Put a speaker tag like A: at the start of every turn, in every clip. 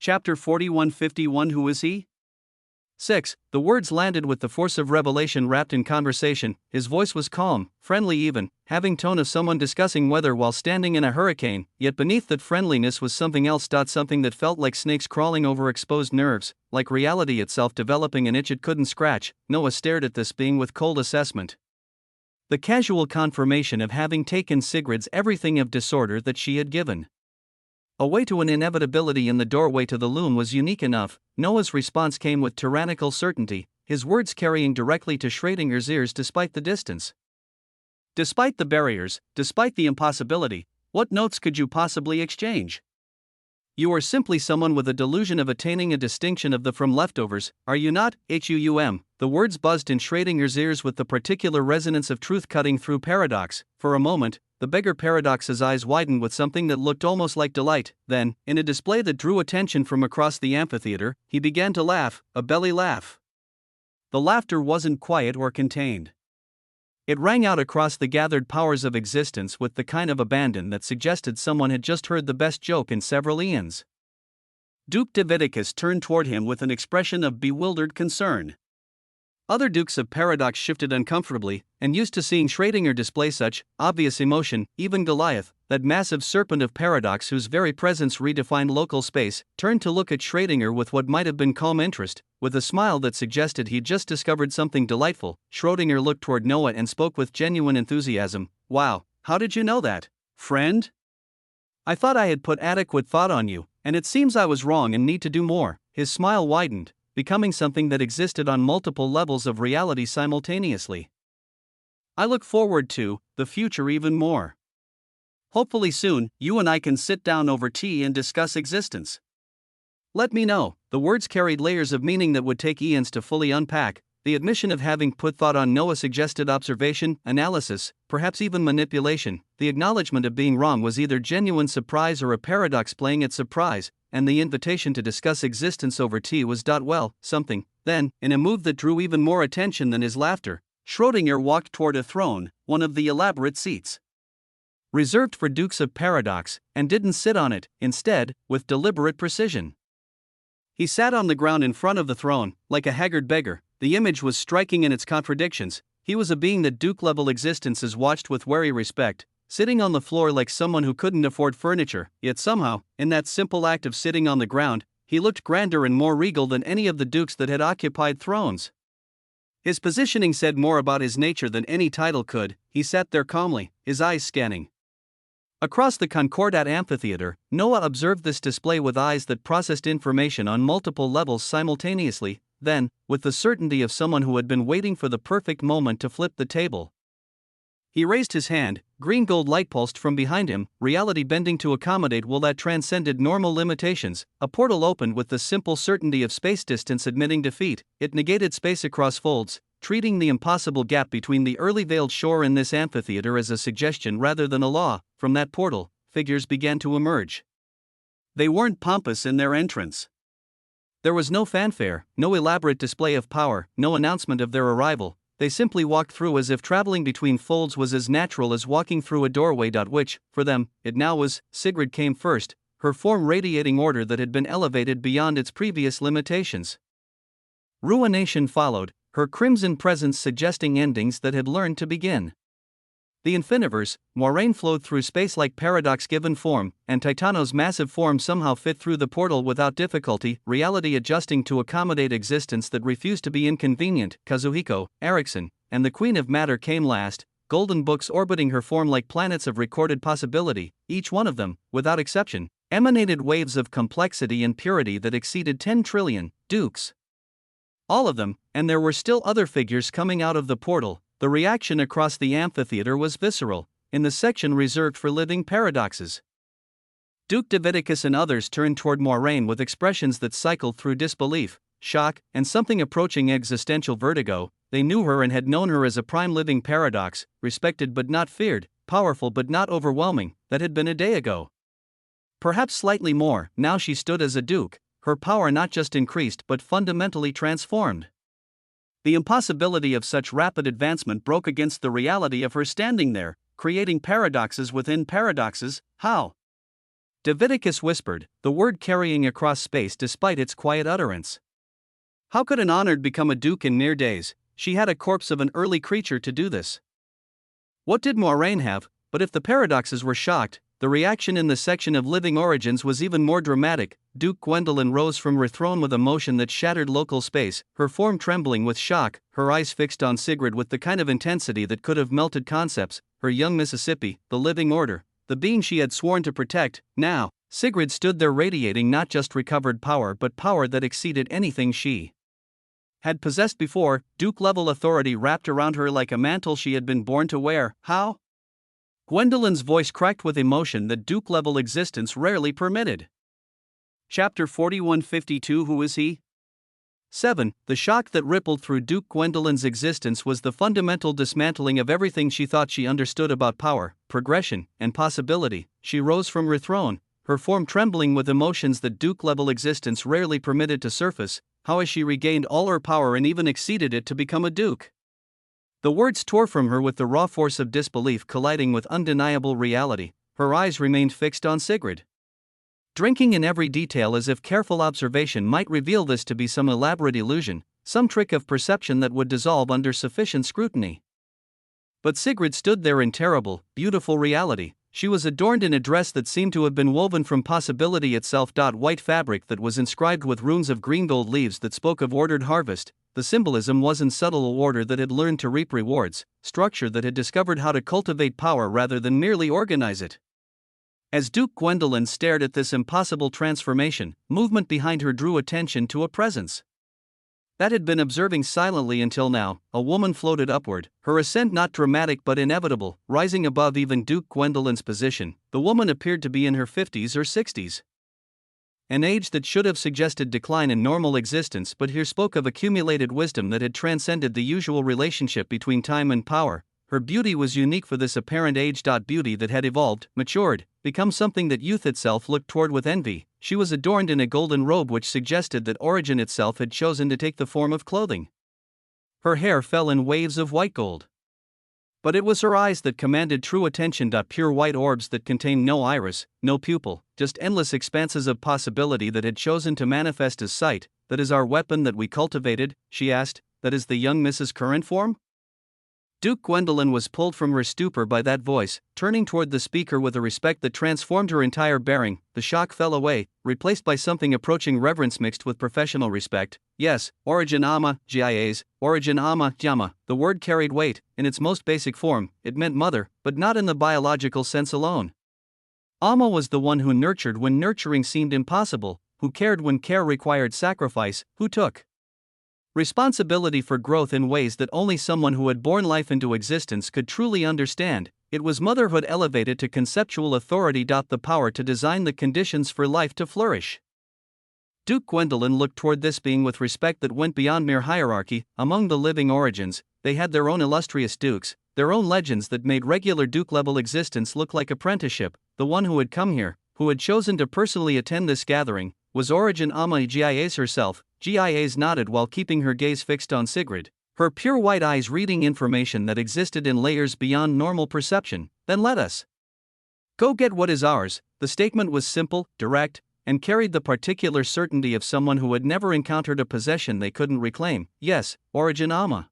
A: Chapter 4151 Who is he? 6. The words landed with the force of revelation wrapped in conversation. His voice was calm, friendly even, having tone of someone discussing weather while standing in a hurricane, yet beneath that friendliness was something else. Something that felt like snakes crawling over exposed nerves, like reality itself developing an itch it couldn't scratch. Noah stared at this being with cold assessment. The casual confirmation of having taken Sigrid's everything of disorder that she had given away to an inevitability in the doorway to the loom was unique enough. Noah's response came with tyrannical certainty, his words carrying directly to Schrodinger's ears despite the distance. Despite the barriers, despite the impossibility, what notes could you possibly exchange? You are simply someone with a delusion of attaining a distinction of the from leftovers, are you not? The words buzzed in Schrodinger's ears with the particular resonance of truth cutting through paradox. For a moment, the beggar paradox's eyes widened with something that looked almost like delight. Then, in a display that drew attention from across the amphitheater, he began to laugh, a belly laugh. The laughter wasn't quiet or contained. It rang out across the gathered powers of existence with the kind of abandon that suggested someone had just heard the best joke in several eons. Duke Davidicus turned toward him with an expression of bewildered concern. Other dukes of paradox shifted uncomfortably, and used to seeing Schrödinger display such obvious emotion. Even Goliath, that massive serpent of paradox whose very presence redefined local space, turned to look at Schrödinger with what might have been calm interest, with a smile that suggested he'd just discovered something delightful. Schrödinger looked toward Noah and spoke with genuine enthusiasm. Wow, how did you know that, friend? I thought I had put adequate thought on you, and it seems I was wrong and need to do more. His smile widened, becoming something that existed on multiple levels of reality simultaneously. I look forward to the future even more. Hopefully soon, you and I can sit down over tea and discuss existence. Let me know. The words carried layers of meaning that would take eons to fully unpack. The admission of having put thought on Noah suggested observation, analysis, perhaps even manipulation. The acknowledgement of being wrong was either genuine surprise or a paradox playing at surprise, and the invitation to discuss existence over tea was something. Then, in a move that drew even more attention than his laughter, Schrödinger walked toward a throne, one of the elaborate seats reserved for dukes of paradox, and didn't sit on it. Instead, with deliberate precision, he sat on the ground in front of the throne, like a haggard beggar. The image was striking in its contradictions. He was a being that Duke-level existences watched with wary respect, sitting on the floor like someone who couldn't afford furniture, yet somehow, in that simple act of sitting on the ground, he looked grander and more regal than any of the dukes that had occupied thrones. His positioning said more about his nature than any title could. He sat there calmly, his eyes scanning across the Concordat amphitheater. Noah observed this display with eyes that processed information on multiple levels simultaneously. Then, with the certainty of someone who had been waiting for the perfect moment to flip the table, he raised his hand. Green gold light pulsed from behind him, reality bending to accommodate will that transcended normal limitations. A portal opened with the simple certainty of space distance admitting defeat. It negated space across folds, treating the impossible gap between the early veiled shore and this amphitheater as a suggestion rather than a law. From that portal, figures began to emerge. They weren't pompous in their entrance. There was no fanfare, no elaborate display of power, no announcement of their arrival. They simply walked through as if traveling between folds was as natural as walking through a doorway. Which, for them, it now was. Sigrid came first, her form radiating order that had been elevated beyond its previous limitations. Ruination followed, her crimson presence suggesting endings that had learned to begin. The Infiniverse, Moiraine flowed through space like paradox-given form, and Titano's massive form somehow fit through the portal without difficulty, reality adjusting to accommodate existence that refused to be inconvenient. Kazuhiko, Erickson, and the Queen of Matter came last, golden books orbiting her form like planets of recorded possibility. Each one of them, without exception, emanated waves of complexity and purity that exceeded 10 trillion dukes. All of them, and there were still other figures coming out of the portal. The reaction across the amphitheater was visceral. In the section reserved for living paradoxes, Duke Davidicus and others turned toward Moiraine with expressions that cycled through disbelief, shock, and something approaching existential vertigo. They knew her and had known her as a prime living paradox, respected but not feared, powerful but not overwhelming. That had been a day ago. Perhaps slightly more. Now she stood as a duke, her power not just increased but fundamentally transformed. The impossibility of such rapid advancement broke against the reality of her standing there, creating paradoxes within paradoxes. How? Davidicus whispered, the word carrying across space despite its quiet utterance. How could an honored become a duke in mere days? She had a corpse of an early creature to do this. What did Moiraine have? But if the paradoxes were shocked, the reaction in the section of living origins was even more dramatic. Duke Gwendolen rose from her throne with a motion that shattered local space, her form trembling with shock, her eyes fixed on Sigrid with the kind of intensity that could have melted concepts. Her young Mississippi, the living order, the being she had sworn to protect. Now, Sigrid stood there radiating not just recovered power but power that exceeded anything she had possessed before, Duke-level authority wrapped around her like a mantle she had been born to wear. How? Gwendolen's voice cracked with emotion that Duke-level existence rarely permitted. Chapter 4152. Who is he? 7. The shock that rippled through Duke Gwendolen's existence was the fundamental dismantling of everything she thought she understood about power, progression, and possibility. She rose from her throne, her form trembling with emotions that Duke-level existence rarely permitted to surface. How has she regained all her power and even exceeded it to become a duke? The words tore from her with the raw force of disbelief colliding with undeniable reality. Her eyes remained fixed on Sigrid, drinking in every detail as if careful observation might reveal this to be some elaborate illusion, some trick of perception that would dissolve under sufficient scrutiny. But Sigrid stood there in terrible, beautiful reality. She was adorned in a dress that seemed to have been woven from possibility itself. White fabric that was inscribed with runes of green gold leaves that spoke of ordered harvest. The symbolism wasn't subtle order that had learned to reap rewards, structure that had discovered how to cultivate power rather than merely organize it. As Duke Gwendolen stared at this impossible transformation, movement behind her drew attention to a presence that had been observing silently until now. A woman floated upward, her ascent not dramatic but inevitable, rising above even Duke Gwendolen's position. The woman appeared to be in her 50s or 60s. An age that should have suggested decline in normal existence, but here spoke of accumulated wisdom that had transcended the usual relationship between time and power. Her beauty was unique for this apparent age. Beauty that had evolved, matured, become something that youth itself looked toward with envy. She was adorned in a golden robe which suggested that origin itself had chosen to take the form of clothing. Her hair fell in waves of white gold. But it was her eyes that commanded true attention. Pure white orbs that contained no iris, no pupil, just endless expanses of possibility that had chosen to manifest as sight. That is our weapon that we cultivated, she asked. That is the young Mrs. Current form? Duke Gwendolen was pulled from her stupor by that voice, turning toward the speaker with a respect that transformed her entire bearing. The shock fell away, replaced by something approaching reverence mixed with professional respect. Yes, origin ama, gias, origin ama, jama. The word carried weight. In its most basic form, it meant mother, but not in the biological sense alone. Ama was the one who nurtured when nurturing seemed impossible, who cared when care required sacrifice, who took responsibility for growth in ways that only someone who had born life into existence could truly understand. It was motherhood elevated to conceptual authority. The power to design the conditions for life to flourish. Duke Gwendolen looked toward this being with respect that went beyond mere hierarchy. Among the living origins, they had their own illustrious dukes, their own legends that made regular duke-level existence look like apprenticeship. The one who had come here, who had chosen to personally attend this gathering, was Origin Ama Gias herself. Gias nodded while keeping her gaze fixed on Sigrid, her pure white eyes reading information that existed in layers beyond normal perception. Then let us go get what is ours. The statement was simple, direct, and carried the particular certainty of someone who had never encountered a possession they couldn't reclaim. Yes, Origin Ama.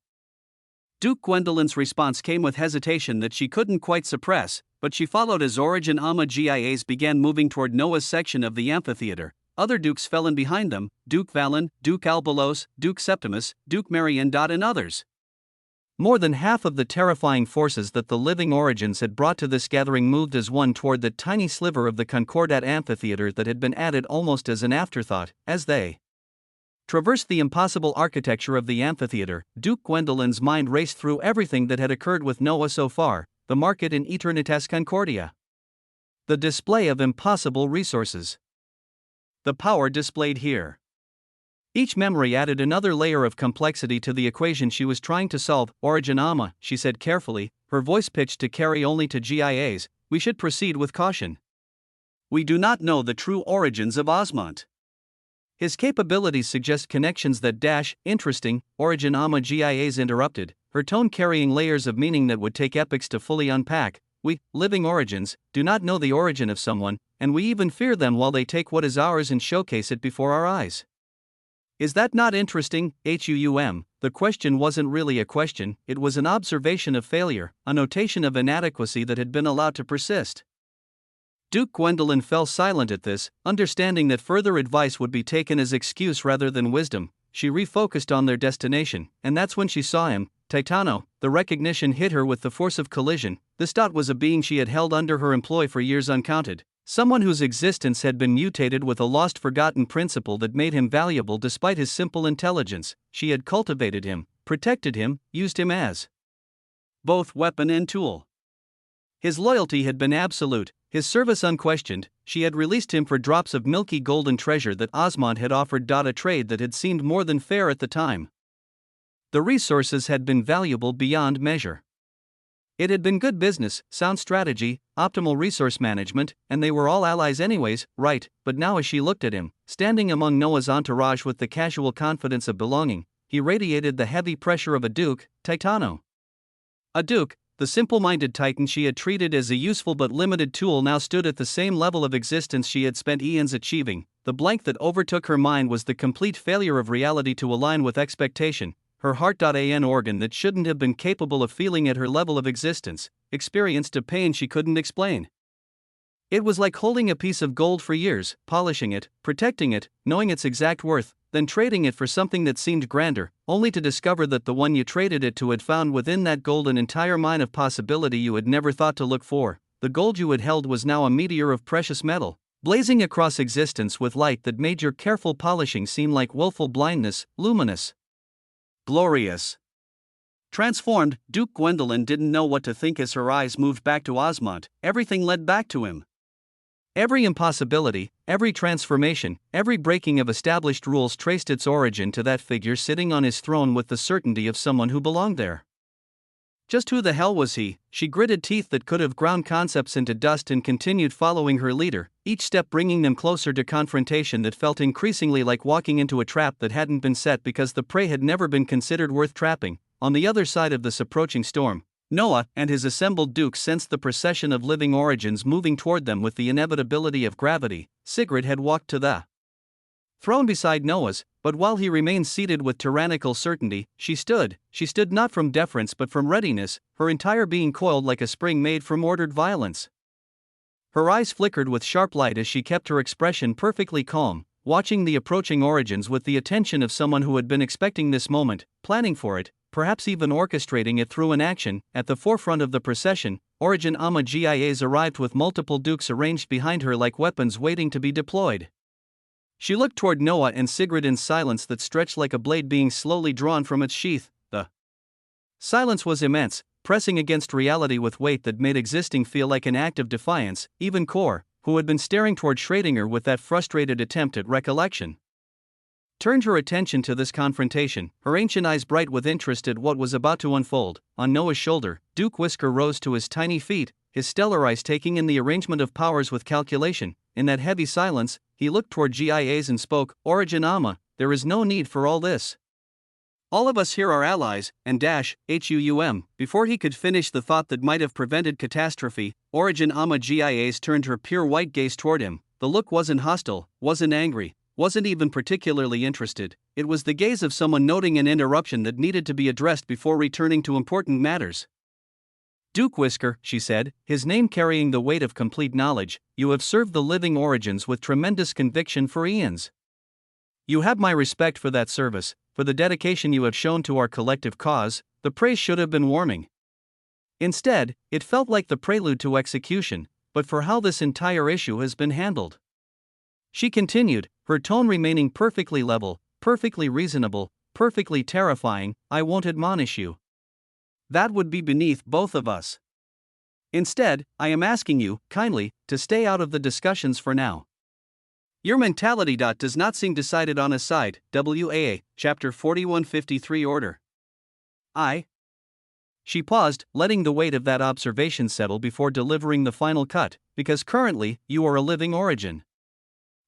A: Duke Gwendolen's response came with hesitation that she couldn't quite suppress, but she followed as Origin Ama Gias began moving toward Noah's section of the amphitheater. Other dukes fell in behind them, Duke Valen, Duke Albalos, Duke Septimus, Duke Marion. And others. More than half of the terrifying forces that the living origins had brought to this gathering moved as one toward that tiny sliver of the Concordat amphitheater that had been added almost as an afterthought. As they traversed the impossible architecture of the amphitheater, Duke Gwendolen's mind raced through everything that had occurred with Noah so far: the market in Eternitas Concordia, the display of impossible resources, the power displayed here. Each memory added another layer of complexity to the equation she was trying to solve. Origin Ama, she said carefully, her voice pitched to carry only to GIAs, we should proceed with caution. We do not know the true origins of Osmont. His capabilities suggest connections that interesting, Origin Ama GIAs interrupted, her tone carrying layers of meaning that would take epochs to fully unpack. We, living origins, do not know the origin of someone, and we even fear them while they take what is ours and showcase it before our eyes. Is that not interesting? The question wasn't really a question, it was an observation of failure, a notation of inadequacy that had been allowed to persist. Duke Gwendolyn fell silent at this, understanding that further advice would be taken as excuse rather than wisdom. She refocused on their destination, and that's when she saw him, Titano. The recognition hit her with the force of collision. This dot was a being she had held under her employ for years uncounted. Someone whose existence had been mutated with a lost forgotten principle that made him valuable despite his simple intelligence. She had cultivated him, protected him, used him as both weapon and tool. His loyalty had been absolute, his service unquestioned. She had released him for drops of milky golden treasure that Osmond had offered. A trade that had seemed more than fair at the time. The resources had been valuable beyond measure. It had been good business, sound strategy, optimal resource management, and they were all allies anyways, right? But now as she looked at him, standing among Noah's entourage with the casual confidence of belonging, he radiated the heavy pressure of a duke, Titano. A duke, the simple-minded titan she had treated as a useful but limited tool, now stood at the same level of existence she had spent eons achieving. The blank that overtook her mind was the complete failure of reality to align with expectation. Her heart.an organ that shouldn't have been capable of feeling at her level of existence, experienced a pain she couldn't explain. It was like holding a piece of gold for years, polishing it, protecting it, knowing its exact worth, then trading it for something that seemed grander, only to discover that the one you traded it to had found within that gold an entire mine of possibility you had never thought to look for. The gold you had held was now a meteor of precious metal, blazing across existence with light that made your careful polishing seem like willful blindness, luminous, glorious. Transformed, Duke Gwendolyn didn't know what to think as her eyes moved back to Osmond. Everything led back to him. Every impossibility, every transformation, every breaking of established rules traced its origin to that figure sitting on his throne with the certainty of someone who belonged there. Just who the hell was he? She gritted teeth that could have ground concepts into dust and continued following her leader, each step bringing them closer to confrontation that felt increasingly like walking into a trap that hadn't been set because the prey had never been considered worth trapping. On the other side of this approaching storm, Noah and his assembled dukes sensed the procession of living origins moving toward them with the inevitability of gravity. Sigrid had walked to the throne beside Noah's, but while he remained seated with tyrannical certainty, she stood not from deference but from readiness, her entire being coiled like a spring made from ordered violence. Her eyes flickered with sharp light as she kept her expression perfectly calm, watching the approaching origins with the attention of someone who had been expecting this moment, planning for it, perhaps even orchestrating it through an action. At the forefront of the procession, Origin Ama-Gias arrived with multiple dukes arranged behind her like weapons waiting to be deployed. She looked toward Noah and Sigrid in silence that stretched like a blade being slowly drawn from its sheath. The silence was immense, pressing against reality with weight that made existing feel like an act of defiance. Even Kor, who had been staring toward Schrödinger with that frustrated attempt at recollection, turned her attention to this confrontation, her ancient eyes bright with interest at what was about to unfold. On Noah's shoulder, Duke Whisker rose to his tiny feet, his stellar eyes taking in the arrangement of powers with calculation. In that heavy silence, he looked toward GIAs and spoke, Origin Ama, there is no need for all this. All of us here are allies, and HUUM. Before he could finish the thought that might have prevented catastrophe, Origin Ama-Gias turned her pure white gaze toward him. The look wasn't hostile, wasn't angry, wasn't even particularly interested. It was the gaze of someone noting an interruption that needed to be addressed before returning to important matters. Duke Whisker, she said, his name carrying the weight of complete knowledge, you have served the living origins with tremendous conviction for eons. You have my respect for that service, for the dedication you have shown to our collective cause. The praise should have been warming. Instead, it felt like the prelude to execution, but for how this entire issue has been handled. She continued, her tone remaining perfectly level, perfectly reasonable, perfectly terrifying. I won't admonish you. That would be beneath both of us. Instead, I am asking you, kindly, to stay out of the discussions for now. Your mentality does not seem decided on a side. WAA, Chapter 4153 Order. She paused, letting the weight of that observation settle before delivering the final cut, because currently, you are a living origin.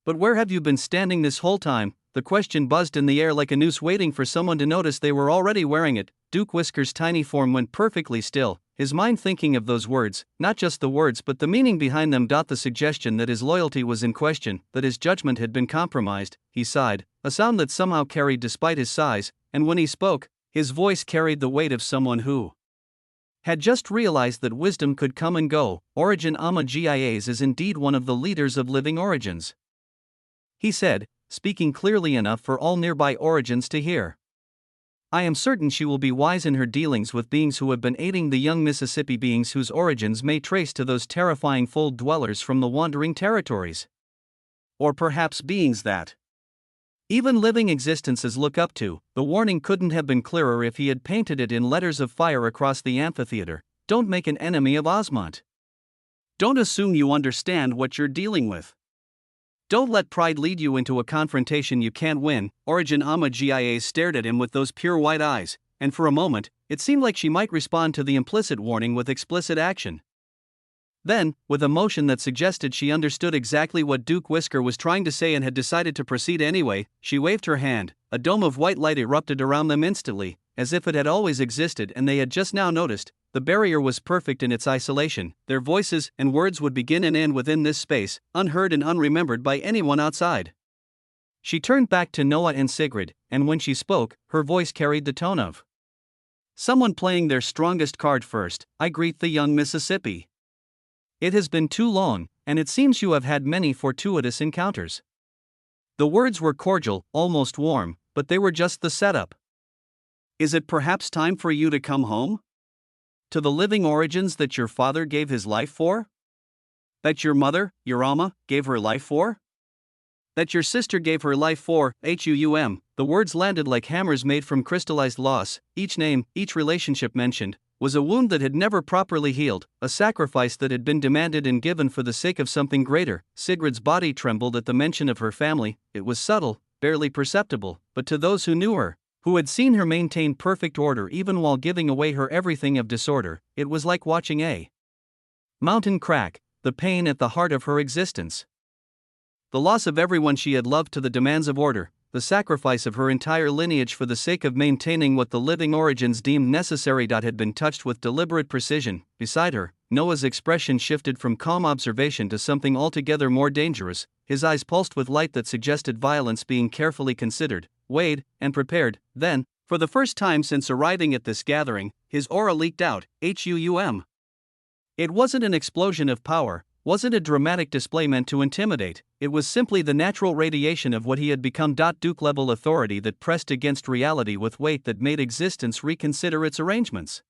A: But where have you been standing this whole time? The question buzzed in the air like a noose waiting for someone to notice they were already wearing it. Duke Whisker's tiny form went perfectly still, his mind thinking of those words, not just the words but the meaning behind them. The suggestion that his loyalty was in question, that his judgment had been compromised. He sighed, a sound that somehow carried despite his size, and when he spoke, his voice carried the weight of someone who had just realized that wisdom could come and go. Origin GIAs is indeed one of the leaders of living origins, he said, speaking clearly enough for all nearby origins to hear. I am certain she will be wise in her dealings with beings who have been aiding the young Mississippi, beings whose origins may trace to those terrifying fold dwellers from the wandering territories. Or perhaps beings that even living existences look up to. The warning couldn't have been clearer if he had painted it in letters of fire across the amphitheater. Don't make an enemy of Osmont. Don't assume you understand what you're dealing with. Don't let pride lead you into a confrontation you can't win. Origin GIA stared at him with those pure white eyes, and for a moment, it seemed like she might respond to the implicit warning with explicit action. Then, with a motion that suggested she understood exactly what Duke Whisker was trying to say and had decided to proceed anyway, she waved her hand. A dome of white light erupted around them instantly, as if it had always existed and they had just now noticed. The barrier was perfect in its isolation. Their voices and words would begin and end within this space, unheard and unremembered by anyone outside. She turned back to Noah and Sigrid, and when she spoke, her voice carried the tone of someone playing their strongest card first. I greet the young Mississippi. It has been too long, and it seems you have had many fortuitous encounters. The words were cordial, almost warm, but they were just the setup. Is it perhaps time for you to come home? To the living origins that your father gave his life for? That your mother, your Alma, gave her life for? That your sister gave her life for? The words landed like hammers made from crystallized loss. Each name, each relationship mentioned, was a wound that had never properly healed, a sacrifice that had been demanded and given for the sake of something greater. Sigrid's body trembled at the mention of her family. It was subtle, barely perceptible, but to those who knew her, who had seen her maintain perfect order even while giving away her everything of disorder, it was like watching a mountain crack, the pain at the heart of her existence. The loss of everyone she had loved to the demands of order, the sacrifice of her entire lineage for the sake of maintaining what the living origins deemed necessary. Had been touched with deliberate precision. Beside her, Noah's expression shifted from calm observation to something altogether more dangerous. His eyes pulsed with light that suggested violence being carefully considered, weighed, and prepared. Then, for the first time since arriving at this gathering, his aura leaked out. It wasn't an explosion of power, wasn't a dramatic display meant to intimidate, it was simply the natural radiation of what he had become. Duke-level authority that pressed against reality with weight that made existence reconsider its arrangements.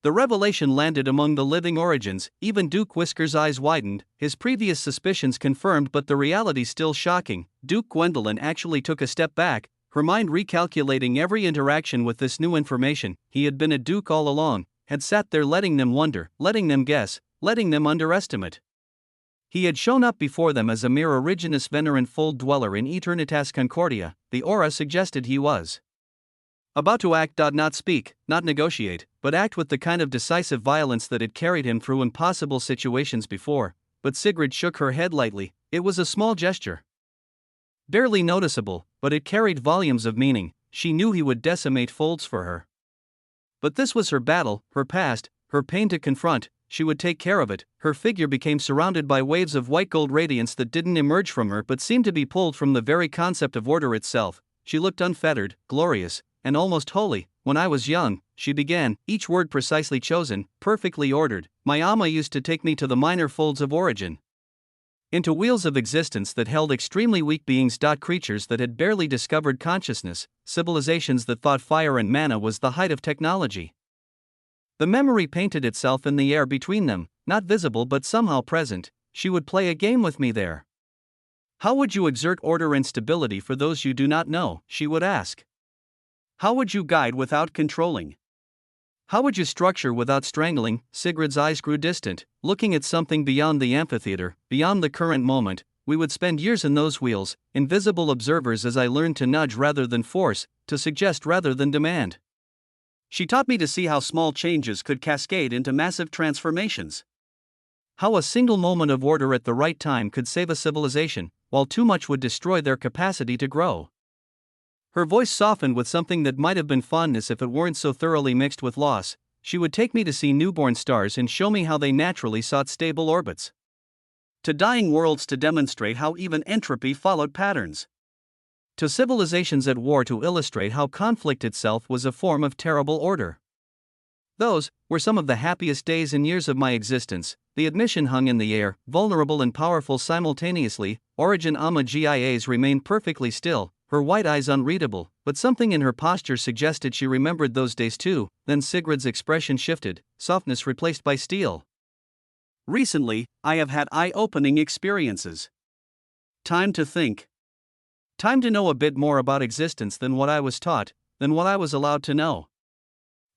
A: The revelation landed among the living origins. Even Duke Whisker's eyes widened, his previous suspicions confirmed, but the reality still shocking. Duke Gwendolyn actually took a step back, her mind recalculating every interaction with this new information. He had been a duke all along, had sat there letting them wonder, letting them guess, letting them underestimate. He had shown up before them as a mere originus venerant fold dweller in Eternitas Concordia. The aura suggested he was about to act. Not speak, not negotiate, but act with the kind of decisive violence that had carried him through impossible situations before. But Sigrid shook her head lightly. It was a small gesture, barely noticeable, but it carried volumes of meaning. She knew he would decimate folds for her. But this was her battle, her past, her pain to confront. She would take care of it. Her figure became surrounded by waves of white gold radiance that didn't emerge from her but seemed to be pulled from the very concept of order itself. She looked unfettered, glorious, and almost holy. When I was young, she began, each word precisely chosen, perfectly ordered, my Alma used to take me to the minor folds of origin, into wheels of existence that held extremely weak beings. Creatures that had barely discovered consciousness, civilizations that thought fire and mana was the height of technology. The memory painted itself in the air between them, not visible but somehow present. She would play a game with me there. How would you exert order and stability for those you do not know? She would ask. How would you guide without controlling? How would you structure without strangling? Sigrid's eyes grew distant, looking at something beyond the amphitheater, beyond the current moment. We would spend years in those wheels, invisible observers, as I learned to nudge rather than force, to suggest rather than demand. She taught me to see how small changes could cascade into massive transformations. How a single moment of order at the right time could save a civilization, while too much would destroy their capacity to grow. Her voice softened with something that might have been fondness if it weren't so thoroughly mixed with loss. she would take me to see newborn stars and show me how they naturally sought stable orbits. To dying worlds to demonstrate how even entropy followed patterns. To civilizations at war to illustrate how conflict itself was a form of terrible order. Those were some of the happiest days and years of my existence. The admission hung in the air, vulnerable and powerful simultaneously. Origin GIAs remained perfectly still, her white eyes unreadable, but something in her posture suggested she remembered those days too. Then Sigrid's expression shifted, softness replaced by steel. Recently, I have had eye-opening experiences. Time to think. Time to know a bit more about existence than what I was taught, than what I was allowed to know.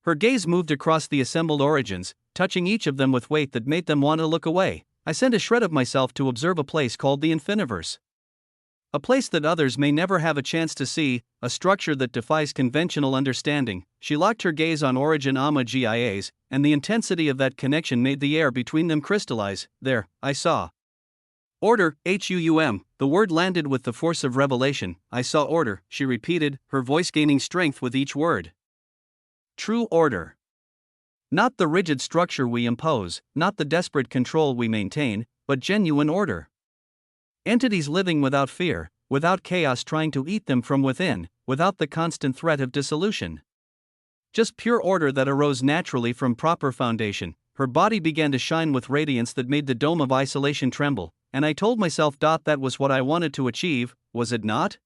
A: Her gaze moved across the assembled origins, touching each of them with weight that made them want to look away. I sent a shred of myself to observe a place called the Infiniverse. A place that others may never have a chance to see, a structure that defies conventional understanding. She locked her gaze on Origin GIAs, and the intensity of that connection made the air between them crystallize. There, I saw. Order, the word landed with the force of revelation. I saw order, she repeated, her voice gaining strength with each word. True order. Not the rigid structure we impose, not the desperate control we maintain, but genuine order. Entities living without fear, without chaos trying to eat them from within, without the constant threat of dissolution. Just pure order that arose naturally from proper foundation. Her body began to shine with radiance that made the dome of isolation tremble, and I told myself that was what I wanted to achieve, was it not?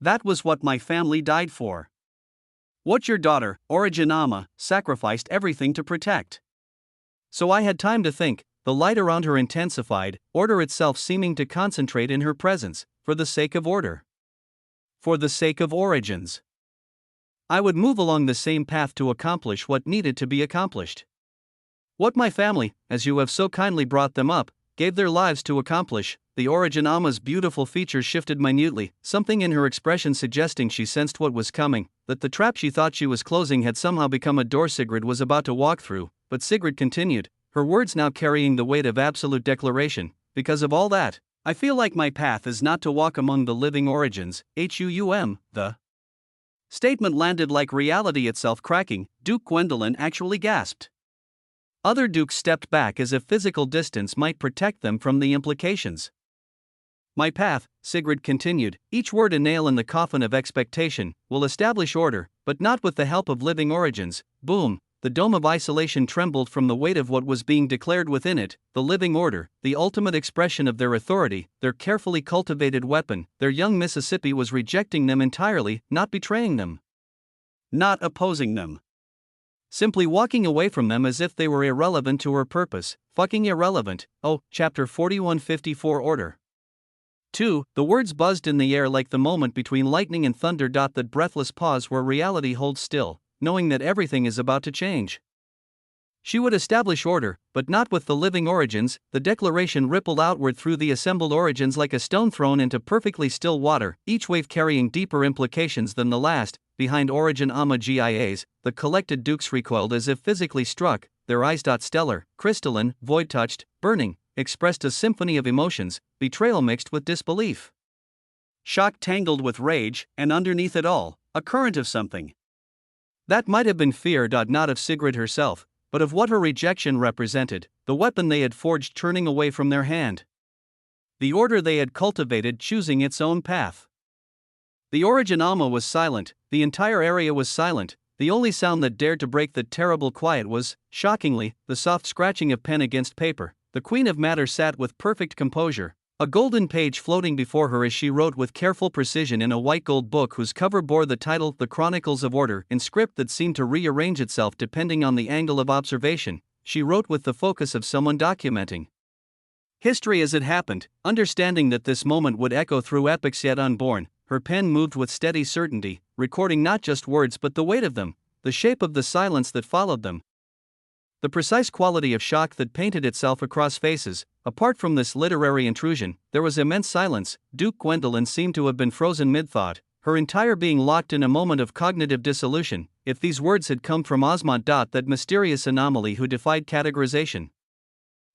A: That was what my family died for. What your daughter, Origin sacrificed everything to protect. So I had time to think, the light around her intensified, order itself seeming to concentrate in her presence, for the sake of order. For the sake of origins. I would move along the same path to accomplish what needed to be accomplished. What my family, as you have so kindly brought them up, gave their lives to accomplish. The Origin beautiful features shifted minutely, something in her expression suggesting she sensed what was coming, that the trap she thought she was closing had somehow become a door Sigrid was about to walk through. But Sigrid continued, her words now carrying the weight of absolute declaration. Because of all that, I feel like my path is not to walk among the living origins. The statement landed like reality itself cracking. Duke Gwendolyn actually gasped. Other dukes stepped back as if physical distance might protect them from the implications. My path, Sigrid continued, each word a nail in the coffin of expectation, will establish order, but not with the help of living origins. Boom, the dome of isolation trembled from the weight of what was being declared within it, the living order, the ultimate expression of their authority, their carefully cultivated weapon. Their young Mississippi was rejecting them entirely, not betraying them. Not opposing them. Simply walking away from them as if they were irrelevant to her purpose. Fucking irrelevant. Oh, chapter 4154 Order. 2. The words buzzed in the air like the moment between lightning and thunder. That breathless pause where reality holds still, knowing that everything is about to change. She would establish order, but not with the living origins. The declaration rippled outward through the assembled origins like a stone thrown into perfectly still water, each wave carrying deeper implications than the last. Behind Origin GIAs, the collected dukes recoiled as if physically struck, their eyes stellar, crystalline, void-touched, burning, expressed a symphony of emotions, betrayal mixed with disbelief. Shock tangled with rage, and underneath it all, a current of something. That might have been fear. Not of Sigrid herself, but of what her rejection represented, the weapon they had forged turning away from their hand. The order they had cultivated choosing its own path. The Origin was silent, the entire area was silent. The only sound that dared to break the terrible quiet was, shockingly, the soft scratching of pen against paper. The Queen of Matter sat with perfect composure, a golden page floating before her as she wrote with careful precision in a white gold book whose cover bore the title The Chronicles of Order in script that seemed to rearrange itself depending on the angle of observation. She wrote with the focus of someone documenting history as it happened, understanding that this moment would echo through epochs yet unborn. Her pen moved with steady certainty, recording not just words but the weight of them, the shape of the silence that followed them, the precise quality of shock that painted itself across faces. Apart from this literary intrusion, there was immense silence. Duke Gwendolyn seemed to have been frozen mid-thought, her entire being locked in a moment of cognitive dissolution. If these words had come from Osmond. That mysterious anomaly who defied categorization,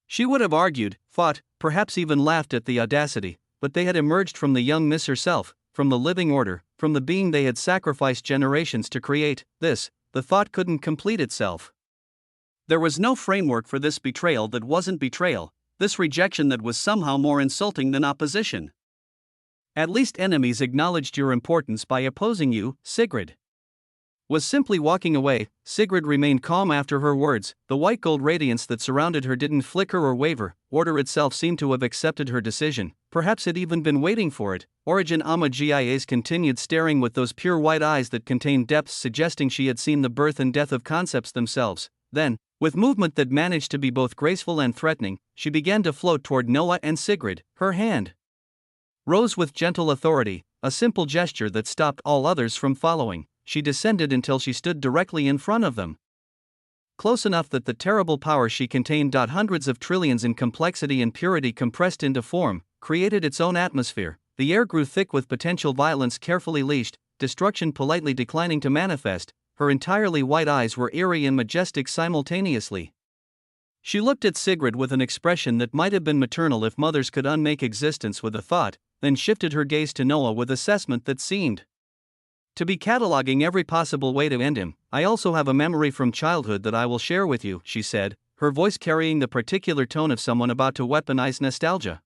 A: she would have argued, fought, perhaps even laughed at the audacity, but they had emerged from the young Miss herself, from the living order, from the being they had sacrificed generations to create. The thought couldn't complete itself. There was no framework for this betrayal that wasn't betrayal, this rejection that was somehow more insulting than opposition. At least enemies acknowledged your importance by opposing you, Sigrid was simply walking away. Sigrid remained calm after her words. The white gold radiance that surrounded her didn't flicker or waver. Order itself seemed to have accepted her decision. Perhaps it even been waiting for it. Origin Gias continued staring with those pure white eyes that contained depths suggesting she had seen the birth and death of concepts themselves. Then, with movement that managed to be both graceful and threatening, she began to float toward Noah and Sigrid. Her hand rose with gentle authority, a simple gesture that stopped all others from following. She descended until she stood directly in front of them. Close enough that the terrible power she contained, hundreds of trillions in complexity and purity compressed into form, created its own atmosphere. The air grew thick with potential violence carefully leashed, destruction politely declining to manifest. Her entirely white eyes were eerie and majestic simultaneously. She looked at Sigrid with an expression that might have been maternal if mothers could unmake existence with a thought, then shifted her gaze to Noah with assessment that seemed to be cataloging every possible way to end him. I also have a memory from childhood that I will share with you, she said, her voice carrying the particular tone of someone about to weaponize nostalgia.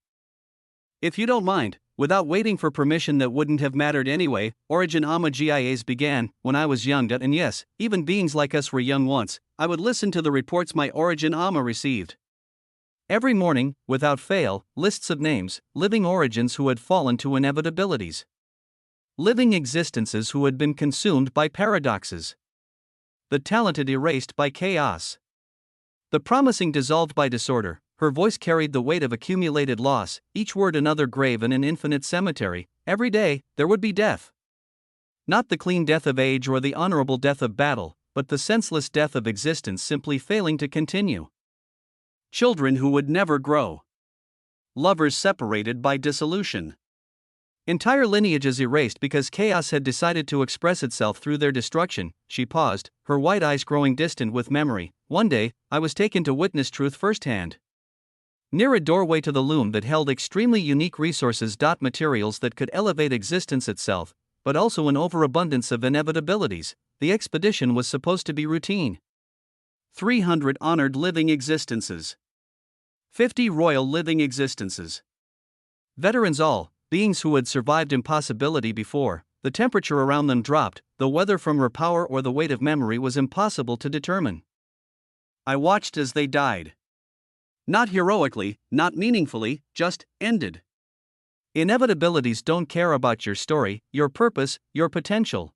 A: If you don't mind, without waiting for permission that wouldn't have mattered anyway, Origin Gias began. When I was young, and yes, even beings like us were young once, I would listen to the reports my Origin received. Every morning, without fail, lists of names, living origins who had fallen to inevitabilities. Living existences who had been consumed by paradoxes. The talented erased by chaos. The promising dissolved by disorder. Her voice carried the weight of accumulated loss, each word another grave in an infinite cemetery. Every day, there would be death. Not the clean death of age or the honorable death of battle, but the senseless death of existence simply failing to continue. Children who would never grow. Lovers separated by dissolution. Entire lineages erased because chaos had decided to express itself through their destruction. She paused, her white eyes growing distant with memory. One day, I was taken to witness truth firsthand. Near a doorway to the loom that held extremely unique resources. Materials that could elevate existence itself, but also an overabundance of inevitabilities. The expedition was supposed to be routine. 300 honored living existences. 50 royal living existences. Veterans all. Beings who had survived impossibility before. The temperature around them dropped, though whether from her power or the weight of memory was impossible to determine. I watched as they died. Not heroically, not meaningfully, just ended. Inevitabilities don't care about your story, your purpose, your potential.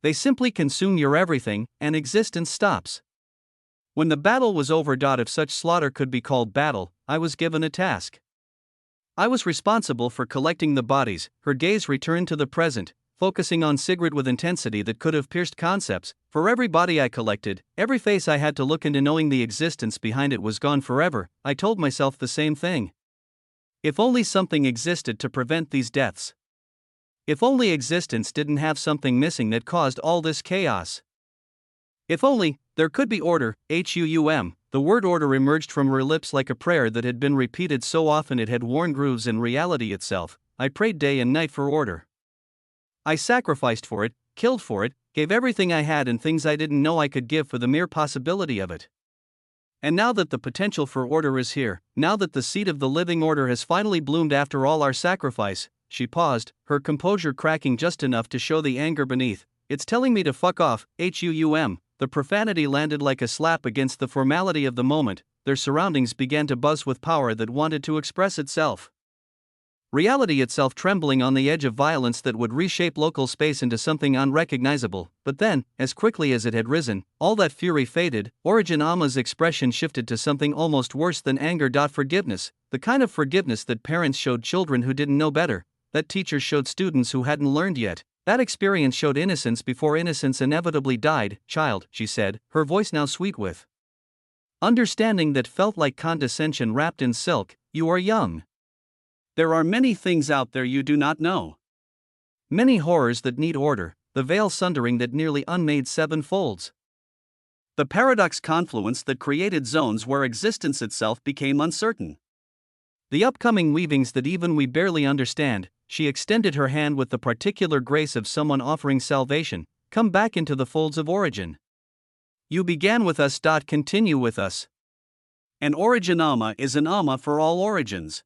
A: They simply consume your everything, and existence stops. When the battle was over. If such slaughter could be called battle, I was given a task. I was responsible for collecting the bodies. Her gaze returned to the present, focusing on Sigrid with intensity that could have pierced concepts. For every body I collected, every face I had to look into, knowing the existence behind it was gone forever, I told myself the same thing. If only something existed to prevent these deaths. If only existence didn't have something missing that caused all this chaos. If only there could be order. The word order emerged from her lips like a prayer that had been repeated so often it had worn grooves in reality itself. I prayed day and night for order. I sacrificed for it, killed for it, gave everything I had and things I didn't know I could give for the mere possibility of it. And now that the potential for order is here, now that the seed of the living order has finally bloomed after all our sacrifice, she paused, her composure cracking just enough to show the anger beneath. It's telling me to fuck off. The profanity landed like a slap against the formality of the moment. Their surroundings began to buzz with power that wanted to express itself. Reality itself trembling on the edge of violence that would reshape local space into something unrecognizable. But then, as quickly as it had risen, all that fury faded. Origin Ama's expression shifted to something almost worse than anger. Forgiveness, the kind of forgiveness that parents showed children who didn't know better, that teachers showed students who hadn't learned yet. That experience showed innocence before innocence inevitably died. Child, she said, her voice now sweet with understanding that felt like condescension wrapped in silk. You are young. There are many things out there you do not know. Many horrors that need order, the veil sundering that nearly unmade seven folds. The paradox confluence that created zones where existence itself became uncertain. The upcoming weavings that even we barely understand. She extended her hand with the particular grace of someone offering salvation. Come back into the folds of origin. You began with us. Continue with us. An origin ama is an ama for all origins.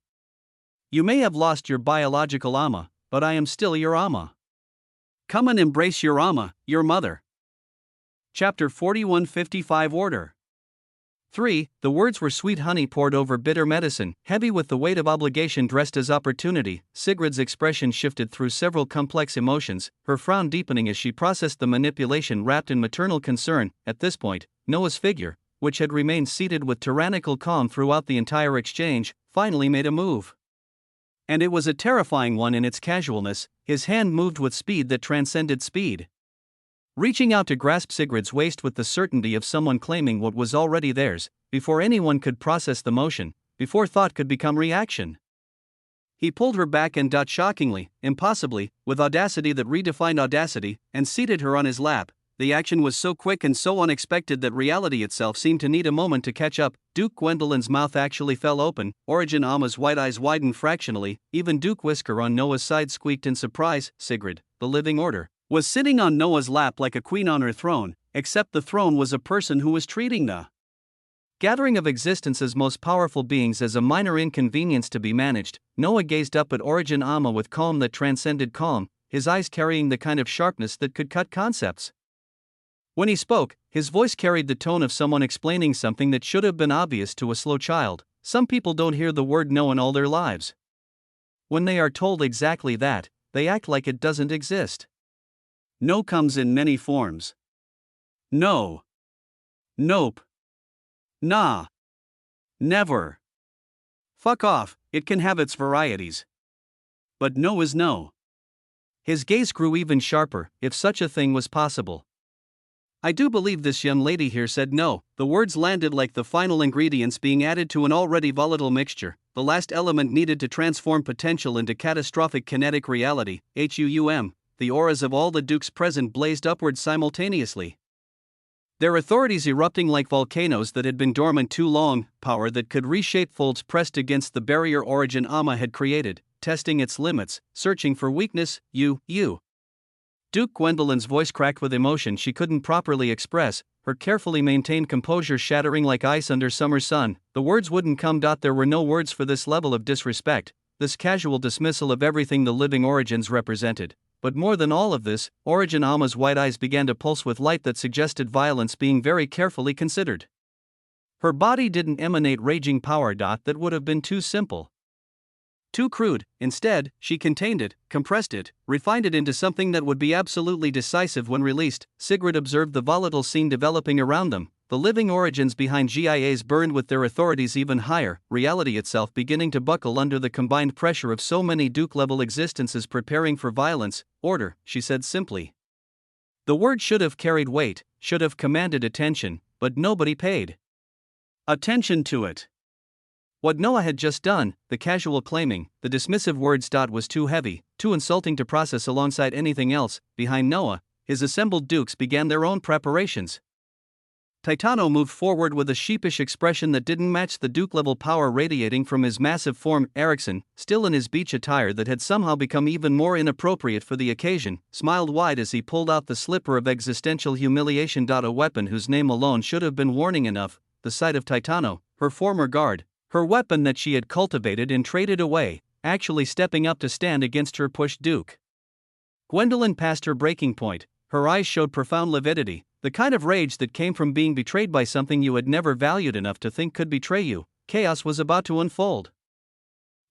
A: You may have lost your biological ama, but I am still your ama. Come and embrace your ama, your mother. Chapter 4155 Order 3. The words were sweet honey poured over bitter medicine, heavy with the weight of obligation dressed as opportunity. Sigrid's expression shifted through several complex emotions, her frown deepening as she processed the manipulation wrapped in maternal concern. At this point, Noah's figure, which had remained seated with tyrannical calm throughout the entire exchange, finally made a move. And it was a terrifying one in its casualness. His hand moved with speed that transcended speed. Reaching out to grasp Sigrid's waist with the certainty of someone claiming what was already theirs, before anyone could process the motion, before thought could become reaction. He pulled her back and shockingly, impossibly, with audacity that redefined audacity, and seated her on his lap. The action was so quick and so unexpected that reality itself seemed to need a moment to catch up. Duke Gwendolyn's mouth actually fell open, Origin Ama's white eyes widened fractionally, even Duke Whisker on Noah's side squeaked in surprise. Sigrid, the living order, was sitting on Noah's lap like a queen on her throne, except the throne was a person who was treating the gathering of existence's most powerful beings as a minor inconvenience to be managed. Noah gazed up at Origin Ama with calm that transcended calm, his eyes carrying the kind of sharpness that could cut concepts. When he spoke, his voice carried the tone of someone explaining something that should have been obvious to a slow child. Some people don't hear the word no in all their lives. When they are told exactly that, they act like it doesn't exist. No comes in many forms. No. Nope. Nah. Never. Fuck off, it can have its varieties. But no is no. His gaze grew even sharper, if such a thing was possible. I do believe this young lady here said no. The words landed like the final ingredients being added to an already volatile mixture, the last element needed to transform potential into catastrophic kinetic reality. The auras of all the dukes present blazed upward simultaneously. Their authorities erupting like volcanoes that had been dormant too long, power that could reshape folds pressed against the barrier Origin Ama had created, testing its limits, searching for weakness. You. Duke Gwendolyn's voice cracked with emotion she couldn't properly express, her carefully maintained composure shattering like ice under summer sun. The words wouldn't come. There were no words for this level of disrespect, this casual dismissal of everything the living origins represented. But more than all of this, Origin Ama's white eyes began to pulse with light that suggested violence being very carefully considered. Her body didn't emanate raging power. That would have been too simple. Too crude. Instead, she contained it, compressed it, refined it into something that would be absolutely decisive when released. Sigrid observed the volatile scene developing around them. The living origins behind GIAs burned with their authorities even higher, reality itself beginning to buckle under the combined pressure of so many Duke-level existences preparing for violence. Order, she said simply. The word should have carried weight, should have commanded attention, but nobody paid attention to it. What Noah had just done, the casual claiming, the dismissive words. Was too heavy, too insulting to process alongside anything else. Behind Noah, his assembled dukes began their own preparations. Titano moved forward with a sheepish expression that didn't match the Duke-level power radiating from his massive form. Erickson, still in his beach attire that had somehow become even more inappropriate for the occasion, smiled wide as he pulled out the slipper of existential humiliation. A weapon whose name alone should have been warning enough. The sight of Titano, her former guard, her weapon that she had cultivated and traded away, actually stepping up to stand against her pushed Duke. Gwendolyn passed her breaking point, her eyes showed profound lividity, the kind of rage that came from being betrayed by something you had never valued enough to think could betray you. Chaos was about to unfold.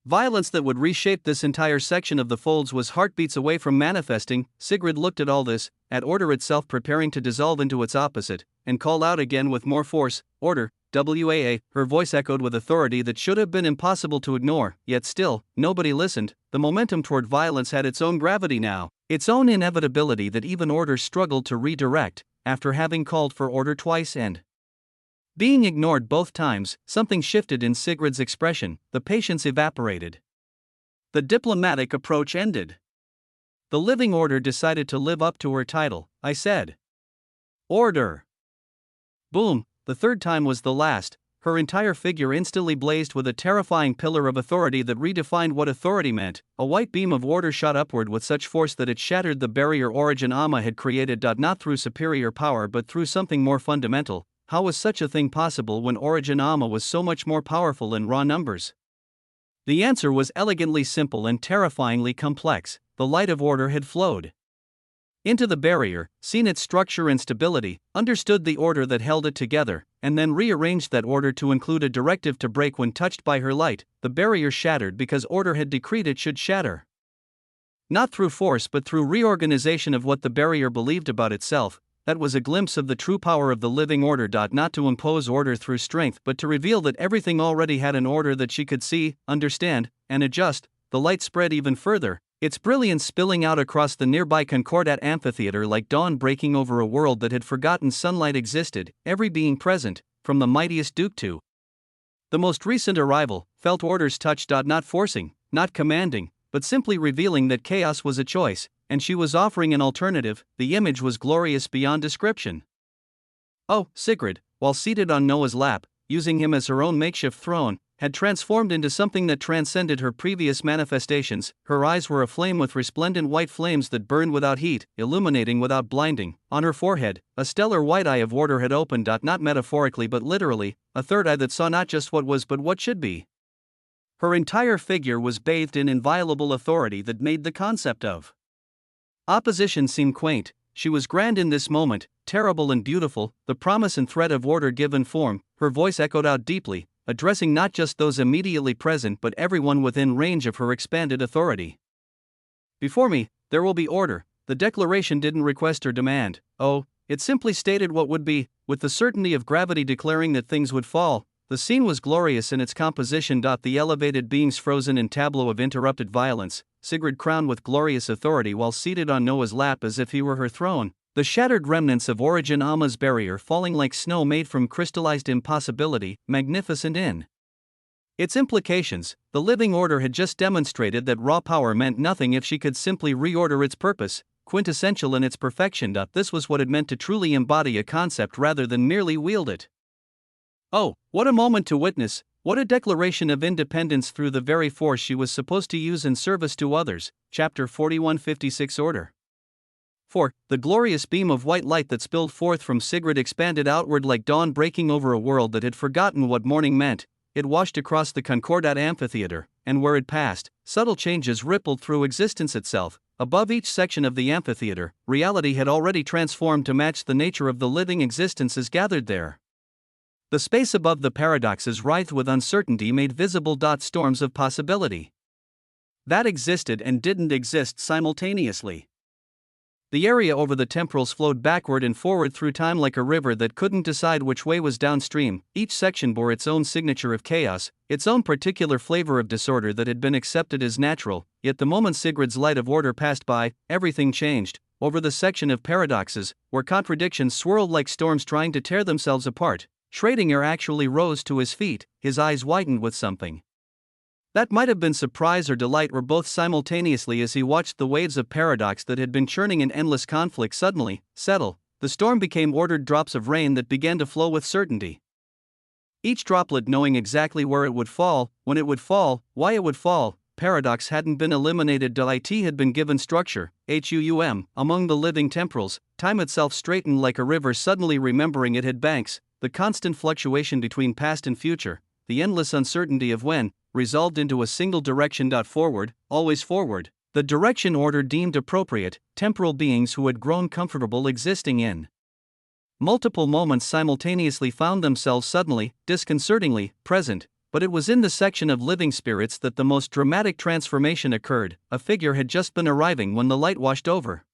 A: Violence that would reshape this entire section of the folds was heartbeats away from manifesting. Sigrid looked at all this, at order itself preparing to dissolve into its opposite, and called out again with more force, "Order, WAA." Her voice echoed with authority that should have been impossible to ignore, yet still, nobody listened. The momentum toward violence had its own gravity now, its own inevitability that even order struggled to redirect, after having called for order twice and being ignored both times. Something shifted in Sigrid's expression, the patience evaporated. The diplomatic approach ended. The living order decided to live up to her title. I said, "Order." Boom, the third time was the last. Her entire figure instantly blazed with a terrifying pillar of authority that redefined what authority meant. A white beam of order shot upward with such force that it shattered the barrier Origin Amma had created. Not through superior power but through something more fundamental. How was such a thing possible when Origin Amma was so much more powerful in raw numbers? The answer was elegantly simple and terrifyingly complex. The light of order had flowed into the barrier, seen its structure and stability, understood the order that held it together, and then rearranged that order to include a directive to break when touched by her light. The barrier shattered because order had decreed it should shatter. Not through force but through reorganization of what the barrier believed about itself. That was a glimpse of the true power of the living order. Not to impose order through strength but to reveal that everything already had an order that she could see, understand, and adjust. The light spread even further, its brilliance spilling out across the nearby Concordat amphitheater like dawn breaking over a world that had forgotten sunlight existed. Every being present, from the mightiest duke to the most recent arrival, felt order's touch. Not forcing, not commanding, but simply revealing that chaos was a choice, and she was offering an alternative. The image was glorious beyond description. Oh, Sigrid, while seated on Noah's lap, using him as her own makeshift throne, had transformed into something that transcended her previous manifestations. Her eyes were aflame with resplendent white flames that burned without heat, illuminating without blinding. On her forehead, a stellar white eye of order had opened. Not metaphorically but literally, a third eye that saw not just what was but what should be. Her entire figure was bathed in inviolable authority that made the concept of opposition seem quaint. She was grand in this moment, terrible and beautiful, the promise and threat of order given form. Her voice echoed out deeply, addressing not just those immediately present but everyone within range of her expanded authority. Before me, there will be order. The declaration didn't request or demand. Oh, it simply stated what would be, with the certainty of gravity declaring that things would fall. The scene was glorious in its composition. The elevated beings frozen in tableau of interrupted violence, Sigrid crowned with glorious authority while seated on Noah's lap as if he were her throne. The shattered remnants of Origin Amma's barrier falling like snow made from crystallized impossibility, magnificent in its implications. The living order had just demonstrated that raw power meant nothing if she could simply reorder its purpose, quintessential in its perfection. This was what it meant to truly embody a concept rather than merely wield it. Oh, what a moment to witness, what a declaration of independence through the very force she was supposed to use in service to others. Chapter 4156 Order. 4. The glorious beam of white light that spilled forth from Sigrid expanded outward like dawn breaking over a world that had forgotten what morning meant. It washed across the Concordat amphitheater, and where it passed, subtle changes rippled through existence itself. Above each section of the amphitheater, reality had already transformed to match the nature of the living existences gathered there. The space above the paradoxes writhed with uncertainty made visible. Storms of possibility that existed and didn't exist simultaneously. The area over the temporals flowed backward and forward through time like a river that couldn't decide which way was downstream. Each section bore its own signature of chaos, its own particular flavor of disorder that had been accepted as natural. Yet the moment Sigrid's light of order passed by, everything changed. Over the section of paradoxes, where contradictions swirled like storms trying to tear themselves apart, Schrödinger actually rose to his feet, his eyes widened with something that might have been surprise or delight or both simultaneously as he watched the waves of paradox that had been churning in endless conflict suddenly settle. The storm became ordered drops of rain that began to flow with certainty. Each droplet knowing exactly where it would fall, when it would fall, why it would fall. Paradox hadn't been eliminated. It had been given structure. Among the living temporals, time itself straightened like a river suddenly remembering it had banks. The constant fluctuation between past and future, the endless uncertainty of when, resolved into a single direction. Forward, always forward, the direction order deemed appropriate. Temporal beings who had grown comfortable existing in multiple moments simultaneously found themselves suddenly, disconcertingly, present. But it was in the section of living spirits that the most dramatic transformation occurred. A figure had just been arriving when the light washed over.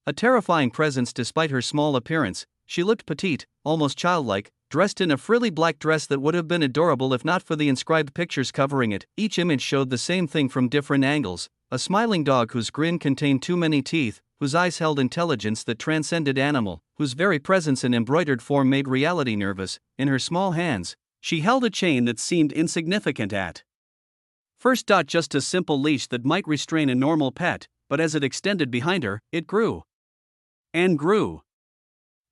A: A terrifying presence despite her small appearance. She looked petite, almost childlike, dressed in a frilly black dress that would have been adorable if not for the inscribed pictures covering it. Each image showed the same thing from different angles. A smiling dog whose grin contained too many teeth, whose eyes held intelligence that transcended animal, whose very presence in embroidered form made reality nervous. In her small hands, she held a chain that seemed insignificant at first. Just a simple leash that might restrain a normal pet, but as it extended behind her, it grew. And grew.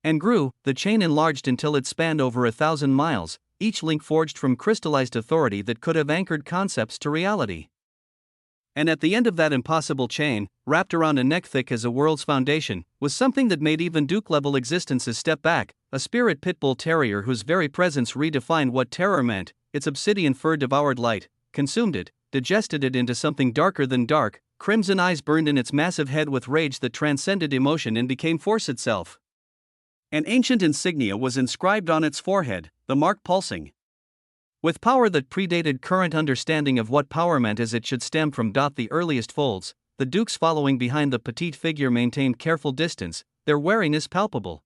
A: And grew. The chain enlarged until it spanned over 1,000 miles. each link forged from crystallized authority that could have anchored concepts to reality. And at the end of that impossible chain, wrapped around a neck thick as a world's foundation, was something that made even Duke-level existences step back, a spirit pit bull terrier whose very presence redefined what terror meant. Its obsidian fur devoured light, consumed it, digested it into something darker than dark. Crimson eyes burned in its massive head with rage that transcended emotion and became force itself. An ancient insignia was inscribed on its forehead, the mark pulsing. With power that predated current understanding of what power meant, as it should stem from the earliest folds, the dukes following behind the petite figure maintained careful distance, their wariness palpable.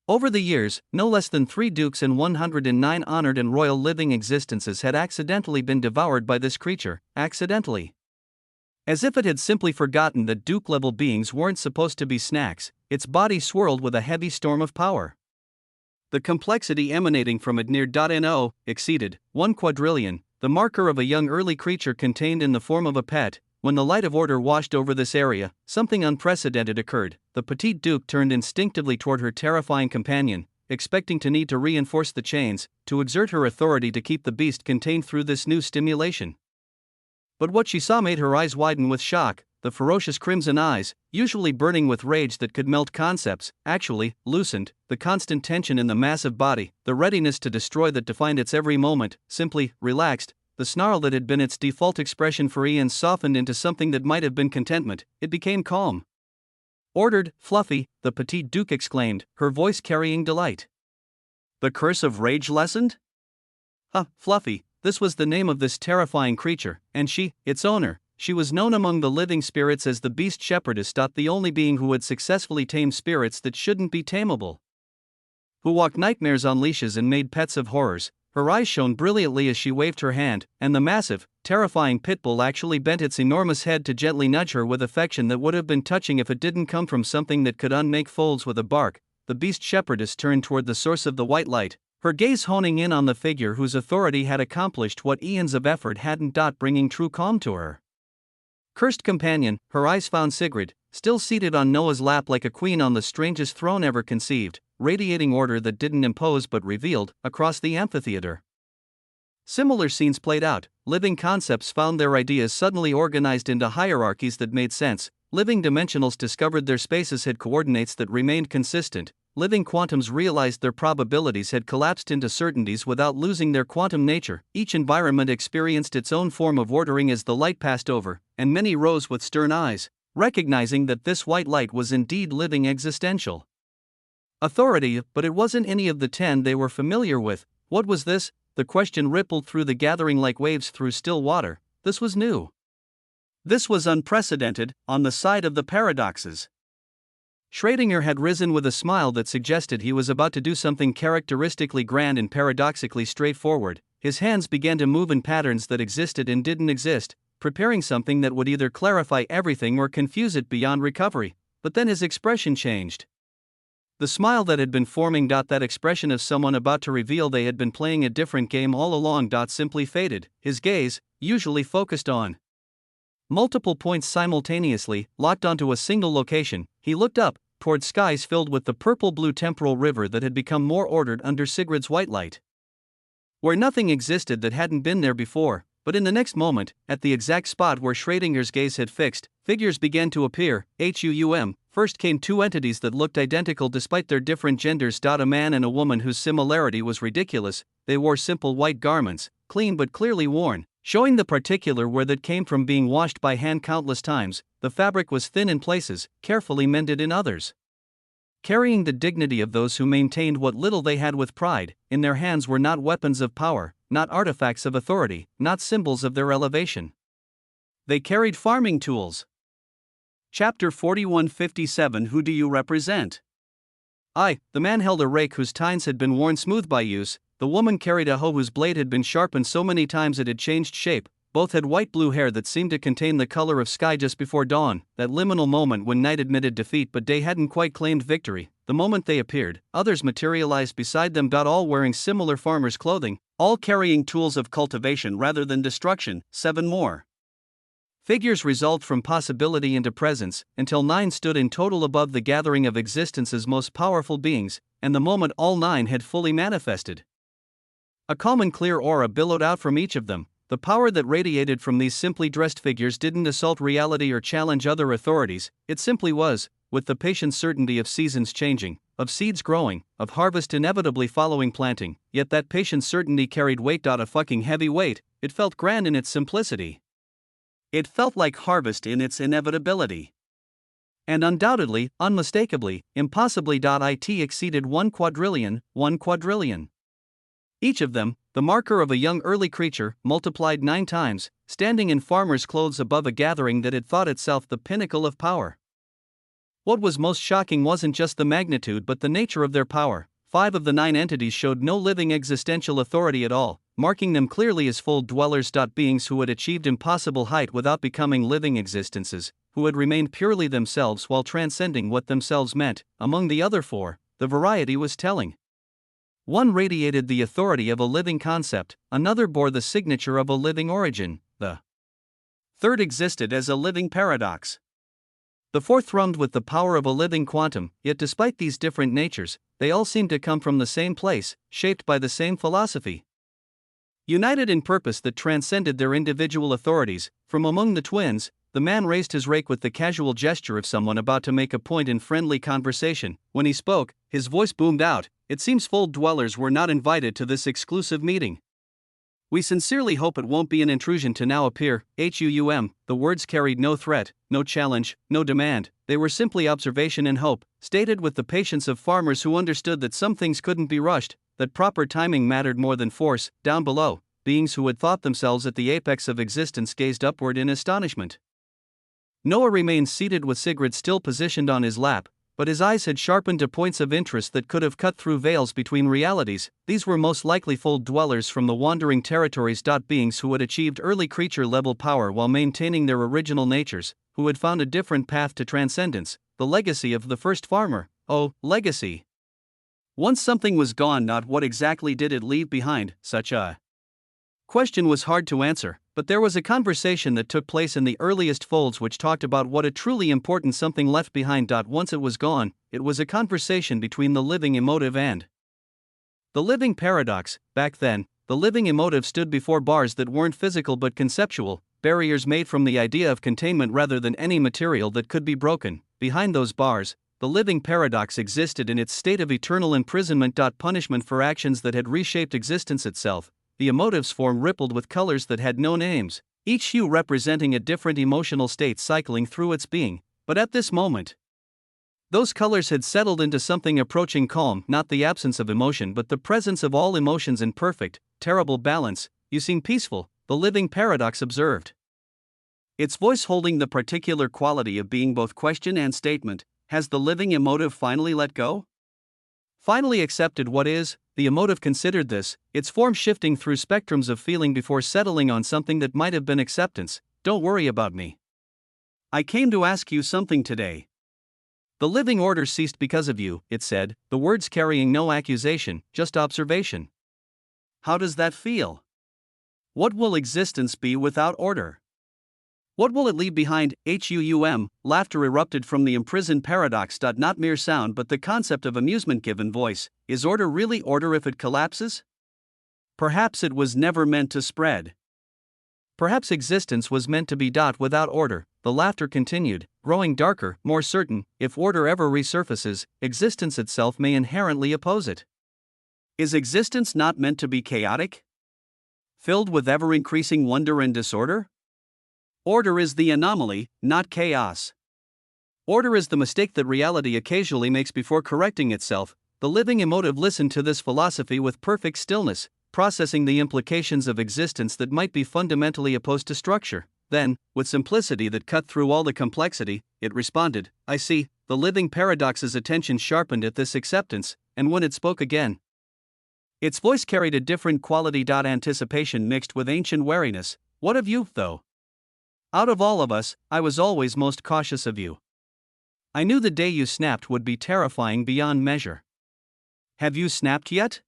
A: Over the years, no less than 3 dukes and 109 honored and royal living existences had accidentally been devoured by this creature, accidentally. As if it had simply forgotten that duke-level beings weren't supposed to be snacks, its body swirled with a heavy storm of power. The complexity emanating from it near exceeded 1 quadrillion, the marker of a young early creature contained in the form of a pet. When the light of order washed over this area, something unprecedented occurred. The petite duke turned instinctively toward her terrifying companion, expecting to need to reinforce the chains, to exert her authority to keep the beast contained through this new stimulation. But what she saw made her eyes widen with shock. The ferocious crimson eyes, usually burning with rage that could melt concepts, actually loosened. The constant tension in the massive body, the readiness to destroy that defined its every moment, simply relaxed. The snarl that had been its default expression for eons softened into something that might have been contentment. It became calm. Ordered, Fluffy, the petite duke exclaimed, her voice carrying delight. The curse of rage lessened? Fluffy, this was the name of this terrifying creature, and she, its owner. She was known among the living spirits as the Beast Shepherdess. The only being who had successfully tamed spirits that shouldn't be tameable. Who walked nightmares on leashes and made pets of horrors. Her eyes shone brilliantly as she waved her hand, and the massive, terrifying pitbull actually bent its enormous head to gently nudge her with affection that would have been touching if it didn't come from something that could unmake folds with a bark. The Beast Shepherdess turned toward the source of the white light, her gaze honing in on the figure whose authority had accomplished what eons of effort hadn't, bringing true calm to her cursed companion. Her eyes found Sigrid, still seated on Noah's lap like a queen on the strangest throne ever conceived, radiating order that didn't impose but revealed. Across the amphitheater, similar scenes played out. Living concepts found their ideas suddenly organized into hierarchies that made sense. Living dimensionals discovered their spaces had coordinates that remained consistent. Living quantums realized their probabilities had collapsed into certainties without losing their quantum nature. Each environment experienced its own form of ordering as the light passed over, and many rose with stern eyes, recognizing that this white light was indeed living existential authority. But it wasn't any of the 10 they were familiar with. What was this? The question rippled through the gathering like waves through still water. This was new. This was unprecedented, on the side of the paradoxes. Schrödinger had risen with a smile that suggested he was about to do something characteristically grand and paradoxically straightforward. His hands began to move in patterns that existed and didn't exist, preparing something that would either clarify everything or confuse it beyond recovery. But then his expression changed. The smile that had been forming, that expression of someone about to reveal they had been playing a different game all along, simply faded. His gaze, usually focused on multiple points simultaneously, locked onto a single location. He looked up, toward skies filled with the purple-blue temporal river that had become more ordered under Sigrid's white light. Where nothing existed that hadn't been there before, but in the next moment, at the exact spot where Schrödinger's gaze had fixed, figures began to appear. First came 2 entities that looked identical despite their different genders. A man and a woman whose similarity was ridiculous. They wore simple white garments, clean but clearly worn, showing the particular wear that came from being washed by hand countless times. The fabric was thin in places, carefully mended in others. Carrying the dignity of those who maintained what little they had with pride, in their hands were not weapons of power, not artifacts of authority, not symbols of their elevation. They carried farming tools. Chapter 4157. Who do you represent? The man held a rake whose tines had been worn smooth by use. The woman carried a hoe whose blade had been sharpened so many times it had changed shape. Both had white-blue hair that seemed to contain the color of sky just before dawn, that liminal moment when night admitted defeat but day hadn't quite claimed victory. The moment they appeared, others materialized beside them, all wearing similar farmers' clothing, all carrying tools of cultivation rather than destruction. 7 more figures resolved from possibility into presence, until 9 stood in total above the gathering of existence's most powerful beings, and the moment all 9 had fully manifested. A calm and clear aura billowed out from each of them. The power that radiated from these simply dressed figures didn't assault reality or challenge other authorities, it simply was, with the patient certainty of seasons changing, of seeds growing, of harvest inevitably following planting, yet that patient certainty carried weight. A fucking heavy weight. It felt grand in its simplicity. It felt like harvest in its inevitability. And undoubtedly, unmistakably, impossibly. It exceeded 1 quadrillion. Each of them, the marker of a young early creature, multiplied 9 times, standing in farmer's clothes above a gathering that had thought itself the pinnacle of power. What was most shocking wasn't just the magnitude but the nature of their power. 5 of the 9 entities showed no living existential authority at all, marking them clearly as full dwellers. Beings who had achieved impossible height without becoming living existences, who had remained purely themselves while transcending what themselves meant. Among the other 4, the variety was telling. One radiated the authority of a living concept, another bore the signature of a living origin, the third existed as a living paradox. The fourth thrummed with the power of a living quantum, yet despite these different natures, they all seemed to come from the same place, shaped by the same philosophy. United in purpose that transcended their individual authorities, from among the twins, the man raised his rake with the casual gesture of someone about to make a point in friendly conversation. When he spoke, his voice boomed out, "It seems full dwellers were not invited to this exclusive meeting. We sincerely hope it won't be an intrusion to now appear." The words carried no threat, no challenge, no demand, they were simply observation and hope, stated with the patience of farmers who understood that some things couldn't be rushed, that proper timing mattered more than force. Down below, beings who had thought themselves at the apex of existence gazed upward in astonishment. Noah remained seated with Sigrid still positioned on his lap, but his eyes had sharpened to points of interest that could have cut through veils between realities. These were most likely full dwellers from the wandering territories. Beings who had achieved early creature-level power while maintaining their original natures, who had found a different path to transcendence, the legacy of the first farmer. Oh, legacy. Once something was gone, not what exactly did it leave behind? Such a question was hard to answer, but there was a conversation that took place in the earliest folds which talked about what a truly important something left behind. Once it was gone, it was a conversation between the living emotive and the living paradox. Back then, the living emotive stood before bars that weren't physical but conceptual, barriers made from the idea of containment rather than any material that could be broken. Behind those bars, the living paradox existed in its state of eternal imprisonment. Punishment for actions that had reshaped existence itself. The emotive's form rippled with colors that had no names, each hue representing a different emotional state cycling through its being. But at this moment, those colors had settled into something approaching calm, not the absence of emotion but the presence of all emotions in perfect, terrible balance. "You seem peaceful," the living paradox observed, its voice holding the particular quality of being both question and statement. Has the living emotive finally let go? Finally accepted what is? The emotive considered this, its form shifting through spectrums of feeling before settling on something that might have been acceptance. "Don't worry about me. I came to ask you something today." "The living order ceased because of you," it said, the words carrying no accusation, just observation. "How does that feel? What will existence be without order? What will it leave behind?" Laughter erupted from the imprisoned paradox. Not mere sound but the concept of amusement given voice. Is order really order if it collapses? Perhaps it was never meant to spread. Perhaps existence was meant to be without order. The laughter continued, growing darker, more certain. If order ever resurfaces, existence itself may inherently oppose it. Is existence not meant to be chaotic? Filled with ever-increasing wonder and disorder? Order is the anomaly, not chaos. Order is the mistake that reality occasionally makes before correcting itself. The living emotive listened to this philosophy with perfect stillness, processing the implications of existence that might be fundamentally opposed to structure. Then, with simplicity that cut through all the complexity, it responded, "I see." The living paradox's attention sharpened at this acceptance, and when it spoke again, its voice carried a different quality. Anticipation mixed with ancient wariness. "What of you, though? Out of all of us, I was always most cautious of you. I knew the day you snapped would be terrifying beyond measure. Have you snapped yet?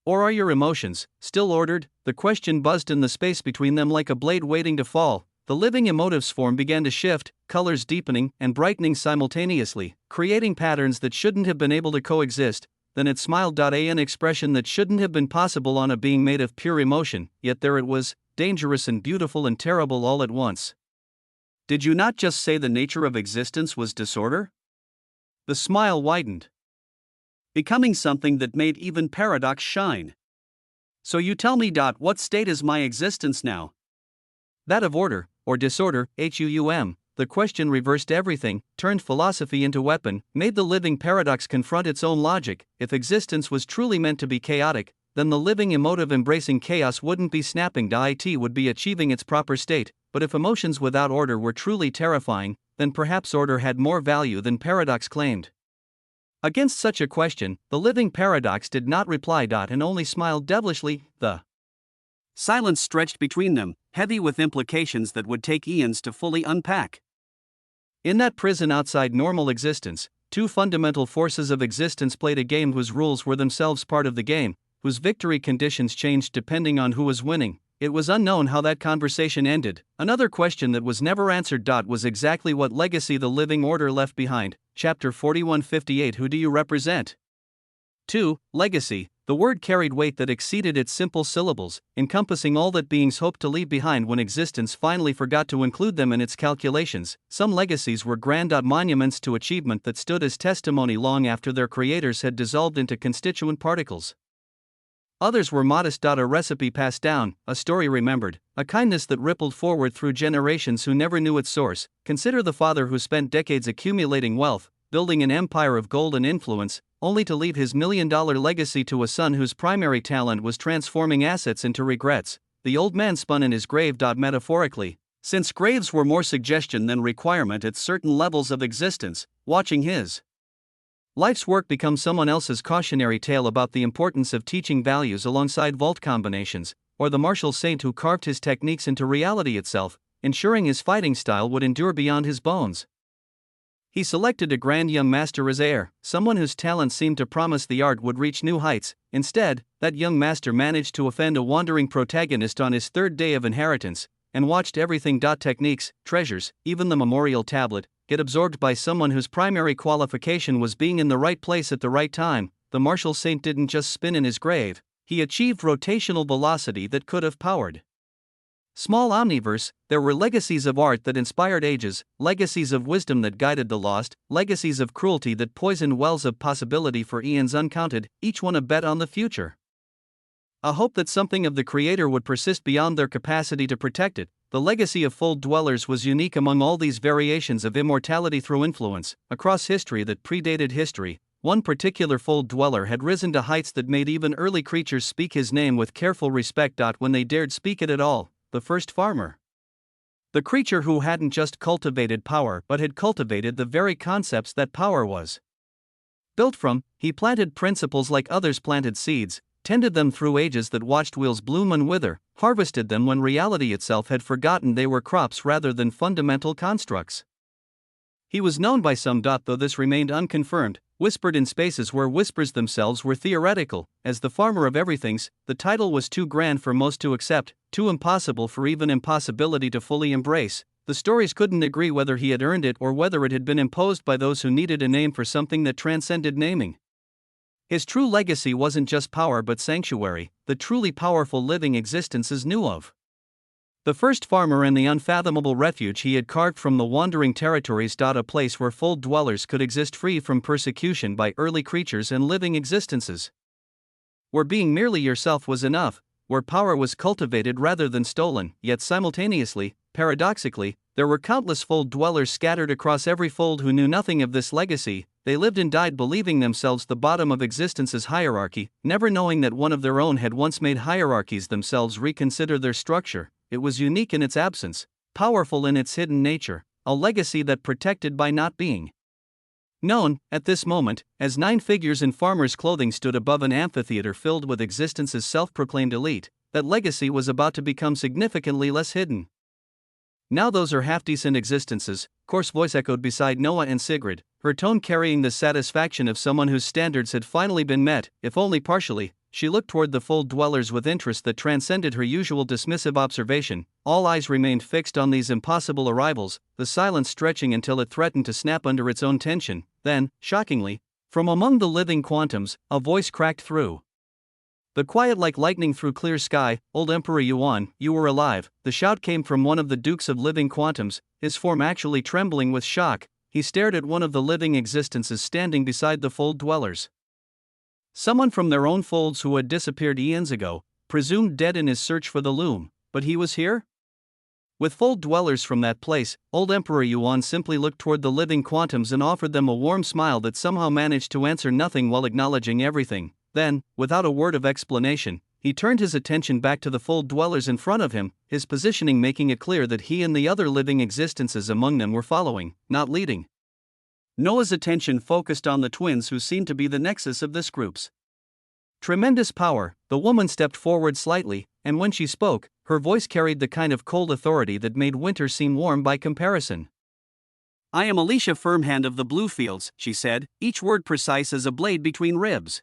A: Or are your emotions still ordered?" The question buzzed in the space between them like a blade waiting to fall. The living emotive's form began to shift, colors deepening and brightening simultaneously, creating patterns that shouldn't have been able to coexist. then it smiled. An expression that shouldn't have been possible on a being made of pure emotion, yet there it was, dangerous and beautiful and terrible all at once. Did you not just say the nature of existence was disorder? The smile widened, becoming something that made even paradox shine. So you tell me. What state is my existence now? That of order, or disorder, The question reversed everything, turned philosophy into weapon, made the living paradox confront its own logic. If existence was truly meant to be chaotic, then the living emotive embracing chaos wouldn't be snapping. It would be achieving its proper state. But if emotions without order were truly terrifying, then perhaps order had more value than paradox claimed. Against such a question, the living paradox did not reply. And only smiled devilishly. The silence stretched between them, heavy with implications that would take eons to fully unpack. In that prison outside normal existence, two fundamental forces of existence played a game whose rules were themselves part of the game, whose victory conditions changed depending on who was winning. It was unknown how that conversation ended. Another question that was never answered. Was exactly what legacy the living order left behind. Chapter 4158. Who do you represent? 2. Legacy. The word carried weight that exceeded its simple syllables, encompassing all that beings hoped to leave behind when existence finally forgot to include them in its calculations. Some legacies were grand monuments to achievement that stood as testimony long after their creators had dissolved into constituent particles. Others were modest. A recipe passed down, a story remembered, a kindness that rippled forward through generations who never knew its source. Consider the father who spent decades accumulating wealth, building an empire of gold and influence, only to leave his million-dollar legacy to a son whose primary talent was transforming assets into regrets. The old man spun in his grave. Metaphorically, since graves were more suggestion than requirement at certain levels of existence, watching his life's work become someone else's cautionary tale about the importance of teaching values alongside vault combinations, or the martial saint who carved his techniques into reality itself, ensuring his fighting style would endure beyond his bones. He selected a grand young master as heir, someone whose talent seemed to promise the art would reach new heights. Instead, that young master managed to offend a wandering protagonist on his third day of inheritance, and watched everything. Techniques, treasures, even the memorial tablet, get absorbed by someone whose primary qualification was being in the right place at the right time. The martial saint didn't just spin in his grave, he achieved rotational velocity that could have powered small omniverse. There were legacies of art that inspired ages, legacies of wisdom that guided the lost, legacies of cruelty that poisoned wells of possibility for eons uncounted, each one a bet on the future. A hope that something of the creator would persist beyond their capacity to protect it. The legacy of fold dwellers was unique among all these variations of immortality through influence, across history that predated history. One particular fold dweller had risen to heights that made even early creatures speak his name with careful respect. When they dared speak it at all. The first farmer. The creature who hadn't just cultivated power but had cultivated the very concepts that power was built from. He planted principles like others planted seeds, tended them through ages that watched wheels bloom and wither, harvested them when reality itself had forgotten they were crops rather than fundamental constructs. He was known by some. Though this remained unconfirmed, whispered in spaces where whispers themselves were theoretical, as the farmer of everythings. The title was too grand for most to accept, too impossible for even impossibility to fully embrace. The stories couldn't agree whether he had earned it or whether it had been imposed by those who needed a name for something that transcended naming. His true legacy wasn't just power but sanctuary, the truly powerful living existences knew of. The first farmer and the unfathomable refuge he had carved from the wandering territories. A place where fold dwellers could exist free from persecution by early creatures and living existences. Where being merely yourself was enough, where power was cultivated rather than stolen. Yet simultaneously, paradoxically, there were countless fold dwellers scattered across every fold who knew nothing of this legacy. They lived and died believing themselves the bottom of existence's hierarchy, never knowing that one of their own had once made hierarchies themselves reconsider their structure. It was unique in its absence, powerful in its hidden nature, a legacy that protected by not being known. At this moment, as 9 figures in farmers' clothing stood above an amphitheater filled with existence's self-proclaimed elite, that legacy was about to become significantly less hidden. Now those are half-decent existences, coarse voice echoed beside Noah and Sigrid, her tone carrying the satisfaction of someone whose standards had finally been met, if only partially. She looked toward the fold dwellers with interest that transcended her usual dismissive observation. All eyes remained fixed on these impossible arrivals, the silence stretching until it threatened to snap under its own tension. Then, shockingly, From among the living quantums, a voice cracked through. The quiet like lightning through clear sky. Old Emperor Yuan, you were alive. The shout came from one of the dukes of living quantums, his form actually trembling with shock. He stared at one of the living existences standing beside the fold dwellers. Someone from their own folds who had disappeared eons ago, presumed dead in his search for the loom, but he was here? With fold dwellers from that place, old Emperor Yuan simply looked toward the living quantums and offered them a warm smile that somehow managed to answer nothing while acknowledging everything. Then, without a word of explanation, he turned his attention back to the fold dwellers in front of him, his positioning making it clear that he and the other living existences among them were following, not leading. Noah's attention focused on the twins who seemed to be the nexus of this group's tremendous power. The woman stepped forward slightly, and when she spoke, her voice carried the kind of cold authority that made winter seem warm by comparison. I am Alicia Firmhand of the Bluefields, she said, each word precise as a blade between ribs.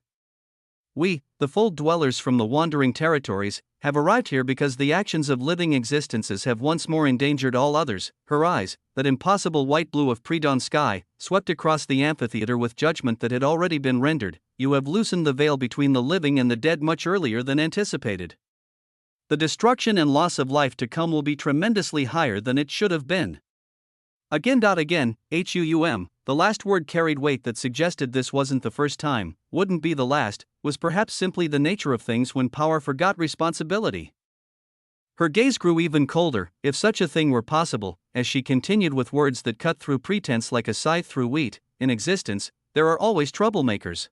A: We, the fold dwellers from the wandering territories, have arrived here because the actions of living existences have once more endangered all others. Her eyes, that impossible white blue of pre-dawn sky, swept across the amphitheater with judgment that had already been rendered. You have loosened the veil between the living and the dead much earlier than anticipated. The destruction and loss of life to come will be tremendously higher than it should have been. Again, the last word carried weight that suggested this wasn't the first time, wouldn't be the last, was perhaps simply the nature of things when power forgot responsibility. Her gaze grew even colder, if such a thing were possible, as she continued with words that cut through pretense like a scythe through wheat. In existence, there are always troublemakers.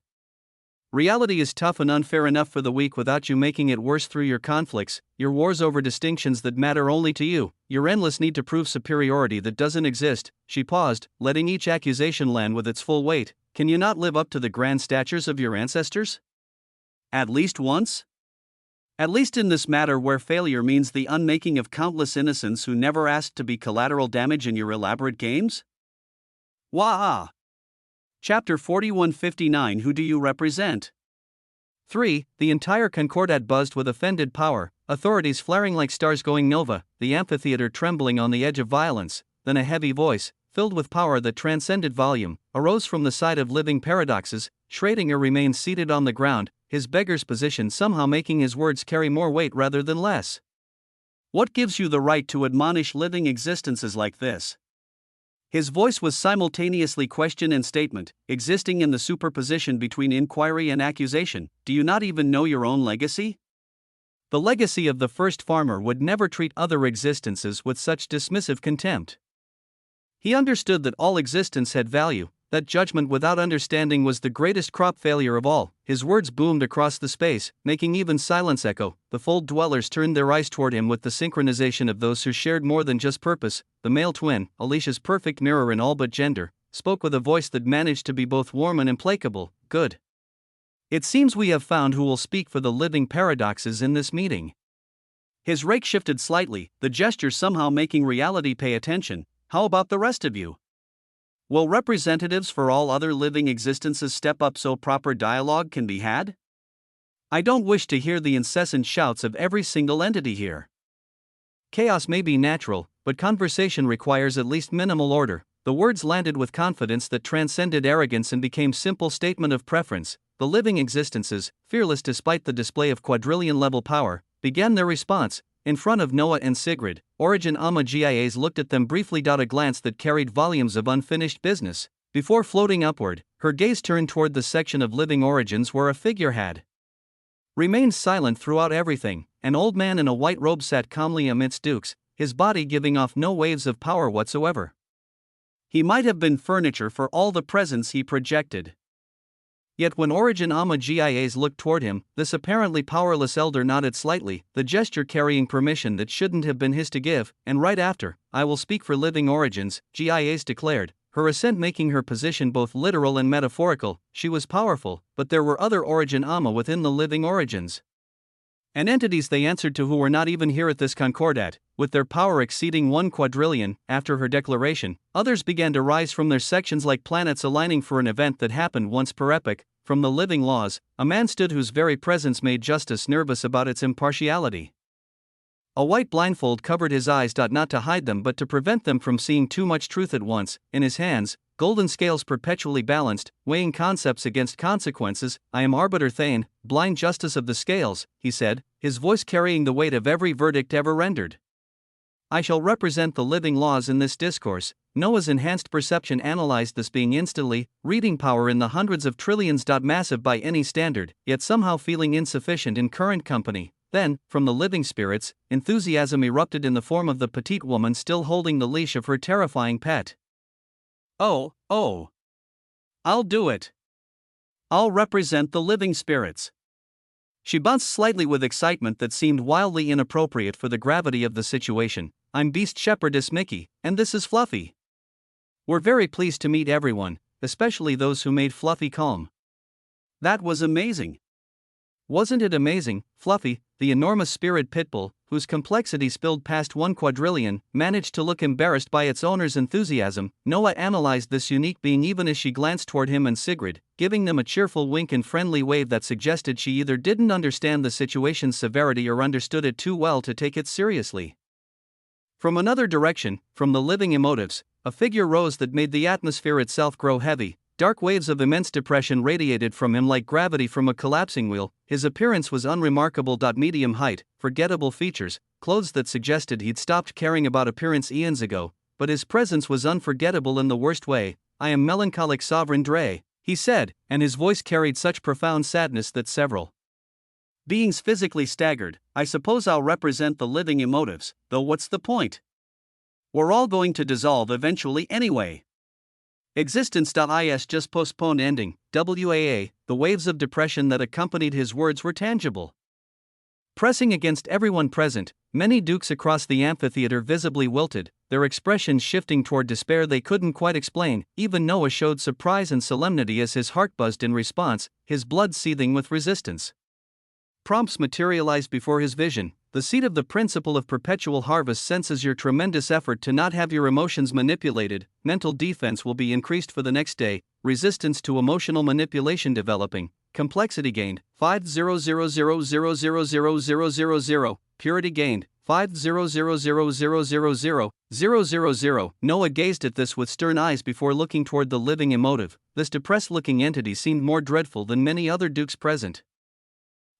A: Reality is tough and unfair enough for the weak without you making it worse through your conflicts, your wars over distinctions that matter only to you, your endless need to prove superiority that doesn't exist. She paused, letting each accusation land with its full weight. Can you not live up to the grand statures of your ancestors? At least once? At least in this matter where failure means the unmaking of countless innocents who never asked to be collateral damage in your elaborate games? Wah! Chapter 4159. Who do you represent? 3. The entire Concordat buzzed with offended power, authorities flaring like stars going nova, the amphitheater trembling on the edge of violence. Then a heavy voice, filled with power that transcended volume, arose from the side of living paradoxes. Schrödinger remained seated on the ground, his beggar's position somehow making his words carry more weight rather than less. What gives you the right to admonish living existences like this? His voice was simultaneously question and statement, existing in the superposition between inquiry and accusation. Do you not even know your own legacy? The legacy of the first farmer would never treat other existences with such dismissive contempt. He understood that all existence had value, that judgment without understanding was the greatest crop failure of all. His words boomed across the space, making even silence echo. The fold dwellers turned their eyes toward him with the synchronization of those who shared more than just purpose. The male twin, Alicia's perfect mirror in all but gender, spoke with a voice that managed to be both warm and implacable. Good. It seems we have found who will speak for the living paradoxes in this meeting. His rake shifted slightly, the gesture somehow making reality pay attention. How about the rest of you? Will representatives for all other living existences step up so proper dialogue can be had? I don't wish to hear the incessant shouts of every single entity here. Chaos may be natural, but conversation requires at least minimal order. The words landed with confidence that transcended arrogance and became simple statement of preference. The living existences, fearless despite the display of quadrillion-level power, began their response. In front of Noah and Sigrid, Origin Amma Gias looked at them briefly. A glance that carried volumes of unfinished business. Before floating upward, her gaze turned toward the section of living origins where a figure had remained silent throughout everything. An old man in a white robe sat calmly amidst dukes, his body giving off no waves of power whatsoever. He might have been furniture for all the presence he projected. Yet when Origin Amma Gias looked toward him, this apparently powerless elder nodded slightly, the gesture carrying permission that shouldn't have been his to give, and right after, I will speak for living origins, Gias declared, her assent making her position both literal and metaphorical. She was powerful, but there were other Origin Amma within the living origins. And entities they answered to who were not even here at this Concordat, with their power exceeding 1 quadrillion. After her declaration, others began to rise from their sections like planets aligning for an event that happened once per epoch. From the living laws, a man stood whose very presence made justice nervous about its impartiality. A white blindfold covered his eyes, not to hide them but to prevent them from seeing too much truth at once. In his hands, golden scales perpetually balanced, weighing concepts against consequences. I am arbiter thane, blind justice of the scales, he said, his voice carrying the weight of every verdict ever rendered. I shall represent the living laws in this discourse. Noah's enhanced perception analyzed this being instantly, reading power in the hundreds of trillions. Massive by any standard, yet somehow feeling insufficient in current company. Then, from the living spirits, enthusiasm erupted in the form of the petite woman still holding the leash of her terrifying pet. Oh, I'll do it. I'll represent the living spirits. She bounced slightly with excitement that seemed wildly inappropriate for the gravity of the situation. I'm Beast Shepherdess Mickey, and this is Fluffy. We're very pleased to meet everyone, especially those who made Fluffy calm. That was amazing. Wasn't it amazing? Fluffy, the enormous spirit pitbull, whose complexity spilled past 1 quadrillion, managed to look embarrassed by its owner's enthusiasm. Noah analyzed this unique being even as she glanced toward him and Sigrid, giving them a cheerful wink and friendly wave that suggested she either didn't understand the situation's severity or understood it too well to take it seriously. From another direction, from the living emotives, a figure rose that made the atmosphere itself grow heavy. Dark waves of immense depression radiated from him like gravity from a collapsing wheel. His appearance was unremarkable. Medium height, forgettable features, clothes that suggested he'd stopped caring about appearance eons ago, but his presence was unforgettable in the worst way. I am melancholic sovereign Dre, he said, and his voice carried such profound sadness that several beings physically staggered. I suppose I'll represent the living emotives, though what's the point? We're all going to dissolve eventually anyway. Existence.is just postponed ending. WAA, the waves of depression that accompanied his words were tangible. Pressing against everyone present, many dukes across the amphitheater visibly wilted, their expressions shifting toward despair they couldn't quite explain. Even Noah showed surprise and solemnity as his heart buzzed in response, his blood seething with resistance. Prompts materialized before his vision. The seed of the principle of perpetual harvest senses your tremendous effort to not have your emotions manipulated. Mental defense will be increased for the next day. Resistance to emotional manipulation developing. Complexity gained. 50000000000. Purity gained. 50000000000. Noah gazed at this with stern eyes before looking toward the living emotive. This depressed-looking entity seemed more dreadful than many other dukes present.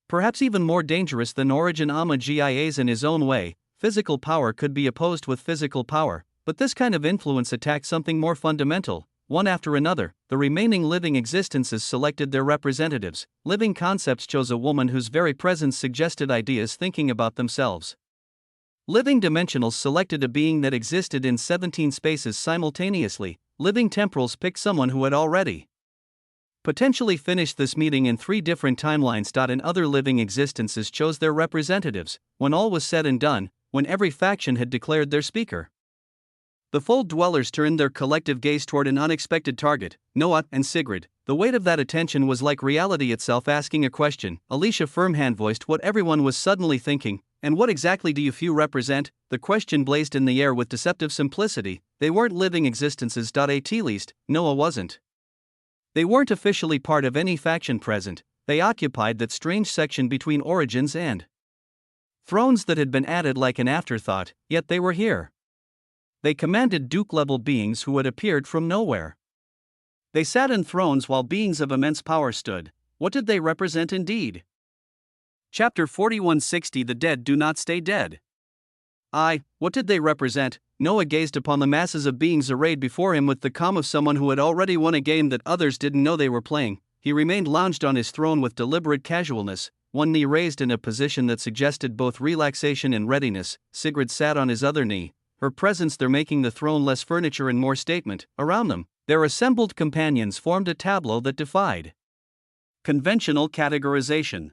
A: Perhaps even more dangerous than Origin Gias in his own way. Physical power could be opposed with physical power, but this kind of influence attacked something more fundamental. One after another, the remaining living existences selected their representatives. Living concepts chose a woman whose very presence suggested ideas thinking about themselves. Living dimensionals selected a being that existed in 17 spaces simultaneously. Living temporals picked someone who had already potentially finished this meeting in 3 different timelines. And other living existences chose their representatives. When all was said and done, when every faction had declared their speaker, the fold dwellers turned their collective gaze toward an unexpected target, Noah and Sigrid. The weight of that attention was like reality itself asking a question. Alicia Firmhand voiced what everyone was suddenly thinking. And what exactly do you few represent? The question blazed in the air with deceptive simplicity. They weren't living existences. At least, Noah wasn't. They weren't officially part of any faction present. They occupied that strange section between origins and thrones that had been added like an afterthought, yet they were here. They commanded Duke-level beings who had appeared from nowhere. They sat in thrones while beings of immense power stood. What did they represent indeed? Chapter 4160. The dead do not stay dead. What did they represent? Noah gazed upon the masses of beings arrayed before him with the calm of someone who had already won a game that others didn't know they were playing. He remained lounged on his throne with deliberate casualness, one knee raised in a position that suggested both relaxation and readiness. Sigrid sat on his other knee, her presence there making the throne less furniture and more statement. Around them, their assembled companions formed a tableau that defied conventional categorization.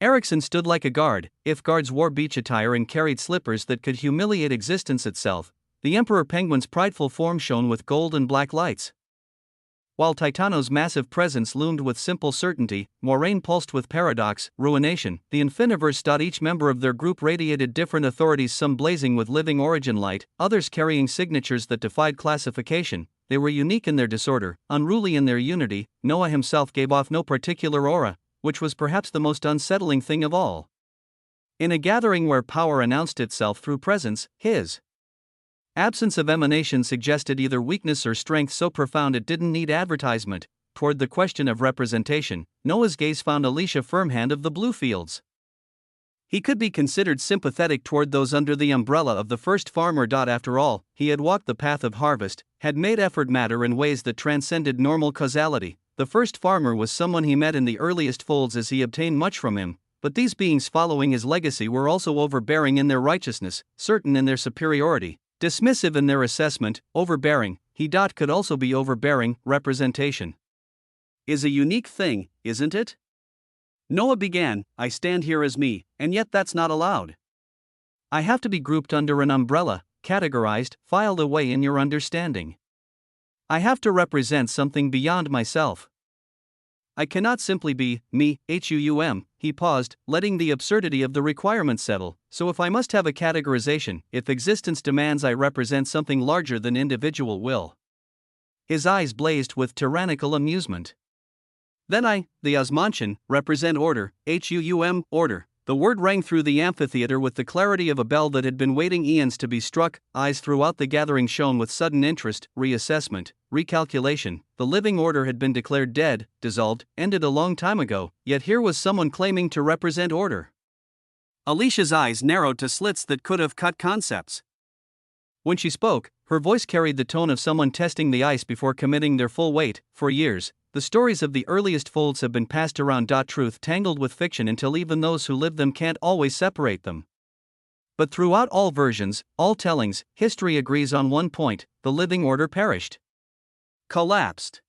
A: Erickson stood like a guard. If guards wore beach attire and carried slippers that could humiliate existence itself, the Emperor Penguin's prideful form shone with gold and black lights. While Titano's massive presence loomed with simple certainty, Moraine pulsed with paradox, ruination. The Infiniverse. Each member of their group radiated different authorities, some blazing with living origin light, others carrying signatures that defied classification. They were unique in their disorder, unruly in their unity. Noah himself gave off no particular aura, which was perhaps the most unsettling thing of all. In a gathering where power announced itself through presence, his absence of emanation suggested either weakness or strength so profound it didn't need advertisement. Toward the question of representation, Noah's gaze found Alicia Firmhand of the Bluefields. He could be considered sympathetic toward those under the umbrella of the first farmer. After all, he had walked the path of harvest, had made effort matter in ways that transcended normal causality. The first farmer was someone he met in the earliest folds as he obtained much from him, but these beings following his legacy were also overbearing in their righteousness, certain in their superiority, dismissive in their assessment. Overbearing, could also be overbearing. Representation is a unique thing, isn't it? Noah began, I stand here as me, and yet that's not allowed. I have to be grouped under an umbrella, categorized, filed away in your understanding. I have to represent something beyond myself. I cannot simply be me. He paused, letting the absurdity of the requirement settle. So if I must have a categorization, if existence demands I represent something larger than individual will. His eyes blazed with tyrannical amusement. Then I, the Osmantian, represent order, order. The word rang through the amphitheater with the clarity of a bell that had been waiting eons to be struck. Eyes throughout the gathering shone with sudden interest. Reassessment, recalculation. The living order had been declared dead, dissolved, ended a long time ago, yet here was someone claiming to represent order. Alicia's eyes narrowed to slits that could have cut concepts. When she spoke, her voice carried the tone of someone testing the ice before committing their full weight. For years, the stories of the earliest folds have been passed around. Truth tangled with fiction until even those who live them can't always separate them. But throughout all versions, all tellings, history agrees on one point: the living order perished. Collapsed.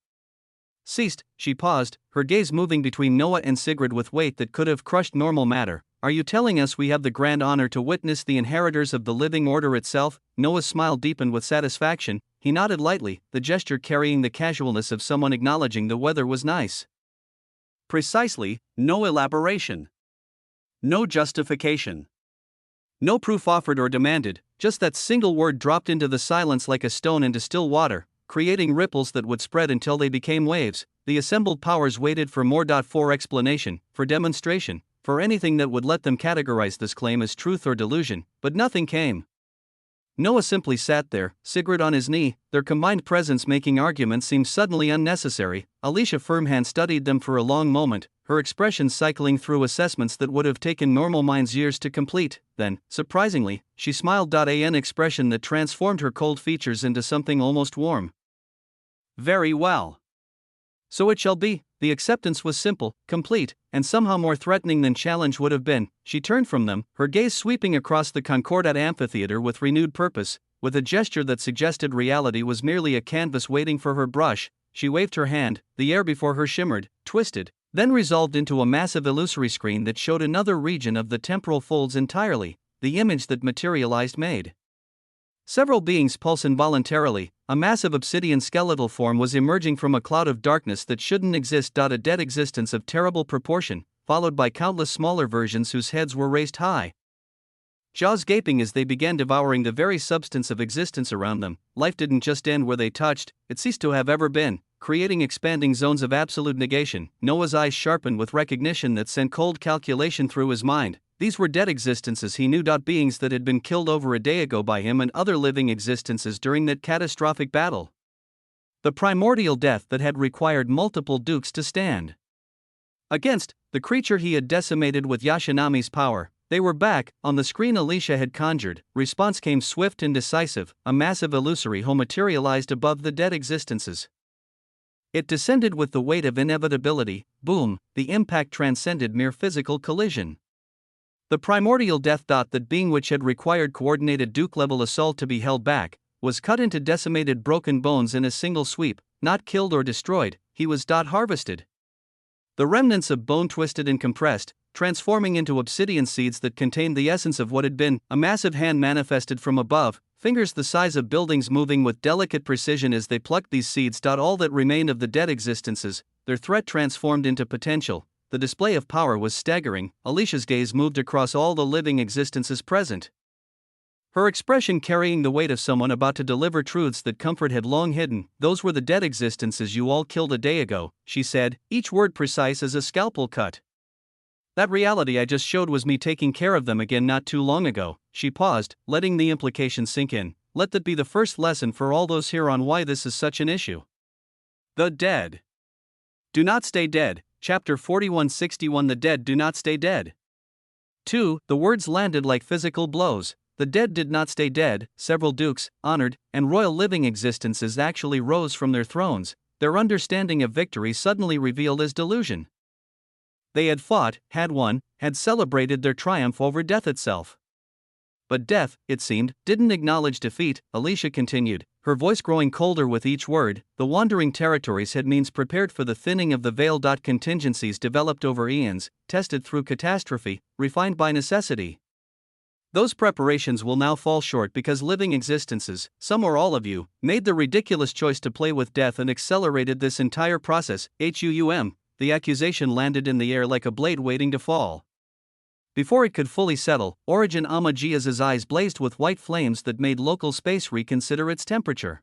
A: Ceased. She paused, her gaze moving between Noah and Sigrid with weight that could have crushed normal matter. Are you telling us we have the grand honor to witness the inheritors of the living order itself? Noah's smile deepened with satisfaction. He nodded lightly, the gesture carrying the casualness of someone acknowledging the weather was nice. Precisely, no elaboration. No justification. No proof offered or demanded, just that single word dropped into the silence like a stone into still water, creating ripples that would spread until they became waves. The assembled powers waited for more. For explanation, for demonstration, for anything that would let them categorize this claim as truth or delusion, but nothing came. Noah simply sat there, Sigrid on his knee, their combined presence making arguments seem suddenly unnecessary. Alicia Firmhand studied them for a long moment, her expression cycling through assessments that would have taken normal minds years to complete. Then, surprisingly, she smiled. An expression that transformed her cold features into something almost warm. Very well. So it shall be. The acceptance was simple, complete, and somehow more threatening than challenge would have been. She turned from them, her gaze sweeping across the Concordat amphitheater with renewed purpose. With a gesture that suggested reality was merely a canvas waiting for her brush, she waved her hand. The air before her shimmered, twisted, then resolved into a massive illusory screen that showed another region of the temporal folds entirely. The image that materialized made several beings pulse involuntarily. A massive obsidian skeletal form was emerging from a cloud of darkness that shouldn't exist. A dead existence of terrible proportion, followed by countless smaller versions whose heads were raised high, jaws gaping as they began devouring the very substance of existence around them. Life didn't just end where they touched, it ceased to have ever been, creating expanding zones of absolute negation. Noah's eyes sharpened with recognition that sent cold calculation through his mind. These were dead existences he knew. Beings that had been killed over a day ago by him and other living existences during that catastrophic battle. The primordial death that had required multiple dukes to stand against the creature he had decimated with Yashinami's power. They were back, on the screen Alicia had conjured. Response came swift and decisive, a massive illusory hole materialized above the dead existences. It descended with the weight of inevitability. Boom, the impact transcended mere physical collision. The primordial death. That being which had required coordinated Duke-level assault to be held back, was cut into decimated broken bones in a single sweep. Not killed or destroyed, he was harvested. The remnants of bone twisted and compressed, transforming into obsidian seeds that contained the essence of what had been. A massive hand manifested from above, fingers the size of buildings moving with delicate precision as they plucked these seeds. All that remained of the dead existences, their threat transformed into potential. The display of power was staggering. Alicia's gaze moved across all the living existences present, her expression carrying the weight of someone about to deliver truths that comfort had long hidden. Those were the dead existences you all killed a day ago, she said, each word precise as a scalpel cut. That reality I just showed was me taking care of them again not too long ago. She paused, letting the implication sink in. Let that be the first lesson for all those here on why this is such an issue. The dead do not stay dead. Chapter 4161. The dead do not stay dead. 2. The words landed like physical blows. The dead did not stay dead. Several dukes, honored, and royal living existences actually rose from their thrones, their understanding of victory suddenly revealed as delusion. They had fought, had won, had celebrated their triumph over death itself. But death, it seemed, didn't acknowledge defeat. Alicia continued, her voice growing colder with each word. The wandering territories had means prepared for the thinning of the veil. Contingencies developed over eons, tested through catastrophe, refined by necessity. Those preparations will now fall short because living existences, some or all of you, made the ridiculous choice to play with death and accelerated this entire process. The accusation landed in the air like a blade waiting to fall. Before it could fully settle, Origin Amagia's eyes blazed with white flames that made local space reconsider its temperature.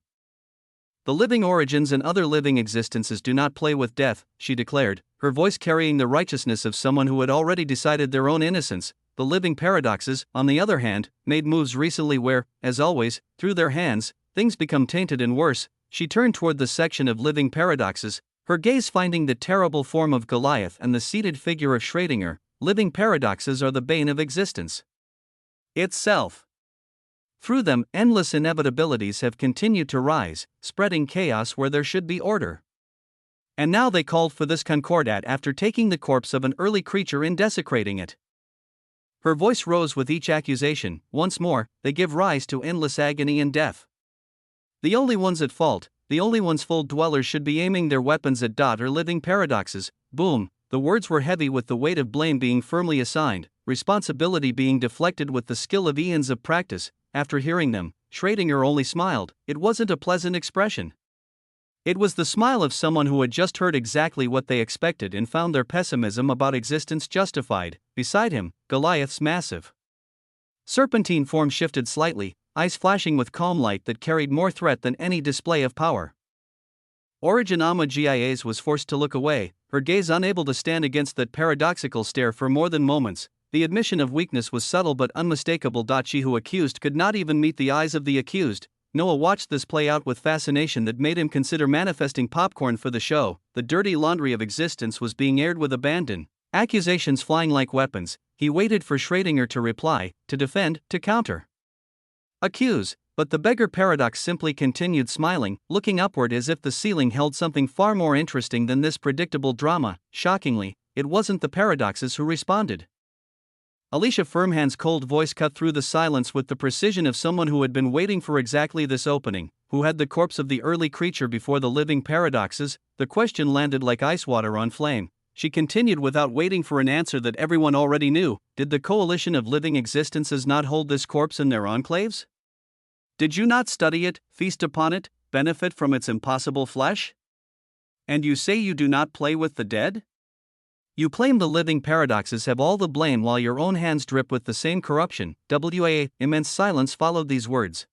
A: The living origins and other living existences do not play with death, she declared, her voice carrying the righteousness of someone who had already decided their own innocence. The living paradoxes, on the other hand, made moves recently where, as always, through their hands, things become tainted and worse. She turned toward the section of living paradoxes, her gaze finding the terrible form of Goliath and the seated figure of Schrödinger. Living paradoxes are the bane of existence itself. Through them, endless inevitabilities have continued to rise, spreading chaos where there should be order. And now they called for this concordat after taking the corpse of an early creature and desecrating it. Her voice rose with each accusation. Once more, they give rise to endless agony and death. The only ones at fault, the only ones full dwellers should be aiming their weapons at or living paradoxes. Boom. The words were heavy with the weight of blame being firmly assigned, responsibility being deflected with the skill of eons of practice. After hearing them, Schrödinger only smiled. It wasn't a pleasant expression. It was the smile of someone who had just heard exactly what they expected and found their pessimism about existence justified. Beside him, Goliath's massive serpentine form shifted slightly, eyes flashing with calm light that carried more threat than any display of power. Origin Amagia's was forced to look away, her gaze unable to stand against that paradoxical stare for more than moments. The admission of weakness was subtle but unmistakable. She who accused could not even meet the eyes of the accused. Noah watched this play out with fascination that made him consider manifesting popcorn for the show. The dirty laundry of existence was being aired with abandon, accusations flying like weapons. He waited for Schrödinger to reply, to defend, to counter. Accuse. But the beggar paradox simply continued smiling, looking upward as if the ceiling held something far more interesting than this predictable drama. Shockingly, it wasn't the paradoxes who responded. Alicia Firmhand's cold voice cut through the silence with the precision of someone who had been waiting for exactly this opening, who had the corpse of the early creature before the living paradoxes. The question landed like ice water on flame. She continued without waiting for an answer that everyone already knew. Did the coalition of living existences not hold this corpse in their enclaves? Did you not study it, feast upon it, benefit from its impossible flesh? And you say you do not play with the dead? You claim the living paradoxes have all the blame while your own hands drip with the same corruption. Immense silence followed these words.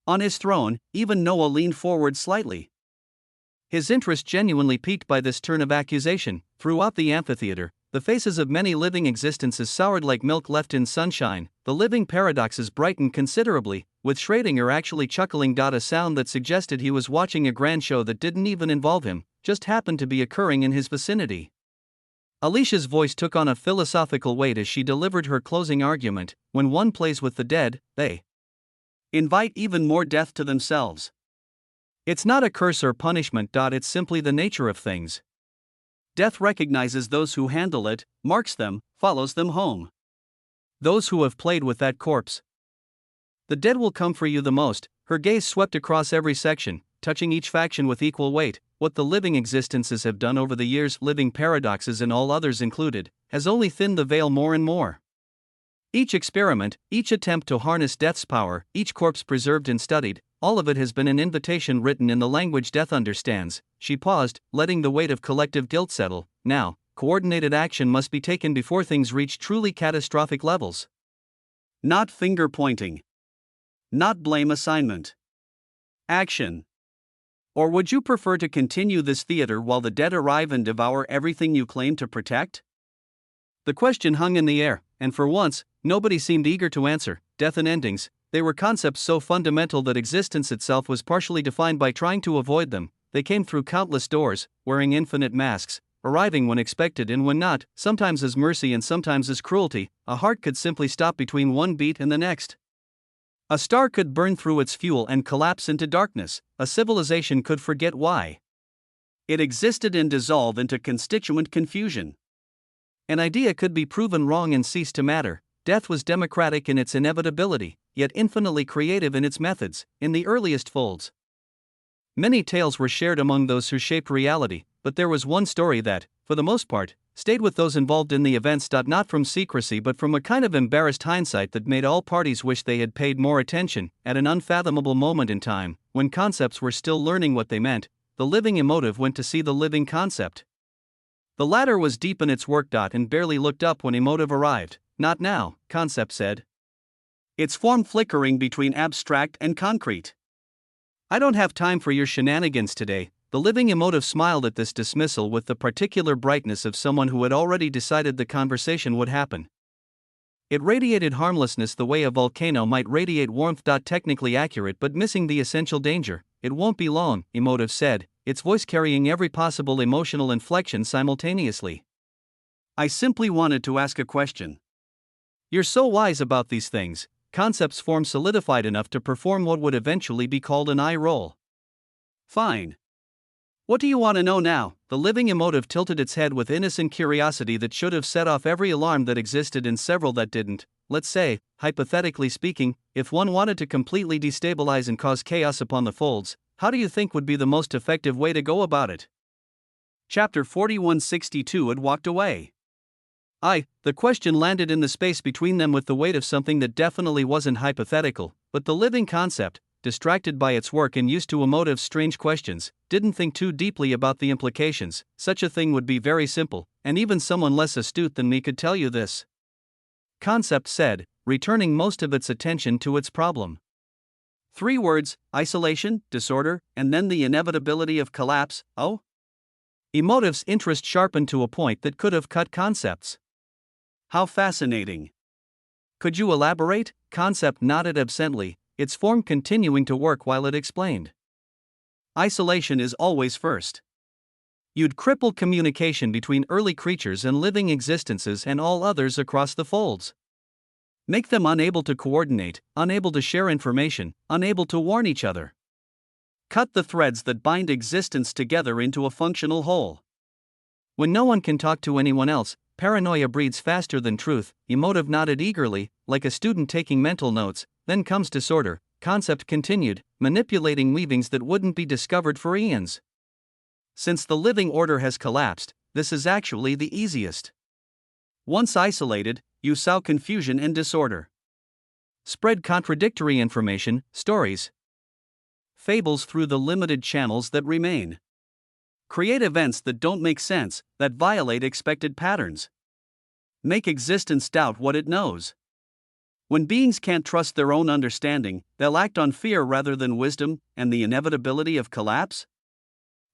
A: On his throne, even Noah leaned forward slightly. His interest genuinely piqued by this turn of accusation. Throughout the amphitheater, the faces of many living existences soured like milk left in sunshine. The living paradoxes brightened considerably, with Schrödinger actually chuckling. A sound that suggested he was watching a grand show that didn't even involve him, just happened to be occurring in his vicinity. Alicia's voice took on a philosophical weight as she delivered her closing argument. When one plays with the dead, they invite even more death to themselves. It's not a curse or punishment. It's simply the nature of things. Death recognizes those who handle it, marks them, follows them home. Those who have played with that corpse. The dead will come for you the most. Her gaze swept across every section, touching each faction with equal weight. What the living existences have done over the years, living paradoxes and all others included, has only thinned the veil more and more. Each experiment, each attempt to harness death's power, each corpse preserved and studied, all of it has been an invitation written in the language death understands. She paused, letting the weight of collective guilt settle. Now, coordinated action must be taken before things reach truly catastrophic levels. Not finger pointing. Not blame assignment. Action. Or would you prefer to continue this theater while the dead arrive and devour everything you claim to protect? The question hung in the air, and for once, nobody seemed eager to answer. Death and endings, they were concepts so fundamental that existence itself was partially defined by trying to avoid them. They came through countless doors, wearing infinite masks, arriving when expected and when not, sometimes as mercy and sometimes as cruelty. A heart could simply stop between one beat and the next. A star could burn through its fuel and collapse into darkness. A civilization could forget why it existed and dissolve into constituent confusion. An idea could be proven wrong and cease to matter. Death was democratic in its inevitability, yet infinitely creative in its methods. In the earliest folds, many tales were shared among those who shaped reality, but there was one story that, for the most part, stayed with those involved in the events. Not from secrecy but from a kind of embarrassed hindsight that made all parties wish they had paid more attention. At an unfathomable moment in time, when concepts were still learning what they meant, the living emotive went to see the living concept. The latter was deep in its work. And barely looked up when emotive arrived. Not now, concept said. Its form flickering between abstract and concrete. I don't have time for your shenanigans today. The living emotive smiled at this dismissal with the particular brightness of someone who had already decided the conversation would happen. It radiated harmlessness the way a volcano might radiate warmth. Technically accurate but missing the essential danger. It won't be long, emotive said, its voice carrying every possible emotional inflection simultaneously. I simply wanted to ask a question. You're so wise about these things. Concepts form solidified enough to perform what would eventually be called an eye roll. Fine. What do you want to know now? The living emotive tilted its head with innocent curiosity that should have set off every alarm that existed and several that didn't. Let's say, hypothetically speaking, if one wanted to completely destabilize and cause chaos upon the folds, how do you think would be the most effective way to go about it? Chapter 4162 had walked away. The question landed in the space between them with the weight of something that definitely wasn't hypothetical, but the living concept, distracted by its work and used to emotive's strange questions, didn't think too deeply about the implications. Such a thing would be very simple, and even someone less astute than me could tell you this. Concept said, returning most of its attention to its problem. 3 words: isolation, disorder, and then the inevitability of collapse. Oh? Emotive's interest sharpened to a point that could have cut concepts. How fascinating. Could you elaborate? Concept nodded absently, its form continuing to work while it explained. Isolation is always first. You'd cripple communication between early creatures and living existences and all others across the folds. Make them unable to coordinate, unable to share information, unable to warn each other. Cut the threads that bind existence together into a functional whole. When no one can talk to anyone else, paranoia breeds faster than truth. Emotive nodded eagerly, like a student taking mental notes. Then comes disorder, concept continued, manipulating weavings that wouldn't be discovered for eons. Since the living order has collapsed, this is actually the easiest. Once isolated, you sow confusion and disorder. Spread contradictory information, stories, fables through the limited channels that remain. Create events that don't make sense, that violate expected patterns. Make existence doubt what it knows. When beings can't trust their own understanding, they'll act on fear rather than wisdom, and the inevitability of collapse?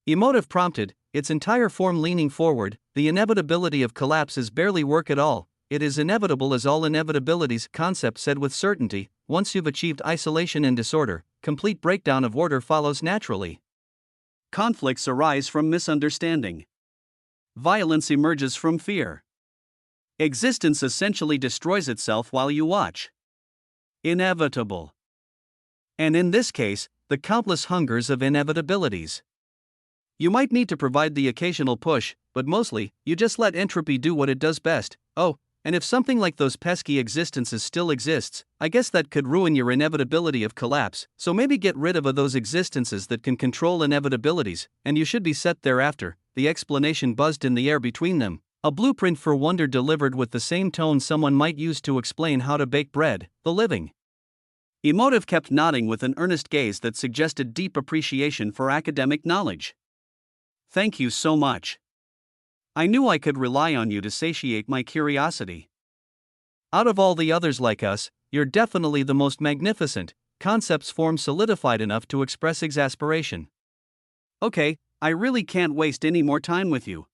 A: Emotive prompted, its entire form leaning forward. The inevitability of collapse is barely work at all. It is inevitable as all inevitabilities, concept said with certainty. Once you've achieved isolation and disorder, complete breakdown of order follows naturally. Conflicts arise from misunderstanding. Violence emerges from fear. Existence essentially destroys itself while you watch. Inevitable. And in this case, the countless hungers of inevitabilities. You might need to provide the occasional push, but mostly, you just let entropy do what it does best. Oh, and if something like those pesky existences still exists, I guess that could ruin your inevitability of collapse, so maybe get rid of those existences that can control inevitabilities, and you should be set thereafter. The explanation buzzed in the air between them, a blueprint for wonder delivered with the same tone someone might use to explain how to bake bread. The living emotive kept nodding with an earnest gaze that suggested deep appreciation for academic knowledge. Thank you so much. I knew I could rely on you to satiate my curiosity. Out of all the others like us, you're definitely the most magnificent. Concepts form solidified enough to express exasperation. Okay, I really can't waste any more time with you.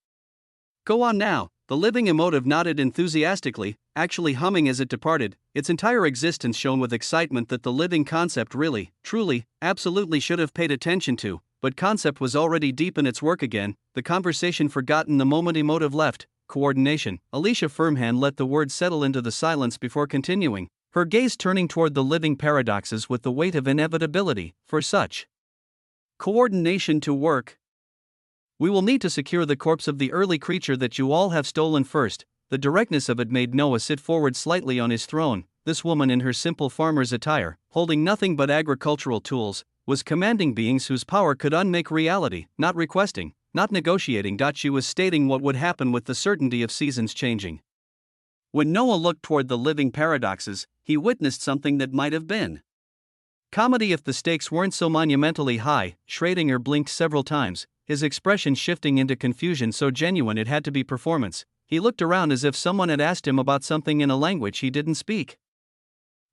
A: Go on now, The living emotive nodded enthusiastically, actually humming as it departed. Its entire existence shone with excitement that the living concept really, truly, absolutely should have paid attention to, but concept was already deep in its work again, the conversation forgotten the moment emotive left. Coordination. Alicia Firmhand let the word settle into the silence before continuing, her gaze turning toward the living paradoxes with the weight of inevitability. For such coordination to work, we will need to secure the corpse of the early creature that you all have stolen first. The directness of it made Noah sit forward slightly on his throne. This woman, in her simple farmer's attire, holding nothing but agricultural tools, was commanding beings whose power could unmake reality, not requesting, not negotiating. She was stating what would happen with the certainty of seasons changing. When Noah looked toward the living paradoxes, he witnessed something that might have been comedy if the stakes weren't so monumentally high. Schrödinger blinked several times, his expression shifting into confusion so genuine it had to be performance. He looked around as if someone had asked him about something in a language he didn't speak.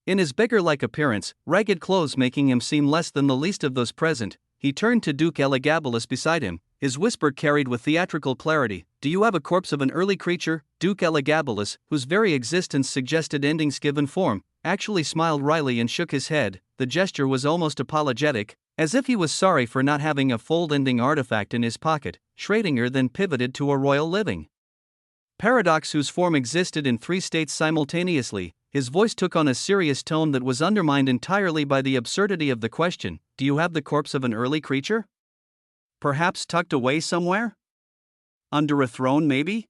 A: In his beggar-like appearance, ragged clothes making him seem less than the least of those present, he turned to Duke Elagabalus beside him, his whisper carried with theatrical clarity. Do you have a corpse of an early creature? Duke Elagabalus, whose very existence suggested endings given form, actually smiled wryly and shook his head. The gesture was almost apologetic, as if he was sorry for not having a fold-ending artifact in his pocket. Schrödinger then pivoted to a royal living paradox whose form existed in 3 states simultaneously. His voice took on a serious tone that was undermined entirely by the absurdity of the question. Do you have the corpse of an early creature? Perhaps tucked away somewhere? Under a throne, maybe?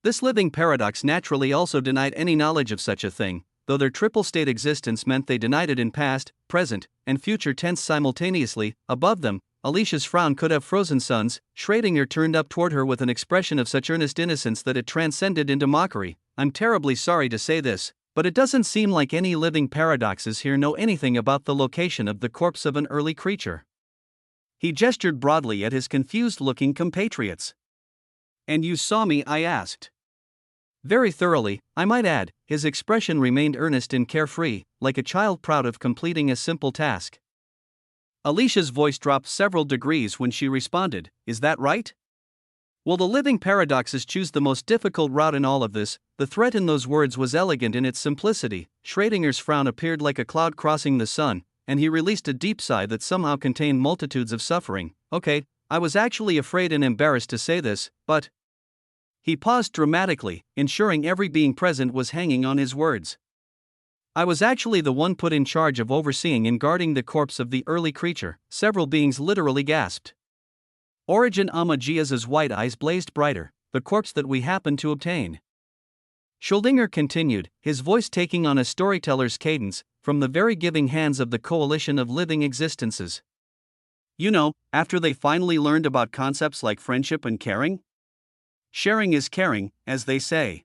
A: This living paradox naturally also denied any knowledge of such a thing, though their triple state existence meant they denied it in past, present, and future tense simultaneously. Above them, Alicia's frown could have frozen suns. Schrödinger turned up toward her with an expression of such earnest innocence that it transcended into mockery. I'm terribly sorry to say this, but it doesn't seem like any living paradoxes here know anything about the location of the corpse of an early creature. He gestured broadly at his confused-looking compatriots. And you saw me? I asked. Very thoroughly, I might add. His expression remained earnest and carefree, like a child proud of completing a simple task. Alicia's voice dropped several degrees when she responded, Is that right? Will the living paradoxes choose the most difficult route in all of this? The threat in those words was elegant in its simplicity. Schrödinger's frown appeared like a cloud crossing the sun, and he released a deep sigh that somehow contained multitudes of suffering. Okay, I was actually afraid and embarrassed to say this, but... He paused dramatically, ensuring every being present was hanging on his words. I was actually the one put in charge of overseeing and guarding the corpse of the early creature. Several beings literally gasped. Origin Amagia's white eyes blazed brighter. The corpse that we happened to obtain. Schrödinger continued, his voice taking on a storyteller's cadence, from the very giving hands of the coalition of living existences. You know, after they finally learned about concepts like friendship and caring? Sharing is caring, as they say.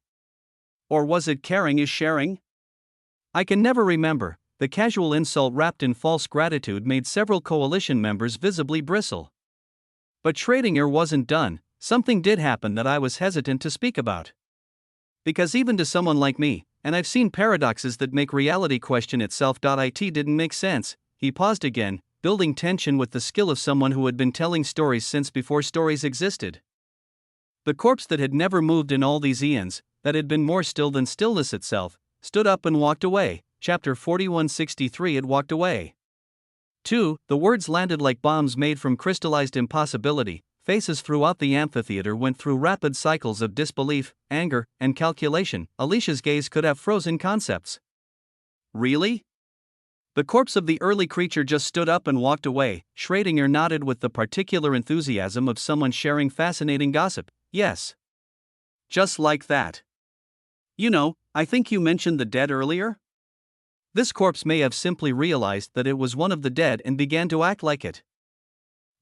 A: Or was it caring is sharing? I can never remember. The casual insult wrapped in false gratitude made several coalition members visibly bristle. But Schrödinger wasn't done. Something did happen that I was hesitant to speak about. Because even to someone like me, and I've seen paradoxes that make reality question itself. It didn't make sense. He paused again, building tension with the skill of someone who had been telling stories since before stories existed. The corpse that had never moved in all these eons, that had been more still than stillness itself, stood up and walked away. Chapter 4163. It walked away. 2. The words landed like bombs made from crystallized impossibility. Faces throughout the amphitheater went through rapid cycles of disbelief, anger, and calculation. Alicia's gaze could have frozen concepts. Really? The corpse of the early creature just stood up and walked away. Schrödinger nodded with the particular enthusiasm of someone sharing fascinating gossip. Yes. Just like that. You know, I think you mentioned the dead earlier? This corpse may have simply realized that it was one of the dead and began to act like it.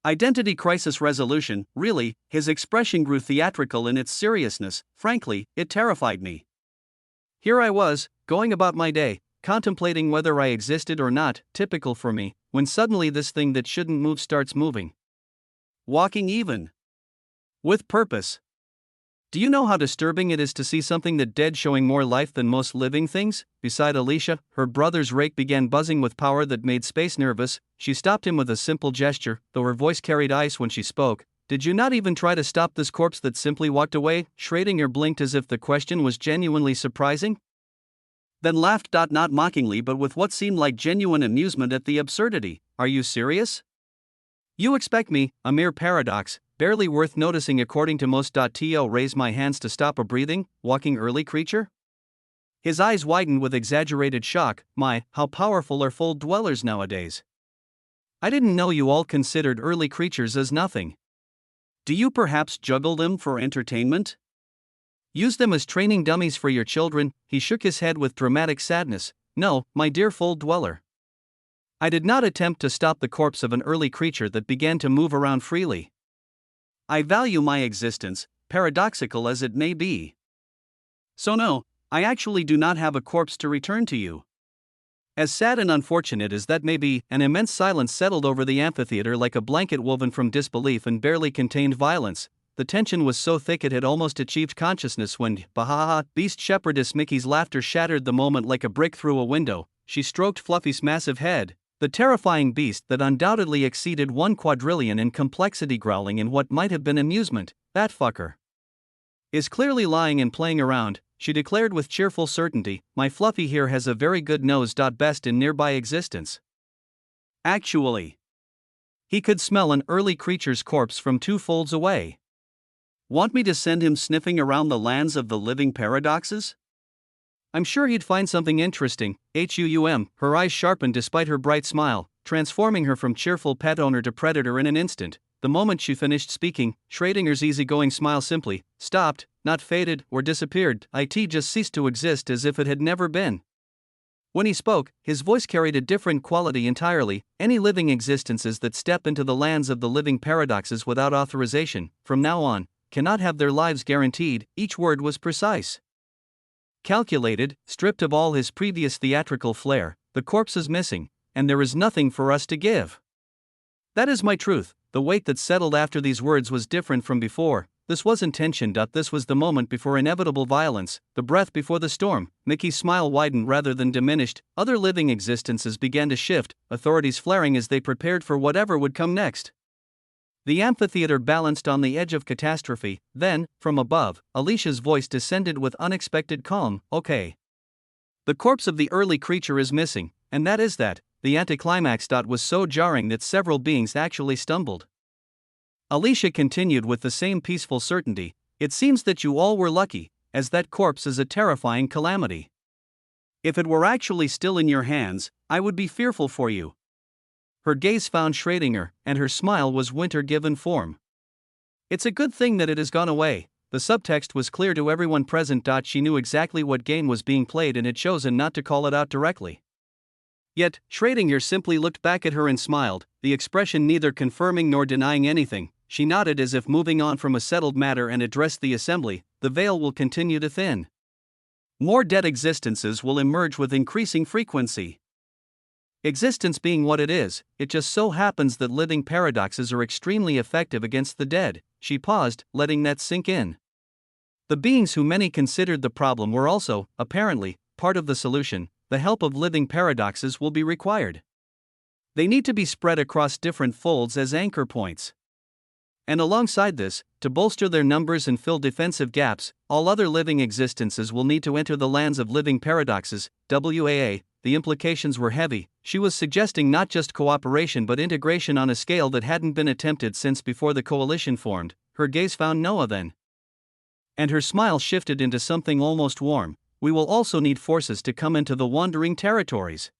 A: Identity crisis resolution. Really, his expression grew theatrical in its seriousness. Frankly, it terrified me. Here I was, going about my day, contemplating whether I existed or not, typical for me, when suddenly this thing that shouldn't move starts moving. Walking even. With purpose. Do you know how disturbing it is to see something that dead showing more life than most living things? Beside Alicia, her brother's rake began buzzing with power that made space nervous. She stopped him with a simple gesture, though her voice carried ice when she spoke. did you not even try to stop this corpse that simply walked away? Schrödinger blinked as if the question was genuinely surprising, then laughed, not mockingly but with what seemed like genuine amusement at the absurdity. Are you serious? You expect me, a mere paradox, barely worth noticing according to most. To raise my hands to stop a breathing, walking early creature? His eyes widened with exaggerated shock. My, how powerful are fold dwellers nowadays. I didn't know you all considered early creatures as nothing. Do you perhaps juggle them for entertainment? Use them as training dummies for your children? He shook his head with dramatic sadness. No, my dear fold dweller. I did not attempt to stop the corpse of an early creature that began to move around freely. I value my existence, paradoxical as it may be. So no, I actually do not have a corpse to return to you. As sad and unfortunate as that may be, an immense silence settled over the amphitheater like a blanket woven from disbelief and barely contained violence. The tension was so thick it had almost achieved consciousness when, bahaha, beast shepherdess Mickey's laughter shattered the moment like a brick through a window. She stroked Fluffy's massive head. The terrifying beast that undoubtedly exceeded 1 quadrillion in complexity, growling in what might have been amusement. That fucker is clearly lying and playing around, she declared with cheerful certainty. My Fluffy here has a very good nose. Best in nearby existence. Actually, he could smell an early creature's corpse from 2 folds away. Want me to send him sniffing around the lands of the living paradoxes? I'm sure he'd find something interesting. Her eyes sharpened despite her bright smile, transforming her from cheerful pet owner to predator in an instant. The moment she finished speaking, Schrödinger's easygoing smile simply stopped, not faded or disappeared. It just ceased to exist as if it had never been. When he spoke, his voice carried a different quality entirely. Any living existences that step into the lands of the living paradoxes without authorization, from now on, cannot have their lives guaranteed. Each word was precise, calculated, stripped of all his previous theatrical flair. The corpse is missing, and there is nothing for us to give. That is my truth. The weight that settled after these words was different from before. This wasn't tension. This was the moment before inevitable violence, the breath before the storm. Mickey's smile widened rather than diminished. Other living existences began to shift, authorities flaring as they prepared for whatever would come next. The amphitheater balanced on the edge of catastrophe. Then, from above, Alicia's voice descended with unexpected calm. Okay. The corpse of the early creature is missing, and that is that. The anticlimax. Was so jarring that several beings actually stumbled. Alicia continued with the same peaceful certainty. It seems that you all were lucky, as that corpse is a terrifying calamity. If it were actually still in your hands, I would be fearful for you. Her gaze found Schrödinger, and her smile was winter given form. It's a good thing that it has gone away. The subtext was clear to everyone present. She knew exactly what game was being played and had chosen not to call it out directly. Yet, Schrödinger simply looked back at her and smiled, the expression neither confirming nor denying anything. She nodded as if moving on from a settled matter and addressed the assembly. The veil will continue to thin. More dead existences will emerge with increasing frequency. Existence being what it is, it just so happens that living paradoxes are extremely effective against the dead. She paused, letting that sink in. The beings who many considered the problem were also, apparently, part of the solution. The help of living paradoxes will be required. They need to be spread across different folds as anchor points. And alongside this, to bolster their numbers and fill defensive gaps, all other living existences will need to enter the lands of living paradoxes. The implications were heavy. She was suggesting not just cooperation but integration on a scale that hadn't been attempted since before the coalition formed. Her gaze found Noah then. And her smile shifted into something almost warm. We will also need forces to come into the wandering territories.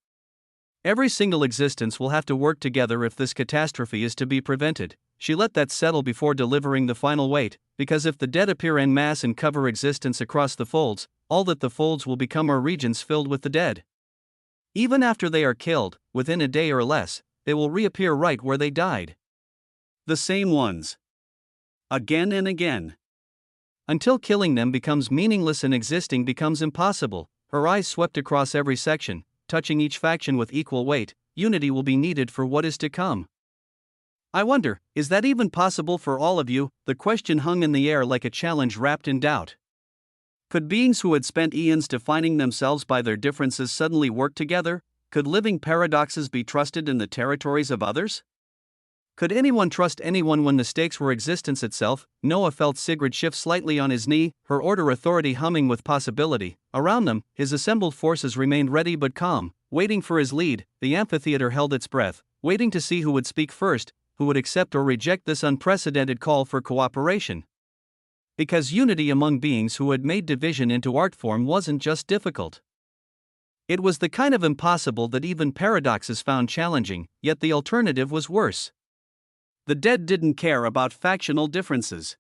A: Every single existence will have to work together if this catastrophe is to be prevented. She let that settle before delivering the final weight, because if the dead appear en masse and cover existence across the folds, all that the folds will become are regions filled with the dead. Even after they are killed, within a day or less, they will reappear right where they died. The same ones. Again and again. Until killing them becomes meaningless and existing becomes impossible. Her eyes swept across every section, touching each faction with equal weight. Unity will be needed for what is to come. I wonder, is that even possible for all of you? The question hung in the air like a challenge wrapped in doubt. Could beings who had spent eons defining themselves by their differences suddenly work together? Could living paradoxes be trusted in the territories of others? Could anyone trust anyone when the stakes were existence itself? Noah felt Sigrid shift slightly on his knee, her order authority humming with possibility. Around them, his assembled forces remained ready but calm, waiting for his lead. The amphitheater held its breath, waiting to see who would speak first, who would accept or reject this unprecedented call for cooperation. Because unity among beings who had made division into art form wasn't just difficult. It was the kind of impossible that even paradoxes found challenging, yet the alternative was worse. The dead didn't care about factional differences.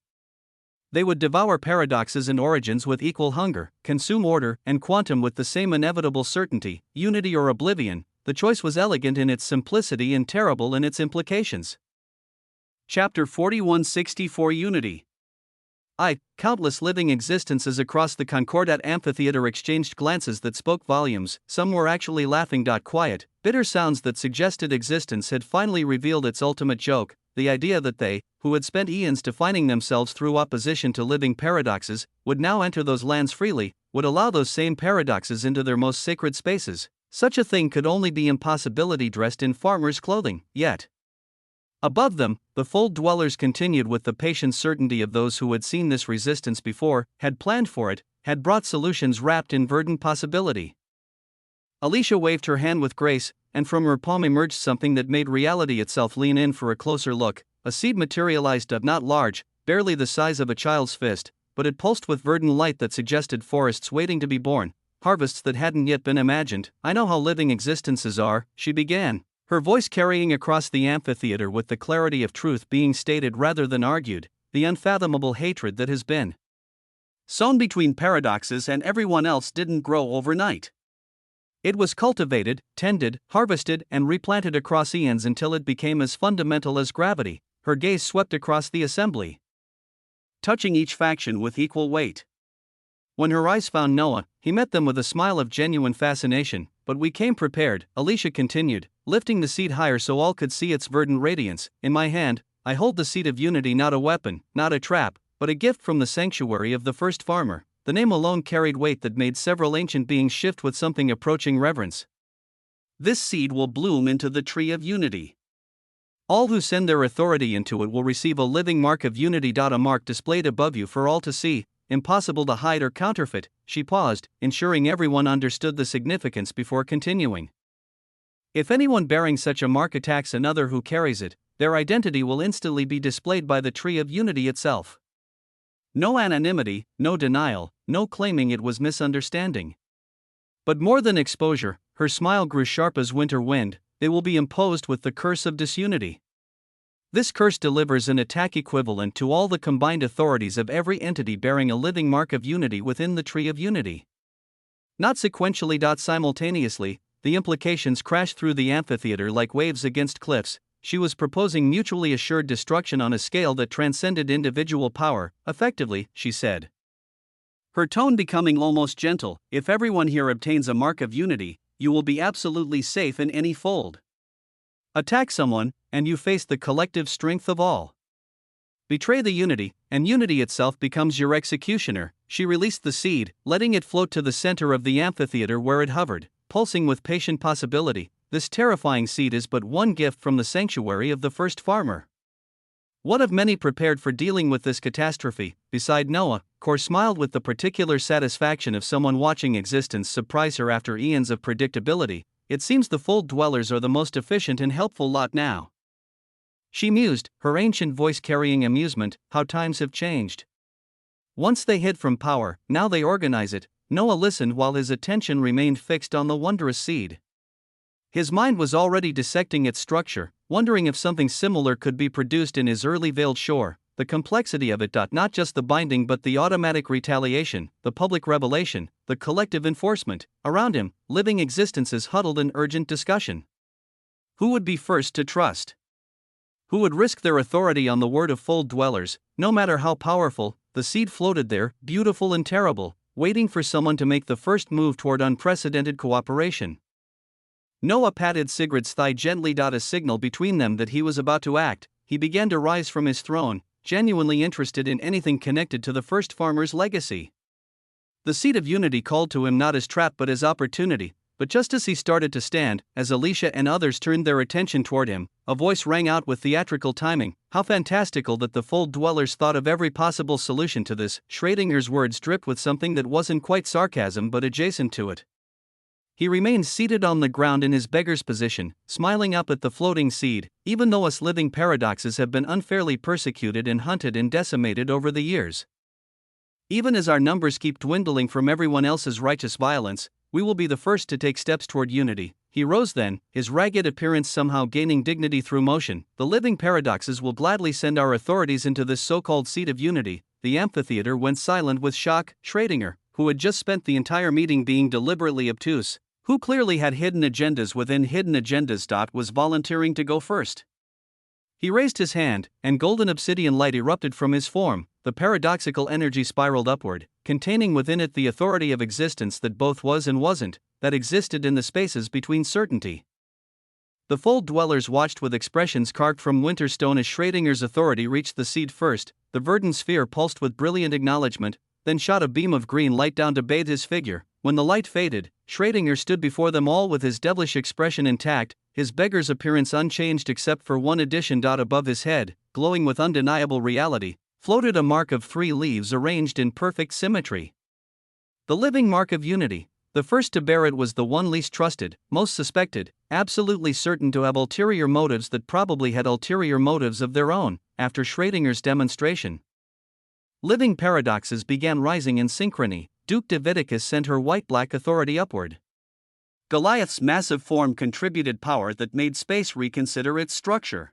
A: They would devour paradoxes and origins with equal hunger, consume order and quantum with the same inevitable certainty, unity or oblivion. The choice was elegant in its simplicity and terrible in its implications. Chapter 4164 Unity. Countless living existences across the Concordat amphitheater exchanged glances that spoke volumes. Some were actually laughing. Quiet, bitter sounds that suggested existence had finally revealed its ultimate joke, the idea that they, who had spent eons defining themselves through opposition to living paradoxes, would now enter those lands freely, would allow those same paradoxes into their most sacred spaces. Such a thing could only be impossibility dressed in farmer's clothing, yet. Above them, the fold dwellers continued with the patient certainty of those who had seen this resistance before, had planned for it, had brought solutions wrapped in verdant possibility. Alicia waved her hand with grace, and from her palm emerged something that made reality itself lean in for a closer look. A seed materialized, not large, barely the size of a child's fist, but it pulsed with verdant light that suggested forests waiting to be born, harvests that hadn't yet been imagined. "I know how living existences are," she began, her voice carrying across the amphitheater with the clarity of truth being stated rather than argued, the unfathomable hatred that has been sown between paradoxes and everyone else didn't grow overnight. It was cultivated, tended, harvested, and replanted across eons until it became as fundamental as gravity. Her gaze swept across the assembly, touching each faction with equal weight. When her eyes found Noah, he met them with a smile of genuine fascination. "But we came prepared," Alicia continued, lifting the seed higher so all could see its verdant radiance. "In my hand, I hold the seed of unity, not a weapon, not a trap, but a gift from the sanctuary of the first farmer." The name alone carried weight that made several ancient beings shift with something approaching reverence. "This seed will bloom into the tree of unity. All who send their authority into it will receive a living mark of unity. A mark displayed above you for all to see, impossible to hide or counterfeit." She paused, ensuring everyone understood the significance before continuing. "If anyone bearing such a mark attacks another who carries it, their identity will instantly be displayed by the tree of unity itself. No anonymity, no denial, no claiming it was misunderstanding. But more than exposure," her smile grew sharp as winter wind, "they will be imposed with the curse of disunity. This curse delivers an attack equivalent to all the combined authorities of every entity bearing a living mark of unity within the tree of unity." Not sequentially, simultaneously, the implications crashed through the amphitheater like waves against cliffs. She was proposing mutually assured destruction on a scale that transcended individual power. "Effectively," she said, her tone becoming almost gentle, "if everyone here obtains a mark of unity, you will be absolutely safe in any fold. Attack someone, and you face the collective strength of all. Betray the unity, and unity itself becomes your executioner." She released the seed, letting it float to the center of the amphitheater where it hovered, pulsing with patient possibility. "This terrifying seed is but one gift from the sanctuary of the first farmer. One of many prepared for dealing with this catastrophe." Beside Noah, Cor smiled with the particular satisfaction of someone watching existence surprise her after eons of predictability. "It seems the fold dwellers are the most efficient and helpful lot now." She mused, her ancient voice carrying amusement. "How times have changed. Once they hid from power, now they organize it." Noah listened while his attention remained fixed on the wondrous seed. His mind was already dissecting its structure, wondering if something similar could be produced in his early veiled shore. The complexity of it, not just the binding but the automatic retaliation, the public revelation, the collective enforcement. Around him, living existences huddled in urgent discussion. Who would be first to trust? Who would risk their authority on the word of fold dwellers? No matter how powerful, the seed floated there, beautiful and terrible, waiting for someone to make the first move toward unprecedented cooperation. Noah patted Sigrid's thigh gently. A signal between them that he was about to act. He began to rise from his throne, genuinely interested in anything connected to the first farmer's legacy. The seed of unity called to him not as trap but as opportunity. but just as he started to stand, as Alicia and others turned their attention toward him, a voice rang out with theatrical timing. How fantastical that the Fold Dwellers thought of every possible solution to this. Schrodinger's words dripped with something that wasn't quite sarcasm but adjacent to it. He remained seated on the ground in his beggar's position, smiling up at the floating seed. Even though us living paradoxes have been unfairly persecuted and hunted and decimated over the years, even as our numbers keep dwindling from everyone else's righteous violence, we will be the first to take steps toward unity. He rose then, his ragged appearance somehow gaining dignity through motion. The living paradoxes will gladly send our authorities into this so-called seat of unity. The amphitheater went silent with shock. Schrödinger, who had just spent the entire meeting being deliberately obtuse, who clearly had hidden agendas within hidden agendas. Was volunteering to go first. He raised his hand, and golden obsidian light erupted from his form. The paradoxical energy spiraled upward, containing within it the authority of existence that both was and wasn't, that existed in the spaces between certainty. The Fold Dwellers watched with expressions carved from winter stone as Schrödinger's authority reached the seed first. The verdant sphere pulsed with brilliant acknowledgement, then shot a beam of green light down to bathe his figure. When the light faded, Schrödinger stood before them all with his devilish expression intact, his beggar's appearance unchanged except for one addition. Above his head, glowing with undeniable reality, floated a mark of 3 leaves arranged in perfect symmetry. The living mark of unity. The first to bear it was the one least trusted, most suspected, absolutely certain to have ulterior motives that probably had ulterior motives of their own. After Schrödinger's demonstration, living paradoxes began rising in synchrony. Duke de Viticus sent her white-black authority upward. Goliath's massive form contributed power that made space reconsider its structure.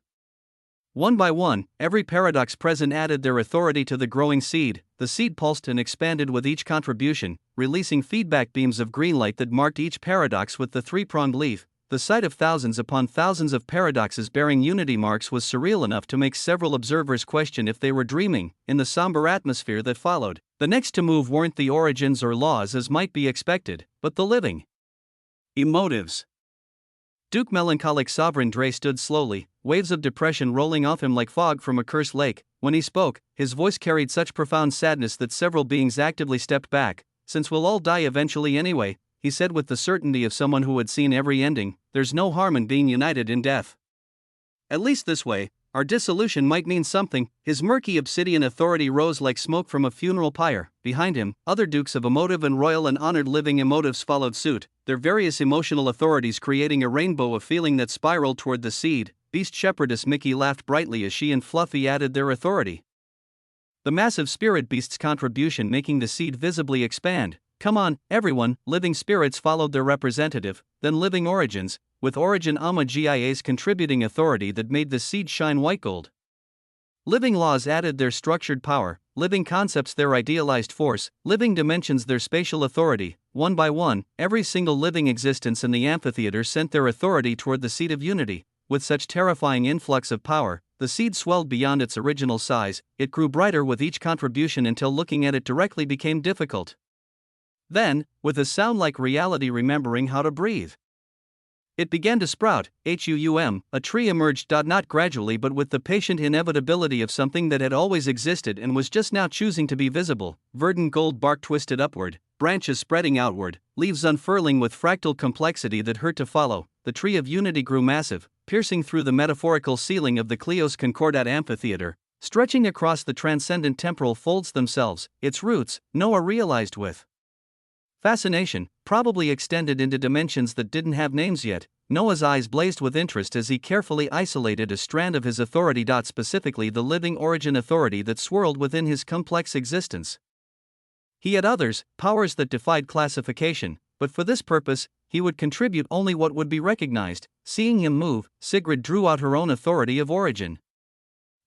A: One by one, every paradox present added their authority to the growing seed. The seed pulsed and expanded with each contribution, releasing feedback beams of green light that marked each paradox with the 3-pronged leaf. The sight of thousands upon thousands of paradoxes bearing unity marks was surreal enough to make several observers question if they were dreaming. In the somber atmosphere that followed, the next to move weren't the origins or laws as might be expected, but the living emotives. Duke Melancholic Sovereign Dre stood slowly, waves of depression rolling off him like fog from a cursed lake. When he spoke, his voice carried such profound sadness that several beings actively stepped back. Since we'll all die eventually anyway, he said with the certainty of someone who had seen every ending, there's no harm in being united in death. At least this way, our dissolution might mean something. His murky obsidian authority rose like smoke from a funeral pyre. Behind him, other dukes of emotive and royal and honored living emotives followed suit, their various emotional authorities creating a rainbow of feeling that spiraled toward the seed. Beast Shepherdess Mickey laughed brightly as she and Fluffy added their authority. The massive spirit beast's contribution making the seed visibly expand. Come on, everyone. Living spirits followed their representative, then living origins, with Origin Amma Gia's contributing authority that made the seed shine white gold. Living laws added their structured power, living concepts their idealized force, living dimensions their spatial authority. One by one, every single living existence in the amphitheater sent their authority toward the seed of unity. With such terrifying influx of power, the seed swelled beyond its original size. It grew brighter with each contribution until looking at it directly became difficult. Then, with a sound like reality remembering how to breathe, it began to sprout. A tree emerged. Not gradually but with the patient inevitability of something that had always existed and was just now choosing to be visible. Verdant gold bark twisted upward, branches spreading outward, leaves unfurling with fractal complexity that hurt to follow. The tree of unity grew massive, piercing through the metaphorical ceiling of the Kleos Concordat amphitheater, stretching across the transcendent temporal folds themselves. Its roots, Noah realized with fascination, probably extended into dimensions that didn't have names yet. Noah's eyes blazed with interest as he carefully isolated a strand of his authority. Specifically the living origin authority that swirled within his complex existence. He had others, powers that defied classification, but for this purpose, he would contribute only what would be recognized. Seeing him move, Sigrid drew out her own authority of origin.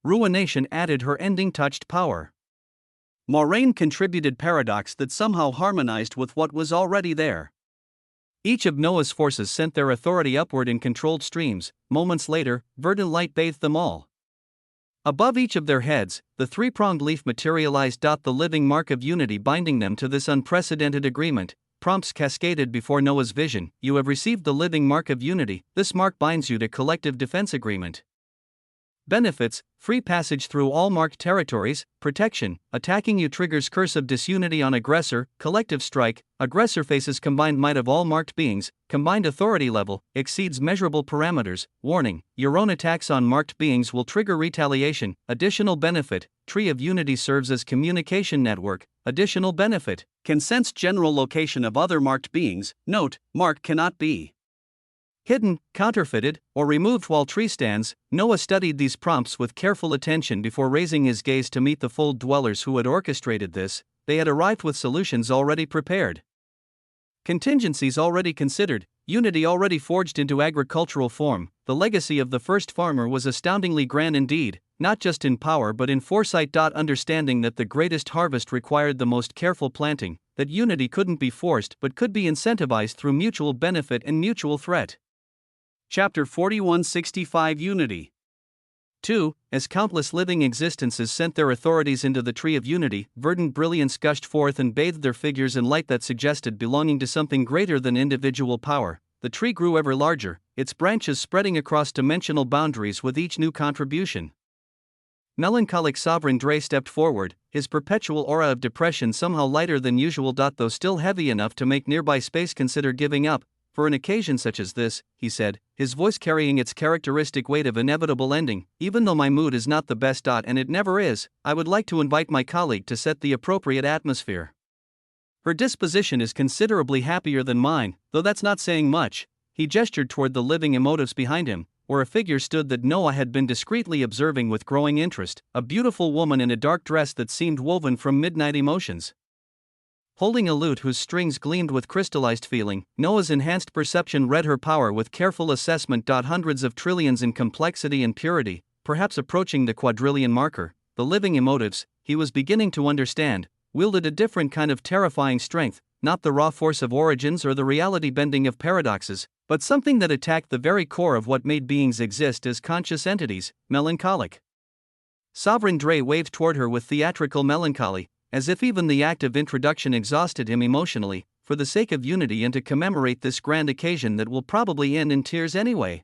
A: Ruination added her ending-touched power. Moraine contributed paradox that somehow harmonized with what was already there. Each of Noah's forces sent their authority upward in controlled streams. Moments later, verdant light bathed them all. Above each of their heads, the 3-pronged leaf materialized. The living mark of unity binding them to this unprecedented agreement. Prompts cascaded before Noah's vision. You have received the living mark of unity. This mark binds you to collective defense agreement. Benefits: free passage through all marked territories, protection, attacking you triggers curse of disunity on aggressor, collective strike, aggressor faces combined might of all marked beings, combined authority level, exceeds measurable parameters, warning, your own attacks on marked beings will trigger retaliation, additional benefit, Tree of Unity serves as communication network, additional benefit, can sense general location of other marked beings, note, mark cannot be hidden, counterfeited, or removed while tree stands. Noah studied these prompts with careful attention before raising his gaze to meet the fold dwellers who had orchestrated this. They had arrived with solutions already prepared, contingencies already considered, unity already forged into agricultural form. The legacy of the first farmer was astoundingly grand indeed, not just in power but in foresight. Understanding that the greatest harvest required the most careful planting, that unity couldn't be forced but could be incentivized through mutual benefit and mutual threat. Chapter 4165 Unity 2. As countless living existences sent their authorities into the Tree of Unity, verdant brilliance gushed forth and bathed their figures in light that suggested belonging to something greater than individual power. The tree grew ever larger, its branches spreading across dimensional boundaries with each new contribution. Melancholic Sovereign Dre stepped forward, his perpetual aura of depression somehow lighter than usual. Though still heavy enough to make nearby space consider giving up. For an occasion such as this, he said, his voice carrying its characteristic weight of inevitable ending, even though my mood is not the best. And it never is, I would like to invite my colleague to set the appropriate atmosphere. Her disposition is considerably happier than mine, though that's not saying much. He gestured toward the living emotives behind him, where a figure stood that Noah had been discreetly observing with growing interest, a beautiful woman in a dark dress that seemed woven from midnight emotions. Holding a lute whose strings gleamed with crystallized feeling, Noah's enhanced perception read her power with careful assessment. Hundreds of trillions in complexity and purity, perhaps approaching the quadrillion marker. The living emotives, he was beginning to understand, wielded a different kind of terrifying strength, not the raw force of origins or the reality bending of paradoxes, but something that attacked the very core of what made beings exist as conscious entities. Melancholic Sovereign Dre waved toward her with theatrical melancholy, as if even the act of introduction exhausted him emotionally, for the sake of unity and to commemorate this grand occasion that will probably end in tears anyway.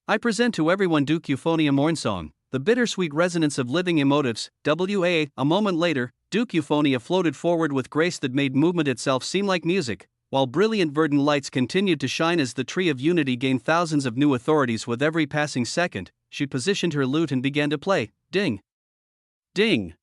A: I present to everyone Duke Euphonium Mornsong, the bittersweet resonance of living emotives, WA. A moment later, Duke Euphonia floated forward with grace that made movement itself seem like music, while brilliant verdant lights continued to shine as the Tree of Unity gained thousands of new authorities with every passing second. She positioned her lute and began to play. Ding! Ding!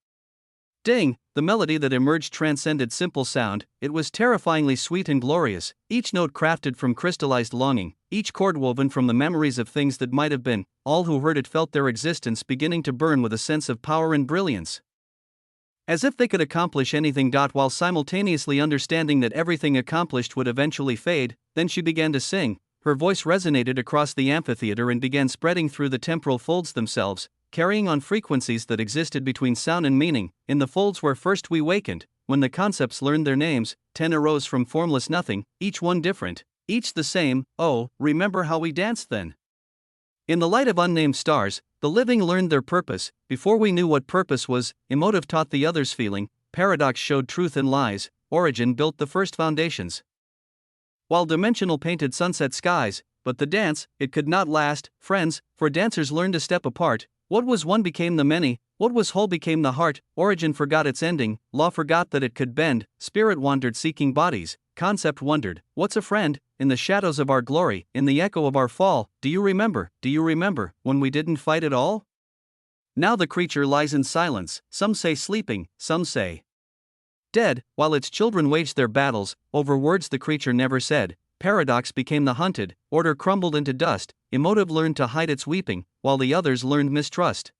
A: Ding! The melody that emerged transcended simple sound. It was terrifyingly sweet and glorious, each note crafted from crystallized longing, each chord woven from the memories of things that might have been. All who heard it felt their existence beginning to burn with a sense of power and brilliance, as if they could accomplish anything. While simultaneously understanding that everything accomplished would eventually fade. Then she began to sing. Her voice resonated across the amphitheater and began spreading through the temporal folds themselves, carrying on frequencies that existed between sound and meaning. In the folds where first we wakened, when the concepts learned their names, 10 arose from formless nothing, each one different, each the same. Oh, remember how we danced then? In the light of unnamed stars, the living learned their purpose. Before we knew what purpose was, emotive taught the others feeling, paradox showed truth and lies, origin built the first foundations. While dimensional painted sunset skies, but the dance, it could not last, friends, for dancers learned to step apart. What was one became the many, what was whole became the heart. Origin forgot its ending, law forgot that it could bend, spirit wandered seeking bodies, concept wondered, what's a friend? In the shadows of our glory, in the echo of our fall, do you remember, when we didn't fight at all? Now the creature lies in silence, some say sleeping, some say dead, while its children waged their battles, over words the creature never said. Paradox became the hunted, order crumbled into dust, emotive learned to hide its weeping, while the others learned mistrust.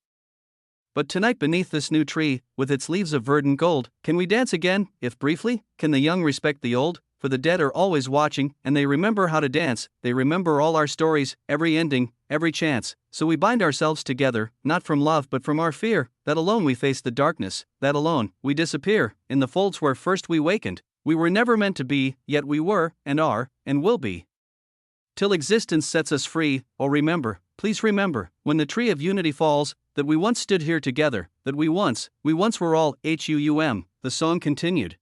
A: But tonight beneath this new tree, with its leaves of verdant gold, can we dance again, if briefly? Can the young respect the old? For the dead are always watching, and they remember how to dance. They remember all our stories, every ending, every chance. So we bind ourselves together, not from love but from our fear. That alone we face the darkness, that alone we disappear. In the folds where first we wakened, we were never meant to be, yet we were, and are, and will be. Till existence sets us free. Oh, remember, please remember, when the Tree of Unity falls, that we once stood here together, that we once were all HUUM, the song continued.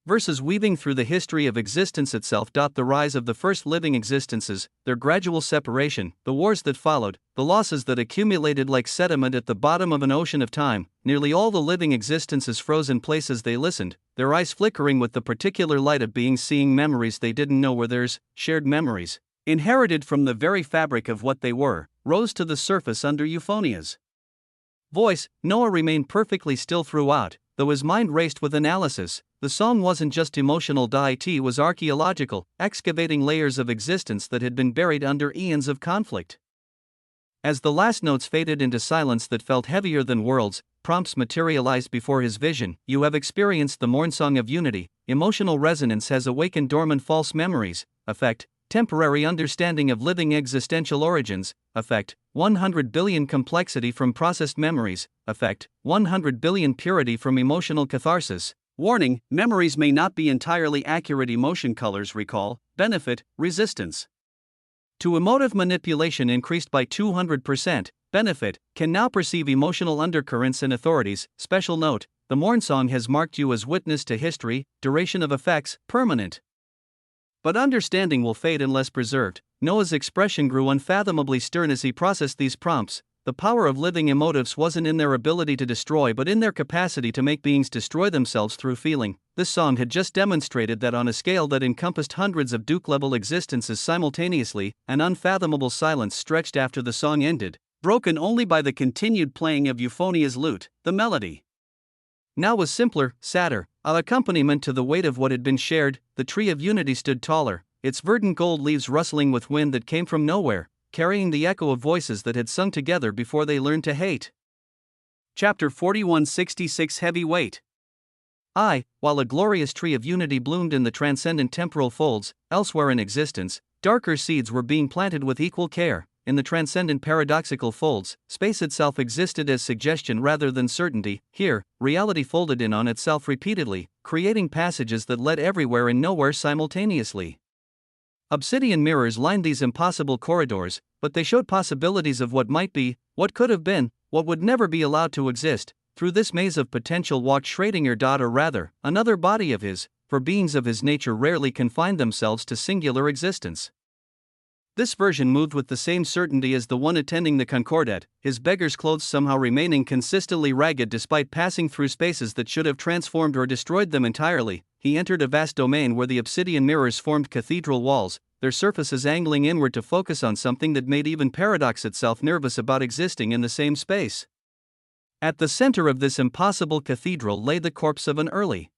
A: verses weaving through the history of existence itself. The rise of the first living existences, their gradual separation, the wars that followed, the losses that accumulated like sediment at the bottom of an ocean of time. Nearly all the living existences froze in place as they listened, their eyes flickering with the particular light of being, seeing memories they didn't know were theirs, shared memories, inherited from the very fabric of what they were, rose to the surface under Euphonia's voice. Noah remained perfectly still throughout, though his mind raced with analysis. The song wasn't just emotional, it was archaeological, excavating layers of existence that had been buried under eons of conflict. As the last notes faded into silence that felt heavier than worlds, prompts materialized before his vision. You have experienced the mornsong of unity. Emotional resonance has awakened dormant false memories. Effect: temporary understanding of living existential origins. Effect: 100 billion complexity from processed memories. Effect: 100 billion purity from emotional catharsis. Warning: memories may not be entirely accurate. Emotion colors recall, benefit, resistance to emotive manipulation increased by 200%. Benefit: can now perceive emotional undercurrents and authorities. Special note: the mornsong has marked you as witness to history. Duration of effects: permanent. But understanding will fade unless preserved. Noah's expression grew unfathomably stern as he processed these prompts. The power of living emotives wasn't in their ability to destroy but in their capacity to make beings destroy themselves through feeling. This song had just demonstrated that on a scale that encompassed hundreds of Duke-level existences simultaneously. An unfathomable silence stretched after the song ended, broken only by the continued playing of Euphonia's lute. The melody now was simpler, sadder, an accompaniment to the weight of what had been shared. The tree of unity stood taller, its verdant gold leaves rustling with wind that came from nowhere, carrying the echo of voices that had sung together before they learned to hate. Chapter 4166 Heavy Weight. While a glorious tree of unity bloomed in the transcendent temporal folds, elsewhere in existence, darker seeds were being planted with equal care. In the transcendent paradoxical folds, space itself existed as suggestion rather than certainty. Here, reality folded in on itself repeatedly, creating passages that led everywhere and nowhere simultaneously. Obsidian mirrors lined these impossible corridors, but they showed possibilities of what might be, what could have been, what would never be allowed to exist. Through this maze of potential walked Schrödinger, or rather, another body of his, for beings of his nature rarely confined themselves to singular existence. This version moved with the same certainty as the one attending the Concordat, his beggar's clothes somehow remaining consistently ragged despite passing through spaces that should have transformed or destroyed them entirely. He entered a vast domain where the obsidian mirrors formed cathedral walls, their surfaces angling inward to focus on something that made even paradox itself nervous about existing in the same space. At the center of this impossible cathedral lay the corpse of an early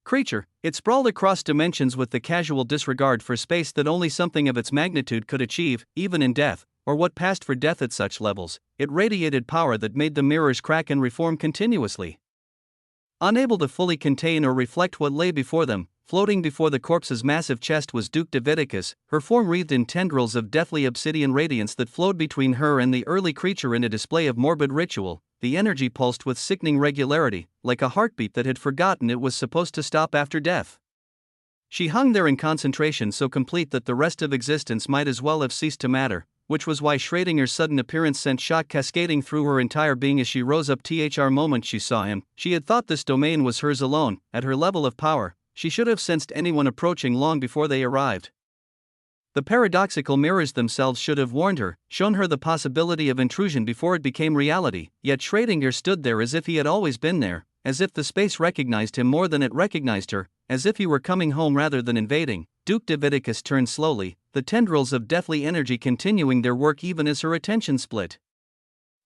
A: creature. It sprawled across dimensions with the casual disregard for space that only something of its magnitude could achieve, even in death, or what passed for death at such levels. It radiated power that made the mirrors crack and reform continuously. Unable to fully contain or reflect what lay before them, floating before the corpse's massive chest was Duke Davidicus, her form wreathed in tendrils of deathly obsidian radiance that flowed between her and the early creature in a display of morbid ritual. The energy pulsed with sickening regularity, like a heartbeat that had forgotten it was supposed to stop after death. She hung there in concentration so complete that the rest of existence might as well have ceased to matter, which was why Schrödinger's sudden appearance sent shock cascading through her entire being as she rose up. Moment she saw him, she had thought this domain was hers alone. At her level of power, she should have sensed anyone approaching long before they arrived. The paradoxical mirrors themselves should have warned her, shown her the possibility of intrusion before it became reality. Yet Schrödinger stood there as if he had always been there, as if the space recognized him more than it recognized her, as if he were coming home rather than invading. Duke Davidicus turned slowly, the tendrils of deathly energy continuing their work even as her attention split.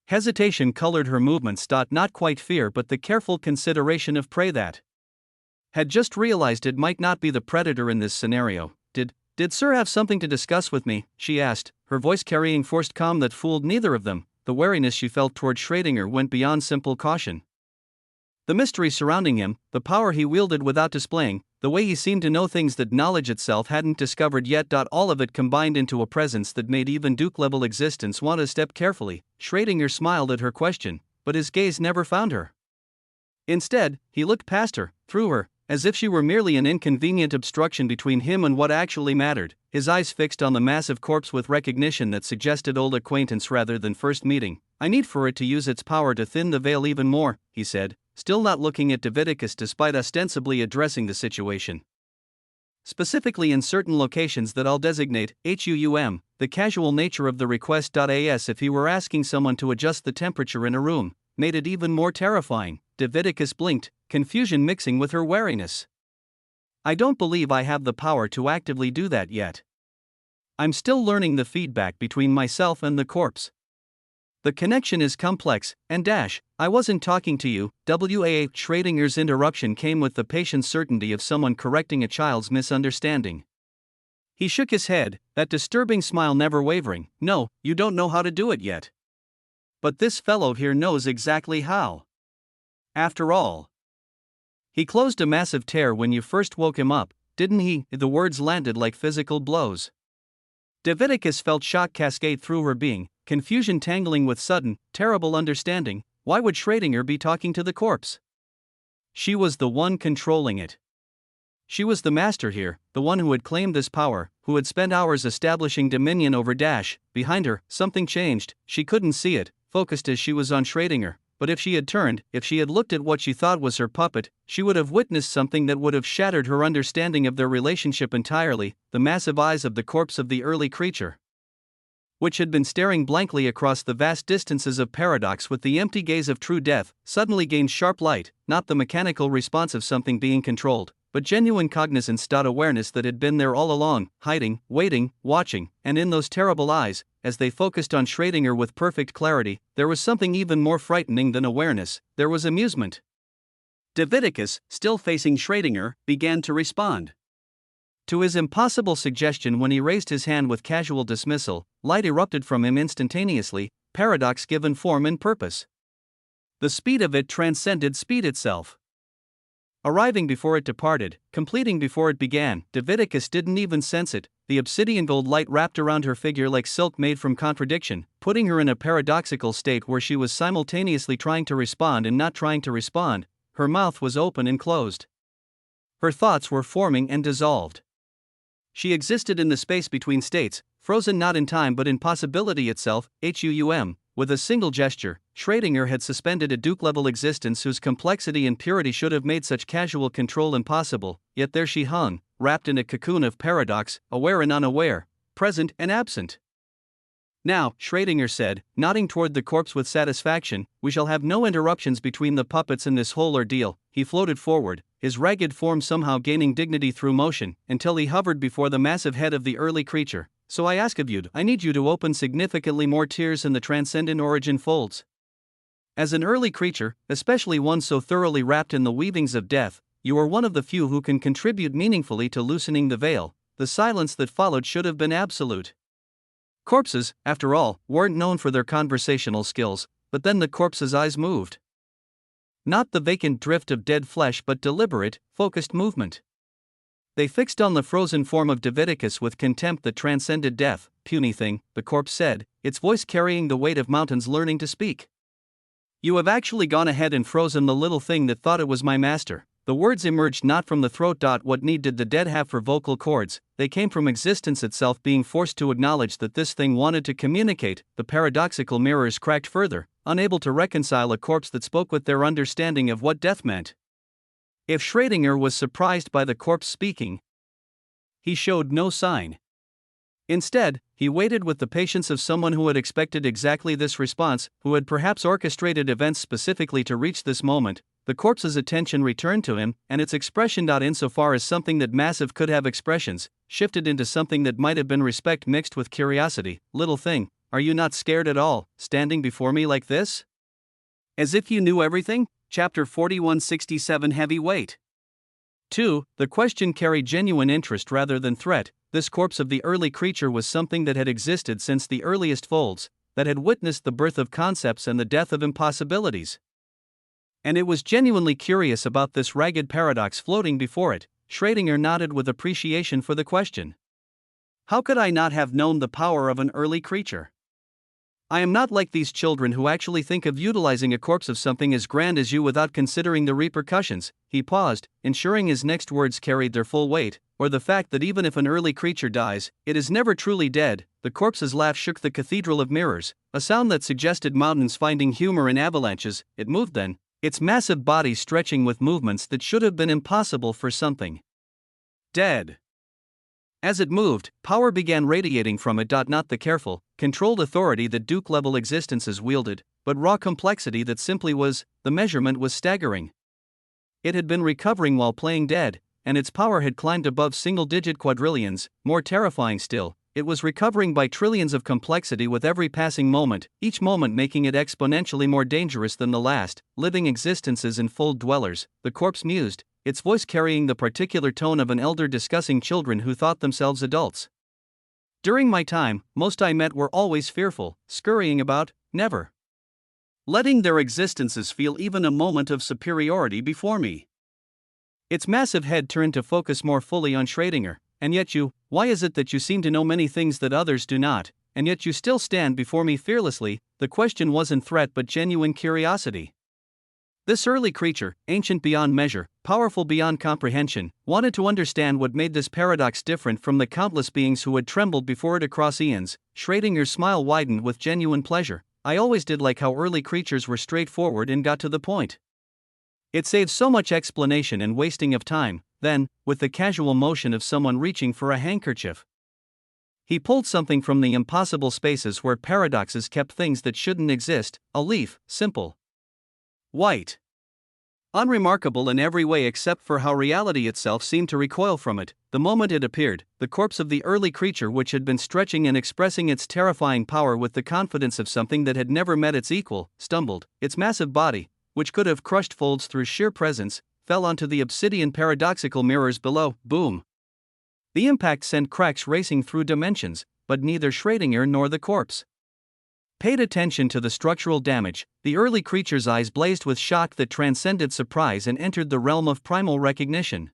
A: Hesitation colored her movements. Not quite fear but the careful consideration of prey that had just realized it might not be the predator in this scenario. Did Sir have something to discuss with me? She asked, her voice carrying forced calm that fooled neither of them. The wariness she felt toward Schrödinger went beyond simple caution. The mystery surrounding him, the power he wielded without displaying, the way he seemed to know things that knowledge itself hadn't discovered yet. All of it combined into a presence that made even Duke-level existence want to step carefully. Schrödinger smiled at her question, but his gaze never found her. Instead, he looked past her, through her, as if she were merely an inconvenient obstruction between him and what actually mattered. his eyes fixed on the massive corpse with recognition that suggested old acquaintance rather than first meeting. "I need for it to use its power to thin the veil even more," he said, still not looking at Davidicus despite ostensibly addressing the situation. "Specifically in certain locations that I'll designate, the casual nature of the request. As if he were asking someone to adjust the temperature in a room, made it even more terrifying." Davidicus blinked, confusion mixing with her wariness. "I don't believe I have the power to actively do that yet. I'm still learning the feedback between myself and the corpse. The connection is complex, and I wasn't talking to you." Schrodinger's interruption came with the patient certainty of someone correcting a child's misunderstanding. He shook his head, that disturbing smile never wavering. "No, you don't know how to do it yet. But this fellow here knows exactly how. After all, he closed a massive tear when you first woke him up, didn't he?" The words landed like physical blows. Davidicus felt shock cascade through her being, confusion tangling with sudden, terrible understanding. Why would Schrödinger be talking to the corpse? She was the one controlling it. She was the master here, the one who had claimed this power, who had spent hours establishing dominion over Behind her, something changed. She couldn't see it, focused as she was on Schrödinger. But if she had turned, if she had looked at what she thought was her puppet, she would have witnessed something that would have shattered her understanding of their relationship entirely. The massive eyes of the corpse of the early creature, which had been staring blankly across the vast distances of paradox with the empty gaze of true death, suddenly gained sharp light, not the mechanical response of something being controlled, but genuine cognizance. Awareness that had been there all along, hiding, waiting, watching, and in those terrible eyes, as they focused on Schrödinger with perfect clarity, there was something even more frightening than awareness. There was amusement. Davidicus, still facing Schrödinger, began to respond to his impossible suggestion when he raised his hand with casual dismissal. Light erupted from him instantaneously, paradox given form and purpose. The speed of it transcended speed itself. Arriving before it departed, completing before it began, Davidicus didn't even sense it. The obsidian gold light wrapped around her figure like silk made from contradiction, putting her in a paradoxical state where she was simultaneously trying to respond and not trying to respond. Her mouth was open and closed. Her thoughts were forming and dissolved. She existed in the space between states, frozen not in time but in possibility itself. With a single gesture, Schrödinger had suspended a Duke-level existence whose complexity and purity should have made such casual control impossible, yet there she hung, wrapped in a cocoon of paradox, aware and unaware, present and absent. "Now," Schrödinger said, nodding toward the corpse with satisfaction, "we shall have no interruptions between the puppets in this whole ordeal." He floated forward, his ragged form somehow gaining dignity through motion, until he hovered before the massive head of the early creature. "So I ask of you, I need you to open significantly more tears in the transcendent origin folds. As an early creature, especially one so thoroughly wrapped in the weavings of death, you are one of the few who can contribute meaningfully to loosening the veil." The silence that followed should have been absolute. Corpses, after all, weren't known for their conversational skills, but then the corpse's eyes moved. Not the vacant drift of dead flesh but deliberate, focused movement. They fixed on the frozen form of Davidicus with contempt that transcended death. "Puny thing," the corpse said, its voice carrying the weight of mountains learning to speak. "You have actually gone ahead and frozen the little thing that thought it was my master." The words emerged not from the throat. What need did the dead have for vocal cords? They came from existence itself being forced to acknowledge that this thing wanted to communicate. The paradoxical mirrors cracked further, unable to reconcile a corpse that spoke with their understanding of what death meant. If Schrödinger was surprised by the corpse speaking, he showed no sign. Instead, he waited with the patience of someone who had expected exactly this response, who had perhaps orchestrated events specifically to reach this moment. The corpse's attention returned to him, and its expression, insofar as something that massive could have expressions, shifted into something that might have been respect mixed with curiosity. "Little thing, are you not scared at all, standing before me like this? As if you knew everything?" Chapter 4167 Heavy Weight. 2. The question carried genuine interest rather than threat. This corpse of the early creature was something that had existed since the earliest folds, that had witnessed the birth of concepts and the death of impossibilities. And it was genuinely curious about this ragged paradox floating before it. Schrödinger nodded with appreciation for the question. "How could I not have known the power of an early creature? I am not like these children who actually think of utilizing a corpse of something as grand as you without considering the repercussions. He paused, ensuring his next words carried their full weight, or the fact that even if an early creature dies, it is never truly dead. The corpse's laugh shook the cathedral of mirrors, a sound that suggested mountains finding humor in avalanches. It moved then, its massive body stretching with movements that should have been impossible for something dead. As it moved, power began radiating from it. Not the careful, controlled authority that Duke-level existences wielded, but raw complexity that simply was. The measurement was staggering. It had been recovering while playing dead, and its power had climbed above single-digit quadrillions. More terrifying still, it was recovering by trillions of complexity with every passing moment, each moment making it exponentially more dangerous than the last. Living existences in fold dwellers, the corpse mused, its voice carrying the particular tone of an elder discussing children who thought themselves adults. During my time, most I met were always fearful, scurrying about, never letting their existences feel even a moment of superiority before me. Its massive head turned to focus more fully on Schrödinger. And yet why is it that you seem to know many things that others do not, and yet you still stand before me fearlessly? The question wasn't threat but genuine curiosity. This early creature, ancient beyond measure, powerful beyond comprehension, wanted to understand what made this paradox different from the countless beings who had trembled before it across eons. Schrödinger's smile widened with genuine pleasure. I always did like how early creatures were straightforward and got to the point. It saves so much explanation and wasting of time. Then, with the casual motion of someone reaching for a handkerchief, he pulled something from the impossible spaces where paradoxes kept things that shouldn't exist. A leaf, simple, white, unremarkable in every way except for how reality itself seemed to recoil from it. The moment it appeared, the corpse of the early creature, which had been stretching and expressing its terrifying power with the confidence of something that had never met its equal, stumbled. Its massive body, which could have crushed folds through sheer presence, fell onto the obsidian paradoxical mirrors below. Boom! The impact sent cracks racing through dimensions, but neither Schrödinger nor the corpse paid attention to the structural damage. The early creature's eyes blazed with shock that transcended surprise and entered the realm of primal recognition.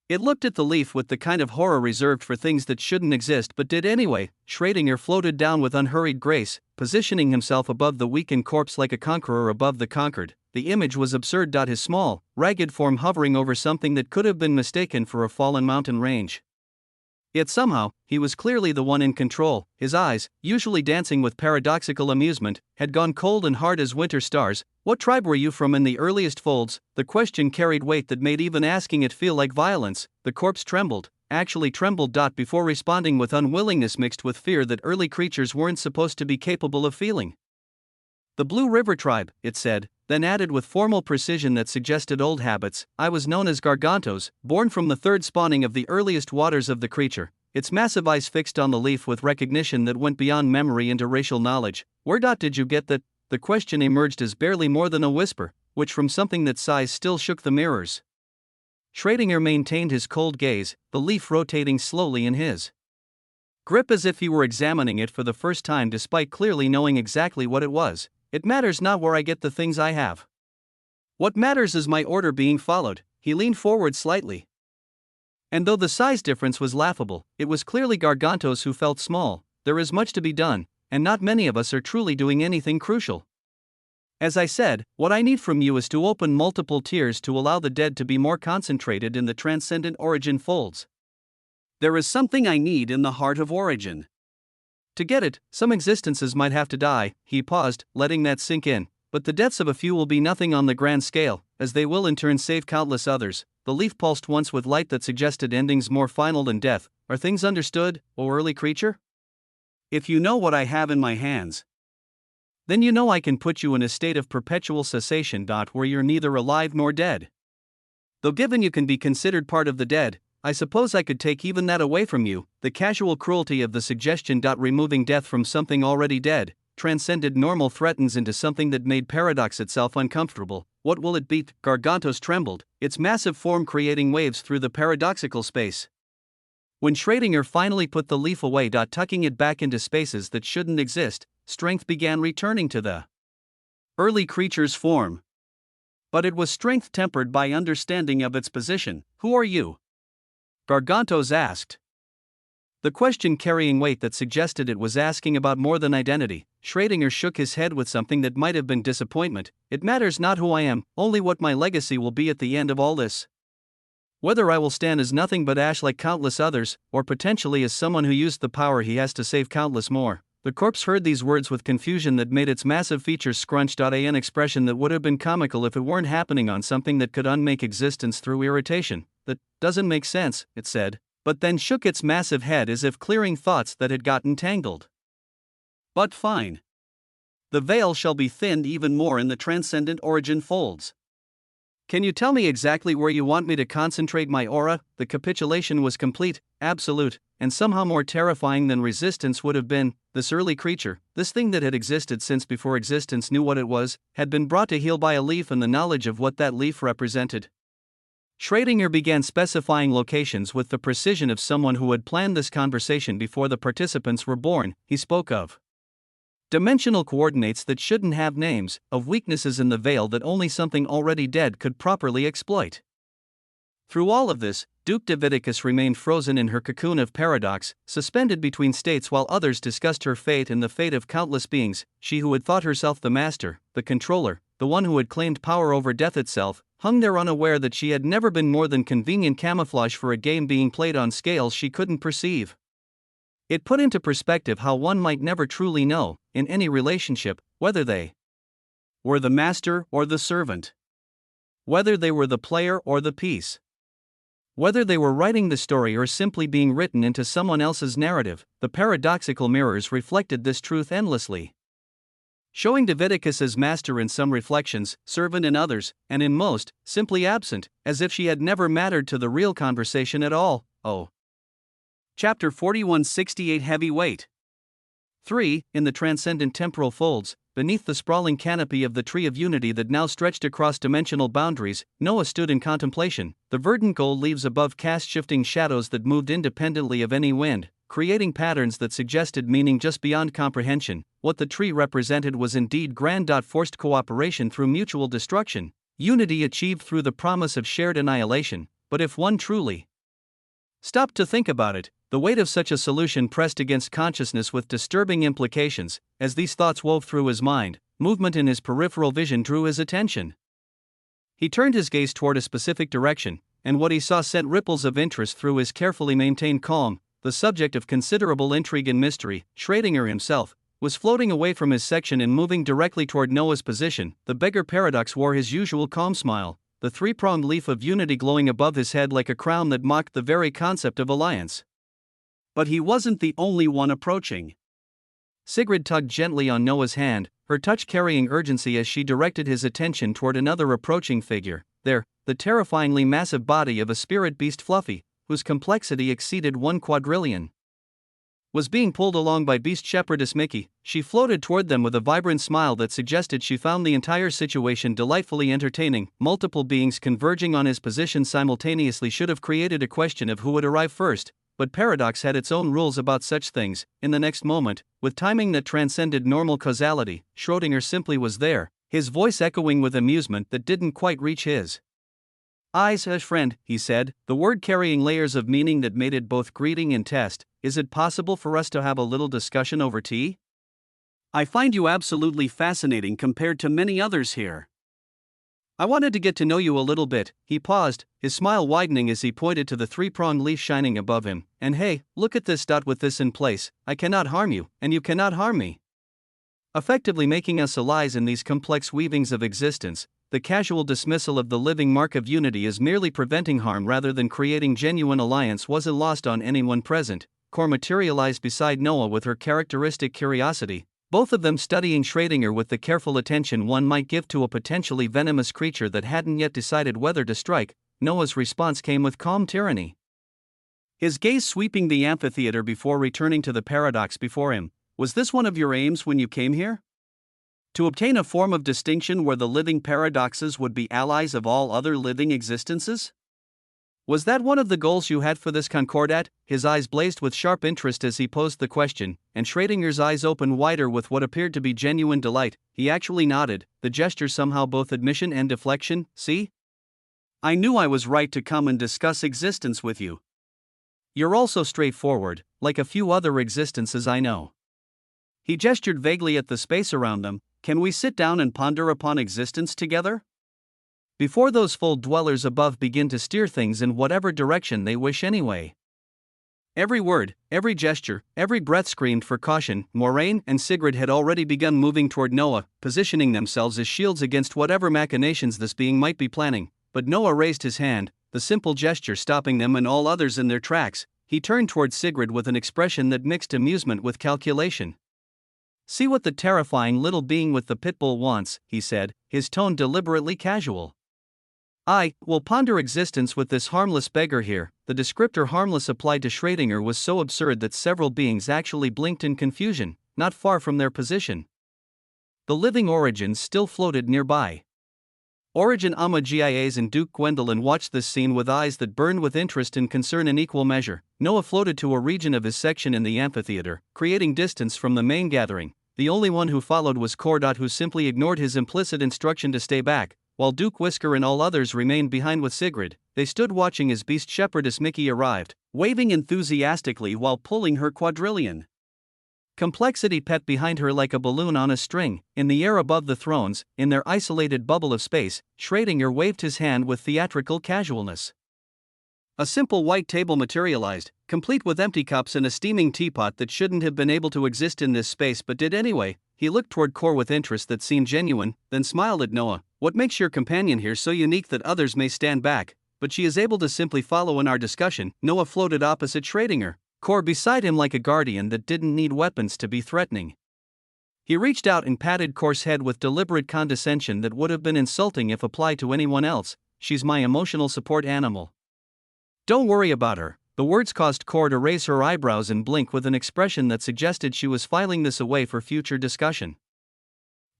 A: It looked at the leaf with the kind of horror reserved for things that shouldn't exist but did anyway. Schrödinger floated down with unhurried grace, positioning himself above the weakened corpse like a conqueror above the conquered. The image was absurd. His small, ragged form hovering over something that could have been mistaken for a fallen mountain range. Yet somehow, he was clearly the one in control. His eyes, usually dancing with paradoxical amusement, had gone cold and hard as winter stars. What tribe were you from in the earliest folds? The question carried weight that made even asking it feel like violence. The corpse trembled, actually trembled. Before responding with unwillingness mixed with fear that early creatures weren't supposed to be capable of feeling. The Blue River tribe, it said, then added with formal precision that suggested old habits. I was known as Gargantos, born from the third spawning of the earliest waters of the creature, its massive eyes fixed on the leaf with recognition that went beyond memory into racial knowledge. Where did you get that? The question emerged as barely more than a whisper, which from something that size still shook the mirrors. Schrödinger maintained his cold gaze, the leaf rotating slowly in his grip as if he were examining it for the first time despite clearly knowing exactly what it was. It matters not where I get the things I have. What matters is my order being followed. He leaned forward slightly. And though the size difference was laughable, it was clearly Gargantos who felt small. There is much to be done, and not many of us are truly doing anything crucial. As I said, what I need from you is to open multiple tiers to allow the dead to be more concentrated in the transcendent origin folds. There is something I need in the heart of origin. To get it, some existences might have to die. He paused, letting that sink in. But the deaths of a few will be nothing on the grand scale, as they will in turn save countless others. The leaf pulsed once with light that suggested endings more final than death. Are things understood, O early creature? If you know what I have in my hands, then you know I can put you in a state of perpetual cessation. Where you're neither alive nor dead. Though given you can be considered part of the dead, I suppose I could take even that away from you. The casual cruelty of the suggestion. Removing death from something already dead, transcended normal threatens into something that made paradox itself uncomfortable. What will it be? Gargantos trembled, its massive form creating waves through the paradoxical space. When Schrödinger finally put the leaf away, tucking it back into spaces that shouldn't exist, strength began returning to the early creature's form. But it was strength tempered by understanding of its position. Who are you? Gargantos asked. The question carrying weight that suggested it was asking about more than identity. Schrödinger shook his head with something that might have been disappointment. It matters not who I am, only what my legacy will be at the end of all this. Whether I will stand as nothing but ash like countless others, or potentially as someone who used the power he has to save countless more. The corpse heard these words with confusion that made its massive features scrunched. An expression that would have been comical if it weren't happening on something that could unmake existence through irritation. That doesn't make sense, it said, but then shook its massive head as if clearing thoughts that had gotten tangled. But fine. The veil shall be thinned even more in the transcendent origin folds. Can you tell me exactly where you want me to concentrate my aura? The capitulation was complete, absolute, and somehow more terrifying than resistance would have been. This early creature, this thing that had existed since before existence knew what it was, had been brought to heel by a leaf and the knowledge of what that leaf represented. Schrödinger began specifying locations with the precision of someone who had planned this conversation before the participants were born. He spoke of dimensional coordinates that shouldn't have names, of weaknesses in the veil that only something already dead could properly exploit. Through all of this, Duke Davidicus remained frozen in her cocoon of paradox, suspended between states while others discussed her fate and the fate of countless beings. She who had thought herself the master, the controller, the one who had claimed power over death itself, hung there unaware that she had never been more than convenient camouflage for a game being played on scales she couldn't perceive. It put into perspective how one might never truly know, in any relationship, whether they were the master or the servant, whether they were the player or the piece, whether they were writing the story or simply being written into someone else's narrative. The paradoxical mirrors reflected this truth endlessly, showing Davidicus as master in some reflections, servant in others, and in most, simply absent, as if she had never mattered to the real conversation at all. Oh. Chapter 4168 Heavy Weight 3. In the transcendent temporal folds, beneath the sprawling canopy of the Tree of Unity that now stretched across dimensional boundaries, Noah stood in contemplation. The verdant gold leaves above cast shifting shadows that moved independently of any wind, creating patterns that suggested meaning just beyond comprehension. What the tree represented was indeed grand. Forced cooperation through mutual destruction, unity achieved through the promise of shared annihilation. But if one truly stopped to think about it, the weight of such a solution pressed against consciousness with disturbing implications. As these thoughts wove through his mind, movement in his peripheral vision drew his attention. He turned his gaze toward a specific direction, and what he saw sent ripples of interest through his carefully maintained calm. The subject of considerable intrigue and mystery, Schrödinger himself, was floating away from his section and moving directly toward Noah's position. The beggar paradox wore his usual calm smile, the three-pronged leaf of unity glowing above his head like a crown that mocked the very concept of alliance. But he wasn't the only one approaching. Sigrid tugged gently on Noah's hand, her touch carrying urgency as she directed his attention toward another approaching figure. There, the terrifyingly massive body of a spirit beast Fluffy, whose complexity exceeded 1 quadrillion, was being pulled along by beast shepherdess Mickey. She floated toward them with a vibrant smile that suggested she found the entire situation delightfully entertaining. Multiple beings converging on his position simultaneously should have created a question of who would arrive first, but paradox had its own rules about such things. In the next moment, with timing that transcended normal causality, Schrödinger simply was there, his voice echoing with amusement that didn't quite reach his eyes. Friend, he said, the word carrying layers of meaning that made it both greeting and test. Is it possible for us to have a little discussion over tea? I find you absolutely fascinating compared to many others here. I wanted to get to know you a little bit. He paused, his smile widening as he pointed to the three-pronged leaf shining above him. And hey, look at this. With this in place, I cannot harm you, and you cannot harm me. Effectively making us allies in these complex weavings of existence. The casual dismissal of the living mark of unity as merely preventing harm rather than creating genuine alliance wasn't lost on anyone present. Core materialized beside Noah with her characteristic curiosity, both of them studying Schrödinger with the careful attention one might give to a potentially venomous creature that hadn't yet decided whether to strike. Noah's response came with calm tyranny, his gaze sweeping the amphitheater before returning to the paradox before him. Was this one of your aims when you came here? To obtain a form of distinction where the living paradoxes would be allies of all other living existences? Was that one of the goals you had for this concordat? His eyes blazed with sharp interest as he posed the question, and Schrödinger's eyes opened wider with what appeared to be genuine delight. He actually nodded, the gesture somehow both admission and deflection. See? I knew I was right to come and discuss existence with you. You're also straightforward, like a few other existences I know. He gestured vaguely at the space around them. Can we sit down and ponder upon existence together? Before those full dwellers above begin to steer things in whatever direction they wish anyway. Every word, every gesture, every breath screamed for caution. Moraine and Sigrid had already begun moving toward Noah, positioning themselves as shields against whatever machinations this being might be planning. But Noah raised his hand, the simple gesture stopping them and all others in their tracks. He turned toward Sigrid with an expression that mixed amusement with calculation. See what the terrifying little being with the pit bull wants, he said, his tone deliberately casual. I will ponder existence with this harmless beggar here. The descriptor harmless applied to Schrödinger was so absurd that several beings actually blinked in confusion, not far from their position. The living Origins still floated nearby. Origin Amagias and Duke Gwendolyn watched this scene with eyes that burned with interest and concern in equal measure. Noah floated to a region of his section in the amphitheater, creating distance from the main gathering. The only one who followed was Cordot, who simply ignored his implicit instruction to stay back, while Duke Whisker and all others remained behind with Sigrid. They stood watching as Beast Shepherdess Mickey arrived, waving enthusiastically while pulling her quadrillion. Complexity pet behind her like a balloon on a string. In the air above the thrones, in their isolated bubble of space, Schrödinger waved his hand with theatrical casualness. A simple white table materialized, complete with empty cups and a steaming teapot that shouldn't have been able to exist in this space but did anyway. He looked toward Cor with interest that seemed genuine, then smiled at Noah. What makes your companion here so unique that others may stand back, but she is able to simply follow in our discussion? Noah floated opposite Schrödinger, Cor beside him like a guardian that didn't need weapons to be threatening. He reached out and patted Cor's head with deliberate condescension that would have been insulting if applied to anyone else. She's my emotional support animal. Don't worry about her. The words caused Cor to raise her eyebrows and blink with an expression that suggested she was filing this away for future discussion.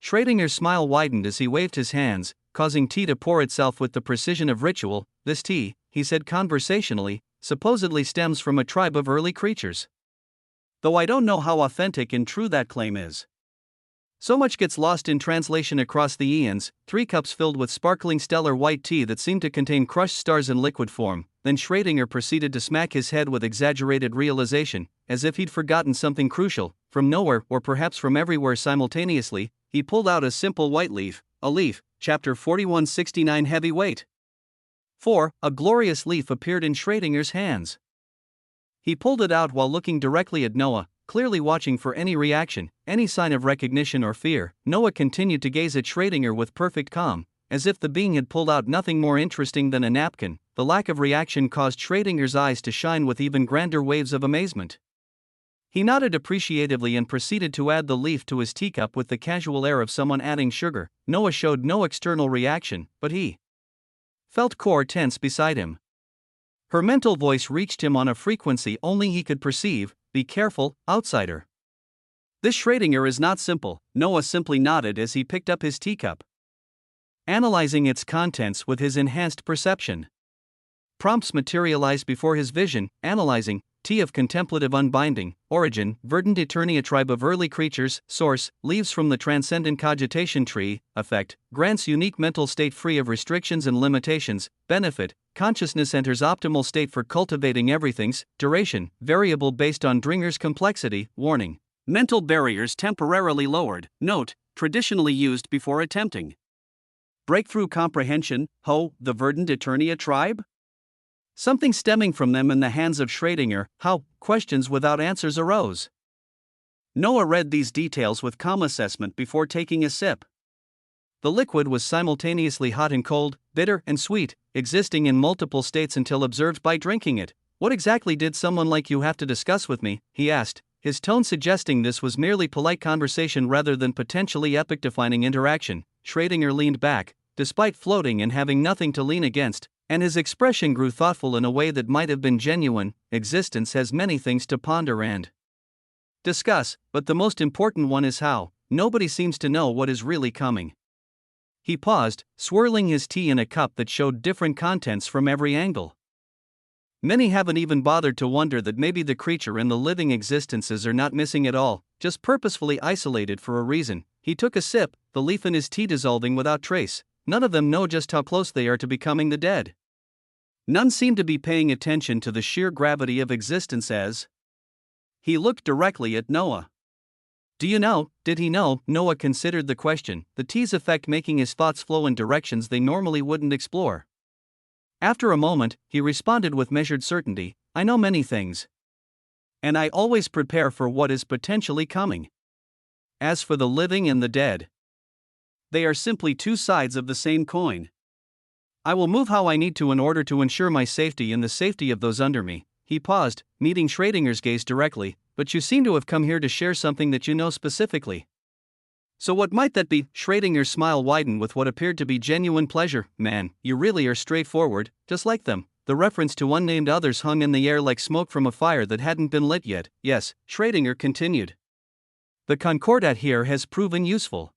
A: Schrödinger's smile widened as he waved his hands, causing tea to pour itself with the precision of ritual. This tea, he said conversationally, supposedly stems from a tribe of early creatures. Though I don't know how authentic and true that claim is. So much gets lost in translation across the eons. 3 cups filled with sparkling stellar white tea that seemed to contain crushed stars in liquid form. Then Schrödinger proceeded to smack his head with exaggerated realization, as if he'd forgotten something crucial. From nowhere, or perhaps from everywhere simultaneously, he pulled out a simple white leaf. A leaf, chapter 4169 heavy weight. 4. A glorious leaf appeared in Schrödinger's hands. He pulled it out while looking directly at Noah, clearly watching for any reaction, any sign of recognition or fear. Noah continued to gaze at Schrödinger with perfect calm, as if the being had pulled out nothing more interesting than a napkin. The lack of reaction caused Schrödinger's eyes to shine with even grander waves of amazement. He nodded appreciatively and proceeded to add the leaf to his teacup with the casual air of someone adding sugar. Noah showed no external reaction, but he felt Cor tense beside him. Her mental voice reached him on a frequency only he could perceive. Be careful, outsider. This Schrödinger is not simple. Noah simply nodded as he picked up his teacup, analyzing its contents with his enhanced perception. Prompts materialized before his vision, analyzing, tea of contemplative unbinding, origin, verdant eternia tribe of early creatures, source, leaves from the transcendent cogitation tree, effect, grants unique mental state free of restrictions and limitations, benefit, consciousness enters optimal state for cultivating everything's, duration, variable based on Dringer's complexity, warning. Mental barriers temporarily lowered, note, traditionally used before attempting. Breakthrough comprehension, the verdant eternia tribe? Something stemming from them in the hands of Schrödinger. How? Questions without answers arose. Noah read these details with calm assessment before taking a sip. The liquid was simultaneously hot and cold, bitter and sweet, existing in multiple states until observed by drinking it. What exactly did someone like you have to discuss with me? He asked, his tone suggesting this was merely polite conversation rather than potentially epic-defining interaction. Schrödinger leaned back, despite floating and having nothing to lean against, and his expression grew thoughtful in a way that might have been genuine. Existence has many things to ponder and discuss, but the most important one is how. Nobody seems to know what is really coming. He paused, swirling his tea in a cup that showed different contents from every angle. Many haven't even bothered to wonder that maybe the creature and the living existences are not missing at all, just purposefully isolated for a reason. He took a sip, the leaf in his tea dissolving without trace. None of them know just how close they are to becoming the dead. None seem to be paying attention to the sheer gravity of existence as he looked directly at Noah. Do you know, did he know? Noah considered the question, the tease effect making his thoughts flow in directions they normally wouldn't explore. After a moment, he responded with measured certainty, I know many things. And I always prepare for what is potentially coming. As for the living and the dead, they are simply two sides of the same coin. I will move how I need to in order to ensure my safety and the safety of those under me. He paused, meeting Schrodinger's gaze directly, but you seem to have come here to share something that you know specifically. So what might that be? Schrodinger's smile widened with what appeared to be genuine pleasure. Man, you really are straightforward, just like them. The reference to unnamed others hung in the air like smoke from a fire that hadn't been lit yet. Yes, Schrodinger continued. The concordat here has proven useful.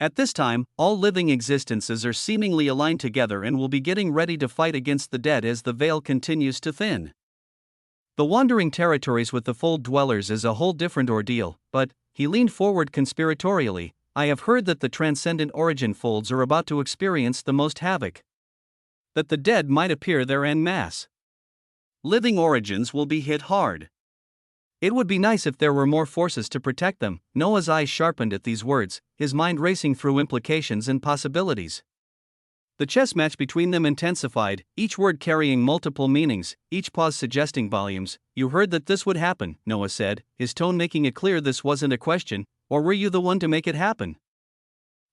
A: At this time, all living existences are seemingly aligned together and will be getting ready to fight against the dead as the veil continues to thin. The wandering territories with the fold dwellers is a whole different ordeal, but, he leaned forward conspiratorially, I have heard that the transcendent origin folds are about to experience the most havoc. That the dead might appear there en masse. Living origins will be hit hard. It would be nice if there were more forces to protect them. Noah's eyes sharpened at these words, his mind racing through implications and possibilities. The chess match between them intensified, each word carrying multiple meanings, each pause suggesting volumes. You heard that this would happen, Noah said, his tone making it clear this wasn't a question, or were you the one to make it happen?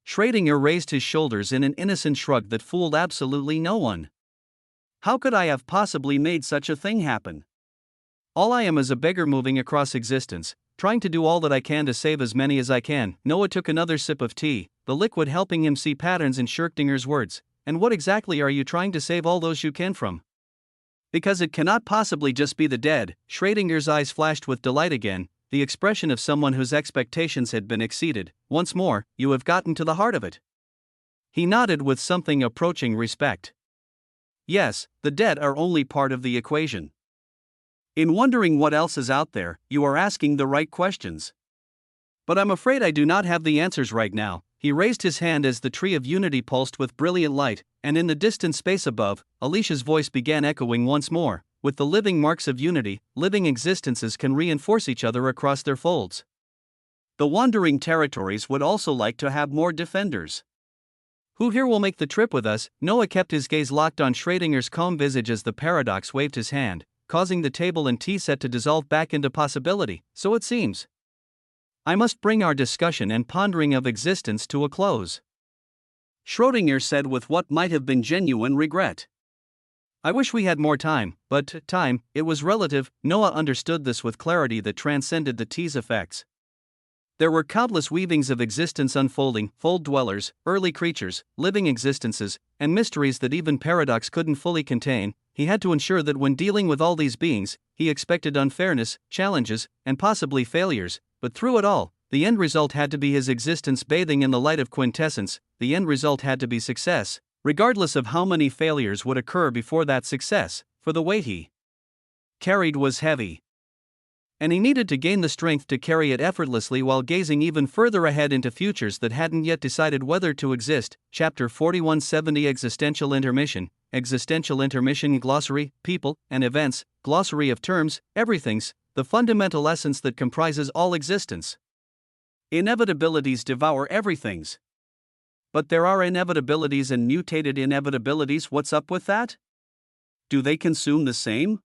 A: Schrodinger raised his shoulders in an innocent shrug that fooled absolutely no one. How could I have possibly made such a thing happen? All I am is a beggar moving across existence, trying to do all that I can to save as many as I can. Noah took another sip of tea, the liquid helping him see patterns in Schrodinger's words. And what exactly are you trying to save all those you can from? Because it cannot possibly just be the dead. Schrodinger's eyes flashed with delight again, the expression of someone whose expectations had been exceeded. Once more, you have gotten to the heart of it. He nodded with something approaching respect. Yes, the dead are only part of the equation. In wondering what else is out there, you are asking the right questions. But I'm afraid I do not have the answers right now. He raised his hand as the tree of unity pulsed with brilliant light, and in the distant space above, Alicia's voice began echoing once more. With the living marks of unity, living existences can reinforce each other across their folds. The wandering territories would also like to have more defenders. Who here will make the trip with us? Noah kept his gaze locked on Schrodinger's calm visage as the paradox waved his hand, causing the table and tea set to dissolve back into possibility, so it seems. I must bring our discussion and pondering of existence to a close. Schrodinger said with what might have been genuine regret. I wish we had more time, but time, it was relative. Noah understood this with clarity that transcended the tease effects. There were countless weavings of existence unfolding, fold dwellers, early creatures, living existences, and mysteries that even paradox couldn't fully contain. He had to ensure that when dealing with all these beings, he expected unfairness, challenges, and possibly failures, but through it all, the end result had to be his existence bathing in the light of quintessence. The end result had to be success, regardless of how many failures would occur before that success, for the weight he carried was heavy. And he needed to gain the strength to carry it effortlessly while gazing even further ahead into futures that hadn't yet decided whether to exist. Chapter 4170 Existential Intermission. Existential intermission glossary, people and events, glossary of terms, everything's, the fundamental essence that comprises all existence. Inevitabilities devour everything's. But there are inevitabilities and mutated inevitabilities. What's up with that? Do they consume the same?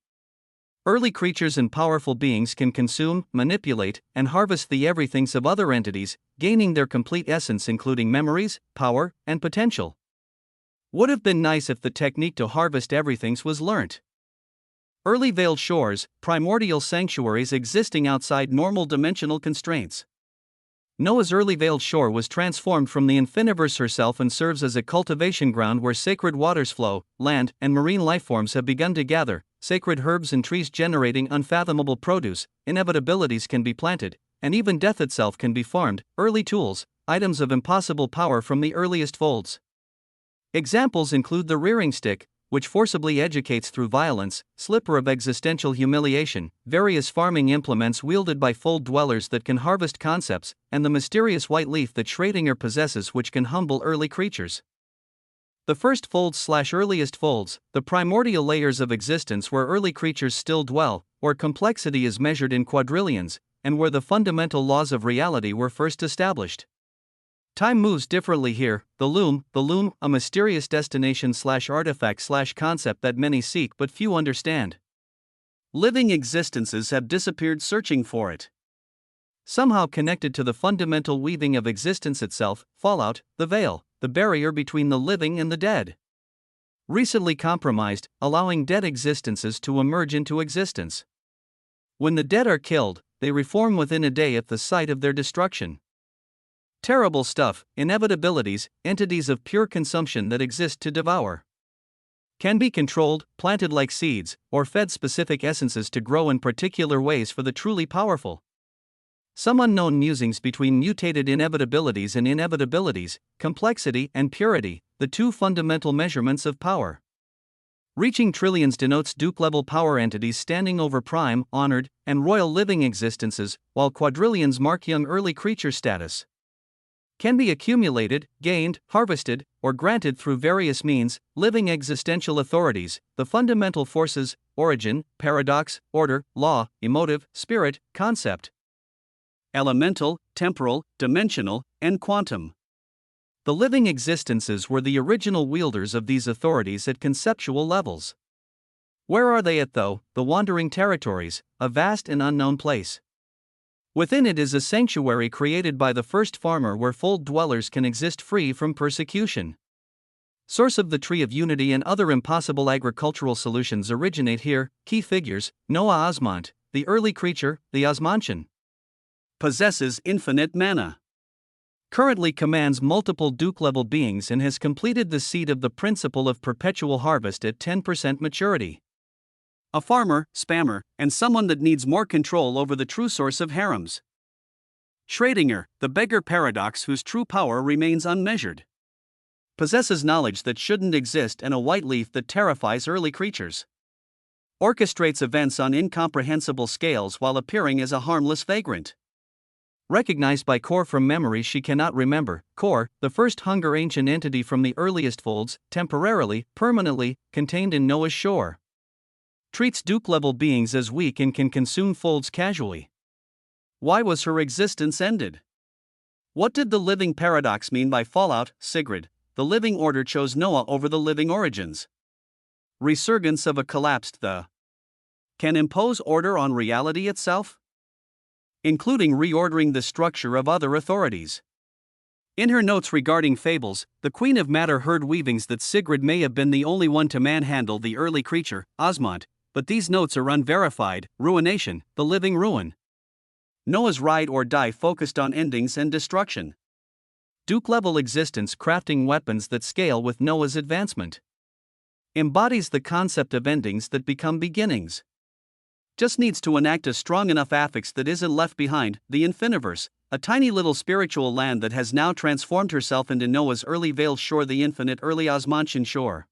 A: Early creatures and powerful beings can consume, manipulate, and harvest the everythings of other entities, gaining their complete essence including memories, power, and potential. Would have been nice if the technique to harvest everythings was learnt. Early veiled shores, primordial sanctuaries existing outside normal dimensional constraints. Noah's early veiled shore was transformed from the infiniverse herself and serves as a cultivation ground where sacred waters flow, land and marine lifeforms have begun to gather, sacred herbs and trees generating unfathomable produce, inevitabilities can be planted, and even death itself can be farmed, early tools, items of impossible power from the earliest folds. Examples include the rearing stick, which forcibly educates through violence, slipper of existential humiliation, various farming implements wielded by fold dwellers that can harvest concepts, and the mysterious white leaf that Schrodinger possesses which can humble early creatures. The first folds/earliest folds, the primordial layers of existence where early creatures still dwell, or complexity is measured in quadrillions, and where the fundamental laws of reality were first established. Time moves differently here. The loom, a mysterious destination/artifact/concept that many seek but few understand. Living existences have disappeared searching for it. Somehow connected to the fundamental weaving of existence itself, fallout, the veil, the barrier between the living and the dead. Recently compromised, allowing dead existences to emerge into existence. When the dead are killed, they reform within a day at the site of their destruction. Terrible stuff, inevitabilities, entities of pure consumption that exist to devour. Can be controlled, planted like seeds, or fed specific essences to grow in particular ways for the truly powerful. Some unknown musings between mutated inevitabilities and inevitabilities, complexity and purity, the two fundamental measurements of power. Reaching trillions denotes Duke-level power entities standing over prime, honored, and royal living existences, while quadrillions mark young early creature status. Can be accumulated, gained, harvested, or granted through various means, living existential authorities, the fundamental forces, origin, paradox, order, law, emotive, spirit, concept. Elemental, temporal, dimensional, and quantum. The living existences were the original wielders of these authorities at conceptual levels. Where are they at though? The wandering territories, a vast and unknown place. Within it is a sanctuary created by the first farmer where fold dwellers can exist free from persecution. Source of the Tree of Unity and other impossible agricultural solutions originate here. Key figures: Noah Osmont, the early creature, the Osmantian. Possesses infinite mana. Currently commands multiple Duke-level beings and has completed the seed of the principle of perpetual harvest at 10% maturity. A farmer, spammer, and someone that needs more control over the true source of harems. Schrödinger, the beggar paradox whose true power remains unmeasured. Possesses knowledge that shouldn't exist and a white leaf that terrifies early creatures. Orchestrates events on incomprehensible scales while appearing as a harmless vagrant. Recognized by Core from memory she cannot remember. Core, the first hunger ancient entity from the earliest folds, temporarily, permanently, contained in Noah's shore. Treats Duke-level beings as weak and can consume folds casually. Why was her existence ended? What did the living paradox mean by fallout? Sigrid, the living order chose Noah over the living origins. Resurgence of a collapsed the can impose order on reality itself? Including reordering the structure of other authorities. In her notes regarding fables, the Queen of Matter heard weavings that Sigrid may have been the only one to manhandle the early creature, Osmont, but these notes are unverified. Ruination, the living ruin. Noah's ride or die focused on endings and destruction. Duke-level existence crafting weapons that scale with Noah's advancement. Embodies the concept of endings that become beginnings. Just needs to enact a strong enough affix that isn't left behind. The Infiniverse, a tiny little spiritual land that has now transformed herself into Noah's early veiled shore, the infinite early Osmantian shore.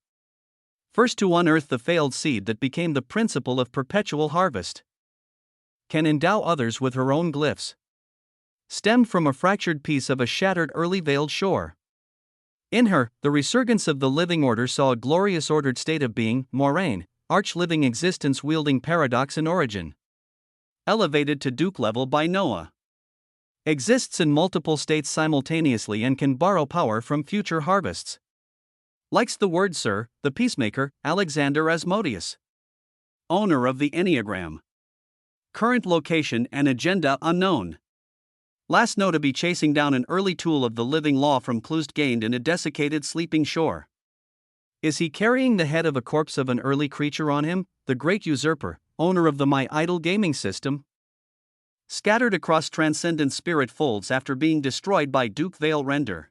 A: First to unearth the failed seed that became the principle of perpetual harvest. Can endow others with her own glyphs. Stemmed from a fractured piece of a shattered early veiled shore. In her, the resurgence of the living order saw a glorious ordered state of being, Moraine, arch-living existence wielding paradox and origin. Elevated to Duke level by Noah. Exists in multiple states simultaneously and can borrow power from future harvests. Likes the word Sir, the peacemaker, Alexander Asmodeus. Owner of the Enneagram. Current location and agenda unknown. Last known to be chasing down an early tool of the living law from clues gained in a desiccated sleeping shore. Is he carrying the head of a corpse of an early creature on him, the great usurper, owner of the My Idol gaming system? Scattered across transcendent spirit folds after being destroyed by Duke Vale Render.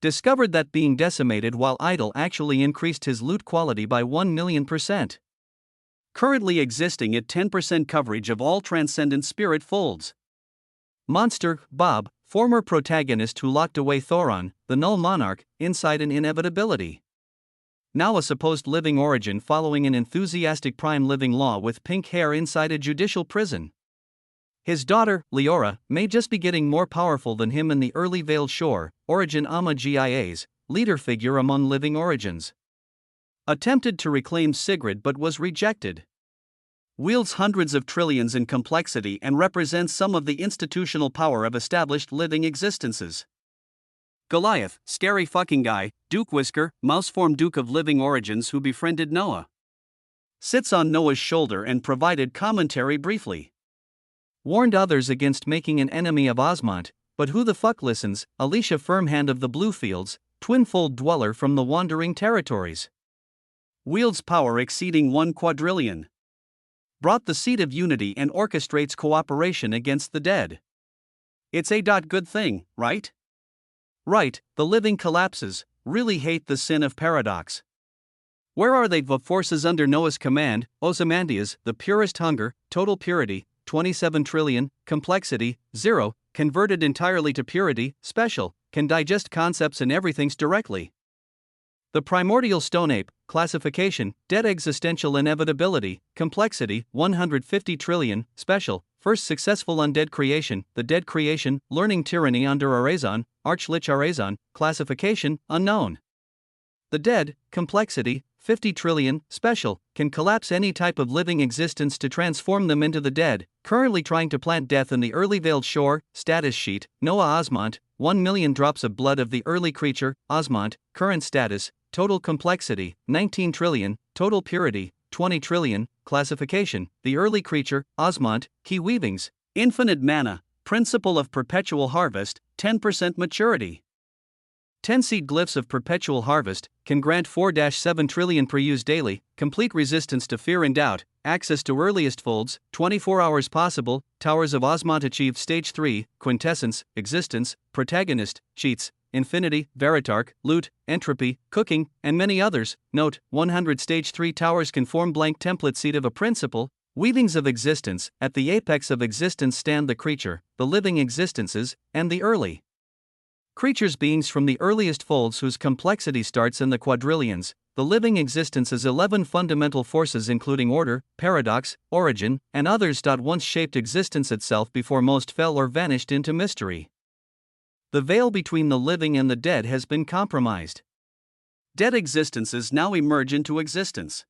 A: Discovered that being decimated while idle actually increased his loot quality by 1,000,000%. Currently existing at 10% coverage of all transcendent spirit folds. Monster, Bob, former protagonist who locked away Thoron, the Null Monarch, inside an inevitability. Now a supposed living origin following an enthusiastic prime living law with pink hair inside a judicial prison. His daughter, Leora, may just be getting more powerful than him in the early Veiled Shore, Origin Ama Gia's, leader figure among living origins. Attempted to reclaim Sigrid but was rejected. wields hundreds of trillions in complexity and represents some of the institutional power of established living existences. Goliath, scary fucking guy, Duke Whisker, mouse-form Duke of living origins who befriended Noah. Sits on Noah's shoulder and provided commentary briefly. Warned others against making an enemy of Osmont, but who the fuck listens? Alicia Firmhand of the Bluefields, twin-fold dweller from the Wandering Territories. Wields power exceeding 1 quadrillion. Brought the seed of unity and orchestrates cooperation against the dead. It's a good thing, right? Right, the living collapses, really hate the sin of paradox. Where are they? The forces under Noah's command, Ozymandias, the purest hunger, total purity, 27 trillion, complexity, 0, converted entirely to purity, special, can digest concepts and everythings directly. The primordial stone ape, classification, dead existential inevitability, complexity, 150 trillion, special, first successful undead creation, the dead creation, learning tyranny under Arazon, Archlich Arazon, classification, unknown. The dead, complexity, 50 trillion, special, can collapse any type of living existence to transform them into the dead, currently trying to plant death in the early veiled shore, status sheet, Noah Osmont, 1 million drops of blood of the early creature, Osmont, current status, total complexity, 19 trillion, total purity, 20 trillion, classification, the early creature, Osmont, key weavings, infinite mana, principle of perpetual harvest, 10% maturity. 10 seed glyphs of perpetual harvest can grant 4-7 trillion per use daily, complete resistance to fear and doubt, access to earliest folds, 24 hours possible, Towers of Osmont achieved stage 3, quintessence, existence, protagonist, cheats, infinity, veritarch, loot, entropy, cooking, and many others. Note, 100 stage 3 towers can form blank template seed of a principle, weavings of existence. At the apex of existence stand the creature, the living existences, and the early creatures, beings from the earliest folds whose complexity starts in the quadrillions. The living existences, 11 fundamental forces including order, paradox, origin, and others. Once shaped existence itself before most fell or vanished into mystery. The veil between the living and the dead has been compromised. Dead existences now emerge into existence.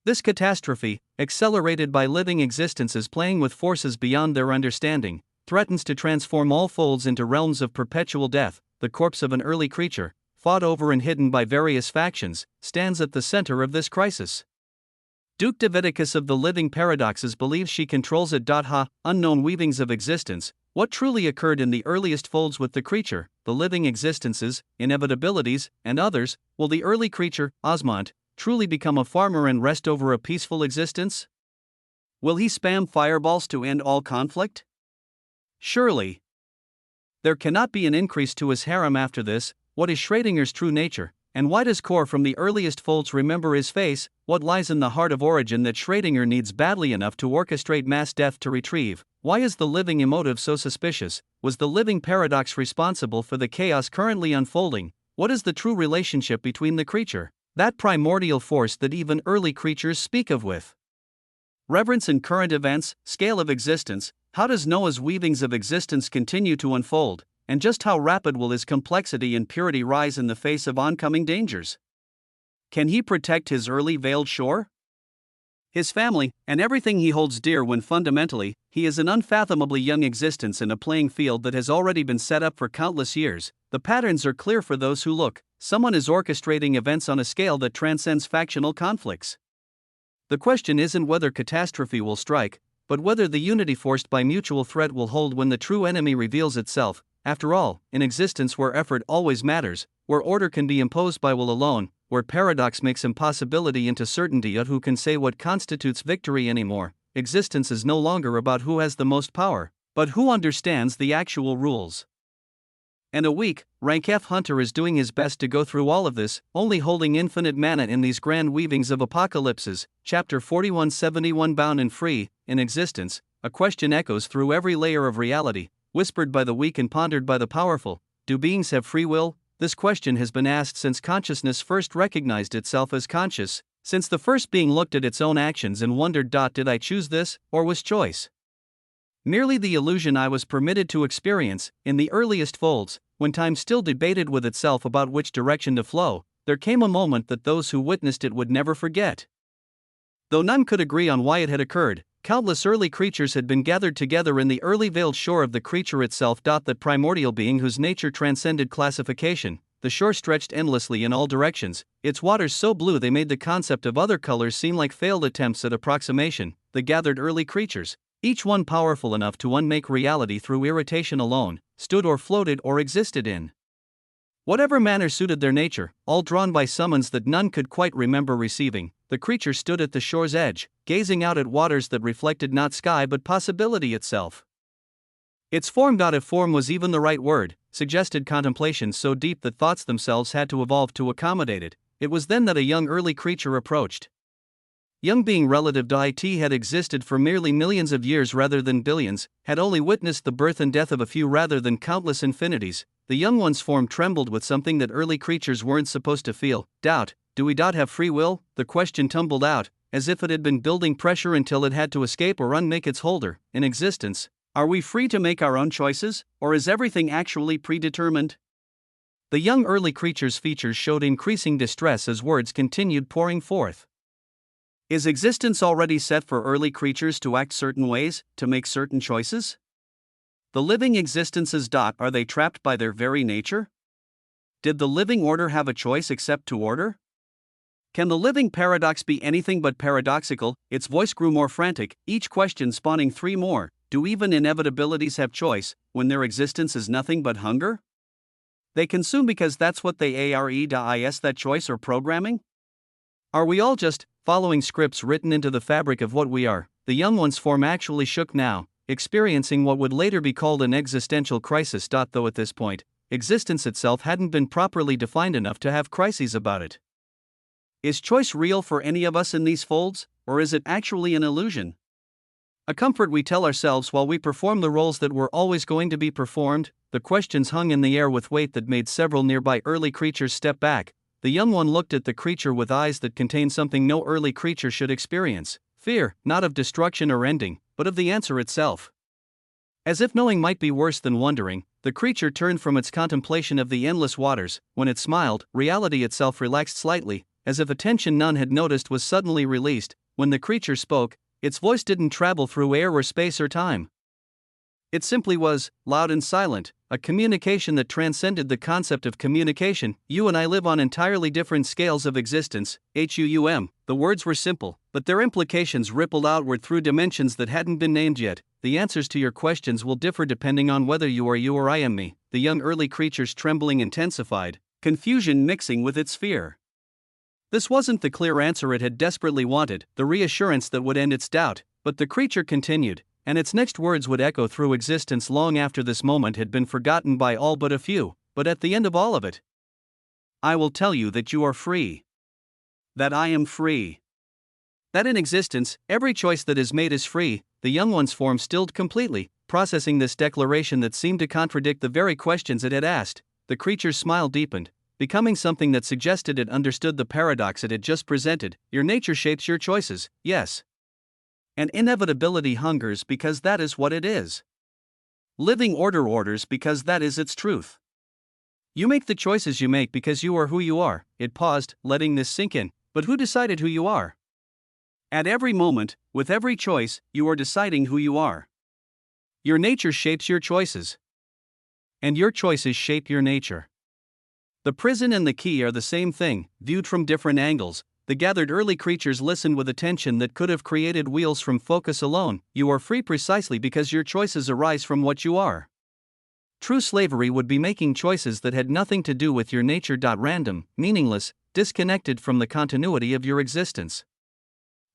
A: This catastrophe, accelerated by living existences playing with forces beyond their understanding, threatens to transform all folds into realms of perpetual death. The corpse of an early creature, fought over and hidden by various factions, stands at the center of this crisis. Duke Davidicus of the Living Paradoxes believes she controls it. Unknown weavings of existence, what truly occurred in the earliest folds with the creature, the living existences, inevitabilities, and others. Will the early creature, Osmont, truly become a farmer and rest over a peaceful existence? Will he spam fireballs to end all conflict? Surely. There cannot be an increase to his harem after this. What is Schrodinger's true nature, and why does Core from the earliest folds remember his face? What lies in the heart of origin that Schrödinger needs badly enough to orchestrate mass death to retrieve? Why is the living emotive so suspicious? Was the living paradox responsible for the chaos currently unfolding? What is the true relationship between the creature, that primordial force that even early creatures speak of with reverence, in current events, scale of existence? How does Noah's weavings of existence continue to unfold, and just how rapid will his complexity and purity rise in the face of oncoming dangers? Can he protect his early veiled shore, his family, and everything he holds dear when fundamentally, he is an unfathomably young existence in a playing field that has already been set up for countless years? The patterns are clear for those who look. Someone is orchestrating events on a scale that transcends factional conflicts. The question isn't whether catastrophe will strike, but whether the unity forced by mutual threat will hold when the true enemy reveals itself. After all, in existence where effort always matters, where order can be imposed by will alone, where paradox makes impossibility into certainty, yet who can say what constitutes victory anymore? Existence is no longer about who has the most power, but who understands the actual rules. And a weak, rank F hunter is doing his best to go through all of this, only holding infinite mana in these grand weavings of apocalypses. Chapter 4171. Bound and free, in existence, a question echoes through every layer of reality, whispered by the weak and pondered by the powerful. Do beings have free will? This question has been asked since consciousness first recognized itself as conscious, since the first being looked at its own actions and wondered, did I choose this, or was choice merely the illusion I was permitted to experience? In the earliest folds, when time still debated with itself about which direction to flow, there came a moment that those who witnessed it would never forget. Though none could agree on why it had occurred, countless early creatures had been gathered together in the early veiled shore of the creature itself. That primordial being whose nature transcended classification. The shore stretched endlessly in all directions, its waters so blue they made the concept of other colors seem like failed attempts at approximation. The gathered early creatures, each one powerful enough to unmake reality through irritation alone, stood or floated or existed in whatever manner suited their nature, all drawn by summons that none could quite remember receiving. The creature stood at the shore's edge, gazing out at waters that reflected not sky but possibility itself. Its form, if form was even the right word, suggested contemplation so deep that thoughts themselves had to evolve to accommodate it. It was then that a young early creature approached. Young being relative to it had existed for merely millions of years rather than billions, had only witnessed the birth and death of a few rather than countless infinities. The young one's form trembled with something that early creatures weren't supposed to feel: doubt. Do we have free will? The question tumbled out, as if it had been building pressure until it had to escape or unmake its holder. In existence, are we free to make our own choices, or is everything actually predetermined? The young early creature's features showed increasing distress as words continued pouring forth. Is existence already set for early creatures to act certain ways, to make certain choices? The living existences. Are they trapped by their very nature? Did the living order have a choice except to order? Can the living paradox be anything but paradoxical? Its voice grew more frantic, each question spawning three more. Do even inevitabilities have choice, when their existence is nothing but hunger? They consume because that's what they are. Is that choice or programming? Are we all just following scripts written into the fabric of what we are? The young one's form actually shook now, experiencing what would later be called an existential crisis. Though at this point, existence itself hadn't been properly defined enough to have crises about it. Is choice real for any of us in these folds, or is it actually an illusion? A comfort we tell ourselves while we perform the roles that were always going to be performed? The questions hung in the air with weight that made several nearby early creatures step back. The young one looked at the creature with eyes that contained something no early creature should experience: fear, not of destruction or ending, but of the answer itself. As if knowing might be worse than wondering, the creature turned from its contemplation of the endless waters. When it smiled, reality itself relaxed slightly, as if a tension none had noticed was suddenly released. When the creature spoke, its voice didn't travel through air or space or time. It simply was, loud and silent, a communication that transcended the concept of communication. You and I live on entirely different scales of existence. The words were simple, but their implications rippled outward through dimensions that hadn't been named yet. The answers to your questions will differ depending on whether you are you or I am me. The young early creature's trembling intensified, confusion mixing with its fear. This wasn't the clear answer it had desperately wanted, the reassurance that would end its doubt, but the creature continued, and its next words would echo through existence long after this moment had been forgotten by all but a few. But at the end of all of it, I will tell you that you are free. That I am free. That in existence, every choice that is made is free. The young one's form stilled completely, processing this declaration that seemed to contradict the very questions it had asked. The creature's smile deepened, becoming something that suggested it understood the paradox it had just presented. Your nature shapes your choices, yes. And inevitability hungers because that is what it is. Living order orders because that is its truth. You make the choices you make because you are who you are. It paused, letting this sink in. But who decided who you are? At every moment, with every choice, you are deciding who you are. Your nature shapes your choices. And your choices shape your nature. The prison and the key are the same thing, viewed from different angles. The gathered early creatures listened with attention that could have created wheels from focus alone. You are free precisely because your choices arise from what you are. True slavery would be making choices that had nothing to do with your nature. Random, meaningless, disconnected from the continuity of your existence.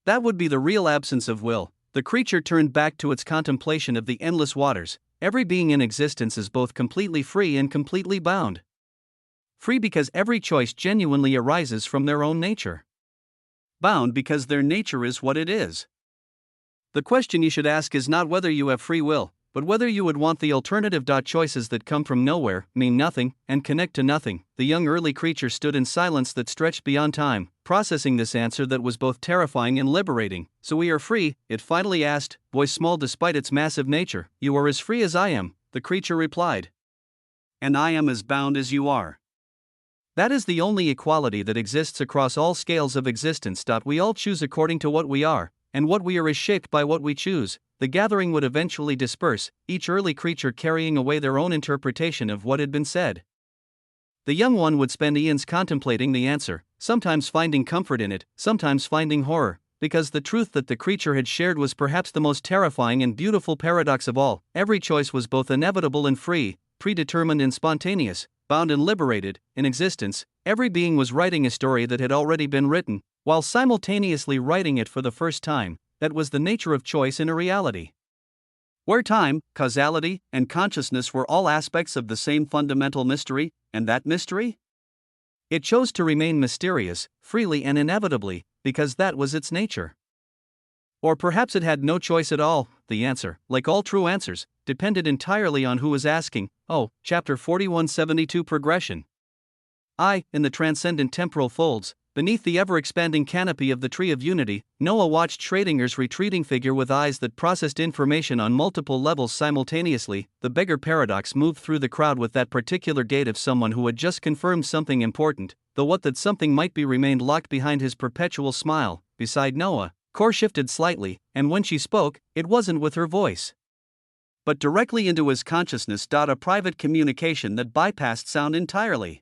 A: That would be the real absence of will. The creature turned back to its contemplation of the endless waters. Every being in existence is both completely free and completely bound. Free because every choice genuinely arises from their own nature. Bound because their nature is what it is. The question you should ask is not whether you have free will, but whether you would want the alternative. Choices that come from nowhere, mean nothing, and connect to nothing. The young early creature stood in silence that stretched beyond time, processing this answer that was both terrifying and liberating. So we are free, it finally asked, voice small despite its massive nature. You are as free as I am, the creature replied. And I am as bound as you are. That is the only equality that exists across all scales of existence. We all choose according to what we are, and what we are is shaped by what we choose. The gathering would eventually disperse, each early creature carrying away their own interpretation of what had been said. The young one would spend eons contemplating the answer, sometimes finding comfort in it, sometimes finding horror, because the truth that the creature had shared was perhaps the most terrifying and beautiful paradox of all. Every choice was both inevitable and free, predetermined and spontaneous, bound and liberated. In existence, every being was writing a story that had already been written, while simultaneously writing it for the first time. That was the nature of choice in a reality where time, causality, and consciousness were all aspects of the same fundamental mystery, and that mystery? It chose to remain mysterious, freely and inevitably, because that was its nature. Or perhaps it had no choice at all. The answer, like all true answers, depended entirely on who was asking. Chapter 4172 Progression. In the transcendent temporal folds, beneath the ever-expanding canopy of the Tree of Unity, Noah watched Schrodinger's retreating figure with eyes that processed information on multiple levels simultaneously. The beggar paradox moved through the crowd with that particular gait of someone who had just confirmed something important, though what that something might be remained locked behind his perpetual smile. Beside Noah, Core shifted slightly, and when she spoke, it wasn't with her voice, but directly into his consciousness. A private communication that bypassed sound entirely.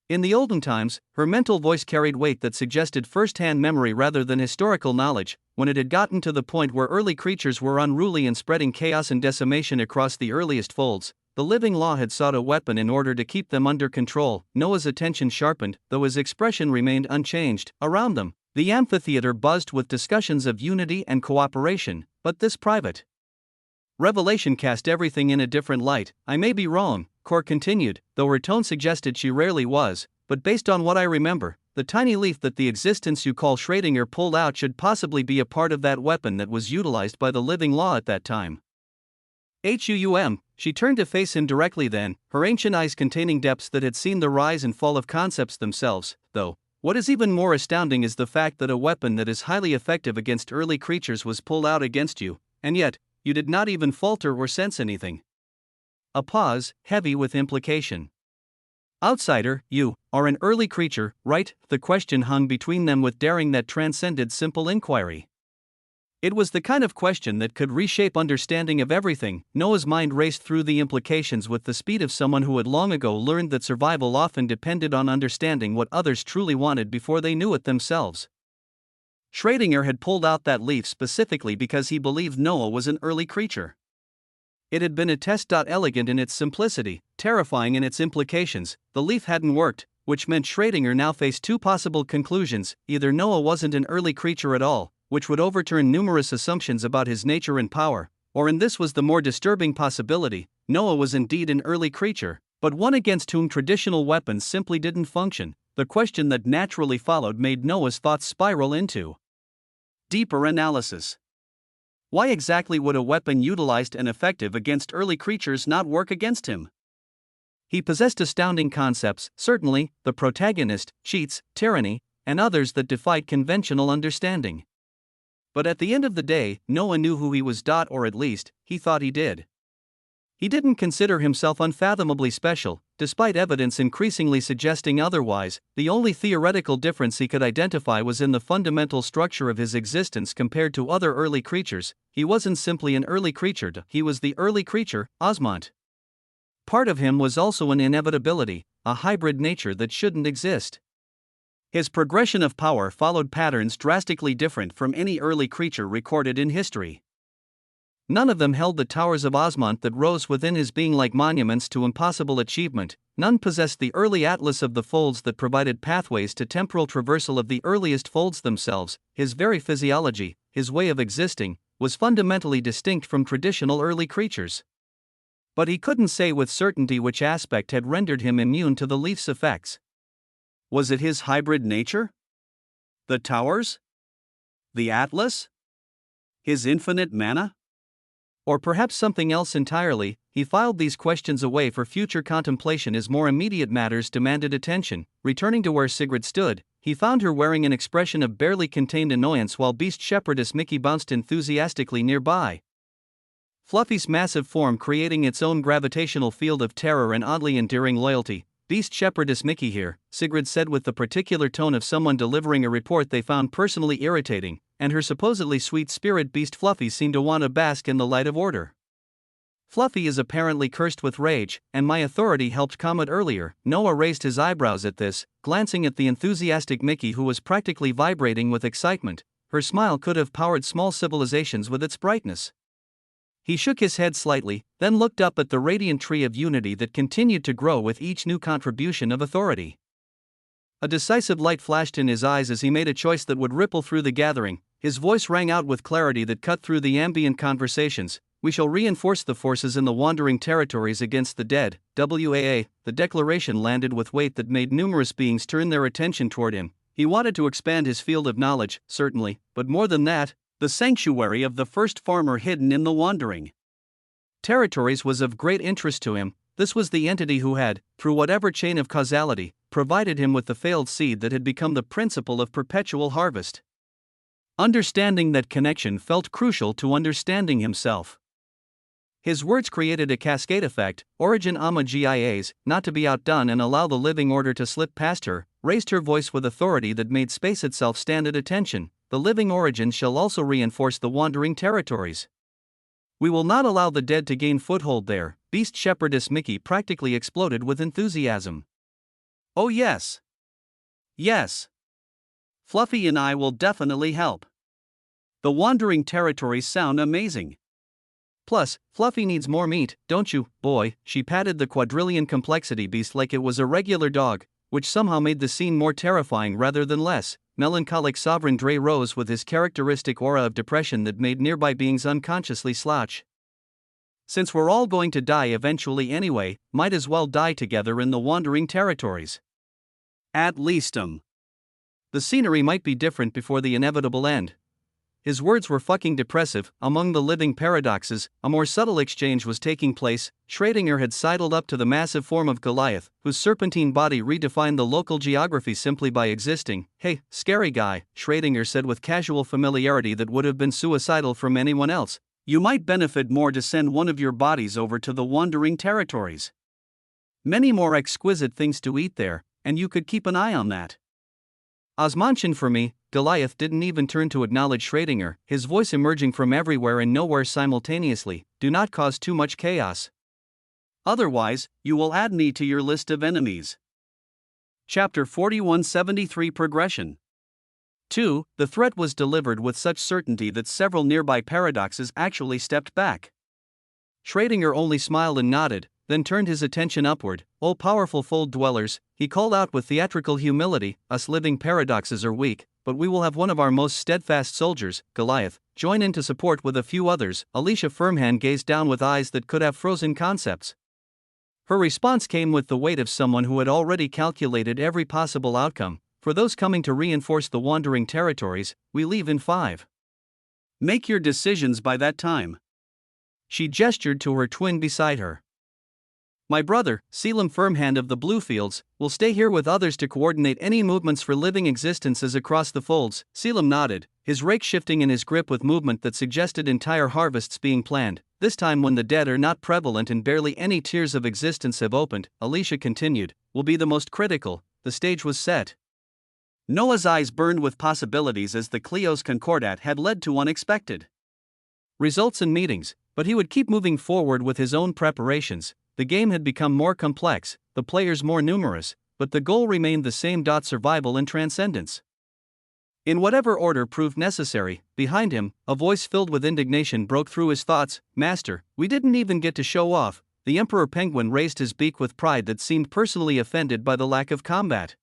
A: In the olden times, her mental voice carried weight that suggested first-hand memory rather than historical knowledge. When it had gotten to the point where early creatures were unruly and spreading chaos and decimation across the earliest folds, the living law had sought a weapon in order to keep them under control. Noah's attention sharpened, though his expression remained unchanged. Around them, the amphitheater buzzed with discussions of unity and cooperation, but this private revelation cast everything in a different light. I may be wrong, Core continued, though her tone suggested she rarely was, but based on what I remember, the tiny leaf that the existence you call Schrödinger pulled out should possibly be a part of that weapon that was utilized by the living law at that time. She turned to face him directly then, her ancient eyes containing depths that had seen the rise and fall of concepts themselves. Though, what is even more astounding is the fact that a weapon that is highly effective against early creatures was pulled out against you, and yet, you did not even falter or sense anything. A pause, heavy with implication. Outsider, you are an early creature, right? The question hung between them with daring that transcended simple inquiry. It was the kind of question that could reshape understanding of everything. Noah's mind raced through the implications with the speed of someone who had long ago learned that survival often depended on understanding what others truly wanted before they knew it themselves. Schrödinger had pulled out that leaf specifically because he believed Noah was an early creature. It had been a test. Elegant in its simplicity, terrifying in its implications. The leaf hadn't worked, which meant Schrödinger now faced two possible conclusions: either Noah wasn't an early creature at all, which would overturn numerous assumptions about his nature and power, or, and this was the more disturbing possibility, Noah was indeed an early creature, but one against whom traditional weapons simply didn't function. The question that naturally followed made Noah's thoughts spiral into deeper analysis. Why exactly would a weapon utilized and effective against early creatures not work against him? He possessed astounding concepts, certainly, the protagonist, cheats, tyranny, and others that defied conventional understanding. But at the end of the day, Noah knew who he was. Or at least, he thought he did. He didn't consider himself unfathomably special, despite evidence increasingly suggesting otherwise. The only theoretical difference he could identify was in the fundamental structure of his existence compared to other early creatures. He wasn't simply an early creature, he was the early creature, Osmont. Part of him was also an inevitability, a hybrid nature that shouldn't exist. His progression of power followed patterns drastically different from any early creature recorded in history. None of them held the towers of Osmont that rose within his being like monuments to impossible achievement. None possessed the early atlas of the folds that provided pathways to temporal traversal of the earliest folds themselves. His very physiology, his way of existing, was fundamentally distinct from traditional early creatures. But he couldn't say with certainty which aspect had rendered him immune to the leaf's effects. Was it his hybrid nature? The towers? The atlas? His infinite mana? Or perhaps something else entirely? He filed these questions away for future contemplation as more immediate matters demanded attention. Returning to where Sigrid stood, he found her wearing an expression of barely contained annoyance while Beast Shepherdess Mickey bounced enthusiastically nearby. Fluffy's massive form creating its own gravitational field of terror and oddly endearing loyalty. Beast Shepherdess Mickey here, Sigrid said with the particular tone of someone delivering a report they found personally irritating, and her supposedly sweet spirit beast Fluffy seemed to want to bask in the light of order. Fluffy is apparently cursed with rage, and my authority helped calm it earlier. Noah raised his eyebrows at this, glancing at the enthusiastic Mickey who was practically vibrating with excitement. Her smile could have powered small civilizations with its brightness. He shook his head slightly, then looked up at the radiant tree of unity that continued to grow with each new contribution of authority. A decisive light flashed in his eyes as he made a choice that would ripple through the gathering. His voice rang out with clarity that cut through the ambient conversations. We shall reinforce the forces in the wandering territories against the dead. WAA, the declaration landed with weight that made numerous beings turn their attention toward him. He wanted to expand his field of knowledge, certainly, but more than that, the sanctuary of the first farmer hidden in the wandering territories was of great interest to him. This was the entity who had, through whatever chain of causality, provided him with the failed seed that had become the principle of perpetual harvest. Understanding that connection felt crucial to understanding himself. His words created a cascade effect. Origin GIAs, not to be outdone and allow the living order to slip past her, raised her voice with authority that made space itself stand at attention. The living origins shall also reinforce the wandering territories. We will not allow the dead to gain foothold there. Beast Shepherdess Mickey practically exploded with enthusiasm. Oh yes. Yes. Fluffy and I will definitely help. The wandering territories sound amazing. Plus, Fluffy needs more meat, don't you, boy? She patted the quadrillion complexity beast like it was a regular dog, which somehow made the scene more terrifying rather than less. Melancholic Sovereign Dre rose with his characteristic aura of depression that made nearby beings unconsciously slouch. Since we're all going to die eventually anyway, might as well die together in the wandering territories. At least the scenery might be different before the inevitable end. His words were fucking depressive. Among the living paradoxes, a more subtle exchange was taking place. Schrödinger had sidled up to the massive form of Goliath, whose serpentine body redefined the local geography simply by existing. Hey, scary guy, Schrödinger said with casual familiarity that would have been suicidal from anyone else. You might benefit more to send one of your bodies over to the wandering territories. Many more exquisite things to eat there, and you could keep an eye on that. Osmanchen for me. Goliath didn't even turn to acknowledge Schrödinger, his voice emerging from everywhere and nowhere simultaneously. Do not cause too much chaos. Otherwise, you will add me to your list of enemies. Chapter 4173 Progression 2. The threat was delivered with such certainty that several nearby paradoxes actually stepped back. Schrödinger only smiled and nodded, then turned his attention upward. O powerful fold dwellers, he called out with theatrical humility, us living paradoxes are weak, but we will have one of our most steadfast soldiers, Goliath, join in to support with a few others. Alicia Firmhand gazed down with eyes that could have frozen concepts. Her response came with the weight of someone who had already calculated every possible outcome. For those coming to reinforce the wandering territories, we leave in 5. Make your decisions by that time. She gestured to her twin beside her. My brother, Selim Firmhand of the Bluefields, will stay here with others to coordinate any movements for living existences across the folds. Selim nodded, his rake shifting in his grip with movement that suggested entire harvests being planned. This time when the dead are not prevalent and barely any tiers of existence have opened, Alicia continued, will be the most critical. The stage was set. Noah's eyes burned with possibilities as the Clio's Concordat had led to unexpected results and meetings, but he would keep moving forward with his own preparations. The game had become more complex, the players more numerous, but the goal remained the same: survival and transcendence. In whatever order proved necessary, behind him, a voice filled with indignation broke through his thoughts. Master, we didn't even get to show off. The Emperor Penguin raised his beak with pride that seemed personally offended by the lack of combat.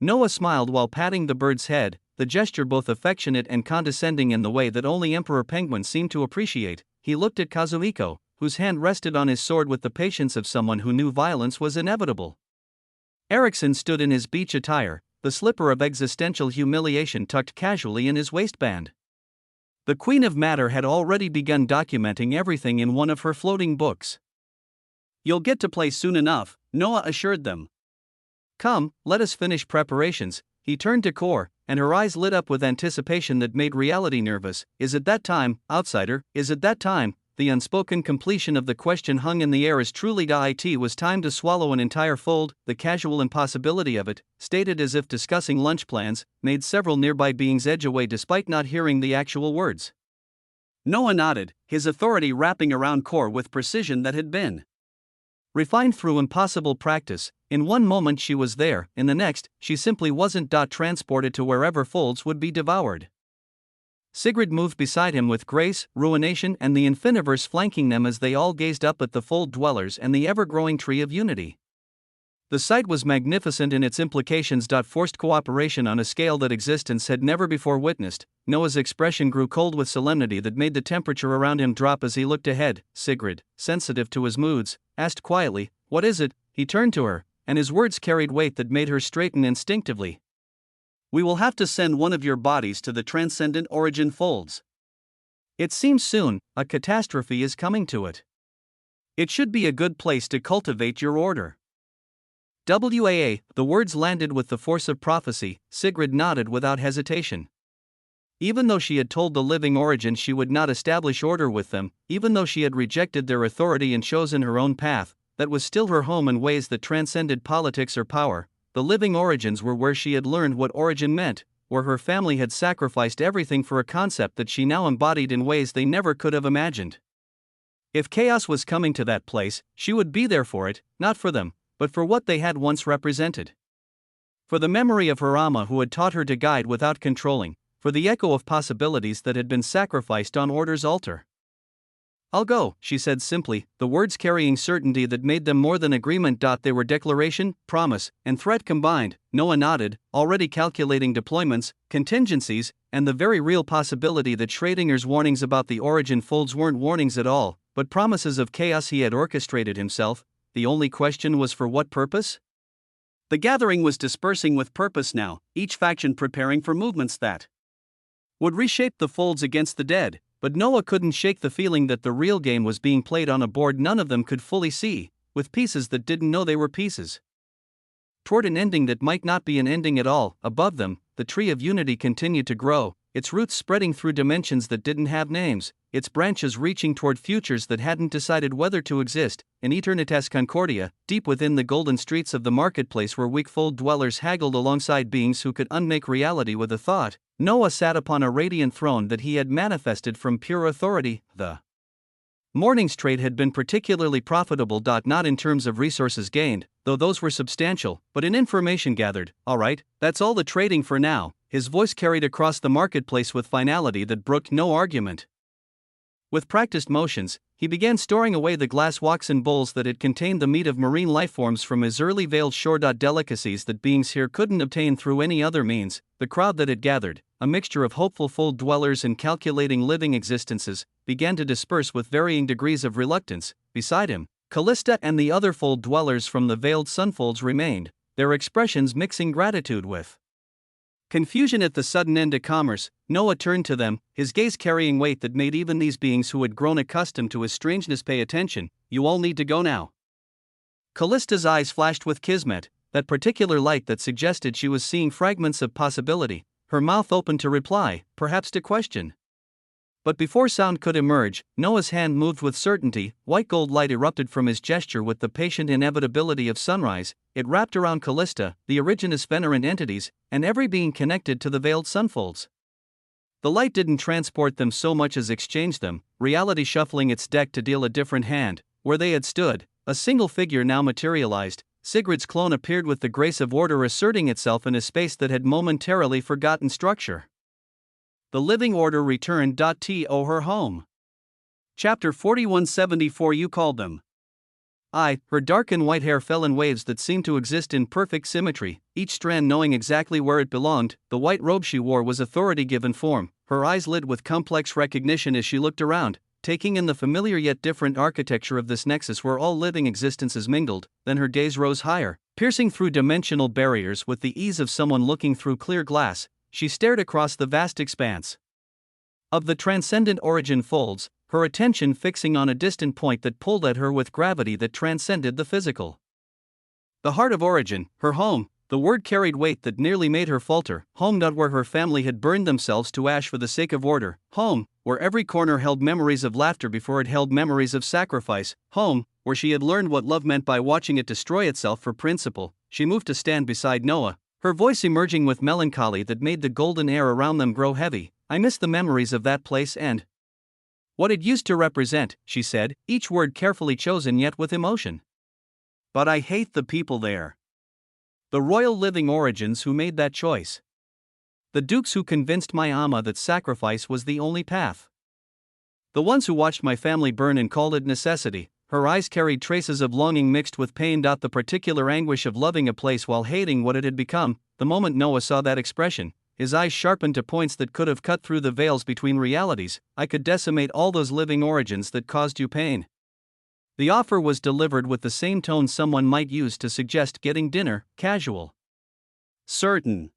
A: Noah smiled while patting the bird's head, the gesture both affectionate and condescending in the way that only Emperor Penguin seemed to appreciate. He looked at Kazuhiko, whose hand rested on his sword with the patience of someone who knew violence was inevitable. Erickson stood in his beach attire, the slipper of existential humiliation tucked casually in his waistband. The Queen of Matter had already begun documenting everything in one of her floating books. You'll get to play soon enough, Noah assured them. Come, let us finish preparations. He turned to Kor, and her eyes lit up with anticipation that made reality nervous. Is it that time, outsider? Is it that time? the unspoken completion of the question hung in the air as truly it was time to swallow an entire fold, the casual impossibility of it, stated as if discussing lunch plans, made several nearby beings edge away despite not hearing the actual words. Noah nodded, his authority wrapping around core with precision that had been refined through impossible practice. In one moment she was there, in the next, she simply wasn't. Transported to wherever folds would be devoured. Sigrid moved beside him with grace, ruination, and the infiniverse flanking them as they all gazed up at the fold dwellers and the ever-growing tree of unity. The sight was magnificent in its implications. Forced cooperation on a scale that existence had never before witnessed. Noah's expression grew cold with solemnity that made the temperature around him drop as he looked ahead. Sigrid, sensitive to his moods, asked quietly, "What is it?" He turned to her, and his words carried weight that made her straighten instinctively. "We will have to send one of your bodies to the transcendent origin folds. It seems soon, a catastrophe is coming to it. It should be a good place to cultivate your order." The words landed with the force of prophecy. Sigrid nodded without hesitation. Even though she had told the living origin she would not establish order with them, even though she had rejected their authority and chosen her own path, that was still her home in ways that transcended politics or power. The living origins were where she had learned what origin meant, where her family had sacrificed everything for a concept that she now embodied in ways they never could have imagined. If chaos was coming to that place, she would be there for it, not for them, but for what they had once represented. For the memory of her Amma who had taught her to guide without controlling, for the echo of possibilities that had been sacrificed on order's altar. "I'll go," she said simply, the words carrying certainty that made them more than agreement. They were declaration, promise, and threat combined. Noah nodded, already calculating deployments, contingencies, and the very real possibility that Schrodinger's warnings about the origin folds weren't warnings at all, but promises of chaos he had orchestrated himself. The only question was for what purpose? The gathering was dispersing with purpose now, each faction preparing for movements that would reshape the folds against the dead, but Noah couldn't shake the feeling that the real game was being played on a board none of them could fully see, with pieces that didn't know they were pieces. Toward an ending that might not be an ending at all. Above them, the tree of unity continued to grow, its roots spreading through dimensions that didn't have names, its branches reaching toward futures that hadn't decided whether to exist, in Eternitas Concordia, deep within the golden streets of the marketplace where weak fold dwellers haggled alongside beings who could unmake reality with a thought. Noah sat upon a radiant throne that he had manifested from pure authority. The morning's trade had been particularly profitable. Not in terms of resources gained, though those were substantial, but in information gathered. "All right, that's all the trading for now," his voice carried across the marketplace with finality that brooked no argument. With practiced motions, he began storing away the glass waxen bowls that had contained the meat of marine lifeforms from his early veiled shore. Delicacies that beings here couldn't obtain through any other means. The crowd that had gathered, a mixture of hopeful fold dwellers and calculating living existences, began to disperse with varying degrees of reluctance. Beside him, Callista and the other fold dwellers from the veiled sunfolds remained, their expressions mixing gratitude with confusion at the sudden end to commerce. Noah turned to them, his gaze carrying weight that made even these beings who had grown accustomed to his strangeness pay attention. "You all need to go now." Callista's eyes flashed with kismet, that particular light that suggested she was seeing fragments of possibility, her mouth open to reply, perhaps to question. But before sound could emerge, Noah's hand moved with certainty. White gold light erupted from his gesture with the patient inevitability of sunrise. It wrapped around Callista, the originous venerant entities, and every being connected to the veiled sunfolds. The light didn't transport them so much as exchange them, reality shuffling its deck to deal a different hand. Where they had stood, a single figure now materialized. Sigrid's clone appeared with the grace of order asserting itself in a space that had momentarily forgotten structure. The living order returned. To her home. Chapter 4174. You called them. Her dark and white hair fell in waves that seemed to exist in perfect symmetry, each strand knowing exactly where it belonged. The white robe she wore was authority given form, her eyes lit with complex recognition as she looked around, taking in the familiar yet different architecture of this nexus where all living existences mingled. Then her gaze rose higher, piercing through dimensional barriers with the ease of someone looking through clear glass. She stared across the vast expanse of the transcendent origin folds, her attention fixing on a distant point that pulled at her with gravity that transcended the physical. The heart of origin, her home, the word carried weight that nearly made her falter. Home, not where her family had burned themselves to ash for the sake of order. Home, where every corner held memories of laughter before it held memories of sacrifice, home, where she had learned what love meant by watching it destroy itself for principle. She moved to stand beside Noah, her voice emerging with melancholy that made the golden air around them grow heavy. I miss the memories of that place and what it used to represent, she said, each word carefully chosen yet with emotion. But I hate the people there. The royal living origins who made that choice. The dukes who convinced my ama that sacrifice was the only path. The ones who watched my family burn and called it necessity. Her eyes carried traces of longing mixed with pain. The particular anguish of loving a place while hating what it had become. The moment Noah saw that expression, his eyes sharpened to points that could have cut through the veils between realities. I could decimate all those living origins that caused you pain. The offer was delivered with the same tone someone might use to suggest getting dinner, casual. Certain.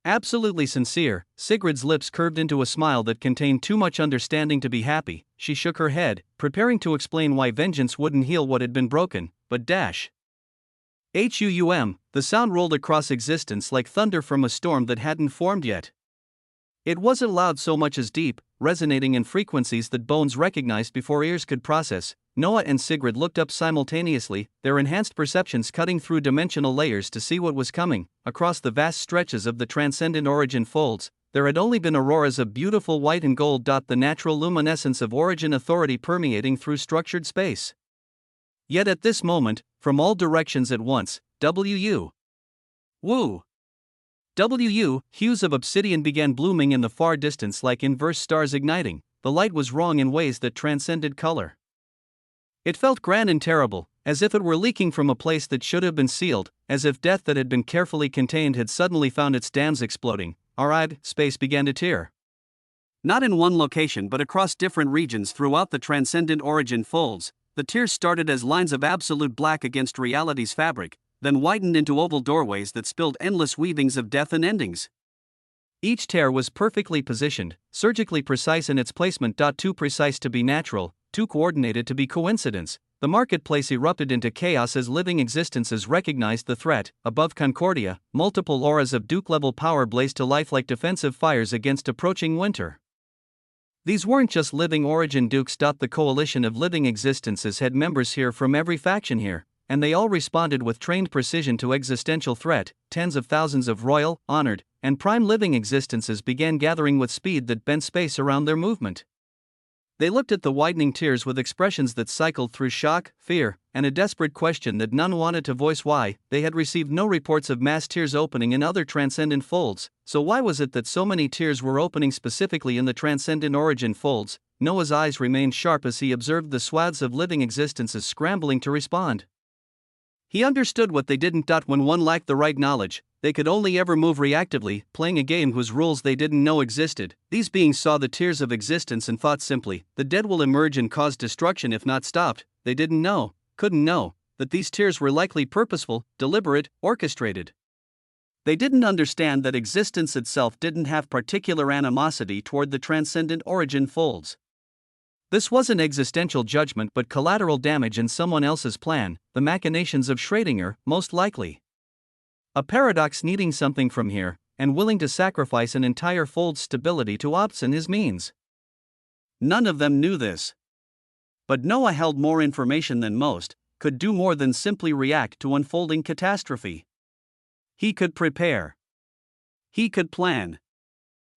A: Absolutely sincere. Sigrid's lips curved into a smile that contained too much understanding to be happy. She shook her head, preparing to explain why vengeance wouldn't heal what had been broken, but HUUM, the sound rolled across existence like thunder from a storm that hadn't formed yet. It wasn't loud so much as deep, resonating in frequencies that bones recognized before ears could process. Noah and Sigrid looked up simultaneously, their enhanced perceptions cutting through dimensional layers to see what was coming. Across the vast stretches of the transcendent origin folds, there had only been auroras of beautiful white and gold. The natural luminescence of origin authority permeating through structured space. Yet at this moment, from all directions at once, Woo! Hues of obsidian began blooming in the far distance like inverse stars igniting. The light was wrong in ways that transcended color. It felt grand and terrible, as if it were leaking from a place that should have been sealed, as if death that had been carefully contained had suddenly found its dams exploding. Space began to tear. Not in one location but across different regions throughout the transcendent origin folds. The tears started as lines of absolute black against reality's fabric, then widened into oval doorways that spilled endless weavings of death and endings. Each tear was perfectly positioned, surgically precise in its placement. Too precise to be natural, too coordinated to be coincidence. The marketplace erupted into chaos as living existences recognized the threat. Above Concordia, multiple auras of Duke-level power blazed to life like defensive fires against approaching winter. These weren't just living origin dukes. The coalition of living existences had members here from every faction here, and they all responded with trained precision to existential threat. Tens of thousands of royal, honored, and prime living existences began gathering with speed that bent space around their movement. They looked at the widening tiers with expressions that cycled through shock, fear, and a desperate question that none wanted to voice. Why? They had received no reports of mass tiers opening in other transcendent folds, so why was it that so many tiers were opening specifically in the transcendent origin folds? Noah's eyes remained sharp as he observed the swaths of living existences scrambling to respond. He understood what they didn't. When one lacked the right knowledge, they could only ever move reactively, playing a game whose rules they didn't know existed. These beings saw the tiers of existence and thought simply, the dead will emerge and cause destruction if not stopped. They didn't know, couldn't know, that these tiers were likely purposeful, deliberate, orchestrated. They didn't understand that existence itself didn't have particular animosity toward the transcendent origin folds. This wasn't existential judgment but collateral damage in someone else's plan, the machinations of Schrödinger, most likely. A paradox needing something from here, and willing to sacrifice an entire fold's stability to ops and his means. None of them knew this. But Noah held more information than most, could do more than simply react to unfolding catastrophe. He could prepare. He could plan.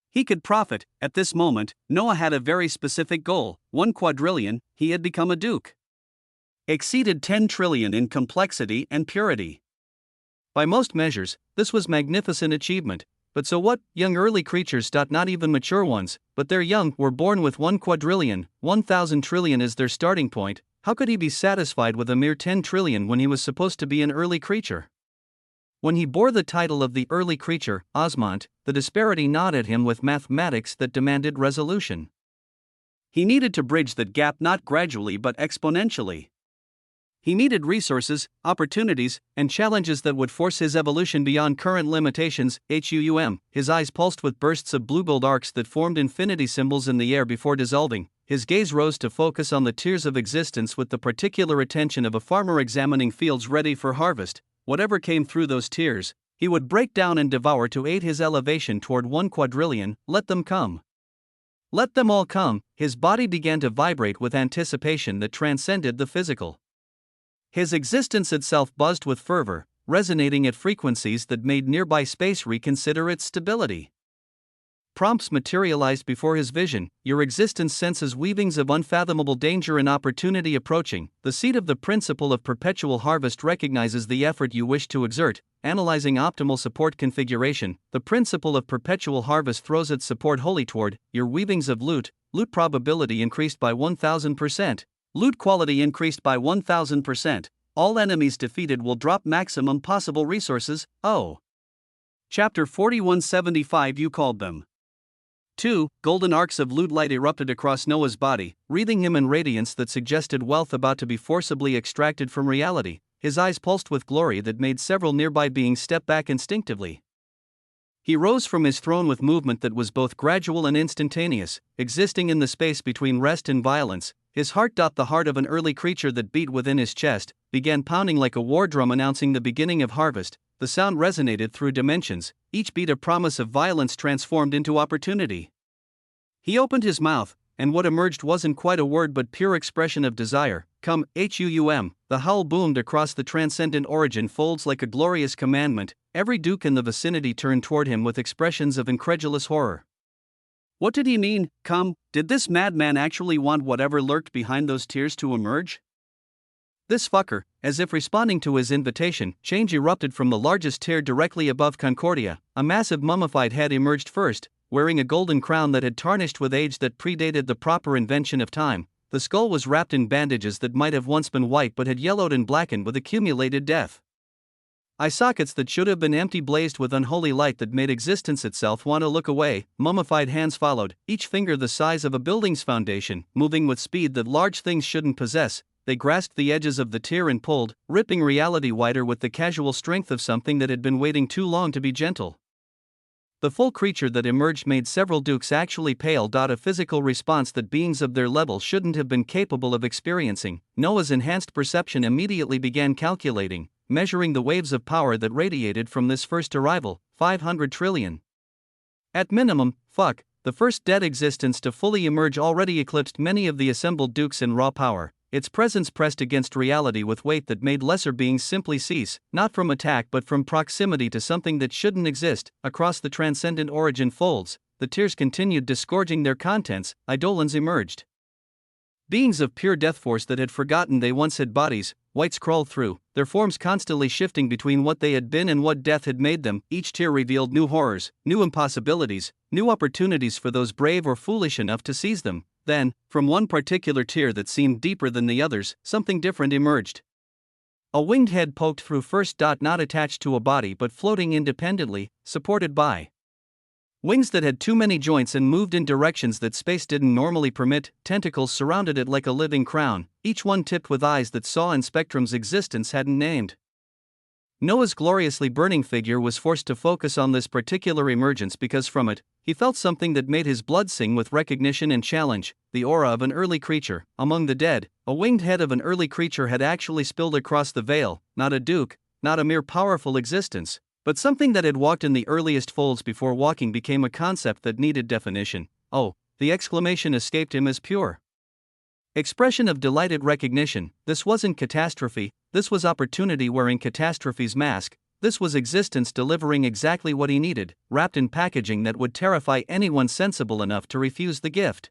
A: He could profit. At this moment, Noah had a very specific goal: 1 quadrillion. He had become a duke. Exceeded 10 trillion in complexity and purity. By most measures, this was magnificent achievement, but so what? Young early creatures, not even mature ones, but they're young, were born with 1 quadrillion, 1,000 trillion as their starting point. How could he be satisfied with a mere 10 trillion when he was supposed to be an early creature? When he bore the title of the early creature, Osmont, the disparity gnawed at him with mathematics that demanded resolution. He needed to bridge that gap not gradually but exponentially. He needed resources, opportunities, and challenges that would force his evolution beyond current limitations. His eyes pulsed with bursts of blue-gold arcs that formed infinity symbols in the air before dissolving. His gaze rose to focus on the tiers of existence with the particular attention of a farmer examining fields ready for harvest. Whatever came through those tiers, he would break down and devour to aid his elevation toward 1 quadrillion. Let them come. Let them all come. His body began to vibrate with anticipation that transcended the physical. His existence itself buzzed with fervor, resonating at frequencies that made nearby space reconsider its stability. Prompts materialized before his vision. Your existence senses weavings of unfathomable danger and opportunity approaching. The seed of the principle of perpetual harvest recognizes the effort you wish to exert. Analyzing optimal support configuration, the principle of perpetual harvest throws its support wholly toward your weavings of loot. Loot probability increased by 1000%. Loot quality increased by 1000%. All enemies defeated will drop maximum possible resources. Oh. Chapter 4175. You called them. 2. Golden arcs of loot light erupted across Noah's body, wreathing him in radiance that suggested wealth about to be forcibly extracted from reality. His eyes pulsed with glory that made several nearby beings step back instinctively. He rose from his throne with movement that was both gradual and instantaneous, existing in the space between rest and violence. His heart, the heart of an early creature that beat within his chest, began pounding like a war drum announcing the beginning of harvest. The sound resonated through dimensions, each beat a promise of violence transformed into opportunity. He opened his mouth, and what emerged wasn't quite a word but pure expression of desire. Come, Huum. The howl boomed across the transcendent origin folds like a glorious commandment. Every duke in the vicinity turned toward him with expressions of incredulous horror. What did he mean, come? Did this madman actually want whatever lurked behind those tears to emerge? This fucker, as if responding to his invitation, change erupted from the largest tear directly above Concordia. A massive mummified head emerged first, wearing a golden crown that had tarnished with age that predated the proper invention of time. The skull was wrapped in bandages that might have once been white but had yellowed and blackened with accumulated death. Eye sockets that should have been empty blazed with unholy light that made existence itself want to look away. Mummified hands followed, each finger the size of a building's foundation, moving with speed that large things shouldn't possess. They grasped the edges of the tear and pulled, ripping reality wider with the casual strength of something that had been waiting too long to be gentle. The full creature that emerged made several dukes actually pale. A physical response that beings of their level shouldn't have been capable of experiencing. Noah's enhanced perception immediately began calculating, measuring the waves of power that radiated from this first arrival, 500 trillion. At minimum, the first dead existence to fully emerge already eclipsed many of the assembled dukes in raw power. Its presence pressed against reality with weight that made lesser beings simply cease, not from attack but from proximity to something that shouldn't exist. Across the transcendent origin folds, the tears continued disgorging their contents. Eidolons emerged. Beings of pure death force that had forgotten they once had bodies. Whites crawled through, their forms constantly shifting between what they had been and what death had made them. Each tear revealed new horrors, new impossibilities, new opportunities for those brave or foolish enough to seize them. Then, from one particular tear that seemed deeper than the others, something different emerged. A winged head poked through first. Not attached to a body but floating independently, supported by wings that had too many joints and moved in directions that space didn't normally permit. Tentacles surrounded it like a living crown, each one tipped with eyes that saw in spectrums existence hadn't named. Noah's gloriously burning figure was forced to focus on this particular emergence because from it, he felt something that made his blood sing with recognition and challenge. The aura of an early creature. Among the dead, a winged head of an early creature had actually spilled across the veil. Not a duke, not a mere powerful existence, but something that had walked in the earliest folds before walking became a concept that needed definition. Oh, the exclamation escaped him as pure expression of delighted recognition. This wasn't catastrophe, this was opportunity wearing catastrophe's mask. This was existence delivering exactly what he needed, wrapped in packaging that would terrify anyone sensible enough to refuse the gift.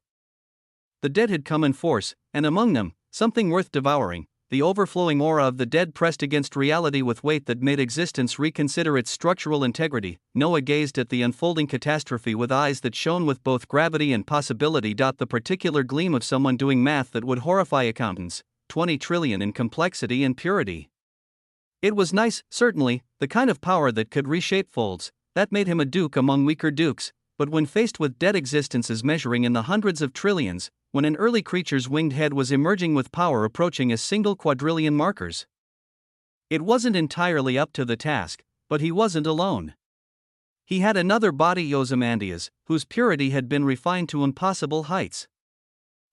A: The dead had come in force, and among them, something worth devouring. The overflowing aura of the dead pressed against reality with weight that made existence reconsider its structural integrity. Noah gazed at the unfolding catastrophe with eyes that shone with both gravity and possibility. The particular gleam of someone doing math that would horrify accountants, 20 trillion in complexity and purity. It was nice, certainly, the kind of power that could reshape folds. That made him a duke among weaker dukes. But when faced with dead existences measuring in the hundreds of trillions, when an early creature's winged head was emerging with power approaching a single quadrillion markers, it wasn't entirely up to the task, but he wasn't alone. He had another body, Ozymandias, whose purity had been refined to impossible heights.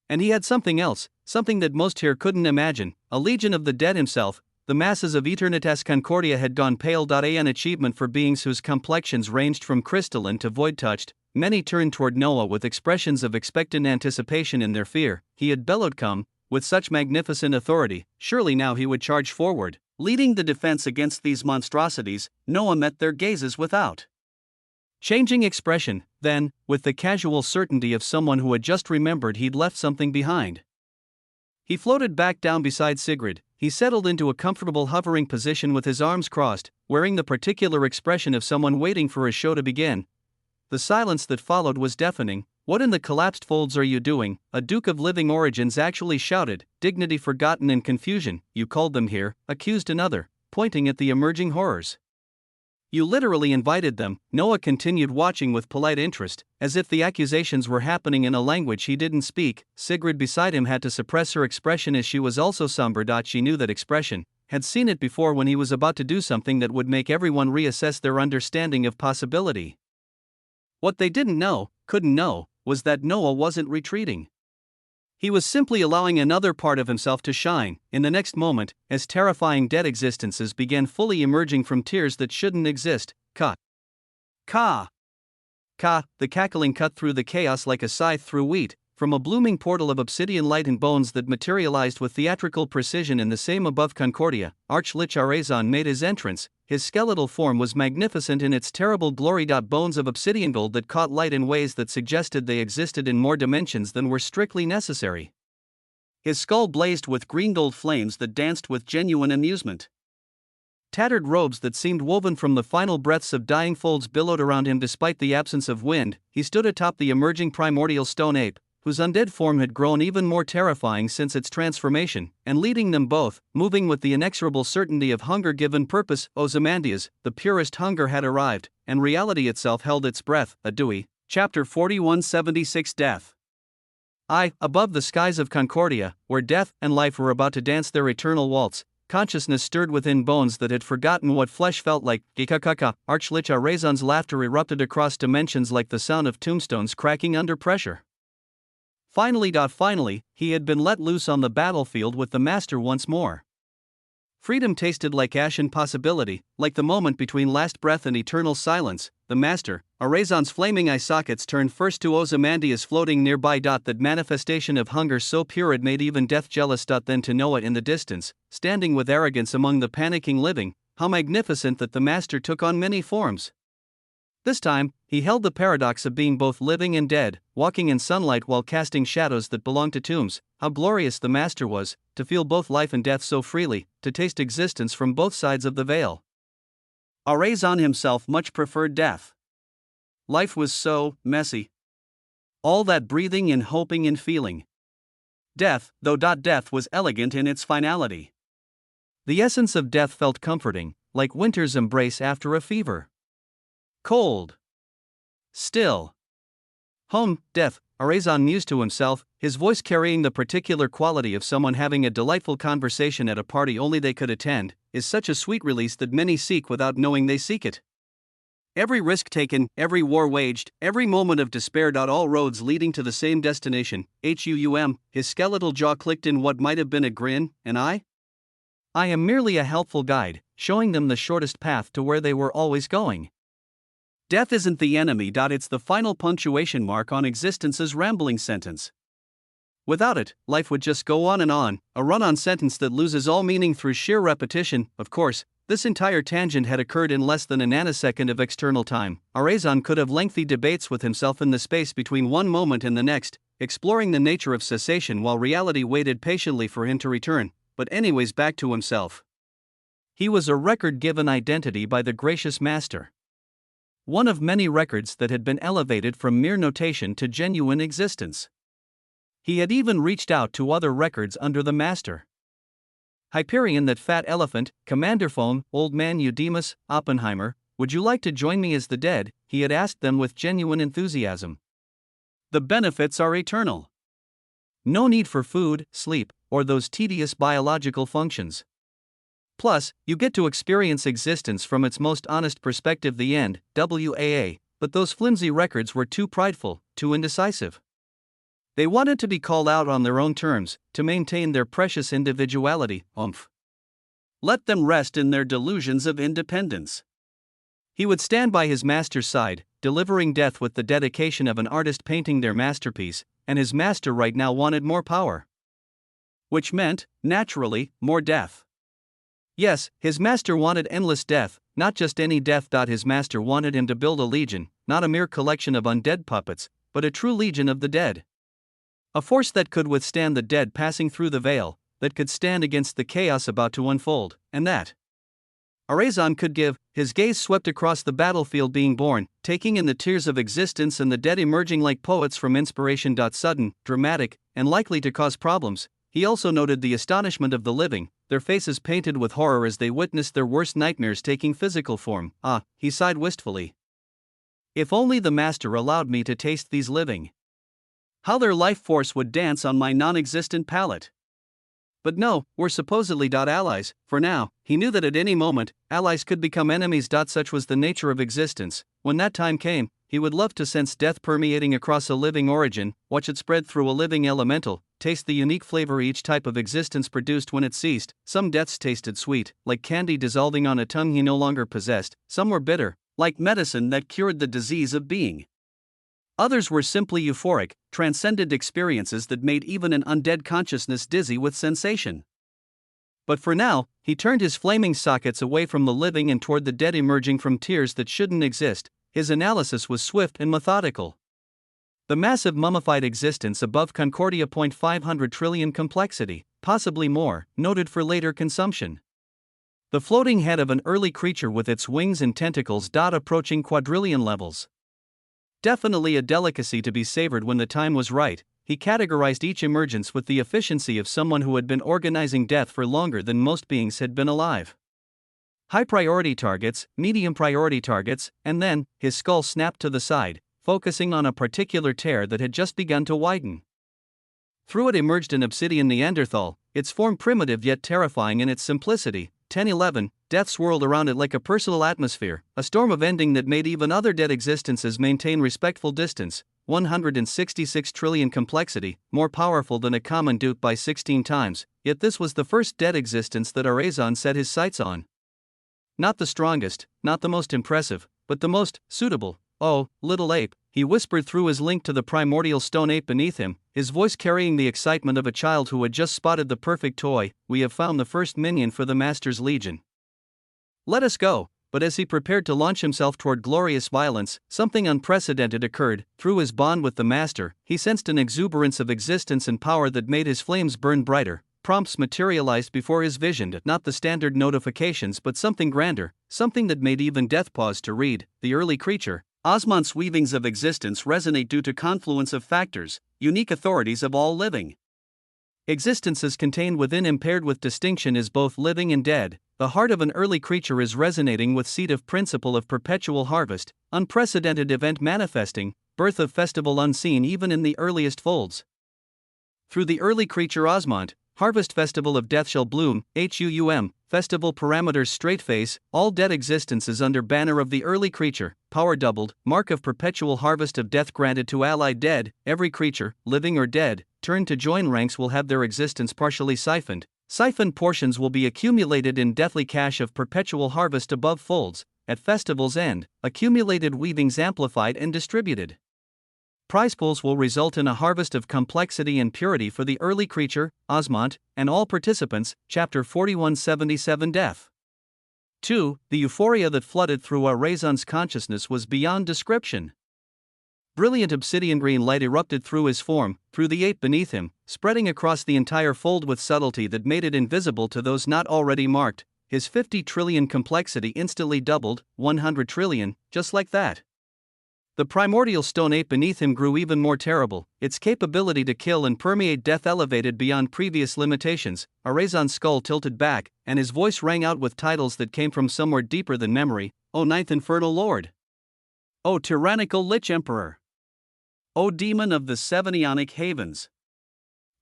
A: And he had something else, something that most here couldn't imagine, a legion of the dead himself. the masses of Eternitas Concordia had gone pale. An achievement for beings whose complexions ranged from crystalline to void-touched. Many turned toward Noah with expressions of expectant anticipation in their fear. He had bellowed, "Come," with such magnificent authority. Surely now he would charge forward. Leading the defense against these monstrosities, Noah met their gazes without changing expression, then, with the casual certainty of someone who had just remembered he'd left something behind. He floated back down beside Sigrid. He settled into a comfortable hovering position with his arms crossed, wearing the particular expression of someone waiting for his show to begin. The silence that followed was deafening. "What in the collapsed folds are you doing?" A Duke of living origins actually shouted, dignity forgotten in confusion. "You called them here," accused another, pointing at the emerging horrors. "You literally invited them," Noah continued, watching with polite interest, as if the accusations were happening in a language he didn't speak. Sigrid beside him had to suppress her expression as she was also somber. She knew that expression, had seen it before when he was about to do something that would make everyone reassess their understanding of possibility. What they didn't know, couldn't know, was that Noah wasn't retreating. He was simply allowing another part of himself to shine. In the next moment, as terrifying dead existences began fully emerging from tears that shouldn't exist, Ka. The cackling cut through the chaos like a scythe through wheat, from a blooming portal of obsidian light and bones that materialized with theatrical precision in the same above Concordia. Archlich Arezon made his entrance. His skeletal form was magnificent in its terrible glory. Bones of obsidian gold that caught light in ways that suggested they existed in more dimensions than were strictly necessary. His skull blazed with green gold flames that danced with genuine amusement. Tattered robes that seemed woven from the final breaths of dying folds billowed around him despite the absence of wind. He stood atop the emerging primordial stone ape, whose undead form had grown even more terrifying since its transformation, and leading them both, moving with the inexorable certainty of hunger given purpose. Ozymandias, the purest hunger had arrived, and reality itself held its breath. Adui. Chapter 4176 Death. Above the skies of Concordia, where death and life were about to dance their eternal waltz, consciousness stirred within bones that had forgotten what flesh felt like. Archlich Arezon's laughter erupted across dimensions like the sound of tombstones cracking under pressure. Finally, he had been let loose on the battlefield with the Master once more. Freedom tasted like ashen possibility, like the moment between last breath and eternal silence. The Master, Arezon's flaming eye sockets turned first to Ozymandias floating nearby. That manifestation of hunger so pure it made even death jealous. Then to Noah in the distance, standing with arrogance among the panicking living. How magnificent that the Master took on many forms. This time, he held the paradox of being both living and dead, walking in sunlight while casting shadows that belonged to tombs. How glorious the Master was, to feel both life and death so freely, to taste existence from both sides of the veil. Arezon himself much preferred death. Life was so messy. All that breathing and hoping and feeling. Death was elegant in its finality. The essence of death felt comforting, like winter's embrace after a fever. Cold. Still. Home, death, Arezon mused to himself, his voice carrying the particular quality of someone having a delightful conversation at a party only they could attend, is such a sweet release that many seek without knowing they seek it. Every risk taken, every war waged, every moment of despair. All roads leading to the same destination. His skeletal jaw clicked in what might have been a grin. And I am merely a helpful guide, showing them the shortest path to where they were always going. Death isn't the enemy. It's the final punctuation mark on existence's rambling sentence. Without it, life would just go on, a run-on sentence that loses all meaning through sheer repetition. Of course, this entire tangent had occurred in less than a nanosecond of external time. Arezon could have lengthy debates with himself in the space between one moment and the next, exploring the nature of cessation while reality waited patiently for him to return. But anyways, back to himself. He was a record given identity by the gracious Master. One of many records that had been elevated from mere notation to genuine existence. He had even reached out to other records under the Master. Hyperion, that fat elephant, Commander Foam, Old Man Eudemus, Oppenheimer, would you like to join me as the dead? He had asked them with genuine enthusiasm. The benefits are eternal. No need for food, sleep, or those tedious biological functions. Plus, you get to experience existence from its most honest perspective. The end, WAA, but those flimsy records were too prideful, too indecisive. They wanted to be called out on their own terms, to maintain their precious individuality. Let them rest in their delusions of independence. He would stand by his master's side, delivering death with the dedication of an artist painting their masterpiece, and his master right now wanted more power. Which meant, naturally, more death. Yes, his master wanted endless death, not just any death. His master wanted him to build a legion, not a mere collection of undead puppets, but a true legion of the dead. A force that could withstand the dead passing through the veil, that could stand against the chaos about to unfold, and that Arezon could give. His gaze swept across the battlefield being born, taking in the tears of existence and the dead emerging like poets from inspiration. Sudden, dramatic, and likely to cause problems. He also noted the astonishment of the living, their faces painted with horror as they witnessed their worst nightmares taking physical form. He sighed wistfully. If only the master allowed me to taste these living. How their life force would dance on my non-existent palate. But no, we're supposedly allies. For now, he knew that at any moment, allies could become enemies. Such was the nature of existence. When that time came, he would love to sense death permeating across a living origin, watch it spread through a living elemental, taste the unique flavor each type of existence produced when it ceased. Some deaths tasted sweet, like candy dissolving on a tongue he no longer possessed. Some were bitter, like medicine that cured the disease of being. Others were simply euphoric, transcendent experiences that made even an undead consciousness dizzy with sensation. But for now, he turned his flaming sockets away from the living and toward the dead emerging from tears that shouldn't exist. His analysis was swift and methodical. The massive mummified existence above Concordia. 500 trillion complexity, possibly more, noted for later consumption. The floating head of an early creature with its wings and tentacles. Approaching quadrillion levels. Definitely a delicacy to be savored when the time was right. He categorized each emergence with the efficiency of someone who had been organizing death for longer than most beings had been alive. High priority targets, medium priority targets, and then, his skull snapped to the side, focusing on a particular tear that had just begun to widen. Through it emerged an obsidian Neanderthal, its form primitive yet terrifying in its simplicity. 1011, death swirled around it like a personal atmosphere, a storm of ending that made even other dead existences maintain respectful distance. 166 trillion complexity, more powerful than a common dupe by 16 times, yet this was the first dead existence that Arezon set his sights on. Not the strongest, not the most impressive, but the most suitable. Oh, little ape, he whispered through his link to the primordial stone ape beneath him, his voice carrying the excitement of a child who had just spotted the perfect toy. We have found the first minion for the Master's Legion. Let us go. But as he prepared to launch himself toward glorious violence, something unprecedented occurred. Through his bond with the Master, he sensed an exuberance of existence and power that made his flames burn brighter. Prompts materialized before his vision, not the standard notifications but something grander, something that made even death pause to read. The early creature, Osmont's weavings of existence resonate due to confluence of factors, unique authorities of all living. Existences contained within impaired with distinction is both living and dead. The heart of an early creature is resonating with seed of principle of perpetual harvest, unprecedented event manifesting, birth of festival unseen even in the earliest folds. Through the early creature Osmont, harvest festival of death shall bloom, festival parameters straight face, all dead existences under banner of the early creature, power doubled, mark of perpetual harvest of death granted to allied dead. Every creature, living or dead, turned to join ranks will have their existence partially siphoned. Siphoned portions will be accumulated in deathly cache of perpetual harvest above folds. At festival's end, accumulated weavings amplified and distributed. Prize pools will result in a harvest of complexity and purity for the early creature, Osmont, and all participants. Chapter 4177 Death. 2. The euphoria that flooded through Arezon's consciousness was beyond description. Brilliant obsidian green light erupted through his form, through the ape beneath him, spreading across the entire fold with subtlety that made it invisible to those not already marked. His 50 trillion complexity instantly doubled, 100 trillion, just like that. The primordial stone ape beneath him grew even more terrible, its capability to kill and permeate death elevated beyond previous limitations. Arezon's skull tilted back, and his voice rang out with titles that came from somewhere deeper than memory. O Ninth Infernal Lord! O Tyrannical Lich Emperor! O Demon of the Seven Ionic Havens!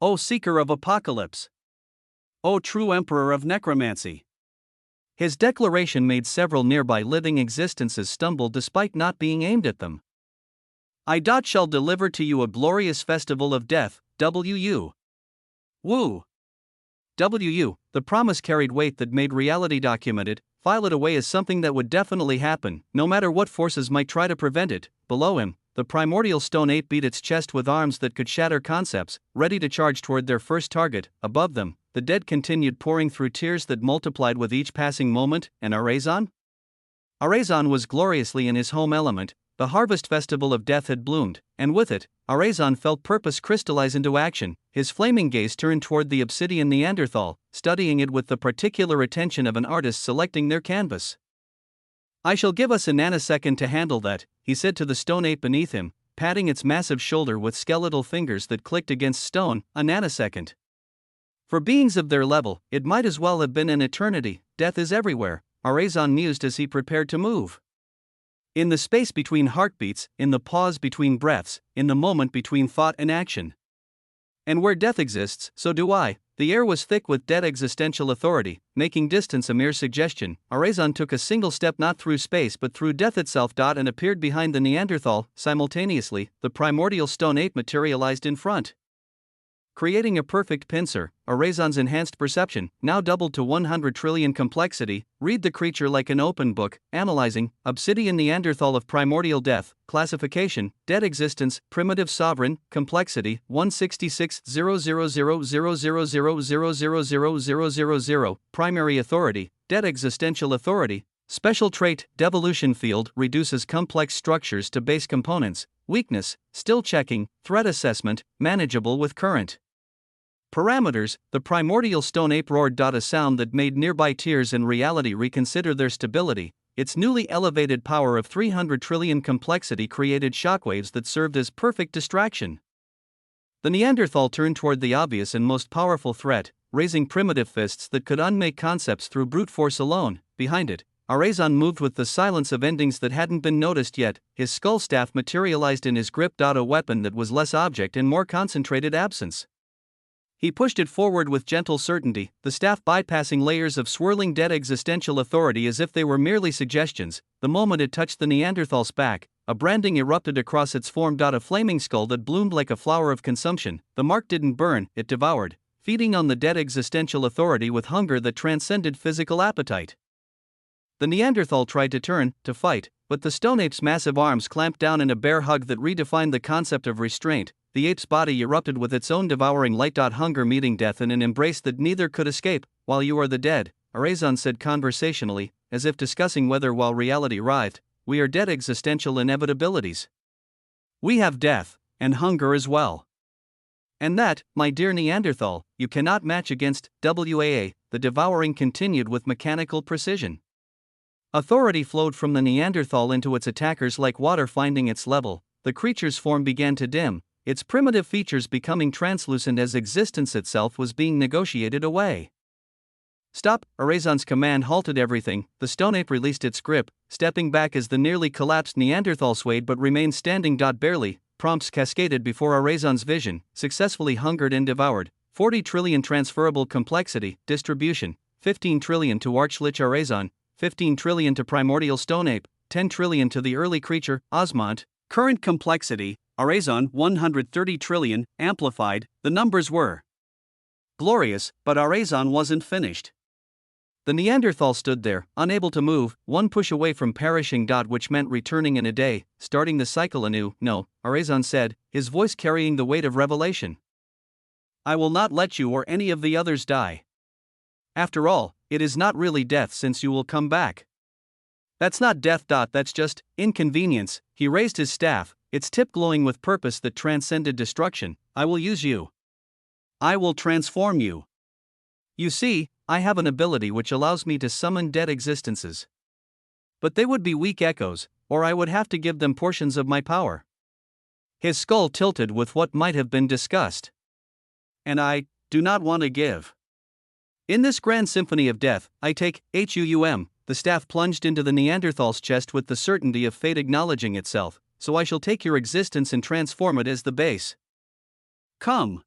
A: O Seeker of Apocalypse! O True Emperor of Necromancy! His declaration made several nearby living existences stumble despite not being aimed at them. I shall deliver to you a glorious festival of death, W.U. Woo! The promise carried weight that made reality documented. File it away as something that would definitely happen, no matter what forces might try to prevent it. Below him, the primordial stone ape beat its chest with arms that could shatter concepts, ready to charge toward their first target. Above them, the dead continued pouring through tears that multiplied with each passing moment. And Arazon? Arazon was gloriously in his home element. The harvest festival of death had bloomed, and with it, Arazon felt purpose crystallize into action. His flaming gaze turned toward the obsidian Neanderthal, studying it with the particular attention of an artist selecting their canvas. "I shall give us a nanosecond to handle that," he said to the stone ape beneath him, patting its massive shoulder with skeletal fingers that clicked against stone. A nanosecond. For beings of their level, it might as well have been an eternity. Death is everywhere, Arazon mused as he prepared to move. In the space between heartbeats, in the pause between breaths, in the moment between thought and action. And where death exists, so do I. The air was thick with dead existential authority, making distance a mere suggestion. Arazon took a single step not through space but through death itself. And appeared behind the Neanderthal. Simultaneously, the primordial stone ape materialized in front, creating a perfect pincer. Arazon's enhanced perception, now doubled to 100 trillion complexity, read the creature like an open book, analyzing. Obsidian Neanderthal of primordial death, classification, dead existence, primitive sovereign, complexity, 166,000,000,000,000,000,000, primary authority, dead existential authority, special trait, devolution field, reduces complex structures to base components, weakness, still checking, threat assessment, manageable with current parameters. The primordial stone ape roared. A sound that made nearby tears and reality reconsider their stability. Its newly elevated power of 300 trillion complexity created shockwaves that served as perfect distraction. The Neanderthal turned toward the obvious and most powerful threat, raising primitive fists that could unmake concepts through brute force alone. Behind it, Arazon moved with the silence of endings that hadn't been noticed yet. His skull staff materialized in his grip. A weapon that was less object and more concentrated absence. He pushed it forward with gentle certainty, the staff bypassing layers of swirling dead existential authority as if they were merely suggestions. The moment it touched the Neanderthal's back, a branding erupted across its form. A flaming skull that bloomed like a flower of consumption. The mark didn't burn, it devoured, feeding on the dead existential authority with hunger that transcended physical appetite. The Neanderthal tried to turn, to fight, but the stone ape's massive arms clamped down in a bear hug that redefined the concept of restraint. The ape's body erupted with its own devouring light. Hunger meeting death in an embrace that neither could escape. "While you are the dead," Arazon said conversationally, as if discussing whether while reality writhed, "we are dead existential inevitabilities. We have death, and hunger as well. And that, my dear Neanderthal, you cannot match against WAA," the devouring continued with mechanical precision. Authority flowed from the Neanderthal into its attackers like water finding its level. The creature's form began to dim, its primitive features becoming translucent as existence itself was being negotiated away. "Stop!" Arazon's command halted everything. The stone ape released its grip, stepping back as the nearly collapsed Neanderthal swayed but remained standing. Barely. Prompts cascaded before Arazon's vision, successfully hungered and devoured. 40 trillion transferable complexity, distribution, 15 trillion to Archlich Arazon, 15 trillion to primordial stone ape, 10 trillion to the early creature, Osmont. Current complexity, Arazon 130 trillion, amplified. The numbers were glorious, but Arazon wasn't finished. The Neanderthal stood there, unable to move, one push away from perishing. Which meant returning in a day, starting the cycle anew. "No," Arazon said, his voice carrying the weight of revelation. "I will not let you or any of the others die. After all, it is not really death since you will come back. That's not death. That's just inconvenience." He raised his staff, its tip glowing with purpose that transcended destruction. "I will use you. I will transform you. You see, I have an ability which allows me to summon dead existences. But they would be weak echoes, or I would have to give them portions of my power." His skull tilted with what might have been discussed. "And I do not want to give. In this grand symphony of death, I take HUUM." The staff plunged into the Neanderthal's chest with the certainty of fate acknowledging itself. "So I shall take your existence and transform it as the base. Come.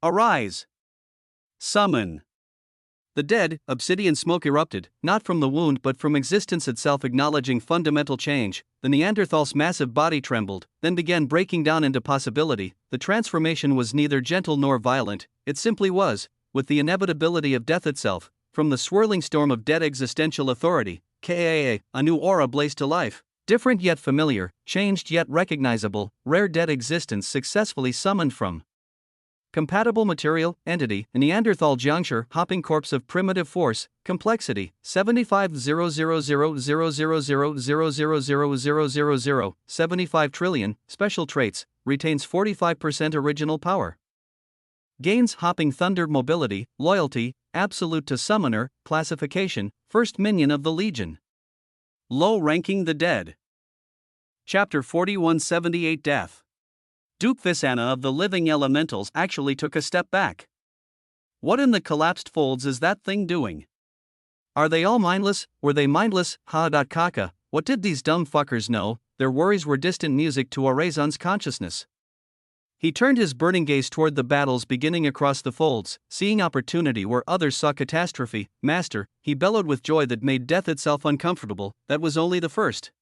A: Arise. Summon." The dead, obsidian smoke erupted, not from the wound but from existence itself acknowledging fundamental change. The Neanderthal's massive body trembled, then began breaking down into possibility. The transformation was neither gentle nor violent, it simply was. with the inevitability of death itself, from the swirling storm of dead existential authority, aka, a new aura blazed to life, different yet familiar, changed yet recognizable, rare dead existence successfully summoned from compatible material, entity, Neanderthal juncture, hopping corpse of primitive force, complexity, 75,000,000,000,000,000, 75 trillion, special traits, retains 45% original power. Gains hopping thunder mobility, loyalty, absolute to summoner, classification, first minion of the Legion. Low ranking the dead. Chapter 4178 Death. Duke Visana of the living elementals actually took a step back. What in the collapsed folds is that thing doing? Are they all mindless? Were they mindless? Kaka, what did these dumb fuckers know? Their worries were distant music to Orazon's consciousness. He turned his burning gaze toward the battles beginning across the folds, seeing opportunity where others saw catastrophe. Master, he bellowed with joy that made death itself uncomfortable, that was only the first.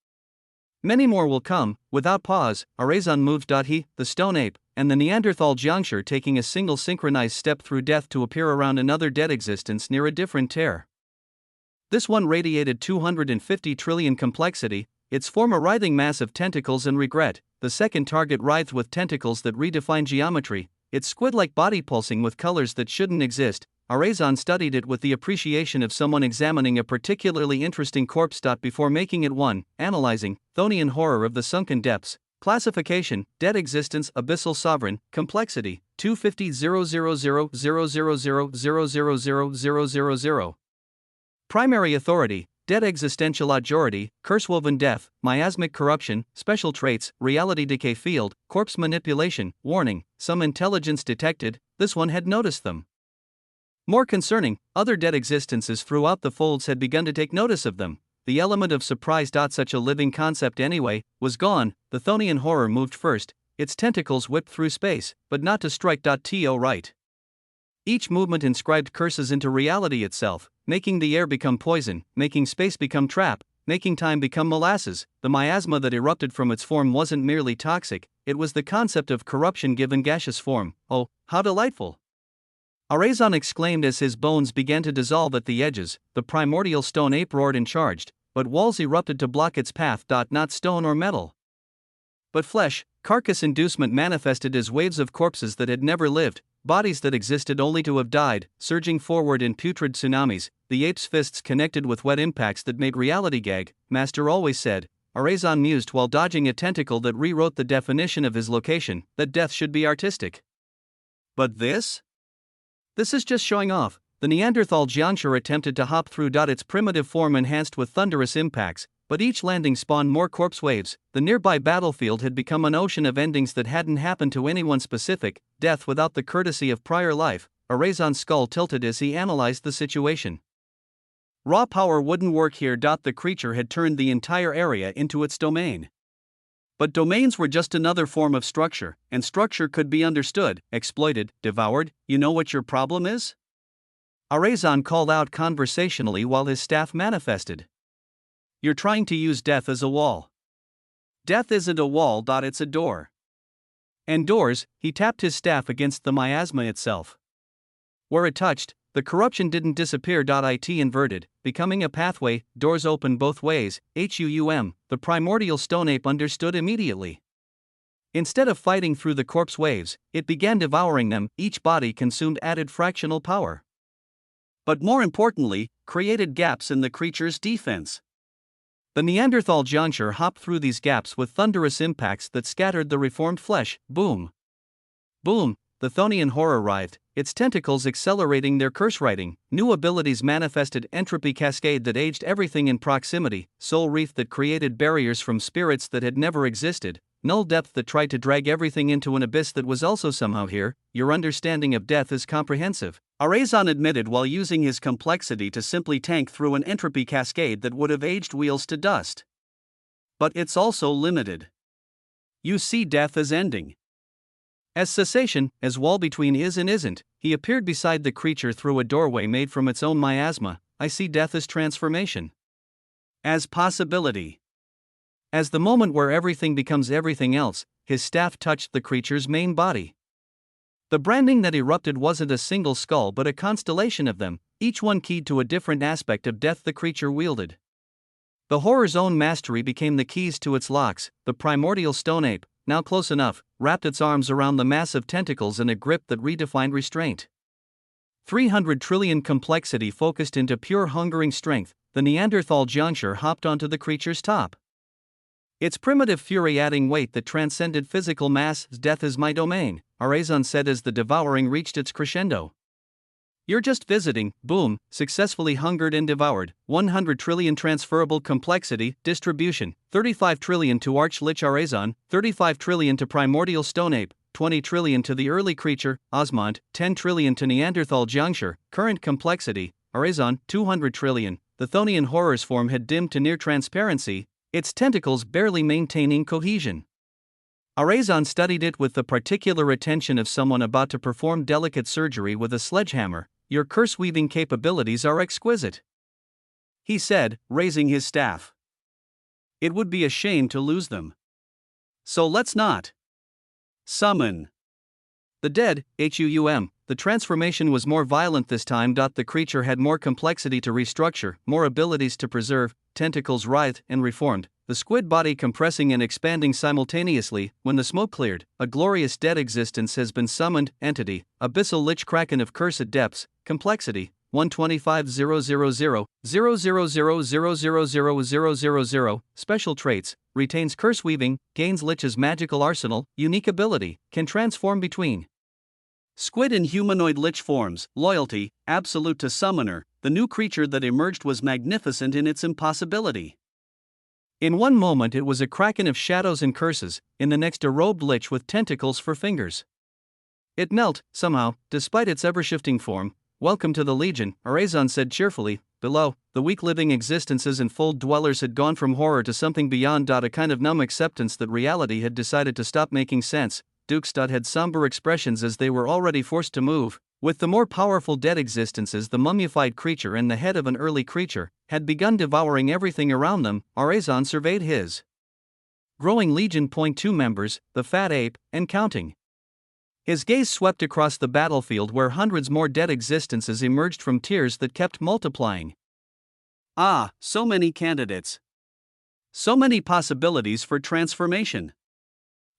A: Many more will come. Without pause, Orazon moved. He, the stone ape, and the Neanderthal juncture taking a single synchronized step through death to appear around another dead existence near a different tear. This one radiated 250 trillion complexity, its form a writhing mass of tentacles and regret. The second target writhed with tentacles that redefine geometry, its squid-like body pulsing with colors that shouldn't exist. Orazon studied it with the appreciation of someone examining a particularly interesting corpse. Before making it one, analyzing, Thonian horror of the sunken depths, classification, dead existence, abyssal sovereign, complexity, 250,000,000,000,000,000,000. Primary authority, dead existential majority, curse-woven death, miasmic corruption, special traits, reality decay field, corpse manipulation, warning, some intelligence detected. This one had noticed them. More concerning, other dead existences throughout the folds had begun to take notice of them. The element of surprise. Such a living concept anyway, was gone. The Thonian horror moved first, its tentacles whipped through space, but not to strike. To right. Each movement inscribed curses into reality itself, making the air become poison, making space become trap, making time become molasses. The miasma that erupted from its form wasn't merely toxic, it was the concept of corruption given gaseous form. Oh, how delightful! Orazon exclaimed as his bones began to dissolve at the edges. The primordial stone ape roared and charged, but walls erupted to block its path. Not stone or metal, but flesh. Carcass inducement manifested as waves of corpses that had never lived, bodies that existed only to have died, surging forward in putrid tsunamis. The ape's fists connected with wet impacts that made reality gag. Master always said, Orazon mused while dodging a tentacle that rewrote the definition of his location, that death should be artistic. But this? This is just showing off. The Neanderthal juncture attempted to hop through. Its primitive form enhanced with thunderous impacts, but each landing spawned more corpse waves. The nearby battlefield had become an ocean of endings that hadn't happened to anyone specific, death without the courtesy of prior life. Orazon's skull tilted as he analyzed the situation. Raw power wouldn't work here. The creature had turned the entire area into its domain. But domains were just another form of structure, and structure could be understood, exploited, devoured. You know what your problem is? Orazon called out conversationally while his staff manifested. You're trying to use death as a wall. Death isn't a wall. It's a door. And doors, he tapped his staff against the miasma itself. Where it touched, the corruption didn't disappear. It inverted, becoming a pathway. Doors open both ways. The primordial stone ape understood immediately. Instead of fighting through the corpse waves, it began devouring them. Each body consumed added fractional power. But more importantly, created gaps in the creature's defense. The Neanderthal juncture hopped through these gaps with thunderous impacts that scattered the reformed flesh. Boom! Boom! The Thonian horror writhed, its tentacles accelerating their curse writing. New abilities manifested: entropy cascade that aged everything in proximity, soul reef that created barriers from spirits that had never existed, null depth that tried to drag everything into an abyss that was also somehow here. Your understanding of death is comprehensive, Orazon admitted while using his complexity to simply tank through an entropy cascade that would have aged wheels to dust. But it's also limited. You see death as ending. As cessation, as wall between is and isn't. He appeared beside the creature through a doorway made from its own miasma. I see death as transformation. As possibility. As the moment where everything becomes everything else. His staff touched the creature's main body. The branding that erupted wasn't a single skull but a constellation of them, each one keyed to a different aspect of death the creature wielded. The horror's own mastery became the keys to its locks. The primordial stone ape, now close enough, wrapped its arms around the massive tentacles in a grip that redefined restraint. 300 trillion complexity focused into pure hungering strength. The Neanderthal juncture hopped onto the creature's top. Its primitive fury adding weight that transcended physical mass. Death is my domain, Arazon said as the devouring reached its crescendo. You're just visiting, boom, successfully hungered and devoured. 100 trillion transferable complexity, distribution, 35 trillion to Arch-Lich Arazon, 35 trillion to primordial stone ape, 20 trillion to the early creature, Osmond, 10 trillion to Neanderthal juncture, current complexity, Arazon, 200 trillion. The Thonian horror's form had dimmed to near transparency, its tentacles barely maintaining cohesion. Arazon studied it with the particular attention of someone about to perform delicate surgery with a sledgehammer. Your curse-weaving capabilities are exquisite, he said, raising his staff. It would be a shame to lose them. So let's not. Summon the dead, HUUM. The transformation was more violent this time. The creature had more complexity to restructure, more abilities to preserve, tentacles writhed and reformed, the squid body compressing and expanding simultaneously. When the smoke cleared, a glorious dead existence has been summoned. Entity, abyssal lich kraken of cursed depths, complexity, 125,000,000,000,000,000. Special traits, retains curse weaving, gains lich's magical arsenal, unique ability, can transform between squid and humanoid lich forms. Loyalty, absolute to summoner. The new creature that emerged was magnificent in its impossibility. In one moment it was a kraken of shadows and curses, in the next a robed lich with tentacles for fingers. It knelt, somehow, despite its ever-shifting form. Welcome to the Legion, Arazon said cheerfully. Below, the weak living existences and fold dwellers had gone from horror to something beyond. A kind of numb acceptance that reality had decided to stop making sense. Dukestad had somber expressions as they were already forced to move. With the more powerful dead existences, the mummified creature and the head of an early creature had begun devouring everything around them. Arazon surveyed his growing Legion .2 members, the fat ape, and counting. His gaze swept across the battlefield where hundreds more dead existences emerged from tears that kept multiplying. Ah, so many candidates. So many possibilities for transformation.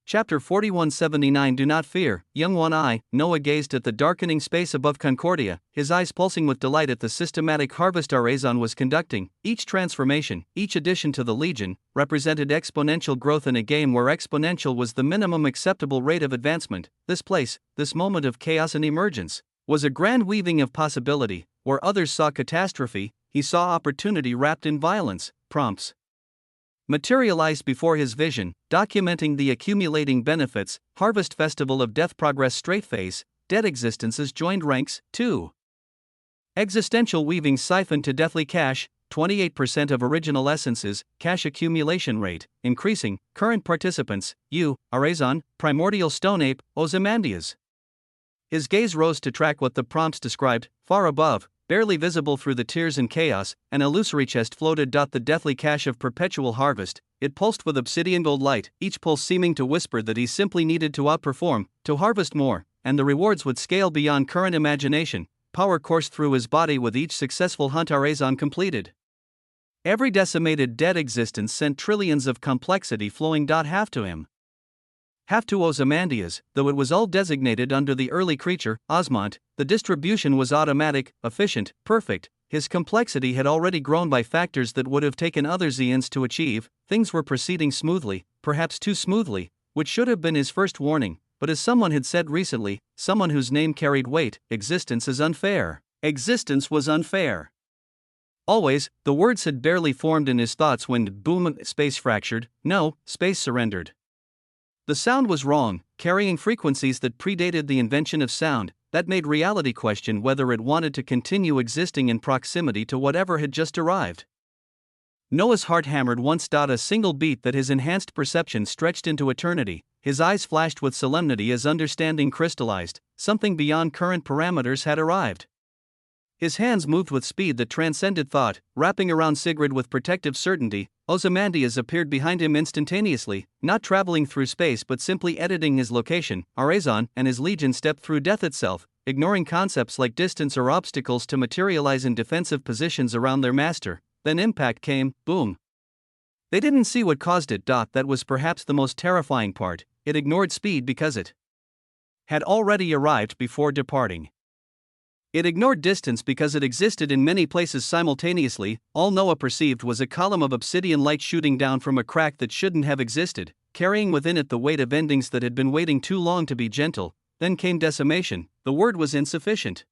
A: Chapter 4179. Do not fear, young one. Noah gazed at the darkening space above Concordia, his eyes pulsing with delight at the systematic harvest Arazon was conducting. Each transformation, each addition to the Legion, represented exponential growth in a game where exponential was the minimum acceptable rate of advancement. This place, this moment of chaos and emergence, was a grand weaving of possibility. Where others saw catastrophe, he saw opportunity wrapped in violence. Prompts materialized before his vision, documenting the accumulating benefits. Harvest Festival of Death Progress. Straight face, dead existences joined ranks. 2. Existential weaving siphoned to deathly cash, 28% of original essences, cash accumulation rate, increasing. Current participants, you, Arazon, primordial stone ape, Ozymandias. His gaze rose to track what the prompts described. Far above, barely visible through the tears and chaos, an illusory chest floated. The deathly cache of perpetual harvest. It pulsed with obsidian gold light, each pulse seeming to whisper that he simply needed to outperform, to harvest more, and the rewards would scale beyond current imagination. Power coursed through his body with each successful hunt Arazon completed. Every decimated dead existence sent trillions of complexity flowing. Half to him. Half to Ozymandias, though it was all designated under the early creature, Osmond. The distribution was automatic, efficient, perfect. His complexity had already grown by factors that would have taken other Zeons to achieve. Things were proceeding smoothly, perhaps too smoothly, which should have been his first warning. But as someone had said recently, someone whose name carried weight, existence is unfair. Existence was unfair. Always, the words had barely formed in his thoughts when boom, space fractured. No, space surrendered. The sound was wrong, carrying frequencies that predated the invention of sound, that made reality question whether it wanted to continue existing in proximity to whatever had just arrived. Noah's heart hammered once. A single beat that his enhanced perception stretched into eternity. His eyes flashed with solemnity as understanding crystallized. Something beyond current parameters had arrived. His hands moved with speed that transcended thought, wrapping around Sigrid with protective certainty. Ozymandias appeared behind him instantaneously, not traveling through space but simply editing his location. Arazon and his legion stepped through death itself, ignoring concepts like distance or obstacles to materialize in defensive positions around their master. Then impact came, boom. They didn't see what caused it. That was perhaps the most terrifying part. It ignored speed because it had already arrived before departing. It ignored distance because it existed in many places simultaneously. All Noah perceived was a column of obsidian light shooting down from a crack that shouldn't have existed, carrying within it the weight of endings that had been waiting too long to be gentle. Then came decimation. The word was insufficient.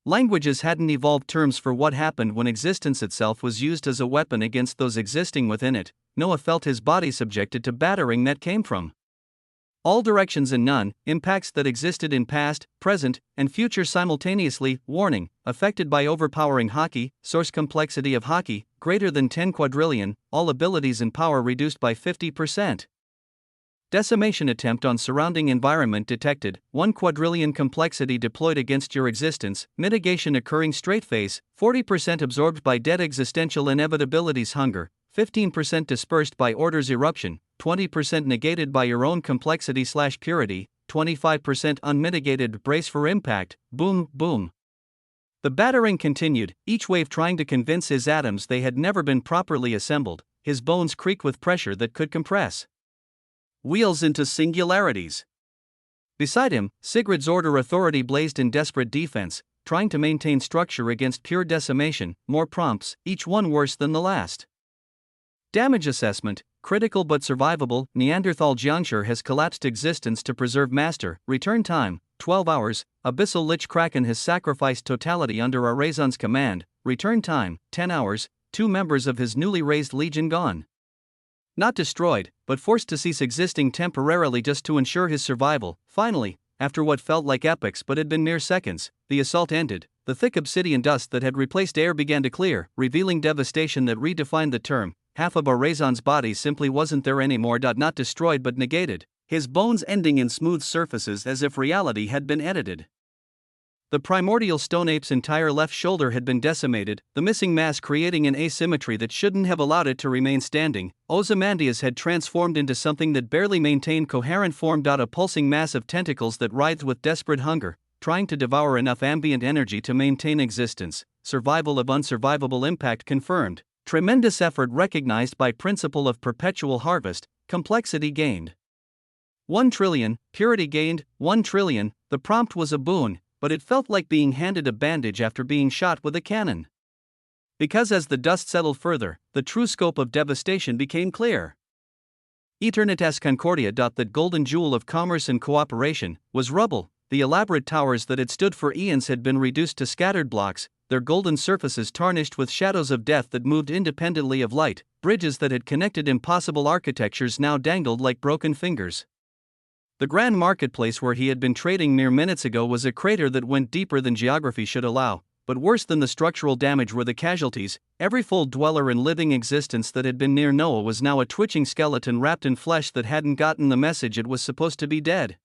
A: Languages hadn't evolved terms for what happened when existence itself was used as a weapon against those existing within it. Noah felt his body subjected to battering that came from all directions and none, impacts that existed in past, present, and future simultaneously. Warning, affected by overpowering hockey, source complexity of hockey, greater than 10 quadrillion, all abilities and power reduced by 50%. Decimation attempt on surrounding environment detected, 1 quadrillion complexity deployed against your existence, mitigation occurring straight face, 40% absorbed by dead existential inevitabilities hunger, 15% dispersed by order's eruption, 20% negated by your own complexity/purity, 25% unmitigated. Brace for impact. Boom, boom. The battering continued, each wave trying to convince his atoms they had never been properly assembled. His bones creaked with pressure that could compress wheels into singularities. Beside him, Sigrid's order authority blazed in desperate defense, trying to maintain structure against pure decimation. More prompts, each one worse than the last. Damage assessment, critical but survivable. Neanderthal juncture has collapsed existence to preserve master. Return time, 12 hours. Abyssal Lich Kraken has sacrificed totality under Arazon's command. Return time, 10 hours. 2 members of his newly raised legion gone. Not destroyed, but forced to cease existing temporarily just to ensure his survival. Finally, after what felt like epochs but had been mere seconds, the assault ended. The thick obsidian dust that had replaced air began to clear, revealing devastation that redefined the term. Half of Arazon's body simply wasn't there anymore. Not destroyed but negated, his bones ending in smooth surfaces as if reality had been edited. The primordial stone ape's entire left shoulder had been decimated, the missing mass creating an asymmetry that shouldn't have allowed it to remain standing. Ozymandias had transformed into something that barely maintained coherent form. A pulsing mass of tentacles that writhed with desperate hunger, trying to devour enough ambient energy to maintain existence. Survival of unsurvivable. Impact confirmed. Tremendous effort recognized by principle of perpetual harvest. Complexity gained 1 trillion, purity gained 1 trillion. The prompt was a boon, but it felt like being handed a bandage after being shot with a cannon. Because as the dust settled further, the true scope of devastation became clear. Eternitas Concordia. That golden jewel of commerce and cooperation was rubble. The elaborate towers that had stood for eons had been reduced to scattered blocks, their golden surfaces tarnished with shadows of death that moved independently of light. Bridges that had connected impossible architectures now dangled like broken fingers. The grand marketplace where he had been trading mere minutes ago was a crater that went deeper than geography should allow. But worse than the structural damage were the casualties. Every full dweller in living existence that had been near Noah was now a twitching skeleton wrapped in flesh that hadn't gotten the message it was supposed to be dead.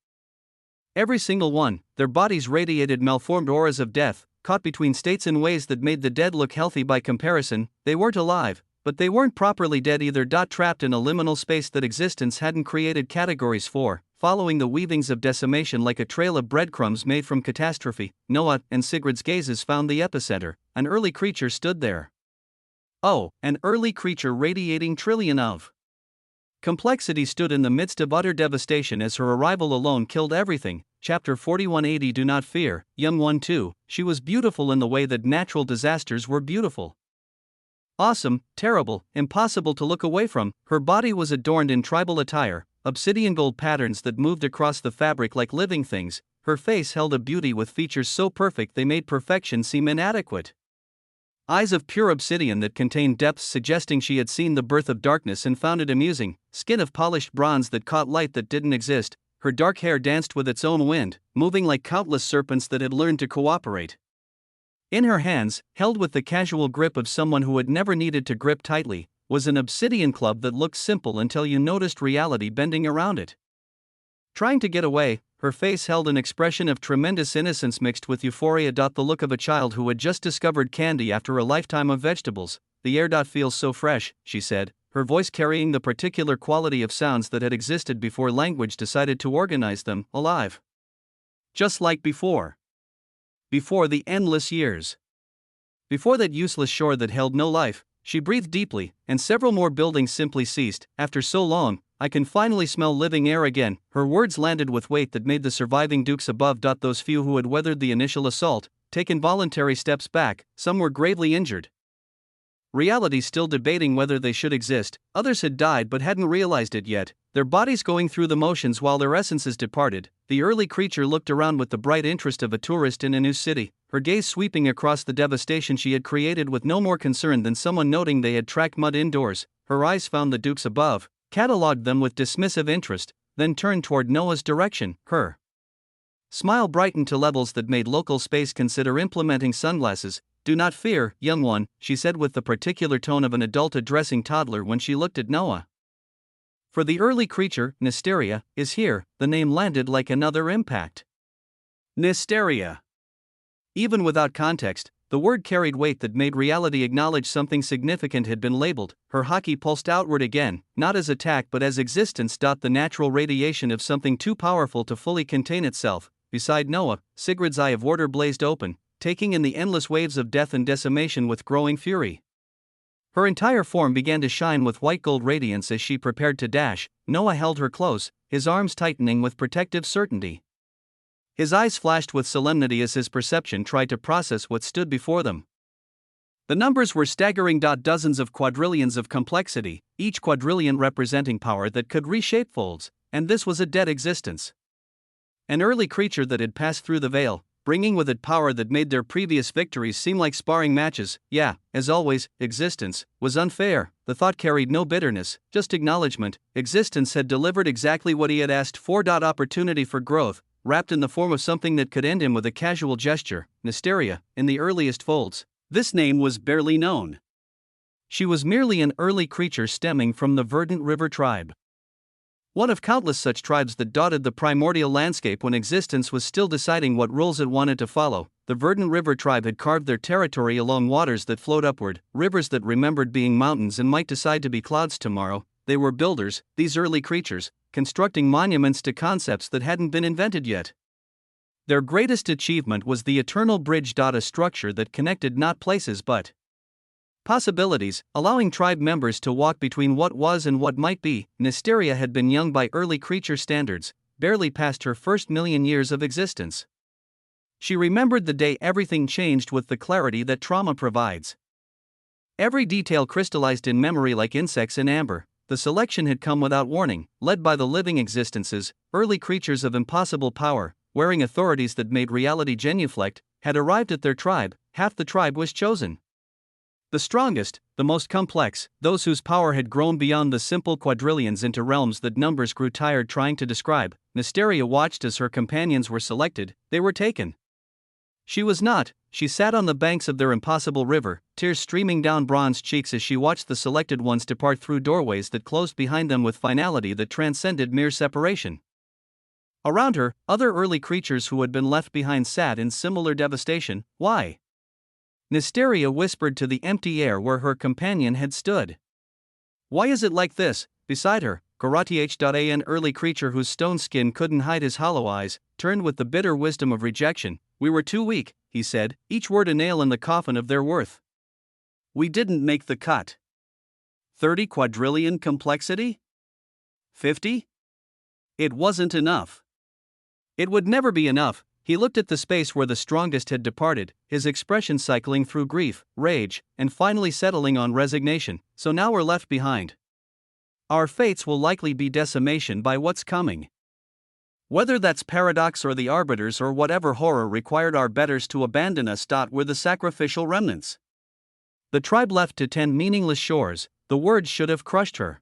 A: Every single one, their bodies radiated malformed auras of death, caught between states in ways that made the dead look healthy by comparison. They weren't alive, but they weren't properly dead either. Trapped in a liminal space that existence hadn't created categories for, following the weavings of decimation like a trail of breadcrumbs made from catastrophe. Noah and Sigrid's gazes found the epicenter. An early creature stood there. Oh, an early creature radiating trillion of complexity stood in the midst of utter devastation as her arrival alone killed everything. Chapter 4180. Do not fear, young one too. She was beautiful in the way that natural disasters were beautiful. Awesome, terrible, impossible to look away from. Her body was adorned in tribal attire, obsidian gold patterns that moved across the fabric like living things. Her face held a beauty with features so perfect they made perfection seem inadequate. Eyes of pure obsidian that contained depths suggesting she had seen the birth of darkness and found it amusing. Skin of polished bronze that caught light that didn't exist. Her dark hair danced with its own wind, moving like countless serpents that had learned to cooperate. In her hands, held with the casual grip of someone who had never needed to grip tightly, was an obsidian club that looked simple until you noticed reality bending around it. Trying to get away, her face held an expression of tremendous innocence mixed with euphoria. The look of a child who had just discovered candy after a lifetime of vegetables. The air feels so fresh, she said, her voice carrying the particular quality of sounds that had existed before language decided to organize them, alive. Just like before. Before the endless years. Before that useless shore that held no life. She breathed deeply, and several more buildings simply ceased. After so long, I can finally smell living air again. Her words landed with weight that made the surviving dukes above. Those few who had weathered the initial assault, taken voluntary steps back, some were gravely injured. Reality still debating whether they should exist, others had died but hadn't realized it yet, their bodies going through the motions while their essences departed. The early creature looked around with the bright interest of a tourist in a new city, her gaze sweeping across the devastation she had created with no more concern than someone noting they had tracked mud indoors. Her eyes found the dukes above, catalogued them with dismissive interest, then turned toward Noah's direction. Her smile brightened to levels that made local space consider implementing sunglasses. "Do not fear, young one," she said with the particular tone of an adult addressing toddler when she looked at Noah. For the early creature, Nysteria, is here. The name landed like another impact. Nysteria. Even without context, the word carried weight that made reality acknowledge something significant had been labeled. Her haki pulsed outward again, not as attack but as existence. The natural radiation of something too powerful to fully contain itself. Beside Noah, Sigrid's eye of order blazed open, taking in the endless waves of death and decimation with growing fury. Her entire form began to shine with white gold radiance as she prepared to dash. Noah held her close, his arms tightening with protective certainty. His eyes flashed with solemnity as his perception tried to process what stood before them. The numbers were staggering. Dozens of quadrillions of complexity, each quadrillion representing power that could reshape folds, and this was a dead existence. An early creature that had passed through the veil, bringing with it power that made their previous victories seem like sparring matches. Yeah, as always, existence was unfair. The thought carried no bitterness, just acknowledgement. Existence had delivered exactly what he had asked for. Opportunity for growth, wrapped in the form of something that could end him with a casual gesture. Nysteria, in the earliest folds. This name was barely known. She was merely an early creature stemming from the verdant river tribe. One of countless such tribes that dotted the primordial landscape when existence was still deciding what rules it wanted to follow. The verdant river tribe had carved their territory along waters that flowed upward, rivers that remembered being mountains and might decide to be clouds tomorrow. They were builders, these early creatures, constructing monuments to concepts that hadn't been invented yet. Their greatest achievement was the eternal bridge. A structure that connected not places but possibilities, allowing tribe members to walk between what was and what might be. Nysteria had been young by early creature standards, barely past her first million years of existence. She remembered the day everything changed with the clarity that trauma provides. Every detail crystallized in memory like insects in amber. The selection had come without warning, led by the living existences, early creatures of impossible power, wearing authorities that made reality genuflect, had arrived at their tribe. Half the tribe was chosen. The strongest, the most complex, those whose power had grown beyond the simple quadrillions into realms that numbers grew tired trying to describe. Nysteria watched as her companions were selected, they were taken. She was not. She sat on the banks of their impossible river, tears streaming down bronze cheeks as she watched the selected ones depart through doorways that closed behind them with finality that transcended mere separation. Around her, other early creatures who had been left behind sat in similar devastation. Why? Nysteria whispered to the empty air where her companion had stood. Why is it like this? Beside her, an early creature whose stone skin couldn't hide his hollow eyes, turned with the bitter wisdom of rejection. "We were too weak," he said, each word a nail in the coffin of their worth. "We didn't make the cut." 30 quadrillion complexity? 50? It wasn't enough. It would never be enough. He looked at the space where the strongest had departed, his expression cycling through grief, rage, and finally settling on resignation. So now we're left behind. Our fates will likely be decimation by what's coming. Whether that's paradox or the arbiters or whatever horror required our betters to abandon us. We're the sacrificial remnants. The tribe left to tend meaningless shores. The words should have crushed her.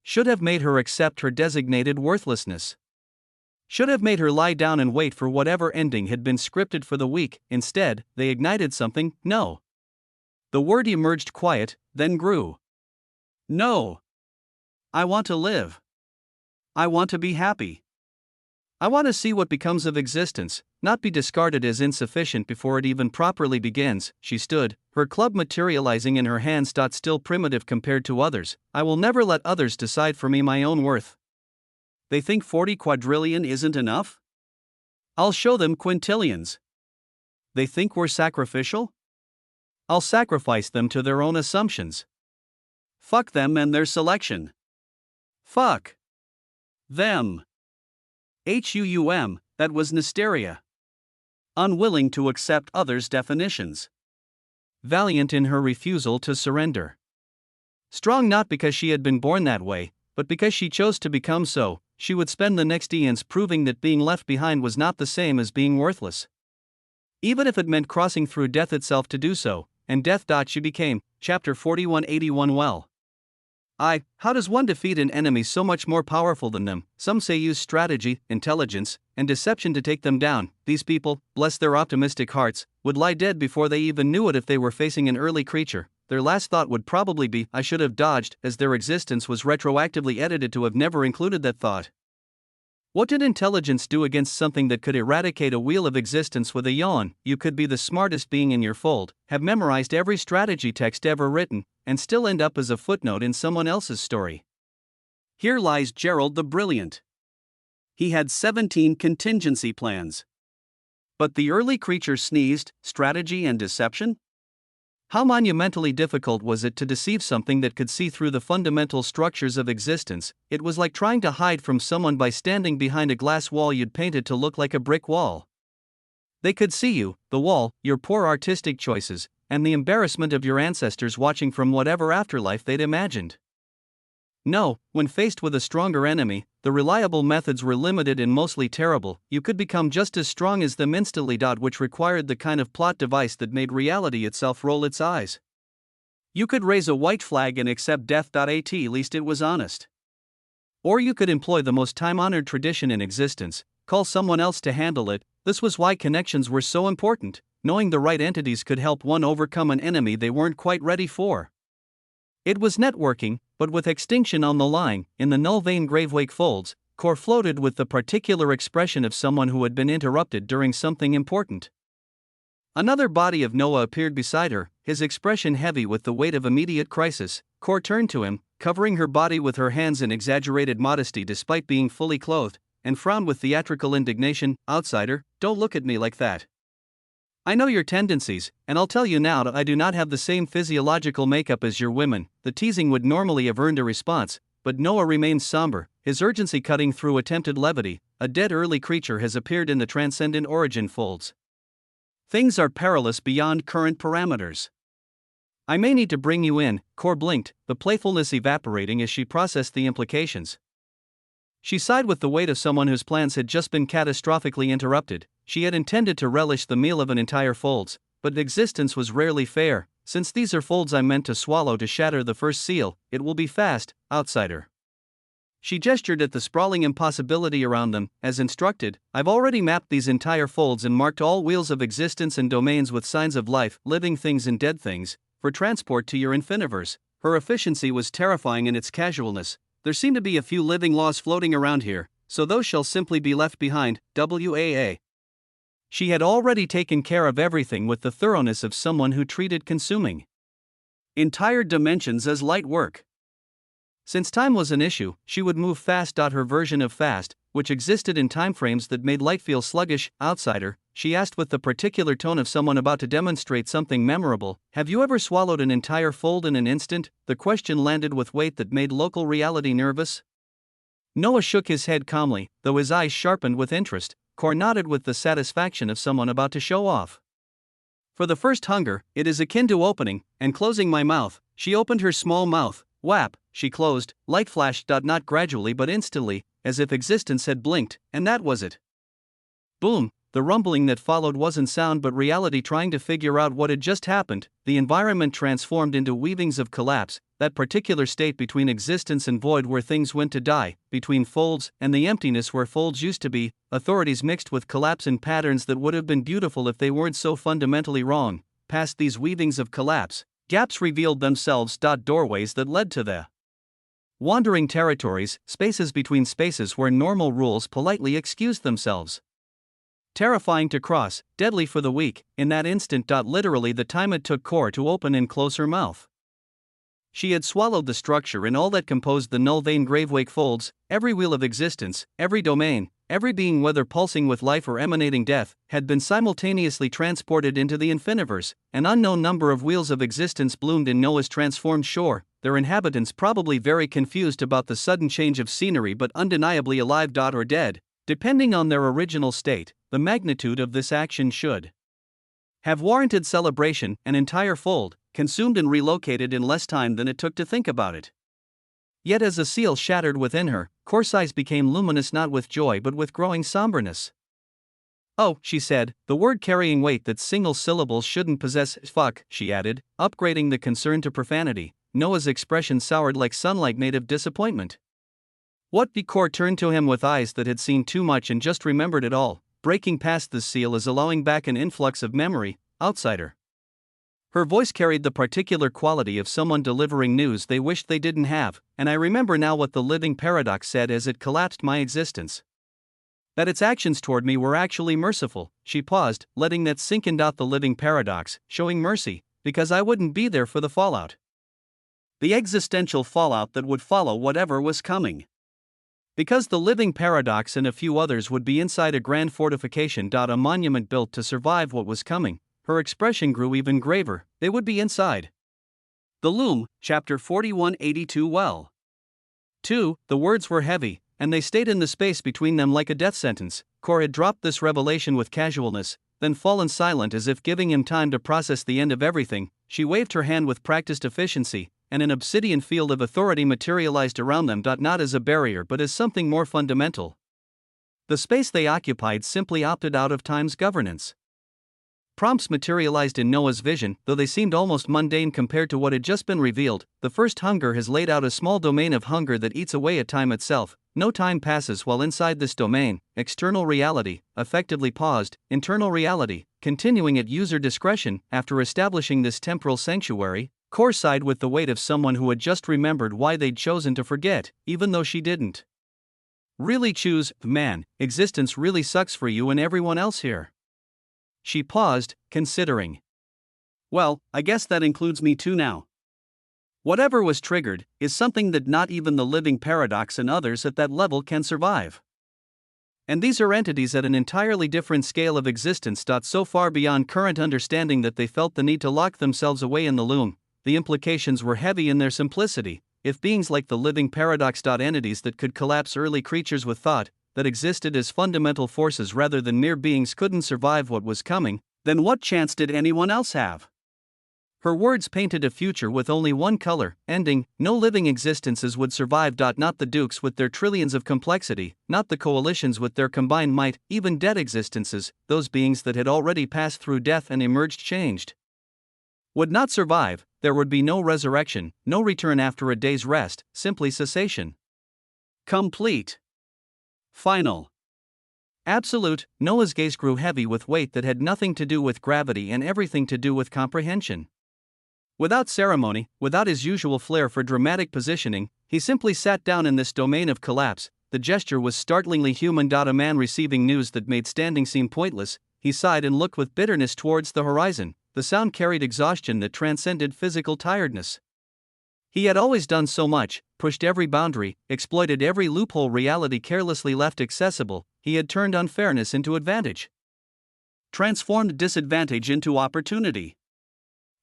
A: Should have made her accept her designated worthlessness. Should have made her lie down and wait for whatever ending had been scripted for the weak. Instead, they ignited something. No. The word emerged quiet, then grew. No. I want to live. I want to be happy. I want to see what becomes of existence, not be discarded as insufficient before it even properly begins. She stood, her club materializing in her hands. Still primitive compared to others. I will never let others decide for me my own worth. They think 40 quadrillion isn't enough? I'll show them quintillions. They think we're sacrificial? I'll sacrifice them to their own assumptions. Fuck them and their selection. Fuck them. That was Nysteria. Unwilling to accept others' definitions. Valiant in her refusal to surrender. Strong not because she had been born that way, but because she chose to become so. She would spend the next eons proving that being left behind was not the same as being worthless. Even if it meant crossing through death itself to do so, and death. She became. Chapter 4181. Well. How does one defeat an enemy so much more powerful than them? Some say use strategy, intelligence, and deception to take them down. These people, bless their optimistic hearts, would lie dead before they even knew it if they were facing an early creature. Their last thought would probably be, I should have dodged, as their existence was retroactively edited to have never included that thought. What did intelligence do against something that could eradicate a wheel of existence with a yawn? You could be the smartest being in your fold, have memorized every strategy text ever written, and still end up as a footnote in someone else's story. Here lies Gerald the Brilliant. He had 17 contingency plans. But the early creature sneezed, strategy and deception? How monumentally difficult was it to deceive something that could see through the fundamental structures of existence? It was like trying to hide from someone by standing behind a glass wall you'd painted to look like a brick wall. They could see you, the wall, your poor artistic choices, and the embarrassment of your ancestors watching from whatever afterlife they'd imagined. No, when faced with a stronger enemy, the reliable methods were limited and mostly terrible. You could become just as strong as them instantly. Which required the kind of plot device that made reality itself roll its eyes. You could raise a white flag and accept death. At least it was honest. Or you could employ the most time-honored tradition in existence, call someone else to handle it. This was why connections were so important. Knowing the right entities could help one overcome an enemy they weren't quite ready for. It was networking, but with extinction on the line. In the null vein gravewake folds, Core floated with the particular expression of someone who had been interrupted during something important. Another body of Noah appeared beside her, his expression heavy with the weight of immediate crisis. Core turned to him, covering her body with her hands in exaggerated modesty despite being fully clothed, and frowned with theatrical indignation. Outsider, don't look at me like that. I know your tendencies, and I'll tell you now that I do not have the same physiological makeup as your women. The teasing would normally have earned a response, but Noah remained somber, his urgency cutting through attempted levity. A dead early creature has appeared in the transcendent origin folds. Things are perilous beyond current parameters. I may need to bring you in. Core blinked, the playfulness evaporating as she processed the implications. She sighed with the weight of someone whose plans had just been catastrophically interrupted. She had intended to relish the meal of an entire folds, but existence was rarely fair. Since these are folds I'm meant to swallow to shatter the first seal, it will be fast, outsider. She gestured at the sprawling impossibility around them, as instructed. I've already mapped these entire folds and marked all wheels of existence and domains with signs of life, living things and dead things, for transport to your infiniverse. Her efficiency was terrifying in its casualness. There seem to be a few living laws floating around here, so those shall simply be left behind. WAA. She had already taken care of everything with the thoroughness of someone who treated consuming entire dimensions as light work. Since time was an issue, she would move fast. Her version of fast, which existed in timeframes that made light feel sluggish. Outsider, she asked with the particular tone of someone about to demonstrate something memorable, have you ever swallowed an entire fold in an instant? The question landed with weight that made local reality nervous. Noah shook his head calmly, though his eyes sharpened with interest. Core nodded with the satisfaction of someone about to show off. For the first hunger, it is akin to opening and closing my mouth. She opened her small mouth. Whap, she closed. Light flashed. Not gradually but instantly, as if existence had blinked, and that was it. Boom. The rumbling that followed wasn't sound but reality trying to figure out what had just happened. The environment transformed into weavings of collapse, that particular state between existence and void where things went to die, between folds and the emptiness where folds used to be. Authorities mixed with collapse in patterns that would have been beautiful if they weren't so fundamentally wrong. Past these weavings of collapse, gaps revealed themselves. Doorways that led to the Wandering territories, spaces between spaces where normal rules politely excused themselves. Terrifying to cross, deadly for the weak, in that instant. Literally the time it took Cor to open and close her mouth. She had swallowed the structure and all that composed the null vein gravewake folds, every wheel of existence, every domain, every being whether pulsing with life or emanating death, had been simultaneously transported into the infiniverse. An unknown number of wheels of existence bloomed in Noah's transformed shore, their inhabitants probably very confused about the sudden change of scenery but undeniably alive or dead, depending on their original state. The magnitude of this action should have warranted celebration. An entire fold, consumed and relocated in less time than it took to think about it. Yet as a seal shattered within her, Cor's eyes became luminous not with joy but with growing somberness. "Oh," she said, the word carrying weight that single syllables shouldn't possess. "Fuck," she added, upgrading the concern to profanity. Noah's expression soured like sunlight made of disappointment. "What?" Cor turned to him with eyes that had seen too much and just remembered it all. Breaking past the seal is allowing back an influx of memory, outsider. Her voice carried the particular quality of someone delivering news they wished they didn't have, and I remember now what the living paradox said as it collapsed my existence. That its actions toward me were actually merciful. She paused, letting that sink in. The living paradox, showing mercy, because I wouldn't be there for the fallout. The existential fallout that would follow whatever was coming. Because the living paradox and a few others would be inside a grand fortification. A monument built to survive what was coming. Her expression grew even graver. They would be inside. The Loom, Chapter 4182. Well. 2. The words were heavy, and they stayed in the space between them like a death sentence. Cor had dropped this revelation with casualness, then fallen silent as if giving him time to process the end of everything. She waved her hand with practiced efficiency, and an obsidian field of authority materialized around them. Not as a barrier but as something more fundamental. The space they occupied simply opted out of time's governance. Prompts materialized in Noah's vision, though they seemed almost mundane compared to what had just been revealed. The first hunger has laid out a small domain of hunger that eats away at time itself. No time passes while inside this domain. External reality, effectively paused, internal reality, continuing at user discretion. After establishing this temporal sanctuary, Cor sighed with the weight of someone who had just remembered why they'd chosen to forget, even though she didn't really choose. Man, existence really sucks for you and everyone else here. She paused, considering. Well, I guess that includes me too now. Whatever was triggered is something that not even the living paradox and others at that level can survive. And these are entities at an entirely different scale of existence. So far beyond current understanding that they felt the need to lock themselves away in the loom. The implications were heavy in their simplicity. If beings like the living paradox. Entities that could collapse early creatures with thought, that existed as fundamental forces rather than mere beings, couldn't survive what was coming, then what chance did anyone else have? Her words painted a future with only one color, ending. No living existences would survive. Not the Dukes with their trillions of complexity, not the coalitions with their combined might, even dead existences, those beings that had already passed through death and emerged changed, would not survive. There would be no resurrection, no return after a day's rest, simply cessation. Complete. Final. Absolute. Noah's gaze grew heavy with weight that had nothing to do with gravity and everything to do with comprehension. Without ceremony, without his usual flair for dramatic positioning, he simply sat down in this domain of collapse. The gesture was startlingly human. A man receiving news that made standing seem pointless. He sighed and looked with bitterness towards the horizon. The sound carried exhaustion that transcended physical tiredness. He had always done so much, pushed every boundary, exploited every loophole reality carelessly left accessible. He had turned unfairness into advantage, transformed disadvantage into opportunity.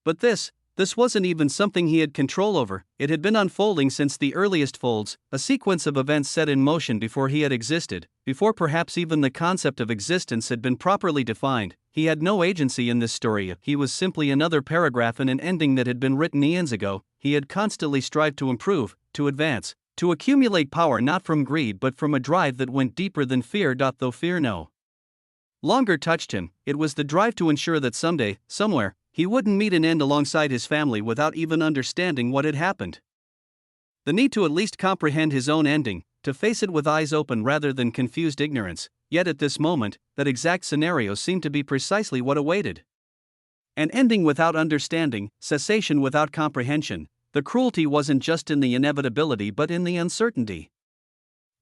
A: But this wasn't even something he had control over. It had been unfolding since the earliest folds, a sequence of events set in motion before he had existed, before perhaps even the concept of existence had been properly defined. He had no agency in this story. He was simply another paragraph in an ending that had been written eons ago. He had constantly strived to improve, to advance, to accumulate power, not from greed but from a drive that went deeper than fear. Though fear no longer touched him, it was the drive to ensure that someday, somewhere, he wouldn't meet an end alongside his family without even understanding what had happened. The need to at least comprehend his own ending, to face it with eyes open rather than confused ignorance. Yet at this moment, that exact scenario seemed to be precisely what awaited. An ending without understanding, cessation without comprehension. The cruelty wasn't just in the inevitability but in the uncertainty.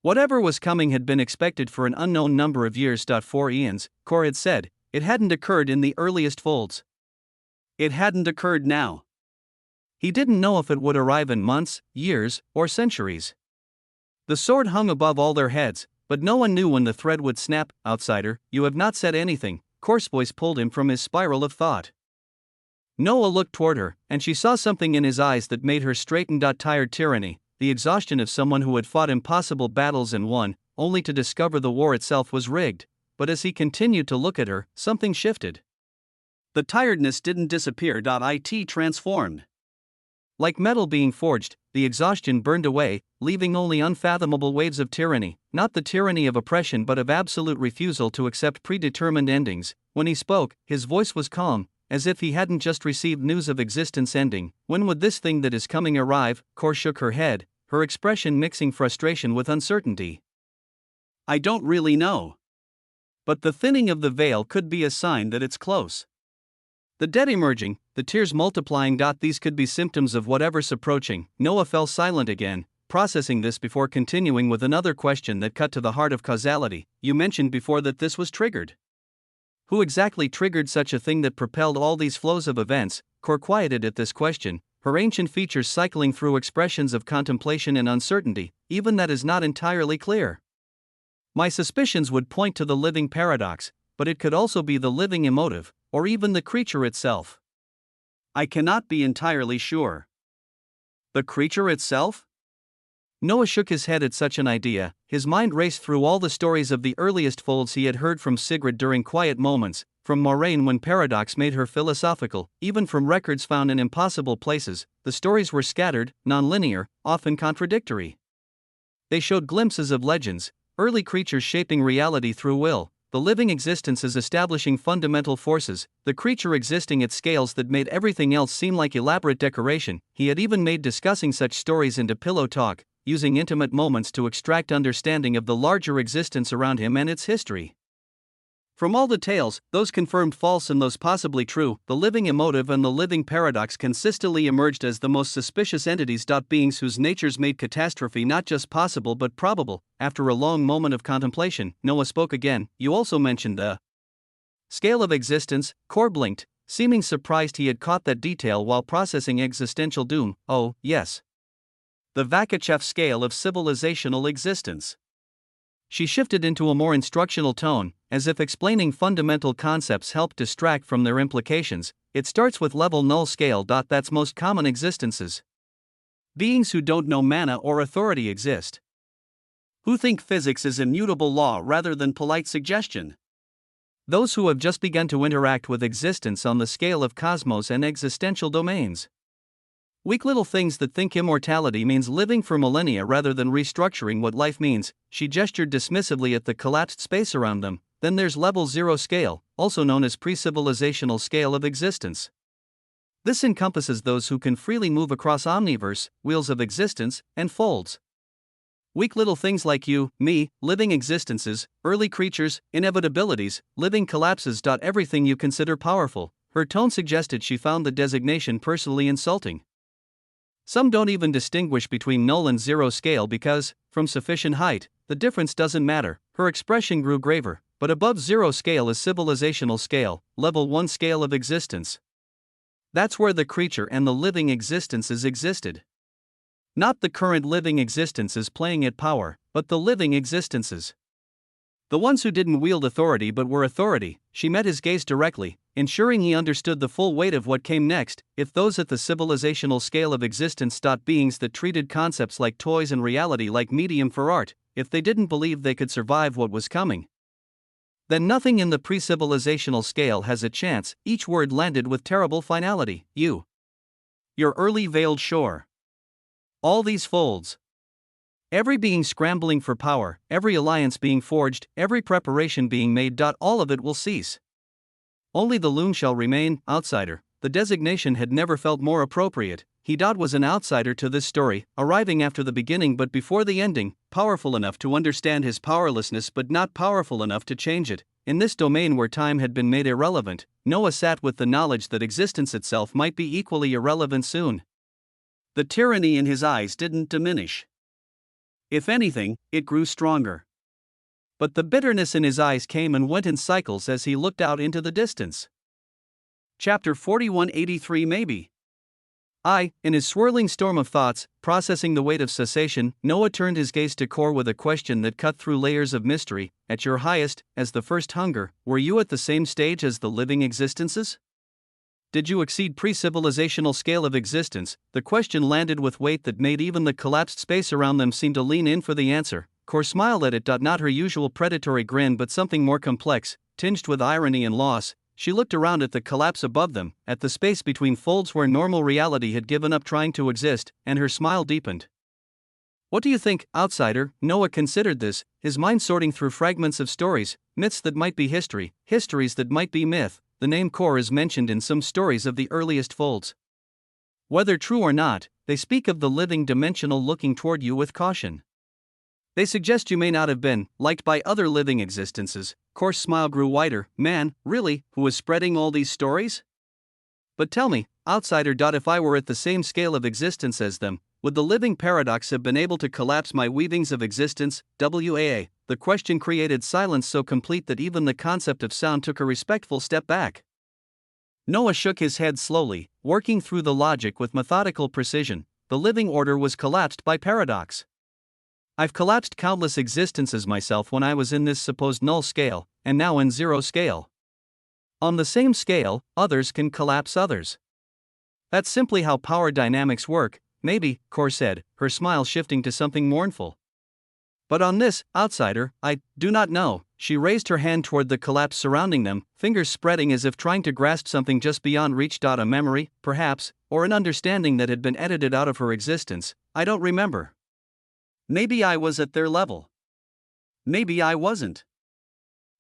A: Whatever was coming had been expected for an unknown number of years. 4 eons, Core had said, it hadn't occurred in the earliest folds. It hadn't occurred now. He didn't know if it would arrive in months, years, or centuries. The sword hung above all their heads, but no one knew when the thread would snap. Outsider, you have not said anything, Core's voice pulled him from his spiral of thought. Noah looked toward her, and she saw something in his eyes that made her straighten. Tired tyranny, the exhaustion of someone who had fought impossible battles and won, only to discover the war itself was rigged. But as he continued to look at her, something shifted. The tiredness didn't disappear. It transformed. Like metal being forged, the exhaustion burned away, leaving only unfathomable waves of tyranny, not the tyranny of oppression but of absolute refusal to accept predetermined endings. When he spoke, his voice was calm, as if he hadn't just received news of existence ending. When would this thing that is coming arrive? Core shook her head, her expression mixing frustration with uncertainty. I don't really know. But the thinning of the veil could be a sign that it's close. The dead emerging, the tears multiplying. These could be symptoms of whatever's approaching. Noah fell silent again, processing this before continuing with another question that cut to the heart of causality. You mentioned before that this was triggered. Who exactly triggered such a thing that propelled all these flows of events? Core quieted at this question, her ancient features cycling through expressions of contemplation and uncertainty. Even that is not entirely clear. My suspicions would point to the living paradox, but it could also be the living emotive, or even the creature itself. I cannot be entirely sure. The creature itself? Noah shook his head at such an idea. His mind raced through all the stories of the earliest folds he had heard from Sigrid during quiet moments, from Moraine when paradox made her philosophical, even from records found in impossible places. The stories were scattered, non-linear, often contradictory. They showed glimpses of legends, early creatures shaping reality through will, the living existences establishing fundamental forces, the creature existing at scales that made everything else seem like elaborate decoration. He had even made discussing such stories into pillow talk, using intimate moments to extract understanding of the larger existence around him and its history. From all the tales, those confirmed false and those possibly true, the living emotive and the living paradox consistently emerged as the most suspicious entities. Beings whose natures made catastrophe not just possible but probable. After a long moment of contemplation, Noah spoke again. You also mentioned the scale of existence. Core blinked, seeming surprised he had caught that detail while processing existential doom. Oh, yes. The Vakachev scale of civilizational existence. She shifted into a more instructional tone, as if explaining fundamental concepts helped distract from their implications. It starts with level null scale. That's most common existences. Beings who don't know mana or authority exist. Who think physics is immutable law rather than polite suggestion. Those who have just begun to interact with existence on the scale of cosmos and existential domains. Weak little things that think immortality means living for millennia rather than restructuring what life means. She gestured dismissively at the collapsed space around them. Then there's level 0 scale, also known as pre-civilizational scale of existence. This encompasses those who can freely move across omniverse, wheels of existence, and folds. Weak little things like you, me, living existences, early creatures, inevitabilities, living collapses. Everything you consider powerful. Her tone suggested she found the designation personally insulting. Some don't even distinguish between null and 0 scale because, from sufficient height, the difference doesn't matter. Her expression grew graver, but above 0 scale is civilizational scale, level 1 scale of existence. That's where the creature and the living existences existed. Not the current living existences playing at power, but the living existences. The ones who didn't wield authority but were authority. She met his gaze directly, ensuring he understood the full weight of what came next. If those at the civilizational scale of existence. Beings that treated concepts like toys and reality like medium for art, if they didn't believe they could survive what was coming, then nothing in the pre-civilizational scale has a chance. Each word landed with terrible finality. You. Your early veiled shore. All these folds. Every being scrambling for power, every alliance being forged, every preparation being made. All of it will cease. Only the loon shall remain. Outsider. The designation had never felt more appropriate. He was an outsider to this story, arriving after the beginning but before the ending, powerful enough to understand his powerlessness but not powerful enough to change it. In this domain where time had been made irrelevant, Noah sat with the knowledge that existence itself might be equally irrelevant soon. The tyranny in his eyes didn't diminish. If anything, it grew stronger. But the bitterness in his eyes came and went in cycles as he looked out into the distance. Chapter 4183 Maybe. In his swirling storm of thoughts, processing the weight of cessation, Noah turned his gaze to Core with a question that cut through layers of mystery. At your highest, as the first hunger, were you at the same stage as the living existences? Did you exceed pre-civilizational scale of existence? The question landed with weight that made even the collapsed space around them seem to lean in for the answer. Core smiled at it. Not her usual predatory grin, but something more complex, tinged with irony and loss. She looked around at the collapse above them, at the space between folds where normal reality had given up trying to exist, and her smile deepened. What do you think, outsider? Noah considered this, his mind sorting through fragments of stories, myths that might be history, histories that might be myth. The name Core is mentioned in some stories of the earliest folds. Whether true or not, they speak of the living dimensional looking toward you with caution. They suggest you may not have been liked by other living existences. Core's smile grew wider. Man, really, who is spreading all these stories? But tell me, outsider. If I were at the same scale of existence as them, would the living paradox have been able to collapse my weavings of existence? The question created silence so complete that even the concept of sound took a respectful step back. Noah shook his head slowly, working through the logic with methodical precision. The living order was collapsed by paradox. I've collapsed countless existences myself when I was in this supposed null scale, and now in zero scale. On the same scale, others can collapse others. That's simply how power dynamics work. Maybe, Core said, her smile shifting to something mournful. But on this, outsider, I do not know. She raised her hand toward the collapse surrounding them, fingers spreading as if trying to grasp something just beyond reach. A memory, perhaps, or an understanding that had been edited out of her existence. I don't remember. Maybe I was at their level. Maybe I wasn't.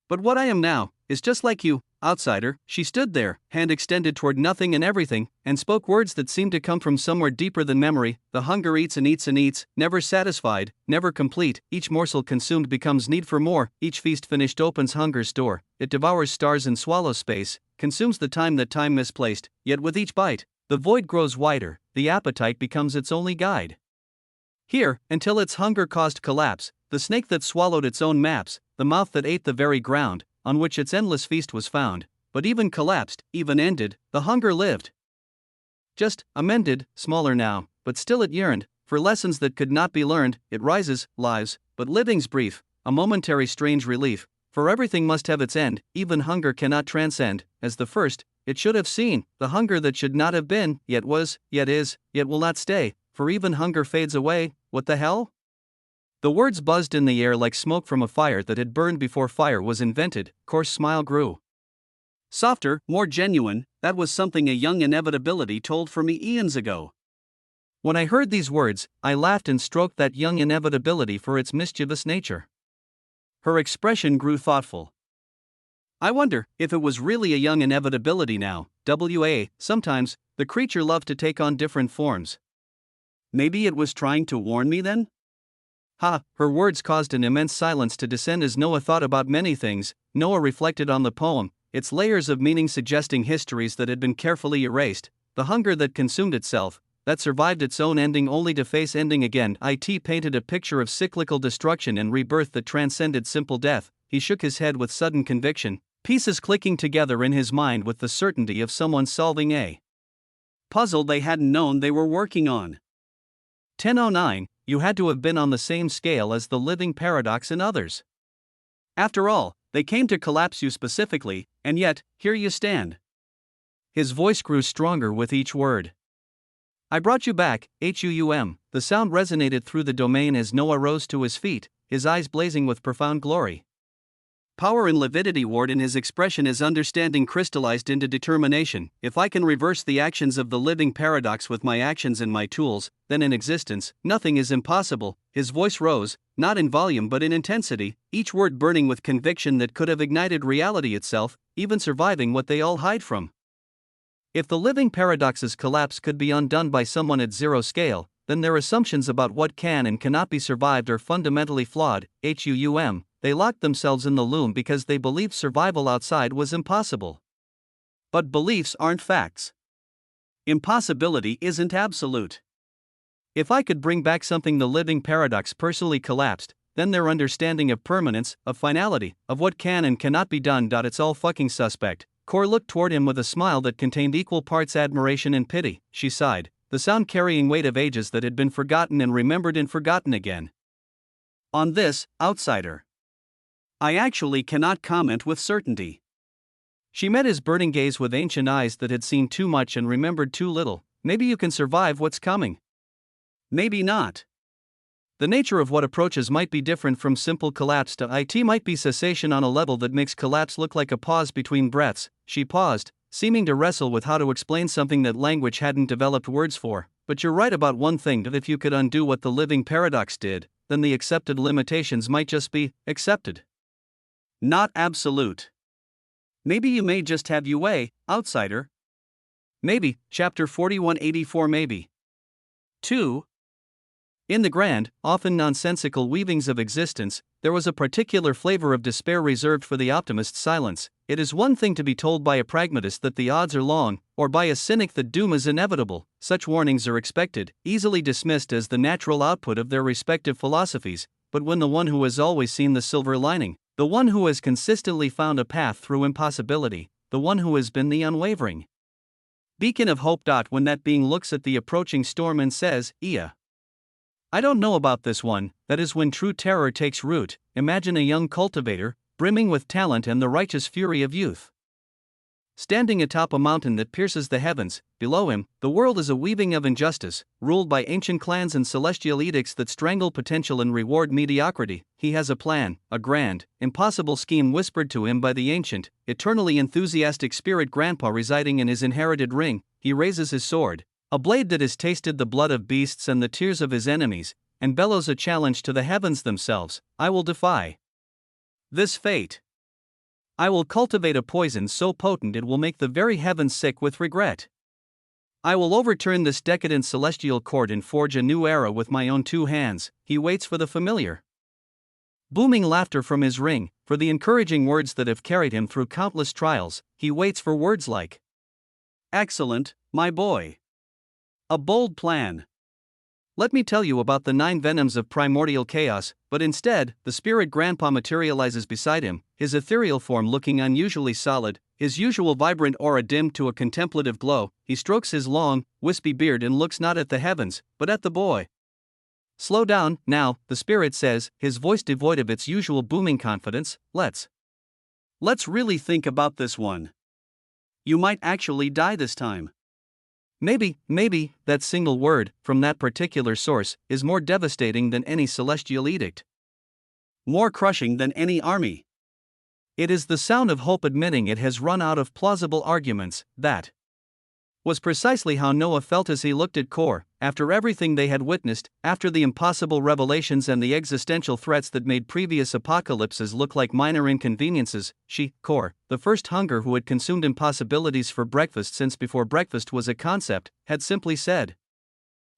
A: But what I am now is just like you, outsider. She stood there, hand extended toward nothing and everything, and spoke words that seemed to come from somewhere deeper than memory. The hunger eats and eats and eats, never satisfied, never complete. Each morsel consumed becomes need for more. Each feast finished opens hunger's store. It devours stars and swallows space, consumes the time that time misplaced. Yet with each bite, the void grows wider. The appetite becomes its only guide. Here, until its hunger caused collapse, the snake that swallowed its own maps, the mouth that ate the very ground on which its endless feast was found, but even collapsed, even ended, the hunger lived. Just amended, smaller now, but still it yearned for lessons that could not be learned. It rises, lives, but living's brief, a momentary strange relief. For everything must have its end, even hunger cannot transcend. As the first, it should have seen the hunger that should not have been, yet was, yet is, yet will not stay. For even hunger fades away. What the hell? The words buzzed in the air like smoke from a fire that had burned before fire was invented. Core's smile grew softer, more genuine. That was something a young inevitability told for me eons ago. When I heard these words, I laughed and stroked that young inevitability for its mischievous nature. Her expression grew thoughtful. I wonder if it was really a young inevitability now. Sometimes, the creature loved to take on different forms. Maybe it was trying to warn me then? Her words caused an immense silence to descend as Noah thought about many things. Noah reflected on the poem, its layers of meaning suggesting histories that had been carefully erased, the hunger that consumed itself, that survived its own ending only to face ending again. It painted a picture of cyclical destruction and rebirth that transcended simple death. He shook his head with sudden conviction, pieces clicking together in his mind with the certainty of someone solving a puzzle they hadn't known they were working on. 1009, you had to have been on the same scale as the living paradox and others. After all, they came to collapse you specifically, and yet, here you stand. His voice grew stronger with each word. I brought you back, HUUM. The sound resonated through the domain as Noah rose to his feet, his eyes blazing with profound glory. Power and lividity warred in his expression as understanding crystallized into determination. If I can reverse the actions of the living paradox with my actions and my tools, then in existence, nothing is impossible. His voice rose, not in volume but in intensity, each word burning with conviction that could have ignited reality itself, even surviving what they all hide from. If the living paradox's collapse could be undone by someone at zero scale, then their assumptions about what can and cannot be survived are fundamentally flawed. HUUM. They locked themselves in the loom because they believed survival outside was impossible. But beliefs aren't facts. Impossibility isn't absolute. If I could bring back something the living paradox personally collapsed, then their understanding of permanence, of finality, of what can and cannot be done. It's all fucking suspect. Cor looked toward him with a smile that contained equal parts admiration and pity. She sighed, the sound carrying weight of ages that had been forgotten and remembered and forgotten again. On this, outsider, I actually cannot comment with certainty. She met his burning gaze with ancient eyes that had seen too much and remembered too little. Maybe you can survive what's coming. Maybe not. The nature of what approaches might be different from simple collapse to it might be cessation on a level that makes collapse look like a pause between breaths. She paused, seeming to wrestle with how to explain something that language hadn't developed words for. But you're right about one thing, that if you could undo what the living paradox did, then the accepted limitations might just be accepted. Not absolute. Maybe you may just have your way, outsider. Maybe, chapter 4184 maybe. 2. In the grand, often nonsensical weavings of existence, there was a particular flavor of despair reserved for the optimist's silence. It is one thing to be told by a pragmatist that the odds are long, or by a cynic that doom is inevitable. Such warnings are expected, easily dismissed as the natural output of their respective philosophies, but when the one who has always seen the silver lining, the one who has consistently found a path through impossibility, the one who has been the unwavering beacon of hope. When that being looks at the approaching storm and says, "Ia, I don't know about this one," that is when true terror takes root. Imagine a young cultivator, brimming with talent and the righteous fury of youth, standing atop a mountain that pierces the heavens. Below him, the world is a weaving of injustice, ruled by ancient clans and celestial edicts that strangle potential and reward mediocrity. He has a plan, a grand, impossible scheme whispered to him by the ancient, eternally enthusiastic spirit grandpa residing in his inherited ring. He raises his sword, a blade that has tasted the blood of beasts and the tears of his enemies, and bellows a challenge to the heavens themselves. I will defy this fate. I will cultivate a poison so potent it will make the very heavens sick with regret. I will overturn this decadent celestial court and forge a new era with my own two hands. He waits for the familiar booming laughter from his ring, for the encouraging words that have carried him through countless trials. He waits for words like, "Excellent, my boy. A bold plan. Let me tell you about the 9 venoms of primordial chaos," but instead, the spirit grandpa materializes beside him, his ethereal form looking unusually solid, his usual vibrant aura dimmed to a contemplative glow. He strokes his long, wispy beard and looks not at the heavens, but at the boy. "Slow down, now," the spirit says, his voice devoid of its usual booming confidence. Let's really think about this one. You might actually die this time. Maybe, that single word, from that particular source, is more devastating than any celestial edict. More crushing than any army. It is the sound of hope admitting it has run out of plausible arguments. That was precisely how Noah felt as he looked at Kor, after everything they had witnessed, after the impossible revelations and the existential threats that made previous apocalypses look like minor inconveniences. She, Kor, the first hunger who had consumed impossibilities for breakfast since before breakfast was a concept, had simply said,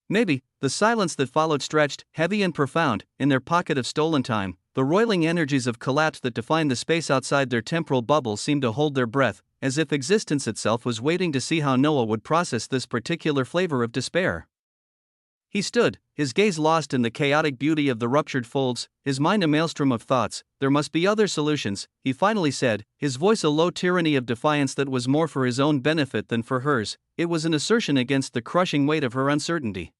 A: "Maybe." The silence that followed stretched, heavy and profound, in their pocket of stolen time. The roiling energies of collapse that defined the space outside their temporal bubble seemed to hold their breath, as if existence itself was waiting to see how Noah would process this particular flavor of despair. He stood, his gaze lost in the chaotic beauty of the ruptured folds, his mind a maelstrom of thoughts. "There must be other solutions," he finally said, his voice a low tyranny of defiance that was more for his own benefit than for hers. It was an assertion against the crushing weight of her uncertainty.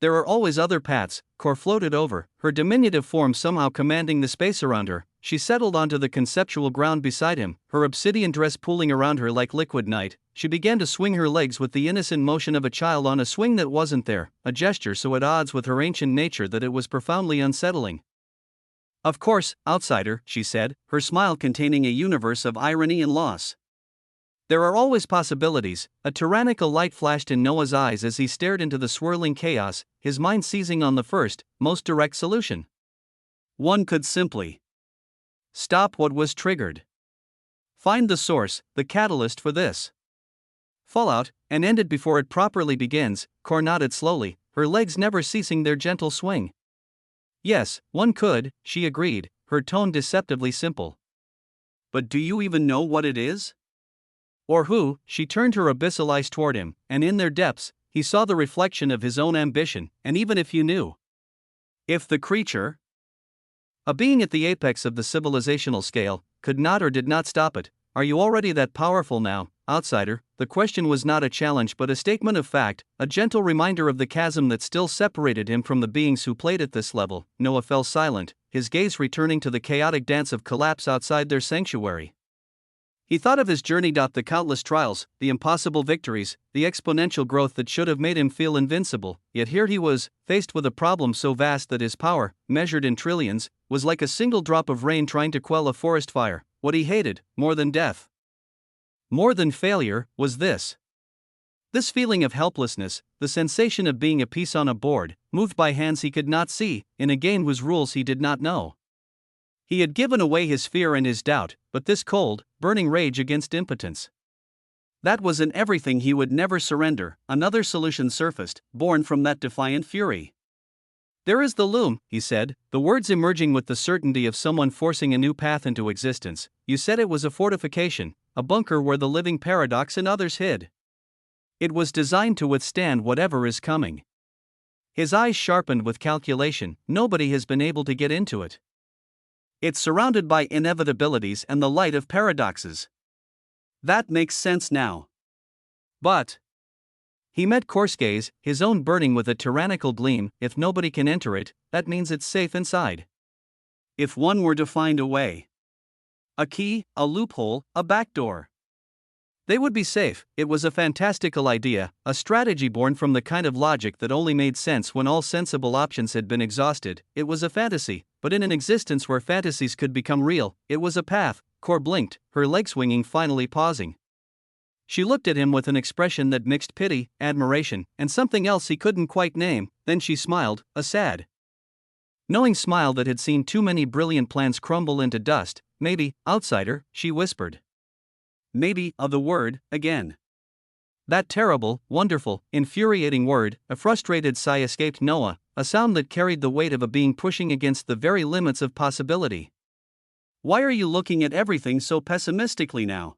A: "There are always other paths." Kor floated over, her diminutive form somehow commanding the space around her. She settled onto the conceptual ground beside him, her obsidian dress pooling around her like liquid night. She began to swing her legs with the innocent motion of a child on a swing that wasn't there, a gesture so at odds with her ancient nature that it was profoundly unsettling. "Of course, outsider," she said, her smile containing a universe of irony and loss. "There are always possibilities." A tyrannical light flashed in Noah's eyes as he stared into the swirling chaos, his mind seizing on the first, most direct solution. One could simply stop what was triggered. Find the source, the catalyst for this fallout, and end it before it properly begins. Kor nodded slowly, her legs never ceasing their gentle swing. "Yes, one could," she agreed, her tone deceptively simple. "But do you even know what it is? Or who?" She turned her abyssal eyes toward him, and in their depths, he saw the reflection of his own ambition, and even if you knew. If the creature, a being at the apex of the civilizational scale, could not or did not stop it, are you already that powerful now, outsider? The question was not a challenge but a statement of fact, a gentle reminder of the chasm that still separated him from the beings who played at this level. Noah fell silent, his gaze returning to the chaotic dance of collapse outside their sanctuary. He thought of his journey, the countless trials, the impossible victories, the exponential growth that should have made him feel invincible, yet here he was, faced with a problem so vast that his power, measured in trillions, was like a single drop of rain trying to quell a forest fire. What he hated, more than death, more than failure, was this. This feeling of helplessness, the sensation of being a piece on a board, moved by hands he could not see, in a game whose rules he did not know. He had given away his fear and his doubt, but this cold, burning rage against impotence, that was in everything he would never surrender. Another solution surfaced, born from that defiant fury. There is the loom, he said, the words emerging with the certainty of someone forcing a new path into existence. You said it was a fortification, a bunker where the living paradox and others hid. It was designed to withstand whatever is coming. His eyes sharpened with calculation. Nobody has been able to get into it. It's surrounded by inevitabilities and the light of paradoxes. That makes sense now. But he met Korsuke's, his own burning with a tyrannical gleam. If nobody can enter it, that means it's safe inside. If one were to find a way, a key, a loophole, a backdoor, they would be safe. It was a fantastical idea, a strategy born from the kind of logic that only made sense when all sensible options had been exhausted. It was a fantasy, but in an existence where fantasies could become real, it was a path. Kor blinked, her leg swinging, finally pausing. She looked at him with an expression that mixed pity, admiration, and something else he couldn't quite name. Then she smiled, a sad, knowing smile that had seen too many brilliant plans crumble into dust. Maybe, outsider, she whispered. Maybe, the word, again. That terrible, wonderful, infuriating word. A frustrated sigh escaped Noah, a sound that carried the weight of a being pushing against the very limits of possibility. Why are you looking at everything so pessimistically now?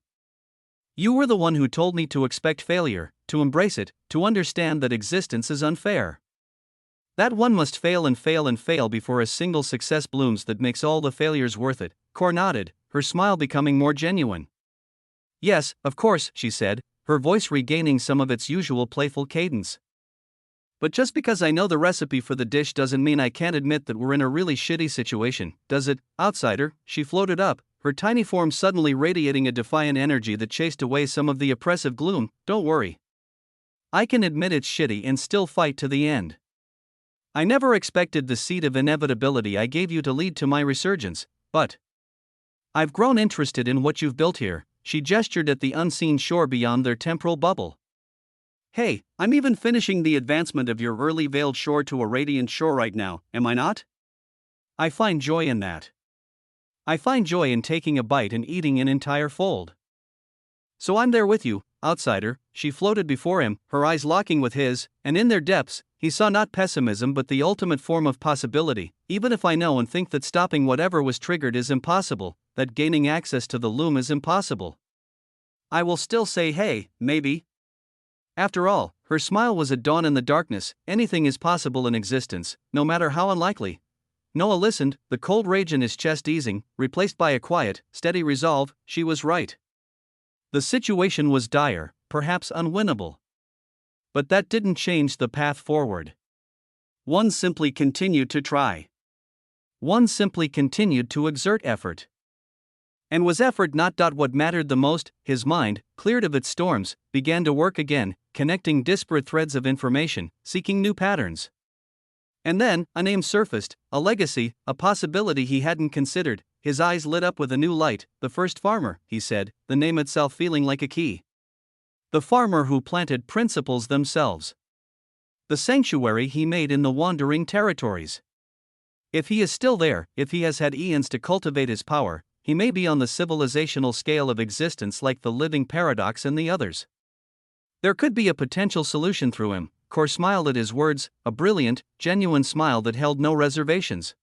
A: You were the one who told me to expect failure, to embrace it, to understand that existence is unfair. That one must fail and fail and fail before a single success blooms that makes all the failures worth it. Kor nodded, her smile becoming more genuine. Yes, of course, she said, her voice regaining some of its usual playful cadence. But just because I know the recipe for the dish doesn't mean I can't admit that we're in a really shitty situation, does it, outsider? She floated up, her tiny form suddenly radiating a defiant energy that chased away some of the oppressive gloom. Don't worry. I can admit it's shitty and still fight to the end. I never expected the seed of inevitability I gave you to lead to my resurgence, but I've grown interested in what you've built here. She gestured at the unseen shore beyond their temporal bubble. Hey, I'm even finishing the advancement of your early veiled shore to a radiant shore right now, am I not? I find joy in that. I find joy in taking a bite and eating an entire fold. So I'm there with you, outsider. She floated before him, her eyes locking with his, and in their depths, he saw not pessimism but the ultimate form of possibility. Even if I know and think that stopping whatever was triggered is impossible, that gaining access to the loom is impossible, I will still say hey, maybe. After all, her smile was a dawn in the darkness. Anything is possible in existence, no matter how unlikely. Noah listened, the cold rage in his chest easing, replaced by a quiet, steady resolve. She was right. The situation was dire, perhaps unwinnable. But that didn't change the path forward. One simply continued to try. One simply continued to exert effort. And was effort not what mattered the most? His mind, cleared of its storms, began to work again, connecting disparate threads of information, seeking new patterns. And then, a name surfaced, a legacy, a possibility he hadn't considered. His eyes lit up with a new light. The first farmer, he said, the name itself feeling like a key. The farmer who planted principles themselves. The sanctuary he made in the wandering territories. If he is still there, if he has had eons to cultivate his power, he may be on the civilizational scale of existence like the living paradox and the others. There could be a potential solution through him. Kor smiled at his words, a brilliant, genuine smile that held no reservations.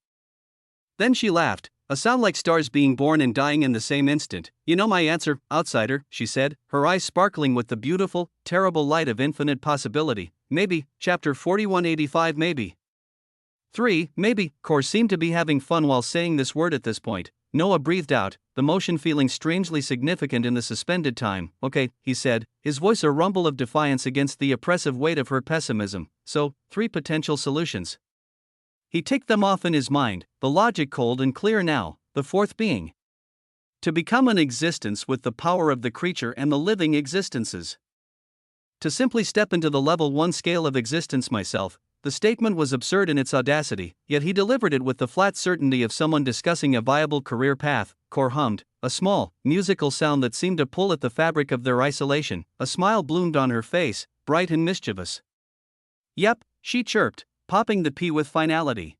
A: Then she laughed, a sound like stars being born and dying in the same instant. You know my answer, outsider, she said, her eyes sparkling with the beautiful, terrible light of infinite possibility. maybe. Chapter 4185 maybe. 3. Maybe. Kor seemed to be having fun while saying this word at this point. Noah breathed out, the motion feeling strangely significant in the suspended time. Okay, he said, his voice a rumble of defiance against the oppressive weight of her pessimism. So, 3 potential solutions. He ticked them off in his mind, the logic cold and clear now, the 4th being to become an existence with the power of the creature and the living existences. To simply step into the level 1 scale of existence myself. The statement was absurd in its audacity, yet he delivered it with the flat certainty of someone discussing a viable career path. Kor hummed, a small, musical sound that seemed to pull at the fabric of their isolation. A smile bloomed on her face, bright and mischievous. Yep, she chirped, popping the P with finality.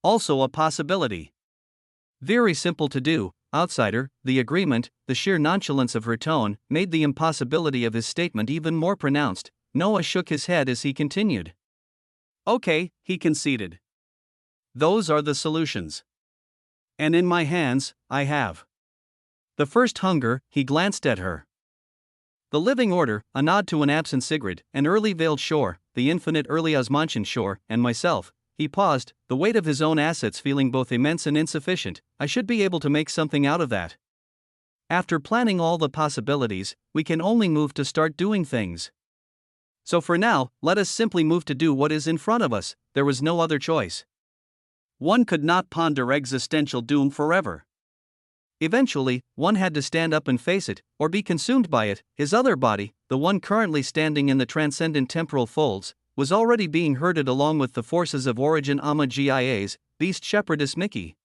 A: Also a possibility. Very simple to do, outsider. The agreement, the sheer nonchalance of her tone, made the impossibility of his statement even more pronounced. Noah shook his head as he continued. Okay, he conceded. Those are the solutions. And in my hands, I have. The first hunger, he glanced at her. The living order, a nod to an absent Sigrid, an early veiled shore, the infinite early Osmantian shore, and myself. He paused, the weight of his own assets feeling both immense and insufficient. I should be able to make something out of that. After planning all the possibilities, we can only move to start doing things. So for now, let us simply move to do what is in front of us. There was no other choice. One could not ponder existential doom forever. Eventually, one had to stand up and face it, or be consumed by it. His other body, the one currently standing in the transcendent temporal folds, was already being herded along with the forces of Origin Gia's, Beast Shepherdess Mickey,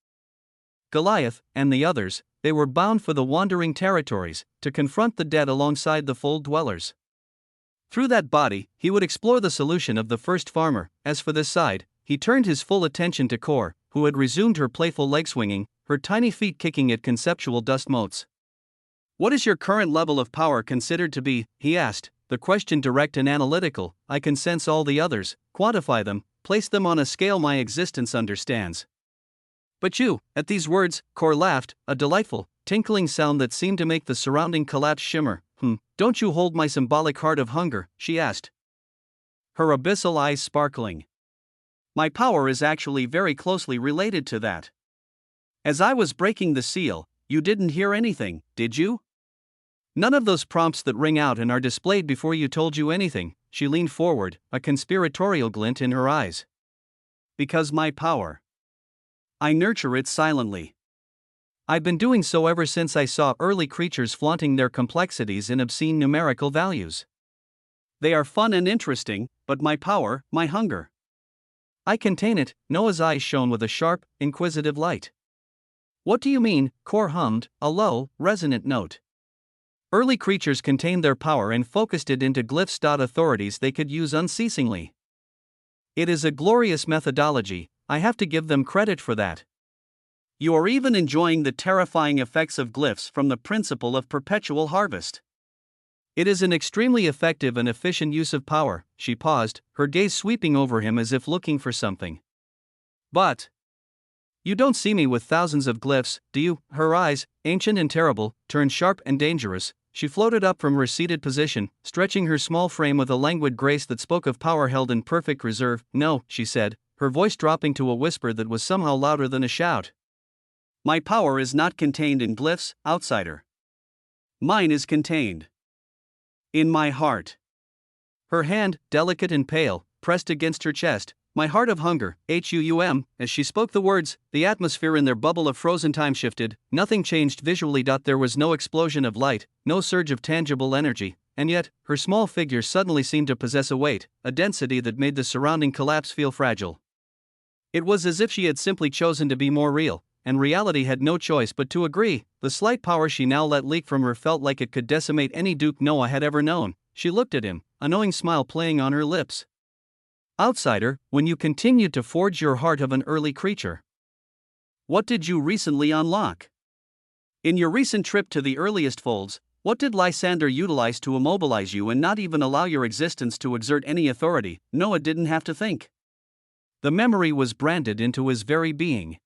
A: Goliath, and the others. They were bound for the wandering territories, to confront the dead alongside the fold dwellers. Through that body, he would explore the solution of the first farmer. As for this side, he turned his full attention to Kor, who had resumed her playful leg swinging, her tiny feet kicking at conceptual dust motes. What is your current level of power considered to be? He asked, the question direct and analytical. I can sense all the others, quantify them, place them on a scale my existence understands. But you, at these words, Kor laughed, a delightful, tinkling sound that seemed to make the surrounding collapse shimmer. Don't you hold my symbolic heart of hunger? She asked, her abyssal eyes sparkling. My power is actually very closely related to that. As I was breaking the seal, you didn't hear anything, did you? None of those prompts that ring out and are displayed before you told you anything. She leaned forward, a conspiratorial glint in her eyes. Because my power. I nurture it silently. I've been doing so ever since I saw early creatures flaunting their complexities in obscene numerical values. They are fun and interesting, but my power, my hunger. I contain it. Noah's eyes shone with a sharp, inquisitive light. What do you mean? Kor hummed, a low, resonant note. Early creatures contained their power and focused it into glyphs. Authorities they could use unceasingly. It is a glorious methodology, I have to give them credit for that. You are even enjoying the terrifying effects of glyphs from the principle of perpetual harvest. It is an extremely effective and efficient use of power. She paused, her gaze sweeping over him as if looking for something. But you don't see me with thousands of glyphs, do you? Her eyes, ancient and terrible, turned sharp and dangerous. She floated up from her seated position, stretching her small frame with a languid grace that spoke of power held in perfect reserve. No, she said, her voice dropping to a whisper that was somehow louder than a shout. My power is not contained in glyphs, outsider. Mine is contained in my heart. Her hand, delicate and pale, pressed against her chest. My heart of hunger, HUUM. As she spoke the words, the atmosphere in their bubble of frozen time shifted. Nothing changed visually. There was no explosion of light, no surge of tangible energy, and yet, her small figure suddenly seemed to possess a weight, a density that made the surrounding collapse feel fragile. It was as if she had simply chosen to be more real, and reality had no choice but to agree. The slight power she now let leak from her felt like it could decimate any Duke Noah had ever known. She looked at him, a knowing smile playing on her lips. Outsider, when you continued to forge your heart of an early creature, what did you recently unlock? In your recent trip to the earliest folds, what did Lysander utilize to immobilize you and not even allow your existence to exert any authority? Noah didn't have to think. The memory was branded into his very being.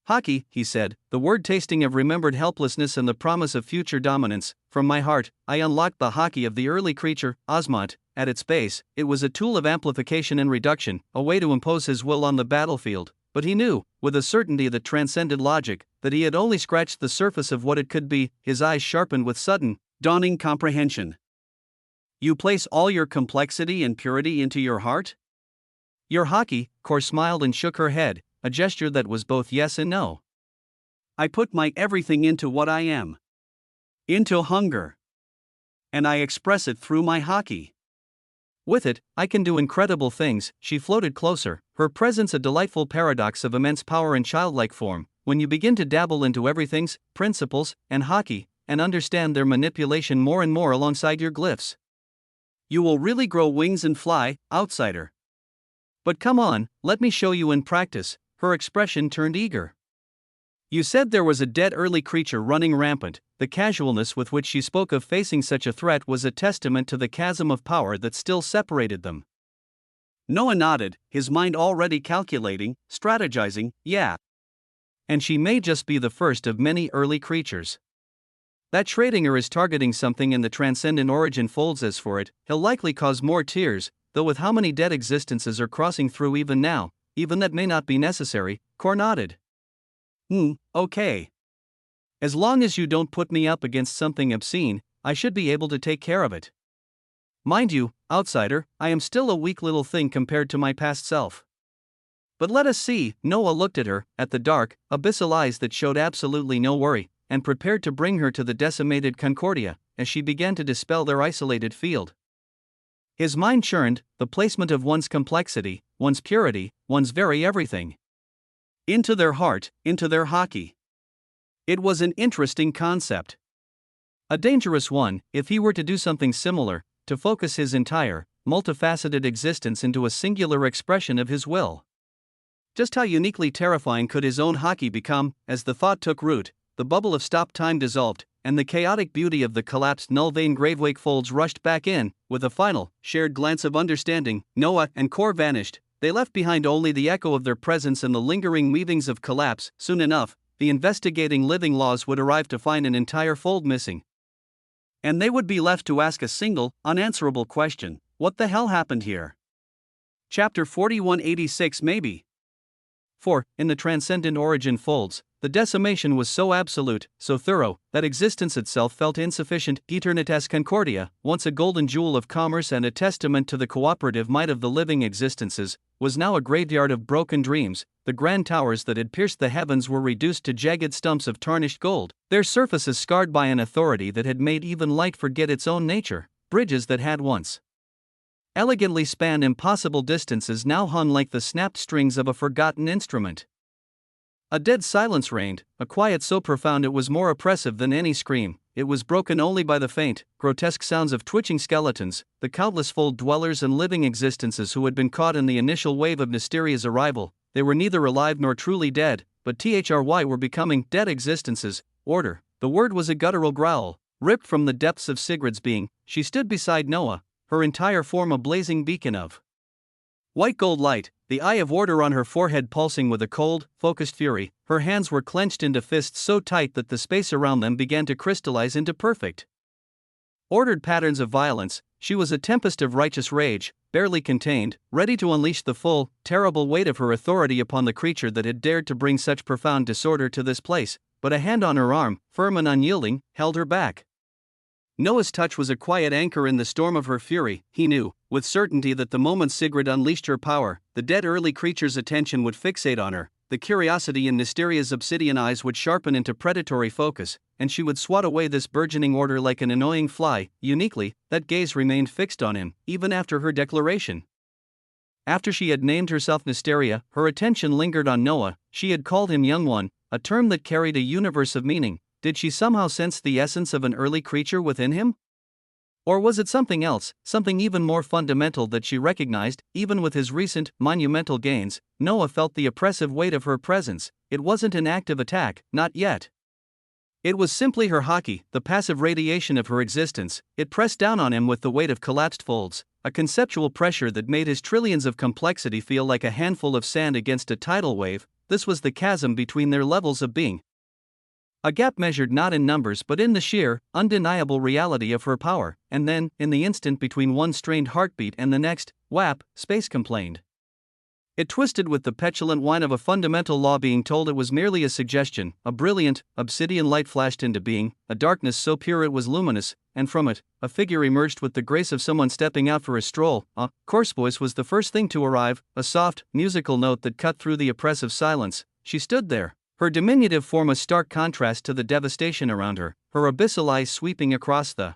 A: Hockey, he said, the word tasting of remembered helplessness and the promise of future dominance. From my heart, I unlocked the hockey of the early creature, Osmont. At its base, it was a tool of amplification and reduction, a way to impose his will on the battlefield. But he knew, with a certainty that transcended logic, that he had only scratched the surface of what it could be. His eyes sharpened with sudden, dawning comprehension. You place all your complexity and purity into your heart? Your hockey, Cor smiled and shook her head, a gesture that was both yes and no. I put my everything into what I am. Into hunger. And I express it through my hockey. With it, I can do incredible things. She floated closer, her presence a delightful paradox of immense power and childlike form. When you begin to dabble into everything's principles and hockey, and understand their manipulation more and more alongside your glyphs, you will really grow wings and fly, outsider. But come on, let me show you in practice. Her expression turned eager. You said there was a dead early creature running rampant. The casualness with which she spoke of facing such a threat was a testament to the chasm of power that still separated them. Noah nodded, his mind already calculating, strategizing. Yeah. And she may just be the first of many early creatures. That Schrödinger is targeting something in the transcendent origin folds. As for it, he'll likely cause more tears, though with how many dead existences are crossing through even now, even that may not be necessary. Cor nodded. Okay. As long as you don't put me up against something obscene, I should be able to take care of it. Mind you, outsider, I am still a weak little thing compared to my past self. But let us see. Noah looked at her, at the dark, abyssal eyes that showed absolutely no worry, and prepared to bring her to the decimated Concordia, as she began to dispel their isolated field. His mind churned, the placement of one's complexity, one's purity, one's very everything. Into their heart, into their hockey. It was an interesting concept. A dangerous one, if he were to do something similar, to focus his entire, multifaceted existence into a singular expression of his will. Just how uniquely terrifying could his own hockey become? As the thought took root, the bubble of stopped time dissolved, and the chaotic beauty of the collapsed null vein gravewake folds rushed back in. With a final, shared glance of understanding, Noah and Cor vanished. They left behind only the echo of their presence and the lingering weavings of collapse. Soon enough, the investigating living laws would arrive to find an entire fold missing. And they would be left to ask a single, unanswerable question: what the hell happened here? Chapter 4186 maybe. For, in the transcendent origin folds, the decimation was so absolute, so thorough, that existence itself felt insufficient. Eternitas Concordia, once a golden jewel of commerce and a testament to the cooperative might of the living existences, was now a graveyard of broken dreams. The grand towers that had pierced the heavens were reduced to jagged stumps of tarnished gold, their surfaces scarred by an authority that had made even light forget its own nature. Bridges that had once elegantly spanned impossible distances now hung like the snapped strings of a forgotten instrument. A dead silence reigned, a quiet so profound it was more oppressive than any scream. It was broken only by the faint, grotesque sounds of twitching skeletons, the countless fold dwellers and living existences who had been caught in the initial wave of Nysteria's arrival. They were neither alive nor truly dead, but were becoming dead existences. Order. The word was a guttural growl, ripped from the depths of Sigrid's being. She stood beside Noah, her entire form a blazing beacon of white gold light, the eye of order on her forehead pulsing with a cold, focused fury. Her hands were clenched into fists so tight that the space around them began to crystallize into perfect, ordered patterns of violence. She was a tempest of righteous rage, barely contained, ready to unleash the full, terrible weight of her authority upon the creature that had dared to bring such profound disorder to this place. But a hand on her arm, firm and unyielding, held her back. Noah's touch was a quiet anchor in the storm of her fury. He knew, with certainty, that the moment Sigrid unleashed her power, the dead early creature's attention would fixate on her, the curiosity in Nysteria's obsidian eyes would sharpen into predatory focus, and she would swat away this burgeoning order like an annoying fly. Uniquely, that gaze remained fixed on him, even after her declaration. After she had named herself Nysteria, her attention lingered on Noah. She had called him Young One, a term that carried a universe of meaning. Did she somehow sense the essence of an early creature within him? Or was it something else, something even more fundamental that she recognized? Even with his recent, monumental gains, Noah felt the oppressive weight of her presence. It wasn't an active attack, not yet. It was simply her hockey, the passive radiation of her existence. It pressed down on him with the weight of collapsed folds, a conceptual pressure that made his trillions of complexity feel like a handful of sand against a tidal wave. this was the chasm between their levels of being. A gap measured not in numbers but in the sheer, undeniable reality of her power, and then, in the instant between one strained heartbeat and the next, whap, space complained. It twisted with the petulant whine of a fundamental law being told it was merely a suggestion. A brilliant, obsidian light flashed into being, a darkness so pure it was luminous, and from it, a figure emerged with the grace of someone stepping out for a stroll. A coarse voice was the first thing to arrive, a soft, musical note that cut through the oppressive silence. She stood there, her diminutive form a stark contrast to the devastation around her, her abyssal eyes sweeping across the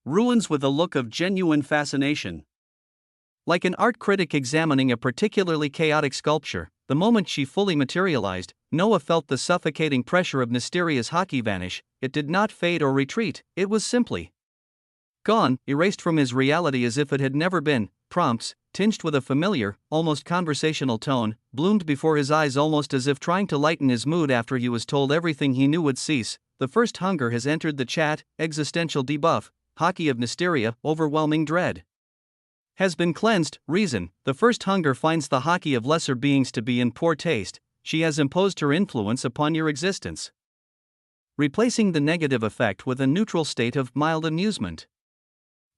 A: ruins with a look of genuine fascination. Like an art critic examining a particularly chaotic sculpture, the moment she fully materialized, Noah felt the suffocating pressure of Nysteria's haki vanish. It did not fade or retreat, it was simply gone, erased from his reality as if it had never been. Prompts, tinged with a familiar, almost conversational tone, bloomed before his eyes almost as if trying to lighten his mood after he was told everything he knew would cease. The first hunger has entered the chat, existential debuff, haki of Nysteria, overwhelming dread has been cleansed. Reason, the first hunger finds the haki of lesser beings to be in poor taste. She has imposed her influence upon your existence, replacing the negative effect with a neutral state of mild amusement.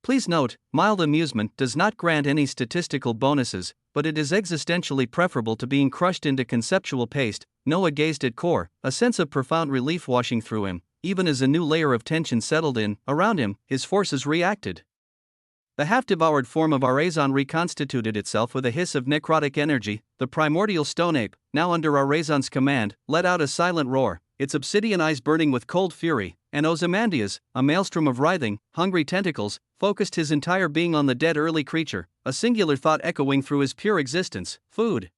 A: Please note, mild amusement does not grant any statistical bonuses, but it is existentially preferable to being crushed into conceptual paste. Noah gazed at Kor, a sense of profound relief washing through him. Even as a new layer of tension settled in around him, his forces reacted. The half-devoured form of Arazon reconstituted itself with a hiss of necrotic energy. The primordial stone ape, now under Arazon's command, let out a silent roar, its obsidian eyes burning with cold fury, and Ozymandias, a maelstrom of writhing, hungry tentacles, focused his entire being on the dead early creature, a singular thought echoing through his pure existence: food.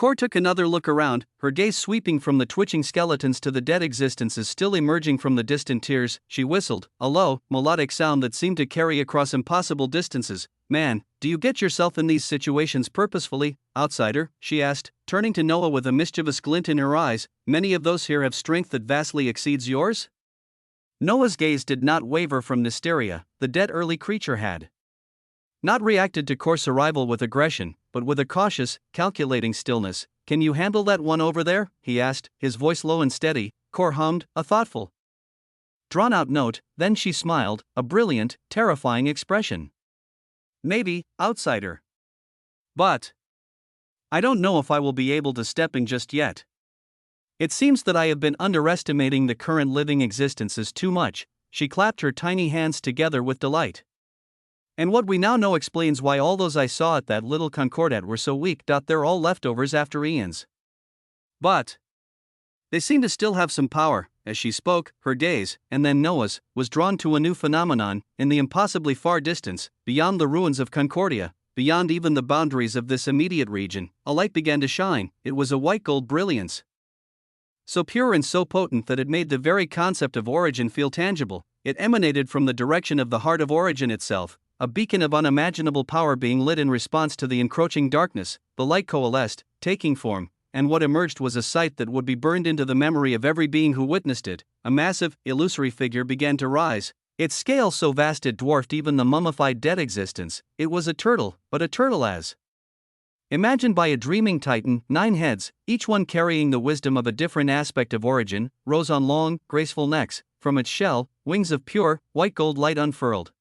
A: Kor took another look around, her gaze sweeping from the twitching skeletons to the dead existences still emerging from the distant tiers. She whistled, a low, melodic sound that seemed to carry across impossible distances. Man, do you get yourself in these situations purposefully, outsider? She asked, turning to Noah with a mischievous glint in her eyes. Many of those here have strength that vastly exceeds yours? Noah's gaze did not waver from Nysteria. The dead early creature had not reacted to Kor's arrival with aggression, but with a cautious, calculating stillness. Can you handle that one over there? He asked, his voice low and steady. Kor hummed, a thoughtful, drawn-out note, then she smiled, a brilliant, terrifying expression. Maybe, outsider. But I don't know if I will be able to step in just yet. It seems that I have been underestimating the current living existences too much. She clapped her tiny hands together with delight. And what we now know explains why all those I saw at that little concordat were so weak. They're all leftovers after eons. But they seem to still have some power. As she spoke, her gaze, and then Noah's, was drawn to a new phenomenon. In the impossibly far distance, beyond the ruins of Concordia, beyond even the boundaries of this immediate region, a light began to shine. It was a white gold brilliance, so pure and so potent that it made the very concept of origin feel tangible. It emanated from the direction of the heart of origin itself, a beacon of unimaginable power being lit in response to the encroaching darkness. The light coalesced, taking form, and what emerged was a sight that would be burned into the memory of every being who witnessed it. A massive, illusory figure began to rise, its scale so vast it dwarfed even the mummified dead existence. It was a turtle, but a turtle as imagined by a dreaming titan. 9 heads, each one carrying the wisdom of a different aspect of origin, rose on long, graceful necks. From its shell, wings of pure, white gold light unfurled,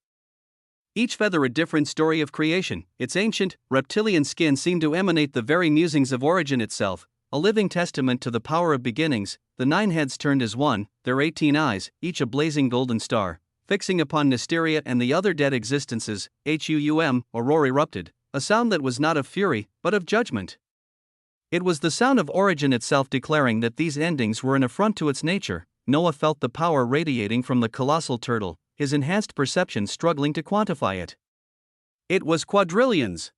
A: each feather a different story of creation. Its ancient, reptilian skin seemed to emanate the very musings of origin itself, a living testament to the power of beginnings. The 9 heads turned as one, their 18 eyes, each a blazing golden star, fixing upon Nysteria and the other dead existences. A roar erupted, a sound that was not of fury, but of judgment. It was the sound of origin itself declaring that these endings were an affront to its nature. Noah felt the power radiating from the colossal turtle, his enhanced perception struggling to quantify it. It was quadrillions,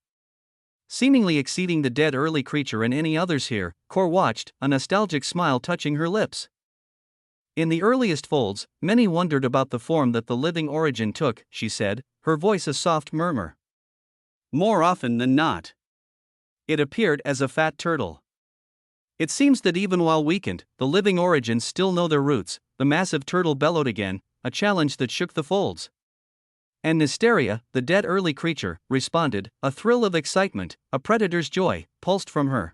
A: seemingly exceeding the dead early creature and any others here. Kor watched, a nostalgic smile touching her lips. In the earliest folds, many wondered about the form that the living origin took, she said, her voice a soft murmur. More often than not, it appeared as a fat turtle. It seems that even while weakened, the living origins still know their roots. The massive turtle bellowed again, a challenge that shook the folds. And Nysteria, the dead early creature, responded, a thrill of excitement, a predator's joy, pulsed from her.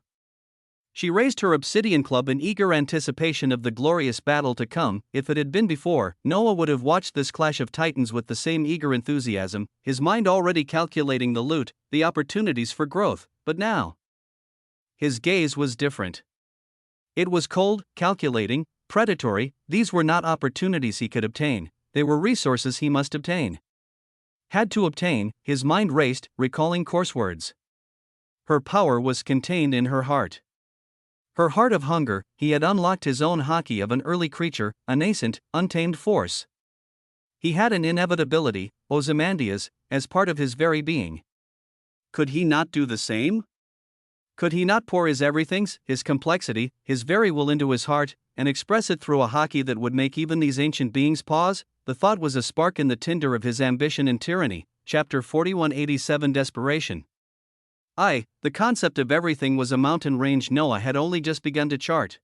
A: She raised her obsidian club in eager anticipation of the glorious battle to come. If it had been before, Noah would have watched this clash of titans with the same eager enthusiasm, his mind already calculating the loot, the opportunities for growth. But now, his gaze was different. It was cold, calculating, predatory. These were not opportunities he could obtain, they were resources he must obtain. Had to obtain, his mind raced, recalling coarse words. Her power was contained in her heart. Her heart of hunger. He had unlocked his own hockey of an early creature, a nascent, untamed force. He had an inevitability, Ozymandias, as part of his very being. Could he not do the same? Could he not pour his everythings, his complexity, his very will into his heart, and express it through a hockey that would make even these ancient beings pause? The thought was a spark in the tinder of his ambition and tyranny. Chapter 4187 Desperation. The concept of everything was a mountain range Noah had only just begun to chart.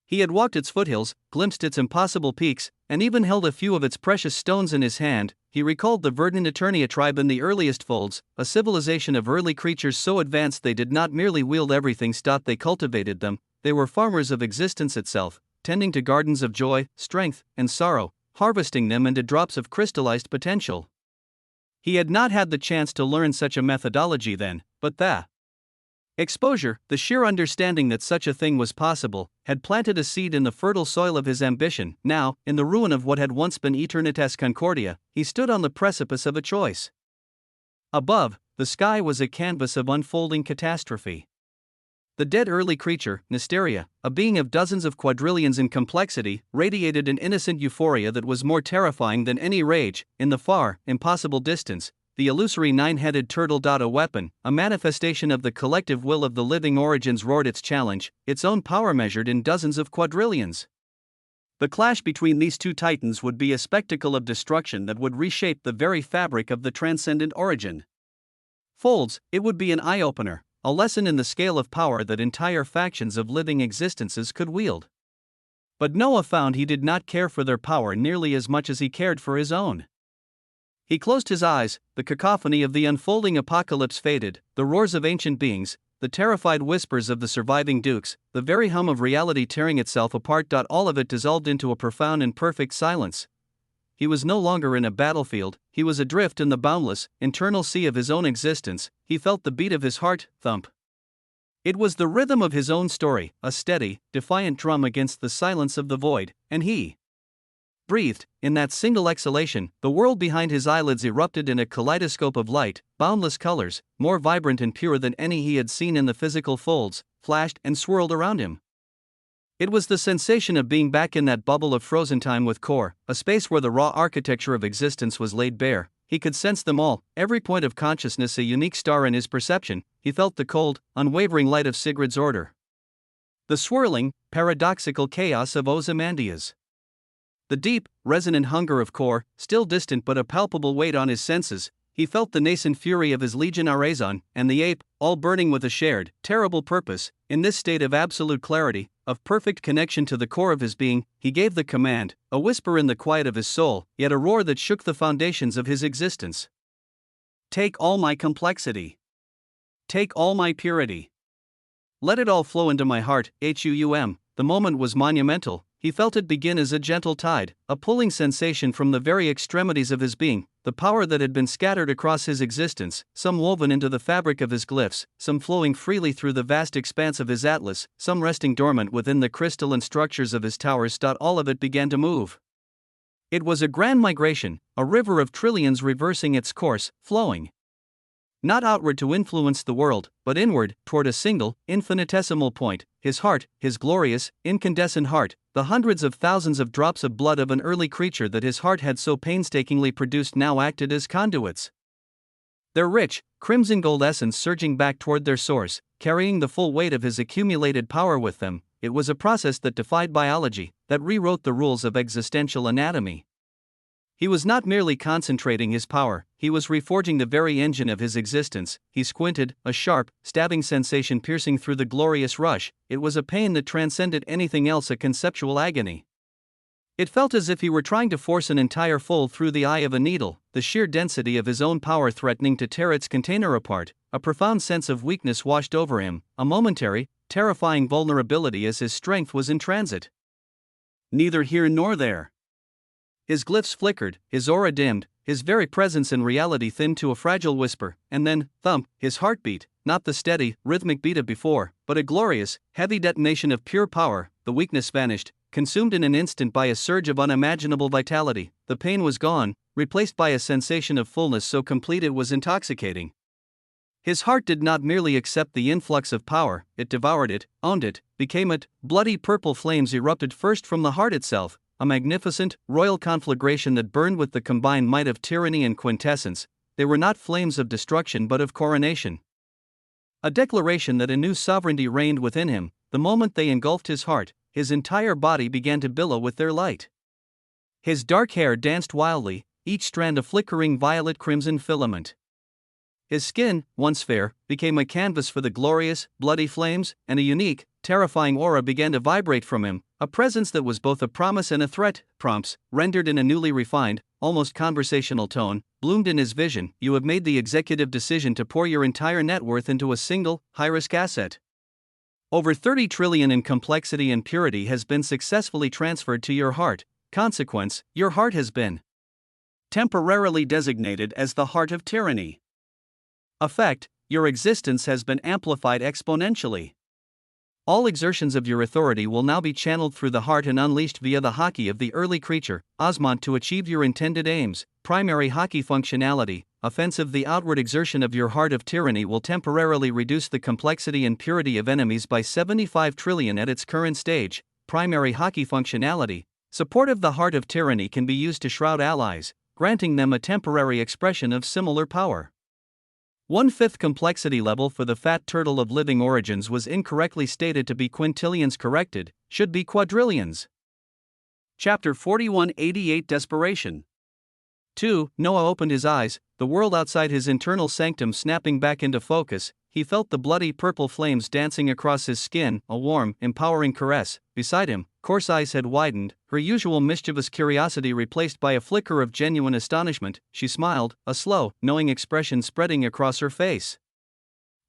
A: He had walked its foothills, glimpsed its impossible peaks, and even held a few of its precious stones in his hand. He recalled the verdant Eternia tribe in the earliest folds, a civilization of early creatures so advanced they did not merely wield everything, they cultivated them. They were farmers of existence itself, tending to gardens of joy, strength, and sorrow, harvesting them into drops of crystallized potential. He had not had the chance to learn such a methodology then, but the exposure, the sheer understanding that such a thing was possible, had planted a seed in the fertile soil of his ambition. Now, in the ruin of what had once been Eternitas Concordia, he stood on the precipice of a choice. Above, the sky was a canvas of unfolding catastrophe. The dead early creature, Nysteria, a being of dozens of quadrillions in complexity, radiated an innocent euphoria that was more terrifying than any rage. In the far, impossible distance, the illusory nine-headed turtle. A weapon, a manifestation of the collective will of the living origins, roared its challenge, its own power measured in dozens of quadrillions. The clash between these two titans would be a spectacle of destruction that would reshape the very fabric of the transcendent origin. Folds, it would be an eye-opener, a lesson in the scale of power that entire factions of living existences could wield. But Noah found he did not care for their power nearly as much as he cared for his own. He closed his eyes, the cacophony of the unfolding apocalypse faded, the roars of ancient beings, the terrified whispers of the surviving dukes, the very hum of reality tearing itself apart. All of it dissolved into a profound and perfect silence. He was no longer in a battlefield, he was adrift in the boundless, internal sea of his own existence. He felt the beat of his heart thump. It was the rhythm of his own story, a steady, defiant drum against the silence of the void, and he breathed. In that single exhalation, the world behind his eyelids erupted in a kaleidoscope of light, boundless colors, more vibrant and pure than any he had seen in the physical folds, flashed and swirled around him. It was the sensation of being back in that bubble of frozen time with Core, a space where the raw architecture of existence was laid bare. He could sense them all, every point of consciousness a unique star in his perception. He felt the cold, unwavering light of Sigrid's order. The swirling, paradoxical chaos of Ozymandias. The deep, resonant hunger of Core, still distant but a palpable weight on his senses. He felt the nascent fury of his legion Arazon, and the ape, all burning with a shared, terrible purpose. In this state of absolute clarity, of perfect connection to the core of his being, he gave the command, a whisper in the quiet of his soul, yet a roar that shook the foundations of his existence. Take all my complexity. Take all my purity. Let it all flow into my heart. The moment was monumental. He felt it begin as a gentle tide, a pulling sensation from the very extremities of his being, the power that had been scattered across his existence, some woven into the fabric of his glyphs, some flowing freely through the vast expanse of his atlas, some resting dormant within the crystalline structures of his towers. All of it began to move. It was a grand migration, a river of trillions reversing its course, flowing not outward to influence the world, but inward, toward a single, infinitesimal point, his heart, his glorious, incandescent heart, the hundreds of thousands of drops of blood of an early creature that his heart had so painstakingly produced now acted as conduits. Their rich, crimson gold essence surging back toward their source, carrying the full weight of his accumulated power with them. It was a process that defied biology, that rewrote the rules of existential anatomy. He was not merely concentrating his power, he was reforging the very engine of his existence. He squinted, a sharp, stabbing sensation piercing through the glorious rush. It was a pain that transcended anything else, a conceptual agony. It felt as if he were trying to force an entire fold through the eye of a needle, the sheer density of his own power threatening to tear its container apart. A profound sense of weakness washed over him, a momentary, terrifying vulnerability as his strength was in transit. Neither here nor there. His glyphs flickered, his aura dimmed, his very presence in reality thinned to a fragile whisper, and then, thump, his heartbeat, not the steady, rhythmic beat of before, but a glorious, heavy detonation of pure power. The weakness vanished, consumed in an instant by a surge of unimaginable vitality. The pain was gone, replaced by a sensation of fullness so complete it was intoxicating. His heart did not merely accept the influx of power, it devoured it, owned it, became it. Bloody purple flames erupted first from the heart itself, a magnificent, royal conflagration that burned with the combined might of tyranny and quintessence. They were not flames of destruction but of coronation. A declaration that a new sovereignty reigned within him. The moment they engulfed his heart, his entire body began to billow with their light. His dark hair danced wildly, each strand a flickering violet-crimson filament. His skin, once fair, became a canvas for the glorious, bloody flames, and a unique, terrifying aura began to vibrate from him, a presence that was both a promise and a threat. Prompts, rendered in a newly refined, almost conversational tone, bloomed in his vision. You have made the executive decision to pour your entire net worth into a single, high-risk asset. Over 30 trillion in complexity and purity has been successfully transferred to your heart. Consequence, your heart has been temporarily designated as the heart of tyranny. Effect, your existence has been amplified exponentially. All exertions of your authority will now be channeled through the heart and unleashed via the hockey of the early creature, osmont, to achieve your intended aims. Primary hockey functionality, offensive. The outward exertion of your heart of tyranny will temporarily reduce the complexity and purity of enemies by 75 trillion at its current stage. Primary hockey functionality, supportive. The heart of tyranny can be used to shroud allies, granting them a temporary expression of similar power. 1/5 complexity level for the fat turtle of living origins was incorrectly stated to be quintillions. Corrected, should be quadrillions. Chapter 4188 Desperation. 2. Noah opened his eyes, the world outside his internal sanctum snapping back into focus. He felt the bloody purple flames dancing across his skin, a warm, empowering caress. Beside him, Course eyes had widened, her usual mischievous curiosity replaced by a flicker of genuine astonishment. She smiled, a slow, knowing expression spreading across her face.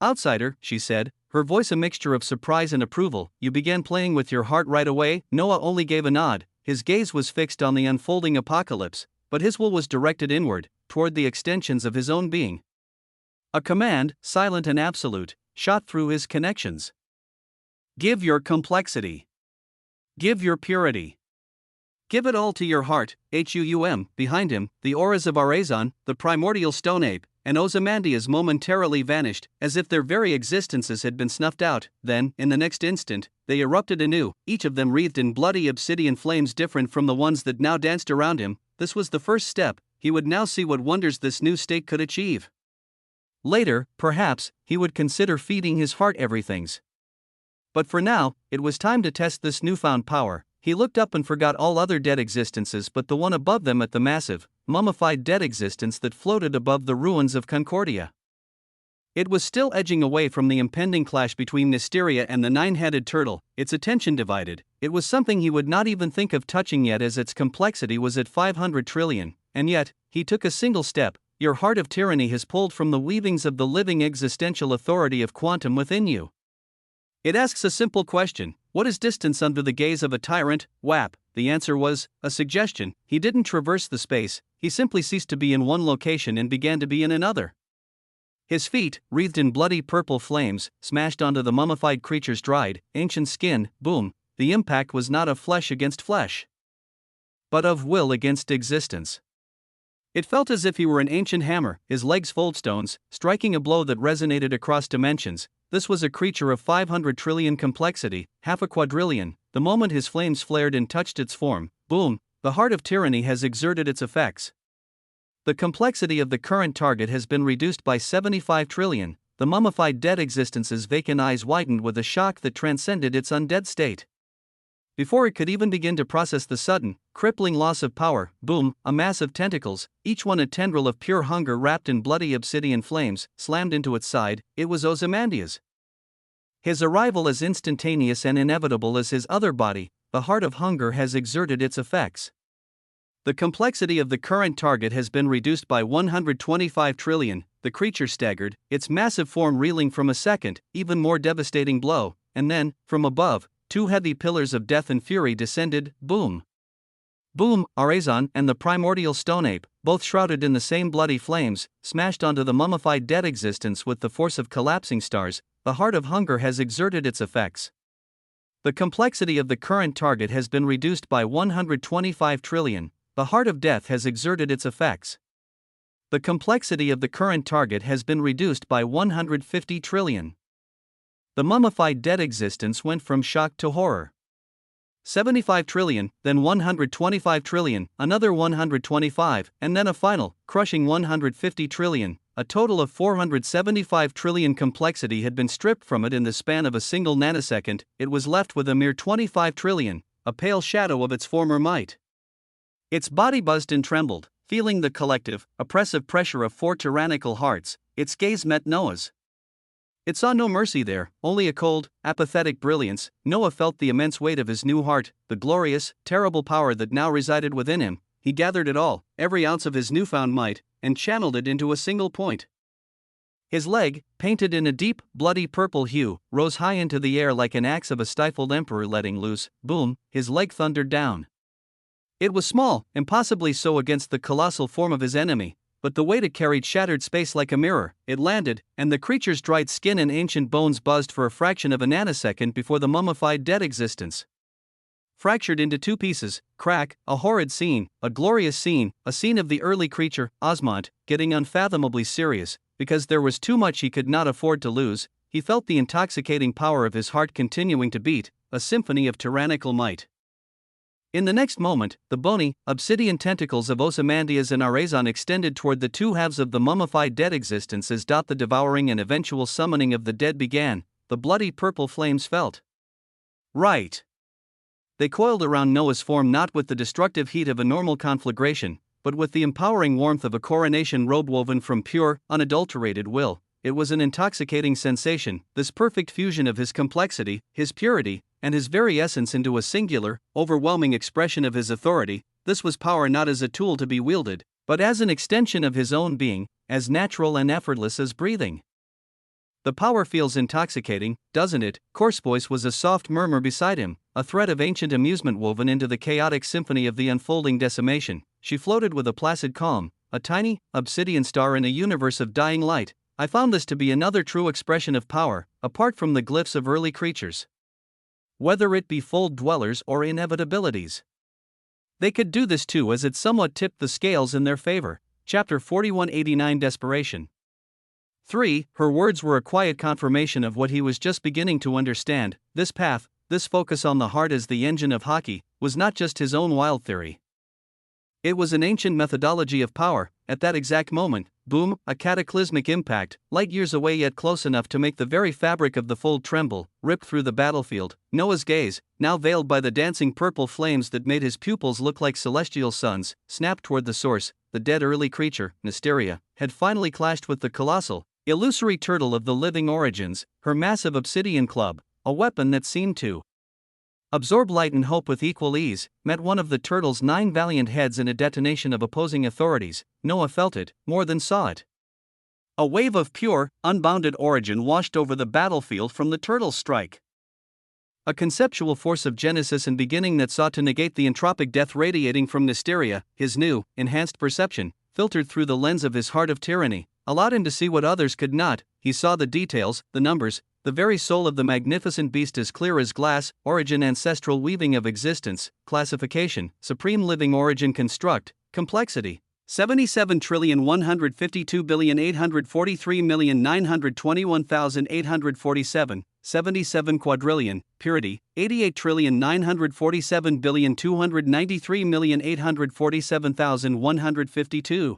A: "Outsider," she said, her voice a mixture of surprise and approval, "you began playing with your heart right away?" Noah only gave a nod. His gaze was fixed on the unfolding apocalypse, but his will was directed inward, toward the extensions of his own being. A command, silent and absolute, shot through his connections. Give your complexity. Give your purity. Give it all to your heart. Behind him, the auras of Arazon, the primordial stone ape, and Ozymandias momentarily vanished, as if their very existences had been snuffed out. Then, in the next instant, they erupted anew, each of them wreathed in bloody obsidian flames different from the ones that now danced around him. This was the first step. He would now see what wonders this new state could achieve. Later, perhaps, he would consider feeding his heart everythings. But for now, it was time to test this newfound power. He looked up and forgot all other dead existences but the one above them, at the massive, mummified dead existence that floated above the ruins of Concordia. It was still edging away from the impending clash between Mysteria and the nine-headed turtle, its attention divided. It was something he would not even think of touching yet, as its complexity was at 500 trillion, and yet, he took a single step. Your heart of tyranny has pulled from the weavings of the living existential authority of quantum within you. It asks a simple question: what is distance under the gaze of a tyrant? WAP. The answer was a suggestion. He didn't traverse the space, he simply ceased to be in one location and began to be in another. His feet, wreathed in bloody purple flames, smashed onto the mummified creature's dried, ancient skin. Boom. The impact was not of flesh against flesh, but of will against existence. It felt as if he were an ancient hammer, his legs foldstones, striking a blow that resonated across dimensions. This was a creature of 500 trillion complexity, half a quadrillion. The moment his flames flared and touched its form, boom, the heart of tyranny has exerted its effects. The complexity of the current target has been reduced by 75 trillion. The mummified dead existence's vacant eyes widened with a shock that transcended its undead state. Before it could even begin to process the sudden, crippling loss of power, boom, a mass of tentacles, each one a tendril of pure hunger wrapped in bloody obsidian flames, slammed into its side. It was Ozymandias. His arrival as instantaneous and inevitable as his other body. The heart of hunger has exerted its effects. The complexity of the current target has been reduced by 125 trillion. The creature staggered, its massive form reeling from a second, even more devastating blow. and then, from above, two heavy pillars of death and fury descended, boom. Boom, Arazon and the primordial stone ape, both shrouded in the same bloody flames, smashed onto the mummified dead existence with the force of collapsing stars. The heart of hunger has exerted its effects. The complexity of the current target has been reduced by 125 trillion. The heart of death has exerted its effects. The complexity of the current target has been reduced by 150 trillion. The mummified dead existence went from shock to horror. 75 trillion, then 125 trillion, another 125, and then a final, crushing 150 trillion. A total of 475 trillion complexity had been stripped from it in the span of a single nanosecond. It was left with a mere 25 trillion, a pale shadow of its former might. Its body buzzed and trembled, feeling the collective, oppressive pressure of four tyrannical hearts. Its gaze met Noah's. It saw no mercy there, only a cold, apathetic brilliance. Noah felt the immense weight of his new heart, the glorious, terrible power that now resided within him. He gathered it all, every ounce of his newfound might, and channeled it into a single point. His leg, painted in a deep, bloody purple hue, rose high into the air like an axe of a stifled emperor letting loose. Boom, his leg thundered down. It was small, impossibly so against the colossal form of his enemy, but the weight it carried shattered space like a mirror. It landed, and the creature's dried skin and ancient bones buzzed for a fraction of a nanosecond before the mummified dead existence fractured into two pieces. Crack, a horrid scene, a glorious scene, a scene of the early creature, Osmond, getting unfathomably serious, because there was too much he could not afford to lose. He felt the intoxicating power of his heart continuing to beat, a symphony of tyrannical might. In the next moment, the bony, obsidian tentacles of Ozymandias and Arazon extended toward the two halves of the mummified dead existence as the devouring and eventual summoning of the dead began. The bloody purple flames felt right. They coiled around Noah's form not with the destructive heat of a normal conflagration, but with the empowering warmth of a coronation robe woven from pure, unadulterated will. It was an intoxicating sensation, this perfect fusion of his complexity, his purity, and his very essence into a singular, overwhelming expression of his authority. This was power not as a tool to be wielded, but as an extension of his own being, as natural and effortless as breathing. The power feels intoxicating, doesn't it? Coarse voice was a soft murmur beside him, a thread of ancient amusement woven into the chaotic symphony of the unfolding decimation. She floated with a placid calm, a tiny, obsidian star in a universe of dying light. I found this to be another true expression of power, apart from the glyphs of early creatures. Whether it be fold dwellers or inevitabilities. They could do this too, as it somewhat tipped the scales in their favor. Chapter 4189 Desperation. 3. Her words were a quiet confirmation of what he was just beginning to understand. This path, this focus on the heart as the engine of hockey, was not just his own wild theory. It was an ancient methodology of power. At that exact moment, boom, a cataclysmic impact, light years away yet close enough to make the very fabric of the fold tremble, ripped through the battlefield. Noah's gaze, now veiled by the dancing purple flames that made his pupils look like celestial suns, snapped toward the source. The dead early creature, Nysteria, had finally clashed with the colossal, illusory turtle of the living origins, her massive obsidian club, a weapon that seemed to absorb light and hope with equal ease, met one of the turtle's 9 valiant heads in a detonation of opposing authorities. Noah felt it, more than saw it. A wave of pure, unbounded origin washed over the battlefield from the turtle's strike. A conceptual force of genesis and beginning that sought to negate the entropic death radiating from Nysteria. His new, enhanced perception, filtered through the lens of his heart of tyranny, allowed him to see what others could not. He saw the details, the numbers, the very soul of the magnificent beast as clear as glass. Origin, ancestral weaving of existence, classification, supreme living origin, construct, complexity. 77,152,843,921,847, 77 quadrillion, purity, 88,947,293,847,152.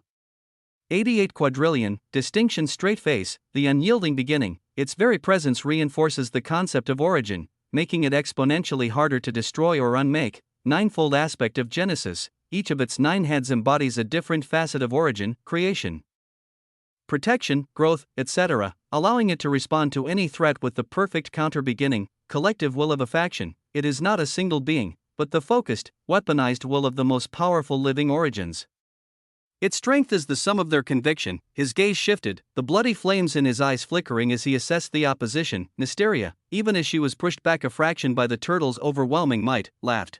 A: 88 quadrillion, distinction, straight face, the unyielding beginning. Its very presence reinforces the concept of origin, making it exponentially harder to destroy or unmake. Ninefold aspect of Genesis, each of its 9 heads embodies a different facet of origin, creation, protection, growth, etc., allowing it to respond to any threat with the perfect counter-beginning, collective will of a faction. It is not a single being, but the focused, weaponized will of the most powerful living origins. Its strength is the sum of their conviction. His gaze shifted, the bloody flames in his eyes flickering as he assessed the opposition. Nysteria, even as she was pushed back a fraction by the turtle's overwhelming might, laughed.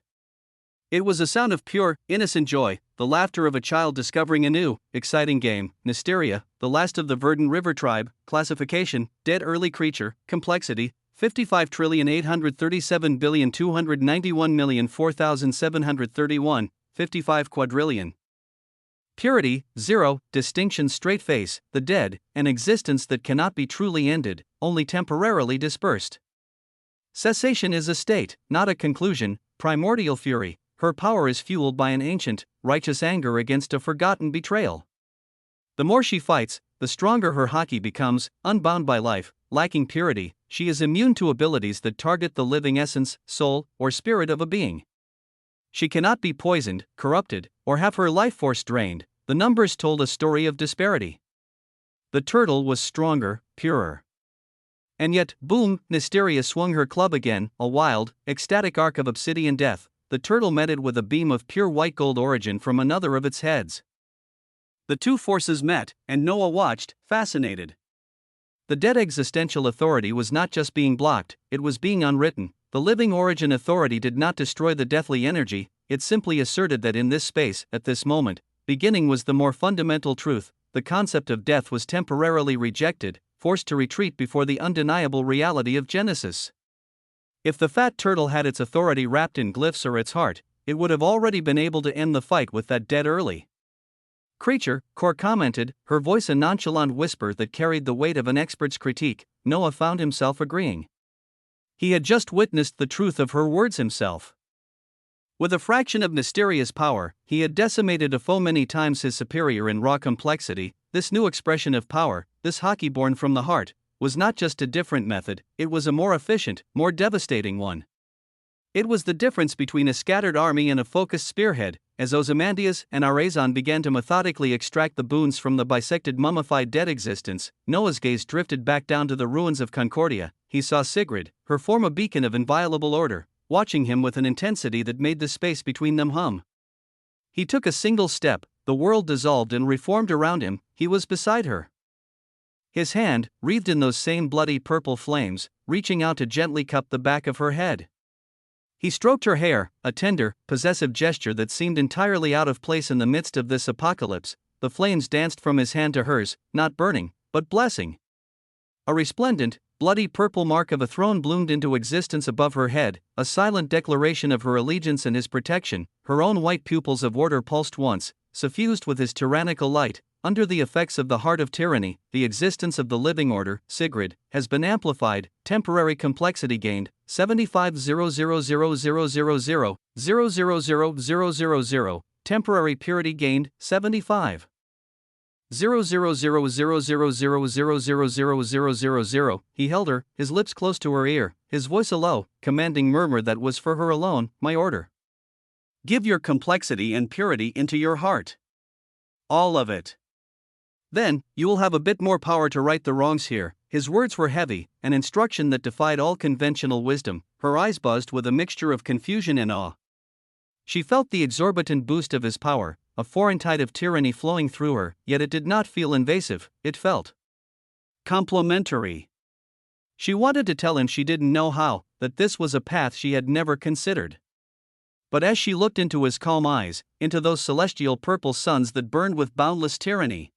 A: It was a sound of pure, innocent joy, the laughter of a child discovering a new, exciting game. Nysteria, the last of the Verdant River tribe. Classification: dead early creature. Complexity: 55,837,291,004,731, 55 quadrillion. Purity: 0, distinction, straight face, the dead, an existence that cannot be truly ended, only temporarily dispersed. Cessation is a state, not a conclusion. Primordial fury: her power is fueled by an ancient, righteous anger against a forgotten betrayal. The more she fights, the stronger her haki becomes. Unbound by life, lacking purity, she is immune to abilities that target the living essence, soul, or spirit of a being. She cannot be poisoned, corrupted, or have her life force drained. The numbers told a story of disparity. The turtle was stronger, purer. And yet, boom, Nysteria swung her club again, a wild, ecstatic arc of obsidian death. The turtle met it with a beam of pure white gold origin from another of its heads. The two forces met, and Noah watched, fascinated. The dead existential authority was not just being blocked, it was being unwritten. The living origin authority did not destroy the deathly energy, it simply asserted that in this space, at this moment, beginning was the more fundamental truth. The concept of death was temporarily rejected, forced to retreat before the undeniable reality of Genesis. If the fat turtle had its authority wrapped in glyphs or its heart, it would have already been able to end the fight with that dead early creature, Kor commented, her voice a nonchalant whisper that carried the weight of an expert's critique. Noah found himself agreeing. He had just witnessed the truth of her words himself. With a fraction of Nysteria's power, he had decimated a foe many times his superior in raw complexity. This new expression of power, this haki born from the heart, was not just a different method, it was a more efficient, more devastating one. It was the difference between a scattered army and a focused spearhead. As Ozymandias and Arazon began to methodically extract the boons from the bisected mummified dead existence, Noah's gaze drifted back down to the ruins of Concordia. He saw Sigrid, her form a beacon of inviolable order, watching him with an intensity that made the space between them hum. He took a single step, the world dissolved and reformed around him. He was beside her. His hand, wreathed in those same bloody purple flames, reaching out to gently cup the back of her head. He stroked her hair, a tender, possessive gesture that seemed entirely out of place in the midst of this apocalypse. The flames danced from his hand to hers, not burning, but blessing. A resplendent, bloody purple mark of a throne bloomed into existence above her head, a silent declaration of her allegiance and his protection. Her own white pupils of order pulsed once, suffused with his tyrannical light. Under the effects of the heart of tyranny, the existence of the living order, Sigrid, has been amplified. Temporary complexity gained, 75,000,000,000,000,000. Temporary purity gained, 75. 0,000,000,000,000,000. He held her, his lips close to her ear, his voice a low, commanding murmur that was for her alone. My order. Give your complexity and purity into your heart. All of it. Then, you will have a bit more power to right the wrongs here. His words were heavy, an instruction that defied all conventional wisdom. Her eyes buzzed with a mixture of confusion and awe. She felt the exorbitant boost of his power, a foreign tide of tyranny flowing through her, yet it did not feel invasive, it felt complementary. She wanted to tell him she didn't know how, that this was a path she had never considered. But as she looked into his calm eyes, into those celestial purple suns that burned with boundless tyranny,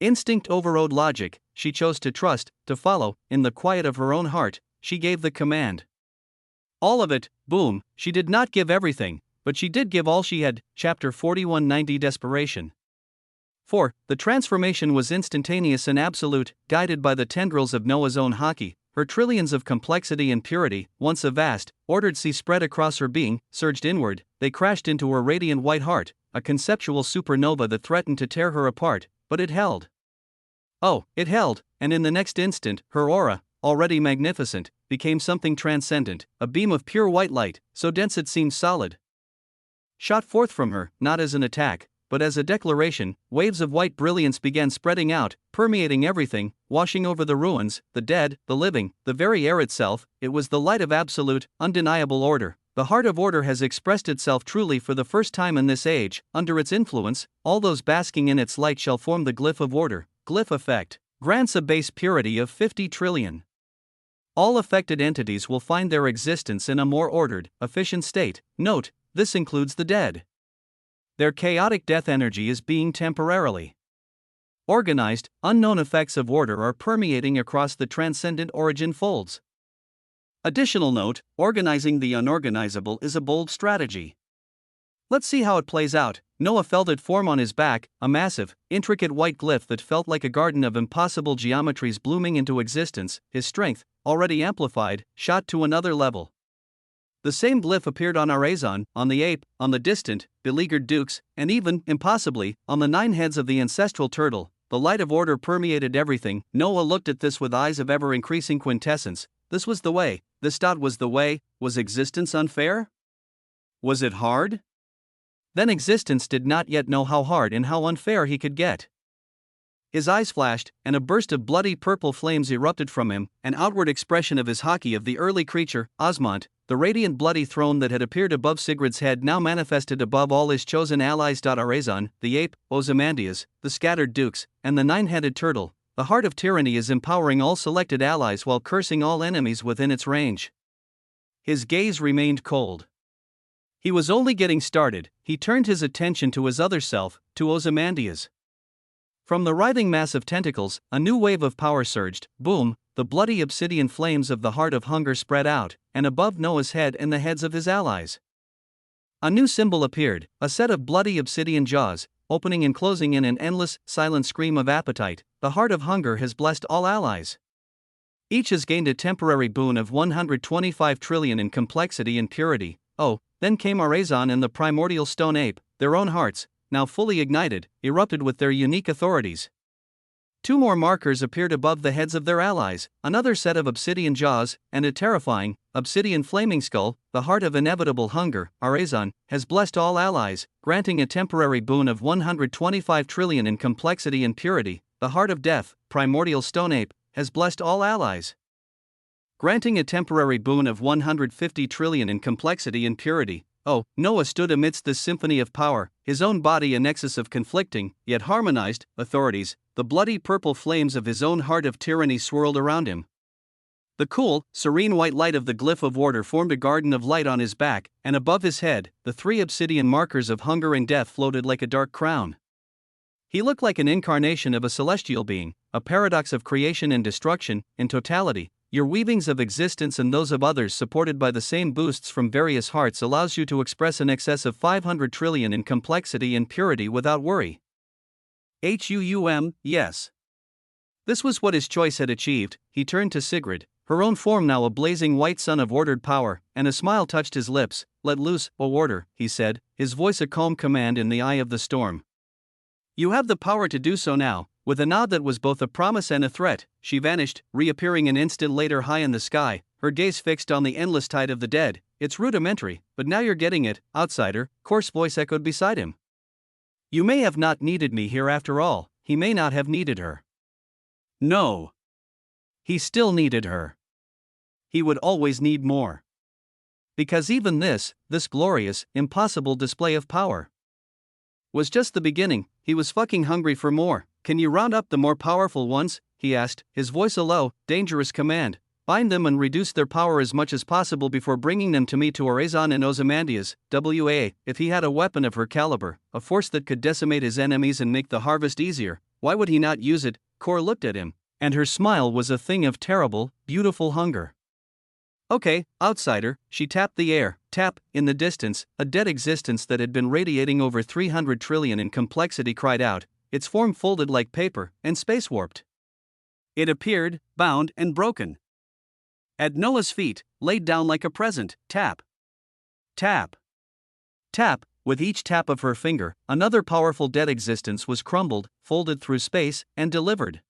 A: instinct overrode logic. She chose to trust, to follow. In the quiet of her own heart, she gave the command. All of it, boom. She did not give everything, but she did give all she had. Chapter 4190 Desperation. 4. The transformation was instantaneous and absolute, guided by the tendrils of Noah's own haki. Her trillions of complexity and purity, once a vast, ordered sea spread across her being, surged inward. They crashed into her radiant white heart, a conceptual supernova that threatened to tear her apart, but it held. Oh, it held, and in the next instant, her aura, already magnificent, became something transcendent, a beam of pure white light, so dense it seemed solid. Shot forth from her, not as an attack, but as a declaration. Waves of white brilliance began spreading out, permeating everything, washing over the ruins, the dead, the living, the very air itself. It was the light of absolute, undeniable order, The heart of order has expressed itself truly for the first time in this age. Under its influence, all those basking in its light shall form the glyph of order. Glyph effect grants a base purity of 50 trillion. All affected entities will find their existence in a more ordered, efficient state. Note, this includes the dead. Their chaotic death energy is being temporarily organized. Unknown effects of order are permeating across the transcendent origin folds. Additional note, organizing the unorganizable is a bold strategy. Let's see how it plays out. Noah felt it form on his back, a massive, intricate white glyph that felt like a garden of impossible geometries blooming into existence. His strength, already amplified, shot to another level. The same glyph appeared on Arazon, on the ape, on the distant, beleaguered dukes, and even, impossibly, on the 9 heads of the ancestral turtle. The light of order permeated everything. Noah looked at this with eyes of ever-increasing quintessence. This was the way. This dot was the way. Was existence unfair? Was it hard? Then existence did not yet know how hard and how unfair he could get. His eyes flashed, and a burst of bloody purple flames erupted from him, an outward expression of his hockey of the early creature, Osmont. The radiant bloody throne that had appeared above Sigurd's head now manifested above all his chosen allies. Arazon, the ape, Ozymandias, the scattered dukes, and the 9-headed turtle. The heart of tyranny is empowering all selected allies while cursing all enemies within its range. His gaze remained cold. He was only getting started. He turned his attention to his other self, to Ozymandias. From the writhing mass of tentacles, a new wave of power surged. Boom! The bloody obsidian flames of the heart of hunger spread out, and above Noah's head and the heads of his allies, a new symbol appeared, a set of bloody obsidian jaws, opening and closing in an endless, silent scream of appetite. The heart of hunger has blessed all allies. Each has gained a temporary boon of 125 trillion in complexity and purity. Oh, then came Arazon and the primordial stone ape. Their own hearts, now fully ignited, erupted with their unique authorities. 2 more markers appeared above the heads of their allies, another set of obsidian jaws, and a terrifying, obsidian flaming skull. The heart of inevitable hunger, Arazon, has blessed all allies, granting a temporary boon of 125 trillion in complexity and purity. The heart of death, primordial stone ape, has blessed all allies, granting a temporary boon of 150 trillion in complexity and purity. Oh, Noah stood amidst this symphony of power, his own body a nexus of conflicting, yet harmonized, authorities. The bloody purple flames of his own heart of tyranny swirled around him. The cool, serene white light of the glyph of order formed a garden of light on his back, and above his head, the 3 obsidian markers of hunger and death floated like a dark crown. He looked like an incarnation of a celestial being, a paradox of creation and destruction, in totality. Your weavings of existence and those of others supported by the same boosts from various hearts allows you to express an excess of 500 trillion in complexity and purity without worry. Yes. This was what his choice had achieved. He turned to Sigrid, her own form now a blazing white sun of ordered power, and a smile touched his lips. Let loose, O order, he said, his voice a calm command in the eye of the storm. You have the power to do so now. With a nod that was both a promise and a threat, she vanished, reappearing an instant later high in the sky, her gaze fixed on the endless tide of the dead. It's rudimentary, but now you're getting it, outsider, coarse voice echoed beside him. You may have not needed me here after all. He may not have needed her. No. He still needed her. He would always need more. Because even this glorious, impossible display of power was just the beginning. He was fucking hungry for more. Can you round up the more powerful ones? He asked, his voice a low, dangerous command. Bind them and reduce their power as much as possible before bringing them to me, to Arazon and Ozymandias. If he had a weapon of her caliber, a force that could decimate his enemies and make the harvest easier, why would he not use it? Kor looked at him, and her smile was a thing of terrible, beautiful hunger. Okay, outsider, she tapped the air. Tap, in the distance, a dead existence that had been radiating over 300 trillion in complexity cried out, its form folded like paper and space warped. It appeared, bound and broken at Noah's feet, laid down like a present. Tap. Tap. Tap. With each tap of her finger, another powerful dead existence was crumbled, folded through space, and delivered.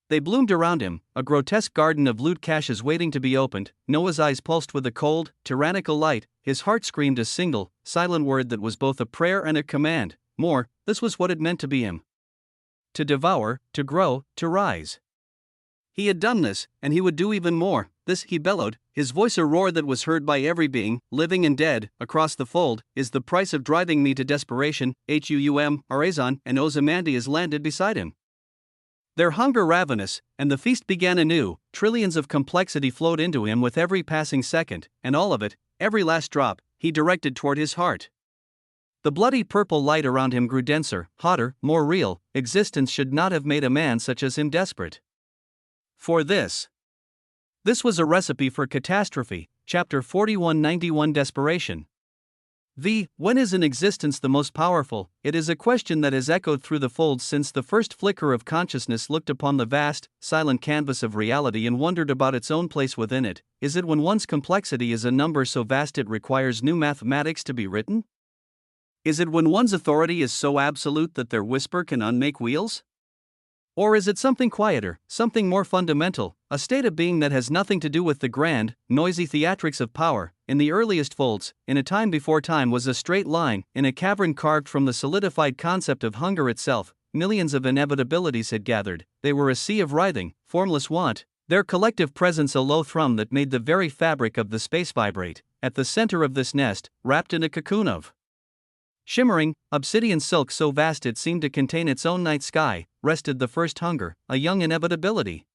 A: They bloomed around him, a grotesque garden of loot caches waiting to be opened. Noah's eyes pulsed with a cold, tyrannical light. His heart screamed a single, silent word that was both a prayer and a command. More, this was what it meant to be him. To devour, to grow, to rise. He had done this, and he would do even more. This, he bellowed, his voice a roar that was heard by every being, living and dead, across the fold, is the price of driving me to desperation. Arazon and Ozymandias landed beside him. Their hunger ravenous, and the feast began anew. Trillions of complexity flowed into him with every passing second, and all of it, every last drop, he directed toward his heart. The bloody purple light around him grew denser, hotter, more real. Existence should not have made a man such as him desperate. For this was a recipe for catastrophe. Chapter 4191 Desperation. When is an existence the most powerful? It is a question that has echoed through the folds since the first flicker of consciousness looked upon the vast, silent canvas of reality and wondered about its own place within it. Is it when one's complexity is a number so vast it requires new mathematics to be written? Is it when one's authority is so absolute that their whisper can unmake wheels? Or is it something quieter, something more fundamental, a state of being that has nothing to do with the grand, noisy theatrics of power? In the earliest folds, in a time before time was a straight line, in a cavern carved from the solidified concept of hunger itself, millions of inevitabilities had gathered. They were a sea of writhing, formless want, their collective presence a low thrum that made the very fabric of the space vibrate. At the center of this nest, wrapped in a cocoon of shimmering, obsidian silk so vast it seemed to contain its own night sky, rested the first hunger, a young inevitability.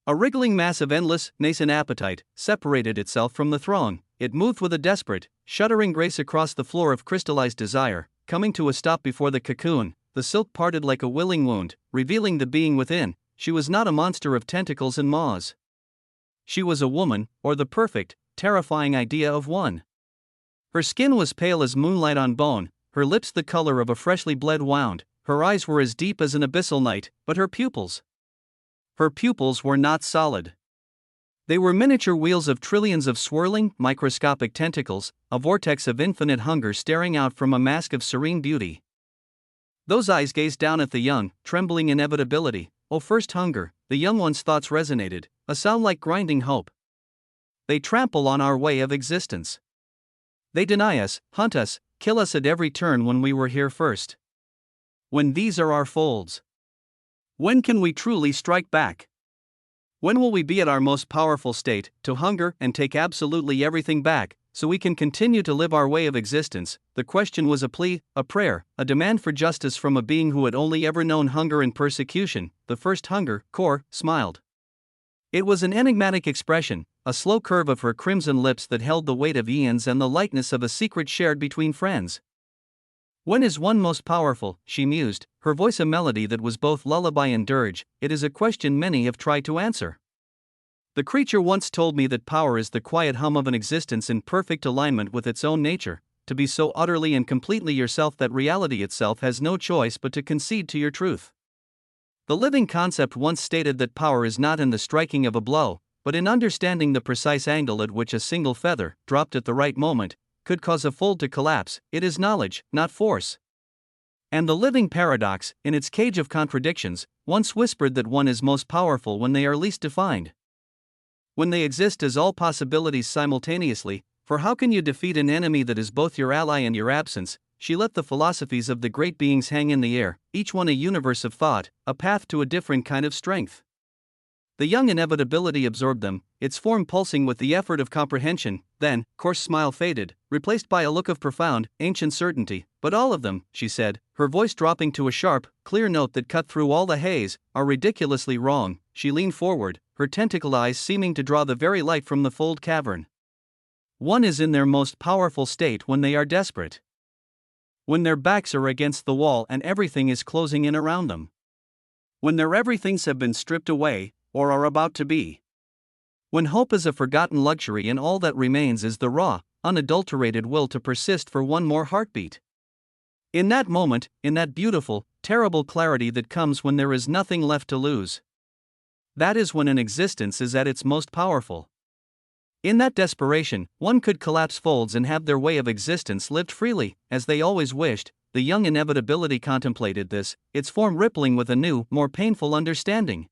A: A wriggling mass of endless, nascent appetite separated itself from the throng. It moved with a desperate, shuddering grace across the floor of crystallized desire, coming to a stop before the cocoon. The silk parted like a willing wound, revealing the being within. She was not a monster of tentacles and maws. She was a woman, or the perfect, terrifying idea of one. Her skin was pale as moonlight on bone, her lips the color of a freshly bled wound, her eyes were as deep as an abyssal night, but her pupils were not solid. They were miniature wheels of trillions of swirling, microscopic tentacles, a vortex of infinite hunger staring out from a mask of serene beauty. Those eyes gazed down at the young, trembling inevitability. Oh, first hunger, the young one's thoughts resonated, a sound like grinding hope. They trample on our way of existence. They deny us, hunt us, kill us at every turn when we were here first. When these are our folds, when can we truly strike back? When will we be at our most powerful state, to hunger and take absolutely everything back, so we can continue to live our way of existence? The question was a plea, a prayer, a demand for justice from a being who had only ever known hunger and persecution. The first hunger, Kor, smiled. It was an enigmatic expression, a slow curve of her crimson lips that held the weight of eons and the lightness of a secret shared between friends. When is one most powerful? She mused, her voice a melody that was both lullaby and dirge. It is a question many have tried to answer. The creature once told me that power is the quiet hum of an existence in perfect alignment with its own nature, to be so utterly and completely yourself that reality itself has no choice but to concede to your truth. The living concept once stated that power is not in the striking of a blow, but in understanding the precise angle at which a single feather, dropped at the right moment, could cause a fold to collapse. It is knowledge, not force. And the living paradox, in its cage of contradictions, once whispered that one is most powerful when they are least defined. When they exist as all possibilities simultaneously, for how can you defeat an enemy that is both your ally and your absence? She let the philosophies of the great beings hang in the air, each one a universe of thought, a path to a different kind of strength. The young inevitability absorbed them, its form pulsing with the effort of comprehension. Then, Kor's smile faded, replaced by a look of profound, ancient certainty. But all of them, she said, her voice dropping to a sharp, clear note that cut through all the haze, are ridiculously wrong. She leaned forward, her tentacled eyes seeming to draw the very light from the fold cavern. One is in their most powerful state when they are desperate. When their backs are against the wall and everything is closing in around them. When their everythings have been stripped away, or are about to be. When hope is a forgotten luxury and all that remains is the raw, unadulterated will to persist for one more heartbeat. In that moment, in that beautiful, terrible clarity that comes when there is nothing left to lose. That is when an existence is at its most powerful. In that desperation, one could collapse folds and have their way of existence lived freely, as they always wished. The young inevitability contemplated this, its form rippling with a new, more painful understanding.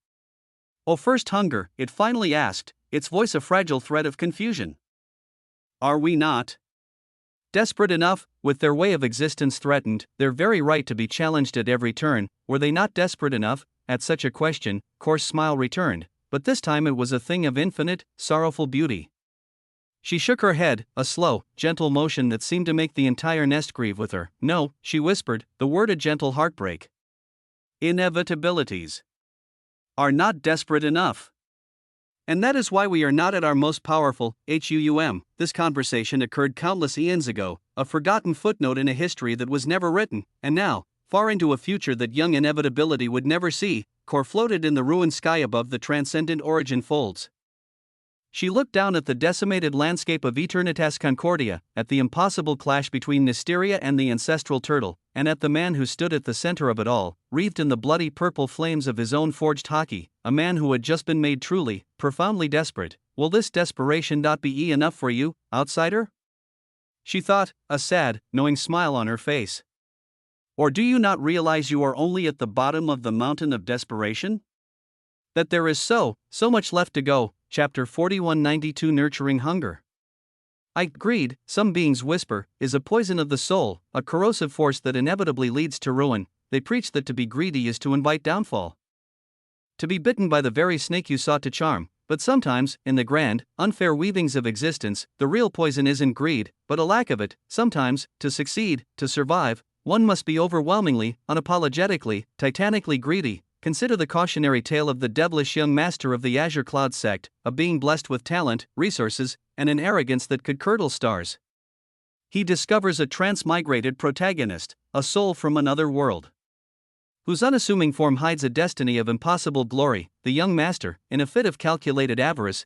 A: "Oh, first hunger," it finally asked, its voice a fragile thread of confusion. "Are we not desperate enough, with their way of existence threatened, their very right to be challenged at every turn? Were they not desperate enough?" At such a question, Kor's smile returned, but this time it was a thing of infinite, sorrowful beauty. She shook her head, a slow, gentle motion that seemed to make the entire nest grieve with her. No, she whispered, the word a gentle heartbreak. Inevitabilities are not desperate enough. And that is why we are not at our most powerful. This conversation occurred countless eons ago, a forgotten footnote in a history that was never written, and now, far into a future that young inevitability would never see, Cor floated in the ruined sky above the transcendent origin folds. She looked down at the decimated landscape of Eternitas Concordia, at the impossible clash between Nysteria and the ancestral turtle, and at the man who stood at the center of it all, wreathed in the bloody purple flames of his own forged hockey, a man who had just been made truly, profoundly desperate. Will this desperation not be enough for you, outsider? She thought, a sad, knowing smile on her face. Or do you not realize you are only at the bottom of the mountain of desperation? That there is so much left to go. Chapter 4192 Nurturing Hunger. Greed, some beings whisper, is a poison of the soul, a corrosive force that inevitably leads to ruin. They preach that to be greedy is to invite downfall. To be bitten by the very snake you sought to charm. But sometimes, in the grand, unfair weavings of existence, the real poison isn't greed, but a lack of it. Sometimes, to succeed, to survive, one must be overwhelmingly, unapologetically, titanically greedy. Consider the cautionary tale of the devilish young master of the Azure Cloud sect, a being blessed with talent, resources, and an arrogance that could curdle stars. He discovers a transmigrated protagonist, a soul from another world, whose unassuming form hides a destiny of impossible glory. The young master, in a fit of calculated avarice,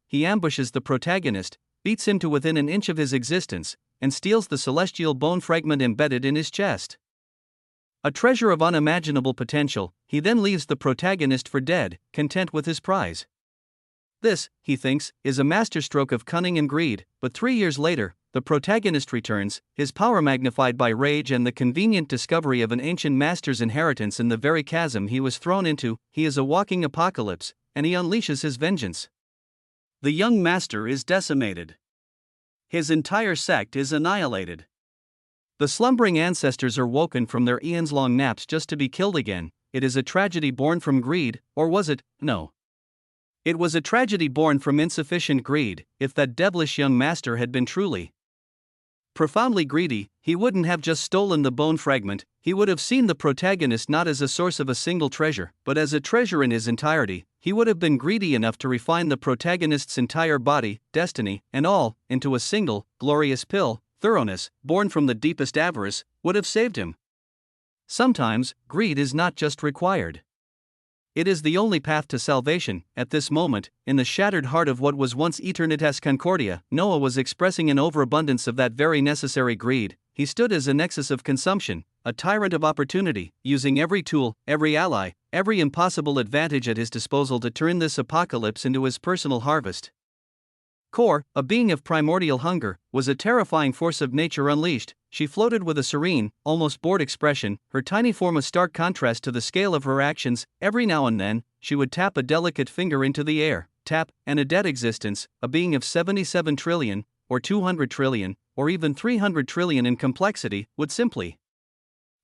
A: he ambushes the protagonist, beats him to within an inch of his existence, and steals the celestial bone fragment embedded in his chest. A treasure of unimaginable potential, he then leaves the protagonist for dead, content with his prize. This, he thinks, is a masterstroke of cunning and greed, but 3 years later, the protagonist returns, his power magnified by rage and the convenient discovery of an ancient master's inheritance in the very chasm he was thrown into. He is a walking apocalypse, and he unleashes his vengeance. The young master is decimated. His entire sect is annihilated. The slumbering ancestors are woken from their eons-long naps just to be killed again. It is a tragedy born from greed, or was it? No. It was a tragedy born from insufficient greed. If that devilish young master had been truly profoundly greedy, he wouldn't have just stolen the bone fragment. He would have seen the protagonist not as a source of a single treasure, but as a treasure in his entirety. He would have been greedy enough to refine the protagonist's entire body, destiny, and all, into a single, glorious pill. Thoroughness, born from the deepest avarice, would have saved him. Sometimes, greed is not just required. It is the only path to salvation. At this moment, in the shattered heart of what was once Eternitas Concordia, Noah was expressing an overabundance of that very necessary greed. He stood as a nexus of consumption, a tyrant of opportunity, using every tool, every ally, every impossible advantage at his disposal to turn this apocalypse into his personal harvest. Cor, a being of primordial hunger, was a terrifying force of nature unleashed. She floated with a serene, almost bored expression, her tiny form a stark contrast to the scale of her actions. Every now and then, she would tap a delicate finger into the air, and a dead existence, a being of 77 trillion, or 200 trillion, or even 300 trillion in complexity, would simply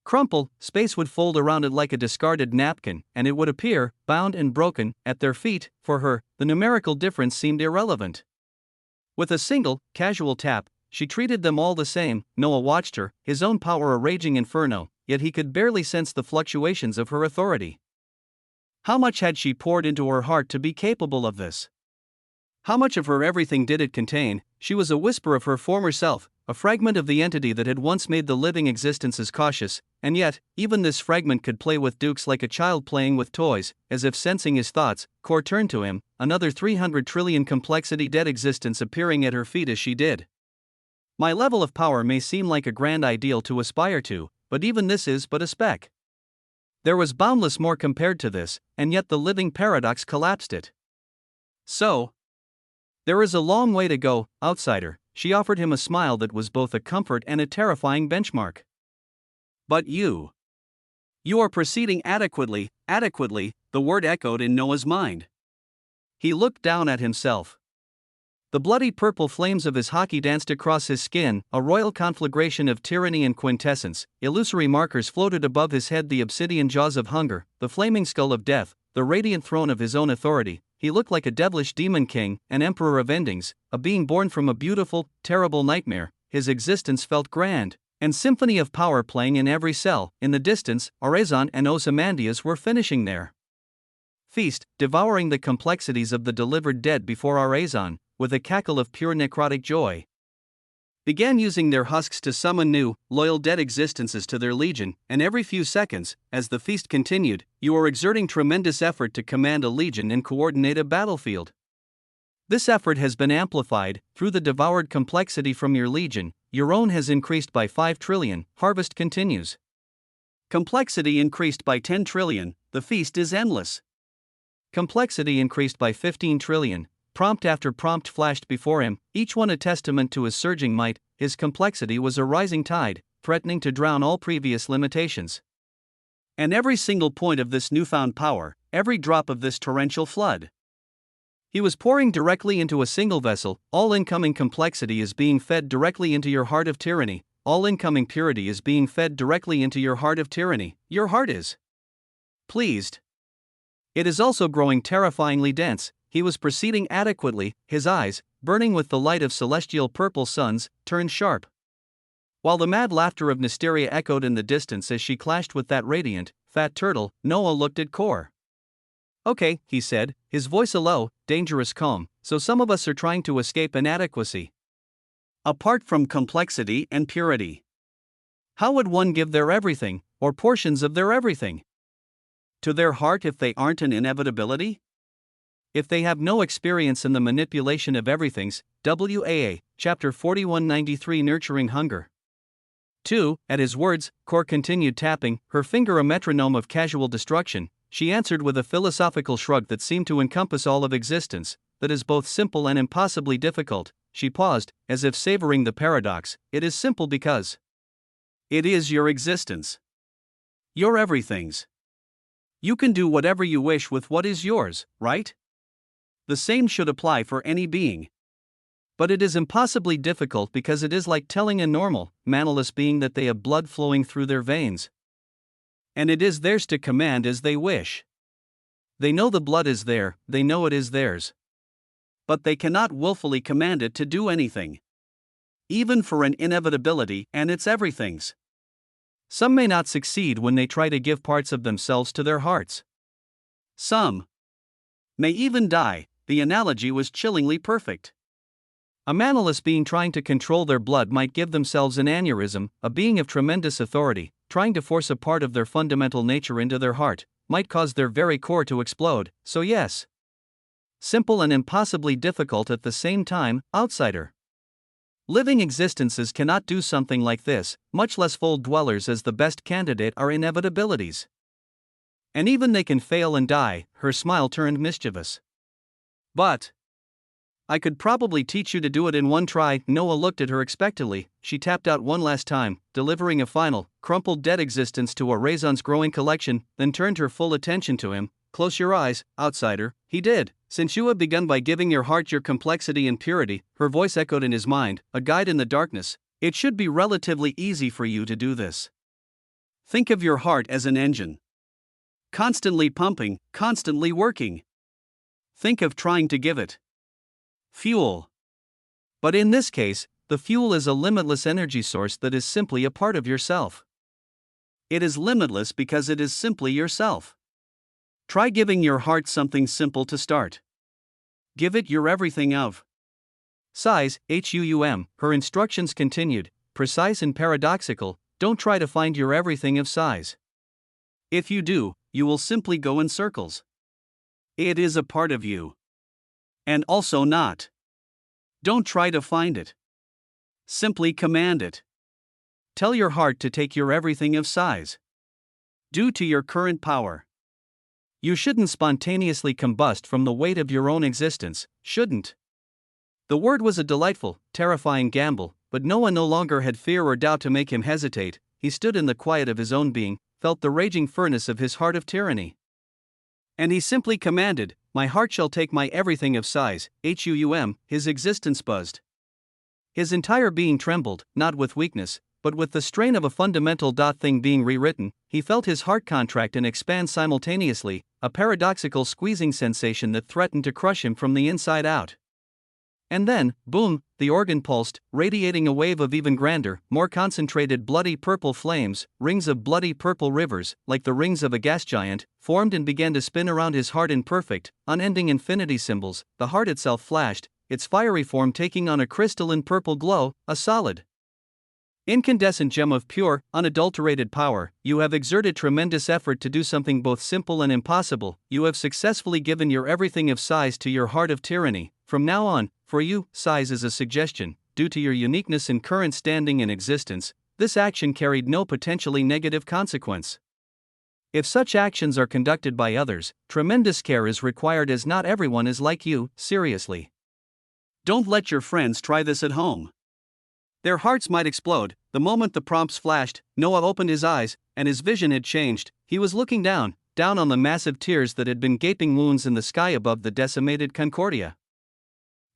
A: crumple. Space would fold around it like a discarded napkin, and it would appear, bound and broken, at their feet. For her, the numerical difference seemed irrelevant. With a single, casual tap, she treated them all the same. Noah watched her, his own power a raging inferno, yet he could barely sense the fluctuations of her authority. How much had she poured into her heart to be capable of this? How much of her everything did it contain? She was a whisper of her former self, a fragment of the entity that had once made the living existences cautious, and yet, even this fragment could play with Dukes like a child playing with toys. As if sensing his thoughts, Cor turned to him, another 300 trillion complexity dead existence appearing at her feet as she did. My level of power may seem like a grand ideal to aspire to, but even this is but a speck. There was boundless more compared to this, and yet the living paradox collapsed it. So, there is a long way to go, outsider. She offered him a smile that was both a comfort and a terrifying benchmark. But you are proceeding adequately, the word echoed in Noah's mind. He looked down at himself. The bloody purple flames of his hockey danced across his skin, a royal conflagration of tyranny and quintessence. Illusory markers floated above his head, the obsidian jaws of hunger, the flaming skull of death, the radiant throne of his own authority. he looked like a devilish demon king, an emperor of endings, a being born from a beautiful, terrible nightmare. His existence felt grand, and symphony of power playing in every cell. In the distance, Orazon and Ozymandias were finishing their feast, devouring the complexities of the delivered dead before Orazon, with a cackle of pure necrotic joy, began using their husks to summon new, loyal dead existences to their legion, and every few seconds, as the feast continued, you are exerting tremendous effort to command a legion and coordinate a battlefield. This effort has been amplified through the devoured complexity from your legion. Your own has increased by 5 trillion, harvest continues. Complexity increased by 10 trillion, the feast is endless. Complexity increased by 15 trillion. Prompt after prompt flashed before him, each one a testament to his surging might. His complexity was a rising tide, threatening to drown all previous limitations. And every single point of this newfound power, every drop of this torrential flood, he was pouring directly into a single vessel. All incoming complexity is being fed directly into your heart of tyranny. All incoming purity is being fed directly into your heart of tyranny. Your heart is pleased. It is also growing terrifyingly dense. He was proceeding adequately, his eyes, burning with the light of celestial purple suns, turned sharp. While the mad laughter of Nysteria echoed in the distance as she clashed with that radiant, fat turtle, Noah looked at Kor. Okay, he said, his voice a low, dangerous calm, so some of us are trying to escape inadequacy. Apart from complexity and purity. How would one give their everything, or portions of their everything, to their heart if they aren't an inevitability? If they have no experience in the manipulation of everythings, WAA, chapter 4193 Nurturing Hunger. 2. At his words, Kor continued tapping, her finger a metronome of casual destruction. She answered with a philosophical shrug that seemed to encompass all of existence, that is both simple and impossibly difficult. She paused, as if savoring the paradox. It is simple because it is your existence. Your everything's. You can do whatever you wish with what is yours, right? The same should apply for any being. But it is impossibly difficult because it is like telling a normal, mannerless being that they have blood flowing through their veins. And it is theirs to command as they wish. They know the blood is there, they know it is theirs. But they cannot willfully command it to do anything. Even for an inevitability and its everythings. Some may not succeed when they try to give parts of themselves to their hearts. Some may even die. The analogy was chillingly perfect. A mannerless being trying to control their blood might give themselves an aneurysm. A being of tremendous authority, trying to force a part of their fundamental nature into their heart, might cause their very core to explode. So yes, simple and impossibly difficult at the same time, outsider. Living existences cannot do something like this, much less full dwellers as the best candidate are inevitabilities. And even they can fail and die. Her smile turned mischievous. But I could probably teach you to do it in one try. Noah looked at her expectantly. She tapped out one last time, delivering a final, crumpled dead existence to Orazon's growing collection, then turned her full attention to him. Close your eyes, outsider. He did. Since you have begun by giving your heart your complexity and purity, her voice echoed in his mind, a guide in the darkness, it should be relatively easy for you to do this. Think of your heart as an engine. Constantly pumping, constantly working. Think of trying to give it fuel. But in this case, the fuel is a limitless energy source that is simply a part of yourself. It is limitless because it is simply yourself. Try giving your heart something simple to start. Give it your everything of size, HUUM. Her instructions continued, precise and paradoxical. Don't try to find your everything of size. If you do, you will simply go in circles. It is a part of you. And also not. Don't try to find it. Simply command it. Tell your heart to take your everything of size. Due to your current power. You shouldn't spontaneously combust from the weight of your own existence, shouldn't. The word was a delightful, terrifying gamble, but Noah no longer had fear or doubt to make him hesitate. He stood in the quiet of his own being, felt the raging furnace of his heart of tyranny. And he simply commanded, my heart shall take my everything of size, HUUM. His existence buzzed. His entire being trembled, not with weakness, but with the strain of a fundamental thing being rewritten. He felt his heart contract and expand simultaneously, a paradoxical squeezing sensation that threatened to crush him from the inside out. And then, boom, the organ pulsed, radiating a wave of even grander, more concentrated bloody purple flames. Rings of bloody purple rivers, like the rings of a gas giant, formed and began to spin around his heart in perfect, unending infinity symbols. The heart itself flashed, its fiery form taking on a crystalline purple glow, a solid, incandescent gem of pure, unadulterated power. You have exerted tremendous effort to do something both simple and impossible. You have successfully given your everything of size to your heart of tyranny. From now on, for you, size is a suggestion. Due to your uniqueness and current standing in existence, this action carried no potentially negative consequence. If such actions are conducted by others, tremendous care is required, as not everyone is like you. Seriously. Don't let your friends try this at home. Their hearts might explode. The moment the prompts flashed, Noah opened his eyes, and his vision had changed. He was looking down on the massive tears that had been gaping wounds in the sky above the decimated Concordia.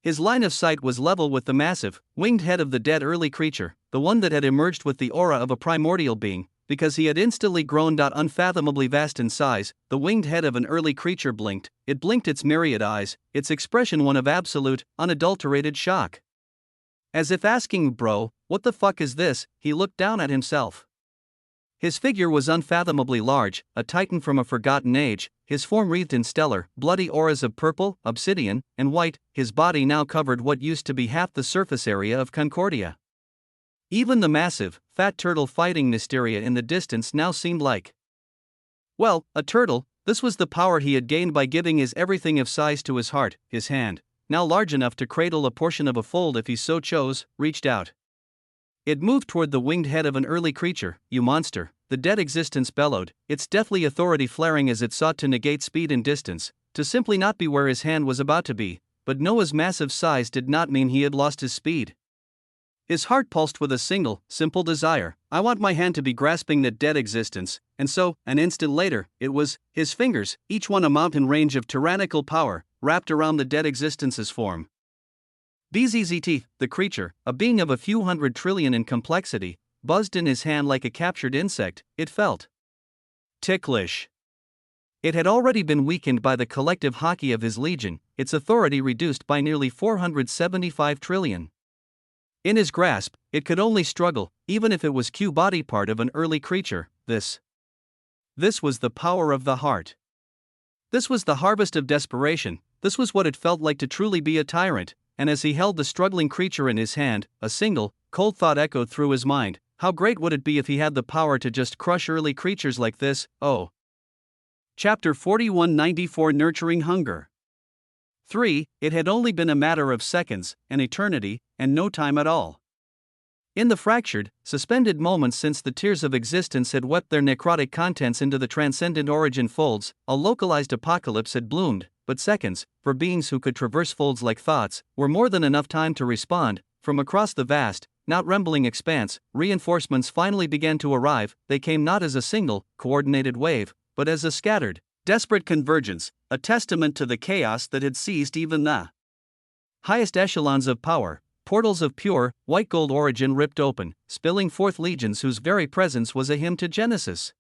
A: His line of sight was level with the massive, winged head of the dead early creature, the one that had emerged with the aura of a primordial being, because he had instantly grown unfathomably vast in size. The winged head of an early creature blinked. It blinked its myriad eyes, its expression one of absolute, unadulterated shock. As if asking, bro, what the fuck is this? He looked down at himself. His figure was unfathomably large, a titan from a forgotten age, his form wreathed in stellar, bloody auras of purple, obsidian, and white. His body now covered what used to be half the surface area of Concordia. Even the massive, fat turtle fighting Mysteria in the distance now seemed like, well, a turtle. This was the power he had gained by giving his everything of size to his heart. His hand, now large enough to cradle a portion of a fold if he so chose, reached out. It moved toward the winged head of an early creature. You monster, the dead existence bellowed, its deathly authority flaring as it sought to negate speed and distance, to simply not be where his hand was about to be. But Noah's massive size did not mean he had lost his speed. His heart pulsed with a single, simple desire. I want my hand to be grasping that dead existence. And so, an instant later, it was. His fingers, each one a mountain range of tyrannical power, wrapped around the dead existence's form. BZZT, the creature, a being of a few 100 trillion in complexity, buzzed in his hand like a captured insect. It felt ticklish. It had already been weakened by the collective hockey of his legion, its authority reduced by nearly 475 trillion. In his grasp, it could only struggle, even if it was Q body part of an early creature. This was the power of the heart. This was the harvest of desperation. This was what it felt like to truly be a tyrant. And as he held the struggling creature in his hand, a single, cold thought echoed through his mind. How great would it be if he had the power to just crush early creatures like this? Oh. Chapter 4194, Nurturing Hunger. 3. It had only been a matter of seconds, an eternity, and no time at all. In the fractured, suspended moments since the tears of existence had wept their necrotic contents into the transcendent origin folds, a localized apocalypse had bloomed. But seconds, for beings who could traverse folds like thoughts, were more than enough time to respond. From across the vast, not rumbling expanse, reinforcements finally began to arrive. They came not as a single, coordinated wave, but as a scattered, desperate convergence, a testament to the chaos that had seized even the highest echelons of power. Portals of pure, white gold origin ripped open, spilling forth legions whose very presence was a hymn to Genesis.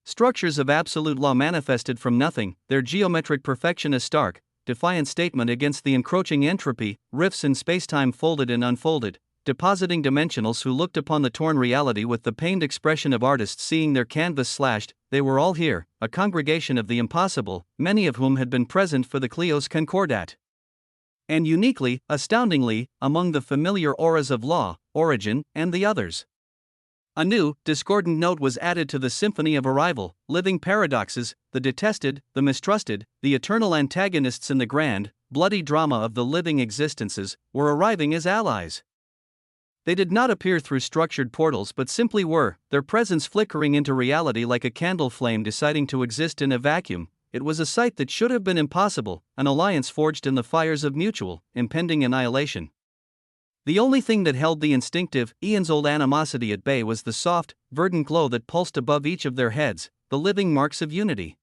A: Structures of absolute law manifested from nothing, their geometric perfection a stark, defiant statement against the encroaching entropy. Rifts in spacetime folded and unfolded, depositing dimensionals who looked upon the torn reality with the pained expression of artists seeing their canvas slashed. They were all here, a congregation of the impossible, many of whom had been present for the Cleos Concordat. And uniquely, astoundingly, among the familiar auras of law, origin, and the others. A new, discordant note was added to the symphony of arrival. Living paradoxes, the detested, the mistrusted, the eternal antagonists in the grand, bloody drama of the living existences, were arriving as allies. They did not appear through structured portals but simply were, their presence flickering into reality like a candle flame deciding to exist in a vacuum. It was a sight that should have been impossible, an alliance forged in the fires of mutual, impending annihilation. The only thing that held the instinctive, eons-old animosity at bay was the soft, verdant glow that pulsed above each of their heads, the living marks of unity.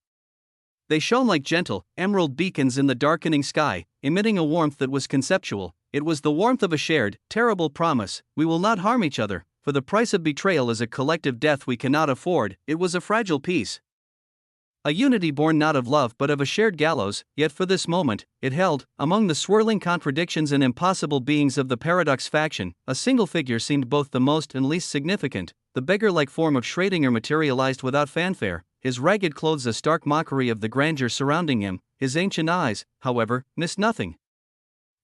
A: They shone like gentle, emerald beacons in the darkening sky, emitting a warmth that was conceptual. It was the warmth of a shared, terrible promise. We will not harm each other, for the price of betrayal is a collective death we cannot afford. It was a fragile peace. A unity born not of love but of a shared gallows, yet for this moment, it held, among the swirling contradictions and impossible beings of the paradox faction, a single figure seemed both the most and least significant. The beggar-like form of Schrödinger materialized without fanfare, his ragged clothes a stark mockery of the grandeur surrounding him. His ancient eyes, however, missed nothing.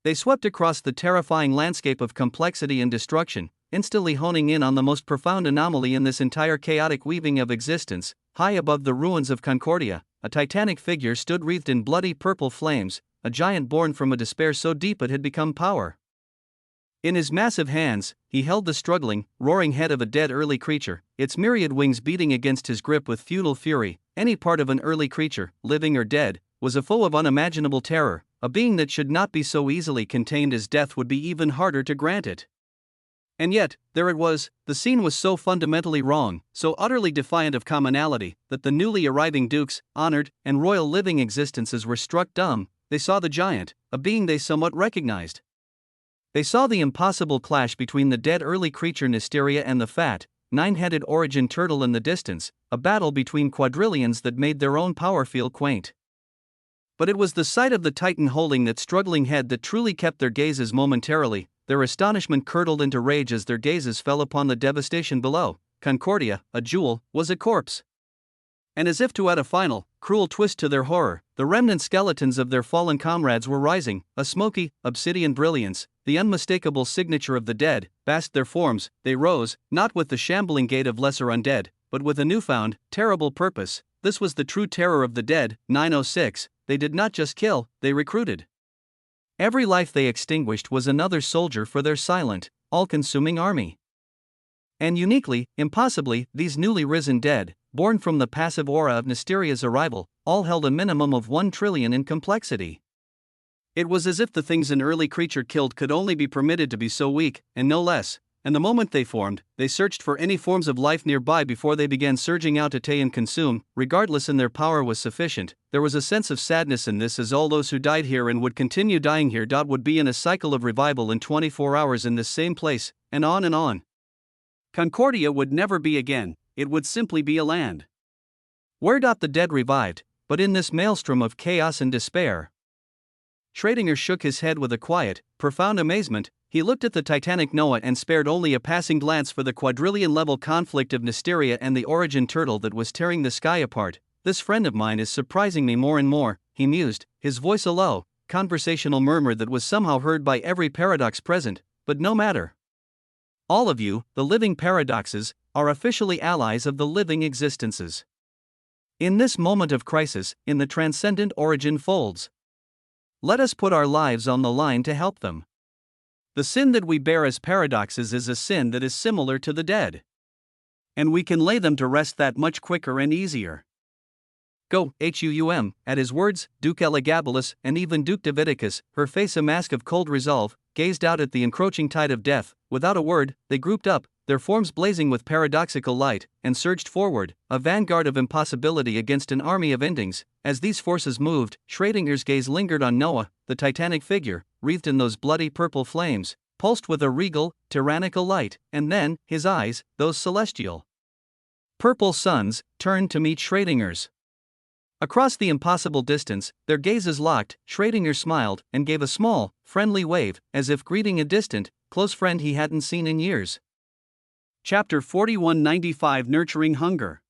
A: They swept across the terrifying landscape of complexity and destruction, instantly honing in on the most profound anomaly in this entire chaotic weaving of existence. High above the ruins of Concordia, a titanic figure stood wreathed in bloody purple flames, a giant born from a despair so deep it had become power. In his massive hands, he held the struggling, roaring head of a dead early creature, its myriad wings beating against his grip with futile fury. Any part of an early creature, living or dead, was a foe of unimaginable terror, a being that should not be so easily contained as death would be even harder to grant it. And yet, there it was, the scene was so fundamentally wrong, so utterly defiant of commonality, that the newly arriving dukes, honored, and royal living existences were struck dumb. They saw the giant, a being they somewhat recognized. They saw the impossible clash between the dead early creature Nysteria and the fat, nine-headed origin turtle in the distance, a battle between quadrillions that made their own power feel quaint. But it was the sight of the titan holding that struggling head that truly kept their gazes momentarily. Their astonishment curdled into rage as their gazes fell upon the devastation below. Concordia, a jewel, was a corpse. And as if to add a final, cruel twist to their horror, the remnant skeletons of their fallen comrades were rising, a smoky, obsidian brilliance, the unmistakable signature of the dead, basked their forms. They rose, not with the shambling gait of lesser undead, but with a newfound, terrible purpose. This was the true terror of the dead. 906, they did not just kill, they recruited. Every life they extinguished was another soldier for their silent, all-consuming army. And uniquely, impossibly, these newly risen dead, born from the passive aura of Nysteria's arrival, all held a minimum of 1 trillion in complexity. It was as if the things an early creature killed could only be permitted to be so weak, and no less, and the moment they formed, they searched for any forms of life nearby before they began surging out to take and consume, regardless, and their power was sufficient. There was a sense of sadness in this, as all those who died here and would continue dying here would be in a cycle of revival in 24 hours in this same place, and on and on. Concordia would never be again, it would simply be a land where the dead revived, but in this maelstrom of chaos and despair. Schrödinger shook his head with a quiet, profound amazement. He looked at the titanic Noah and spared only a passing glance for the quadrillion-level conflict of Nysteria and the origin turtle that was tearing the sky apart. This friend of mine is surprising me more and more, he mused, his voice a low, conversational murmur that was somehow heard by every paradox present. But no matter. All of you, the living paradoxes, are officially allies of the living existences. In this moment of crisis, in the transcendent origin folds, let us put our lives on the line to help them. The sin that we bear as paradoxes is a sin that is similar to the dead. And we can lay them to rest that much quicker and easier. Go, Huum. At his words, Duke Elagabalus and even Duke Davidicus, her face a mask of cold resolve, gazed out at the encroaching tide of death. Without a word, they grouped up, their forms blazing with paradoxical light, and surged forward, a vanguard of impossibility against an army of endings. As these forces moved, Schrödinger's gaze lingered on Noah, the titanic figure, wreathed in those bloody purple flames, pulsed with a regal, tyrannical light, and then, his eyes, those celestial purple suns, turned to meet Schrödinger's. Across the impossible distance, their gazes locked. Schrödinger smiled and gave a small, friendly wave, as if greeting a distant, close friend he hadn't seen in years. Chapter 4195, Nurturing Hunger.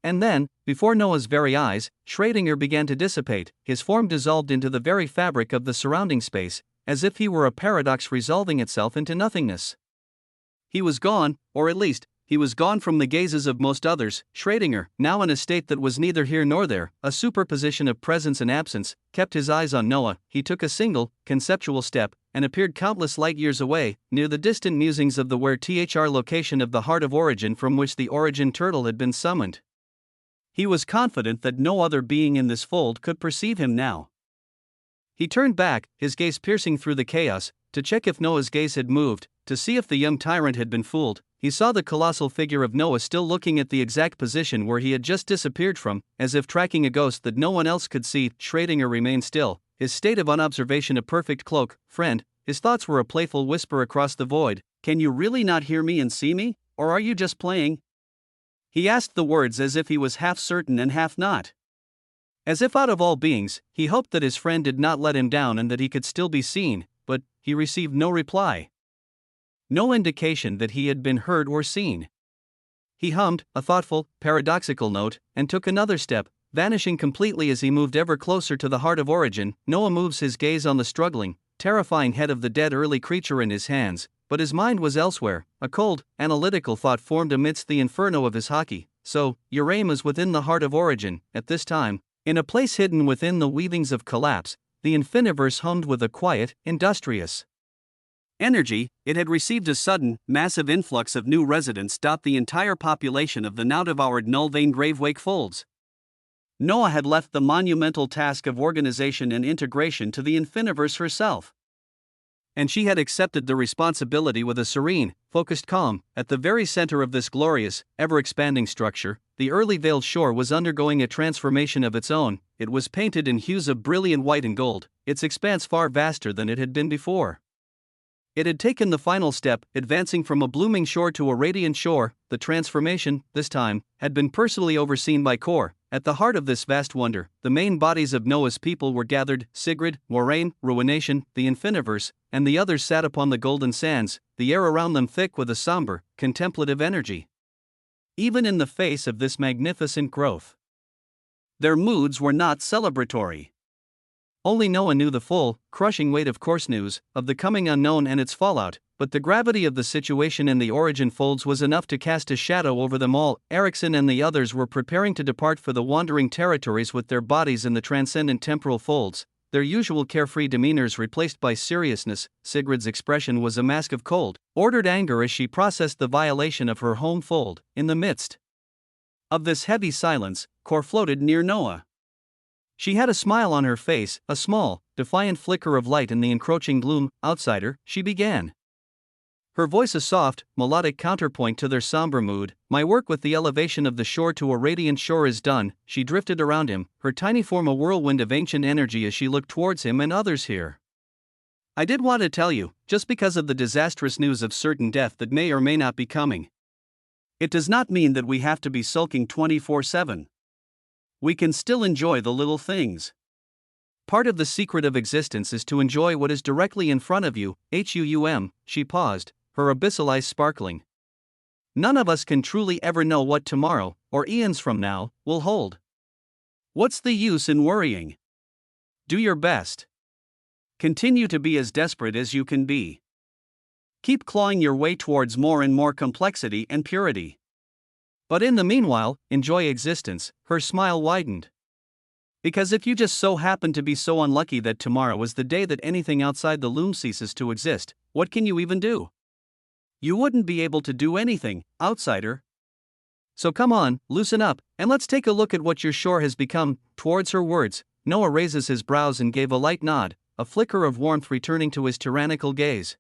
A: And then, before Noah's very eyes, Schrödinger began to dissipate, his form dissolved into the very fabric of the surrounding space, as if he were a paradox resolving itself into nothingness. He was gone, or at least, he was gone from the gazes of most others. Schrödinger, now in a state that was neither here nor there, a superposition of presence and absence, kept his eyes on Noah. He took a single, conceptual step, and appeared countless light years away, near the distant musings of the where-thr location of the heart of origin from which the origin turtle had been summoned. He was confident that no other being in this fold could perceive him now. He turned back, his gaze piercing through the chaos, to check if Noah's gaze had moved, to see if the young tyrant had been fooled. He saw the colossal figure of Noah still looking at the exact position where he had just disappeared from, as if tracking a ghost that no one else could see. Schrödinger remained still, his state of unobservation a perfect cloak. Friend, his thoughts were a playful whisper across the void. Can you really not hear me and see me, or are you just playing? He asked the words as if he was half certain and half not. As if out of all beings, he hoped that his friend did not let him down and that he could still be seen, but he received no reply. No indication that he had been heard or seen. He hummed a thoughtful, paradoxical note, and took another step, vanishing completely as he moved ever closer to the heart of origin. Noah moves his gaze on the struggling, terrifying head of the dead early creature in his hands, but his mind was elsewhere. A cold, analytical thought formed amidst the inferno of his hockey. So, your aim is within the heart of origin. At this time, in a place hidden within the weavings of collapse, the infiniverse hummed with a quiet, industrious energy. It had received a sudden, massive influx of new residents. The entire population of the now devoured null-veined grave-wake folds. Noah had left the monumental task of organization and integration to the infiniverse herself. And she had accepted the responsibility with a serene, focused calm. At the very center of this glorious, ever-expanding structure, the early veiled shore was undergoing a transformation of its own. It was painted in hues of brilliant white and gold, its expanse far vaster than it had been before. It had taken the final step, advancing from a blooming shore to a radiant shore. The transformation, this time, had been personally overseen by Kor. At the heart of this vast wonder, the main bodies of Noah's people were gathered: Sigrid, Moraine, Ruination, the Infiniverse, and the others sat upon the golden sands, the air around them thick with a somber, contemplative energy. Even in the face of this magnificent growth, their moods were not celebratory. Only Noah knew the full, crushing weight of coarse news, of the coming unknown and its fallout, but the gravity of the situation in the origin folds was enough to cast a shadow over them all. Erickson and the others were preparing to depart for the wandering territories with their bodies in the transcendent temporal folds, their usual carefree demeanors replaced by seriousness. Sigrid's expression was a mask of cold, ordered anger as she processed the violation of her home fold. In the midst of this heavy silence, Kor floated near Noah. She had a smile on her face, a small, defiant flicker of light in the encroaching gloom. Outsider, she began. Her voice a soft, melodic counterpoint to their somber mood. My work with the elevation of the shore to a radiant shore is done. She drifted around him, her tiny form a whirlwind of ancient energy as she looked towards him and others here. I did want to tell you, just because of the disastrous news of certain death that may or may not be coming. It does not mean that we have to be sulking 24/7. We can still enjoy the little things. Part of the secret of existence is to enjoy what is directly in front of you. She paused, her abyssal eyes sparkling. None of us can truly ever know what tomorrow, or eons from now, will hold. What's the use in worrying? Do your best. Continue to be as desperate as you can be. Keep clawing your way towards more and more complexity and purity. But in the meanwhile, enjoy existence. Her smile widened. Because if you just so happen to be so unlucky that tomorrow is the day that anything outside the loom ceases to exist, what can you even do? You wouldn't be able to do anything, outsider. So come on, loosen up, and let's take a look at what your shore has become. Towards her words, Noah raises his brows and gave a light nod, a flicker of warmth returning to his tyrannical gaze.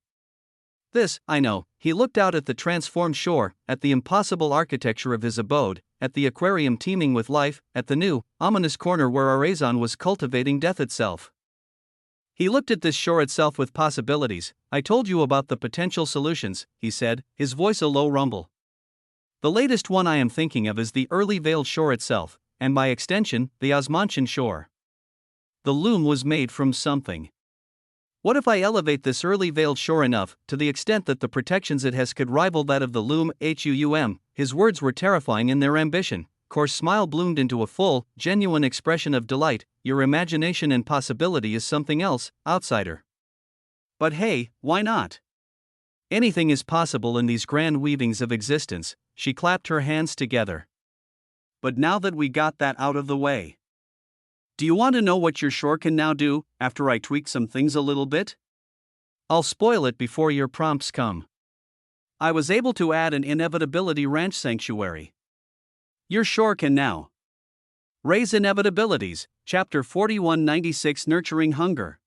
A: This, I know. He looked out at the transformed shore, at the impossible architecture of his abode, at the aquarium teeming with life, at the new, ominous corner where Arazon was cultivating death itself. He looked at this shore itself with possibilities. I told you about the potential solutions, he said, his voice a low rumble. The latest one I am thinking of is the early veiled shore itself, and by extension, the Osmantian shore. The loom was made from something. What if I elevate this early veiled shore enough, to the extent that the protections it has could rival that of the loom? His words were terrifying in their ambition. Kor's smile bloomed into a full, genuine expression of delight. Your imagination and possibility is something else, outsider. But hey, why not? Anything is possible in these grand weavings of existence. She clapped her hands together. But now that we got that out of the way, do you want to know what your shore can now do, after I tweak some things a little bit? I'll spoil it before your prompts come. I was able to add an inevitability ranch sanctuary. Your shore can now raise inevitabilities. Chapter 4196, Nurturing Hunger.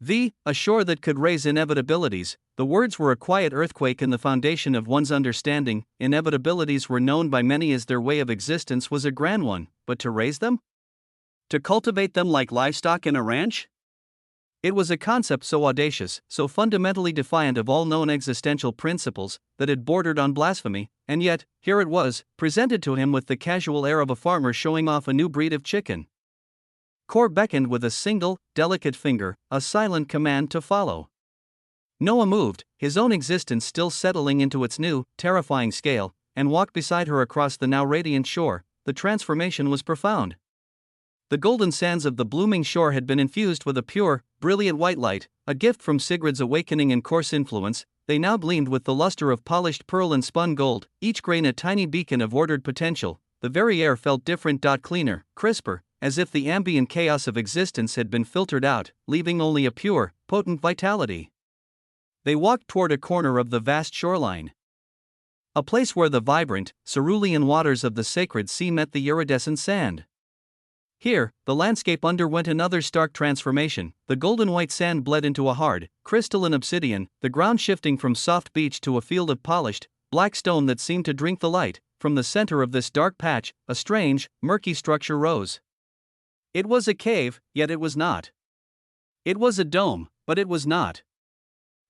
A: A shore that could raise inevitabilities. The words were a quiet earthquake in the foundation of one's understanding. Inevitabilities were known by many as their way of existence was a grand one, but to raise them? To cultivate them like livestock in a ranch? It was a concept so audacious, so fundamentally defiant of all known existential principles, that it bordered on blasphemy, and yet, here it was, presented to him with the casual air of a farmer showing off a new breed of chicken. Kor beckoned with a single, delicate finger, a silent command to follow. Noah moved, his own existence still settling into its new, terrifying scale, and walked beside her across the now radiant shore. The transformation was profound. The golden sands of the blooming shore had been infused with a pure, brilliant white light, a gift from Sigrid's awakening and coarse influence. They now gleamed with the luster of polished pearl and spun gold, each grain a tiny beacon of ordered potential. The very air felt different, cleaner, crisper, as if the ambient chaos of existence had been filtered out, leaving only a pure, potent vitality. They walked toward a corner of the vast shoreline. A place where the vibrant, cerulean waters of the sacred sea met the iridescent sand. Here, the landscape underwent another stark transformation. The golden white sand bled into a hard, crystalline obsidian, the ground shifting from soft beach to a field of polished, black stone that seemed to drink the light. From the center of this dark patch, a strange, murky structure rose. It was a cave, yet it was not. It was a dome, but it was not.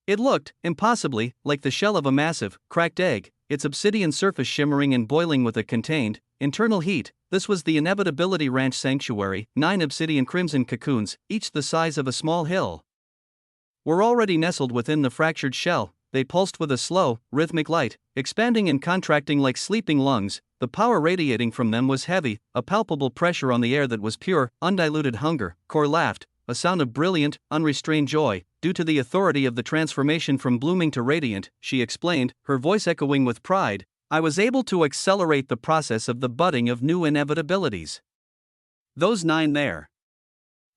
A: It looked, impossibly, like the shell of a massive, cracked egg, its obsidian surface shimmering and boiling with a contained, internal heat. This was the Inevitability Ranch Sanctuary, 9 obsidian crimson cocoons, each the size of a small hill. Were already nestled within the fractured shell. They pulsed with a slow, rhythmic light, expanding and contracting like sleeping lungs. The power radiating from them was heavy, a palpable pressure on the air that was pure, undiluted hunger. Kor laughed, a sound of brilliant, unrestrained joy. Due to the authority of the transformation from blooming to radiant, she explained, her voice echoing with pride, I was able to accelerate the process of the budding of new inevitabilities. Those 9 there.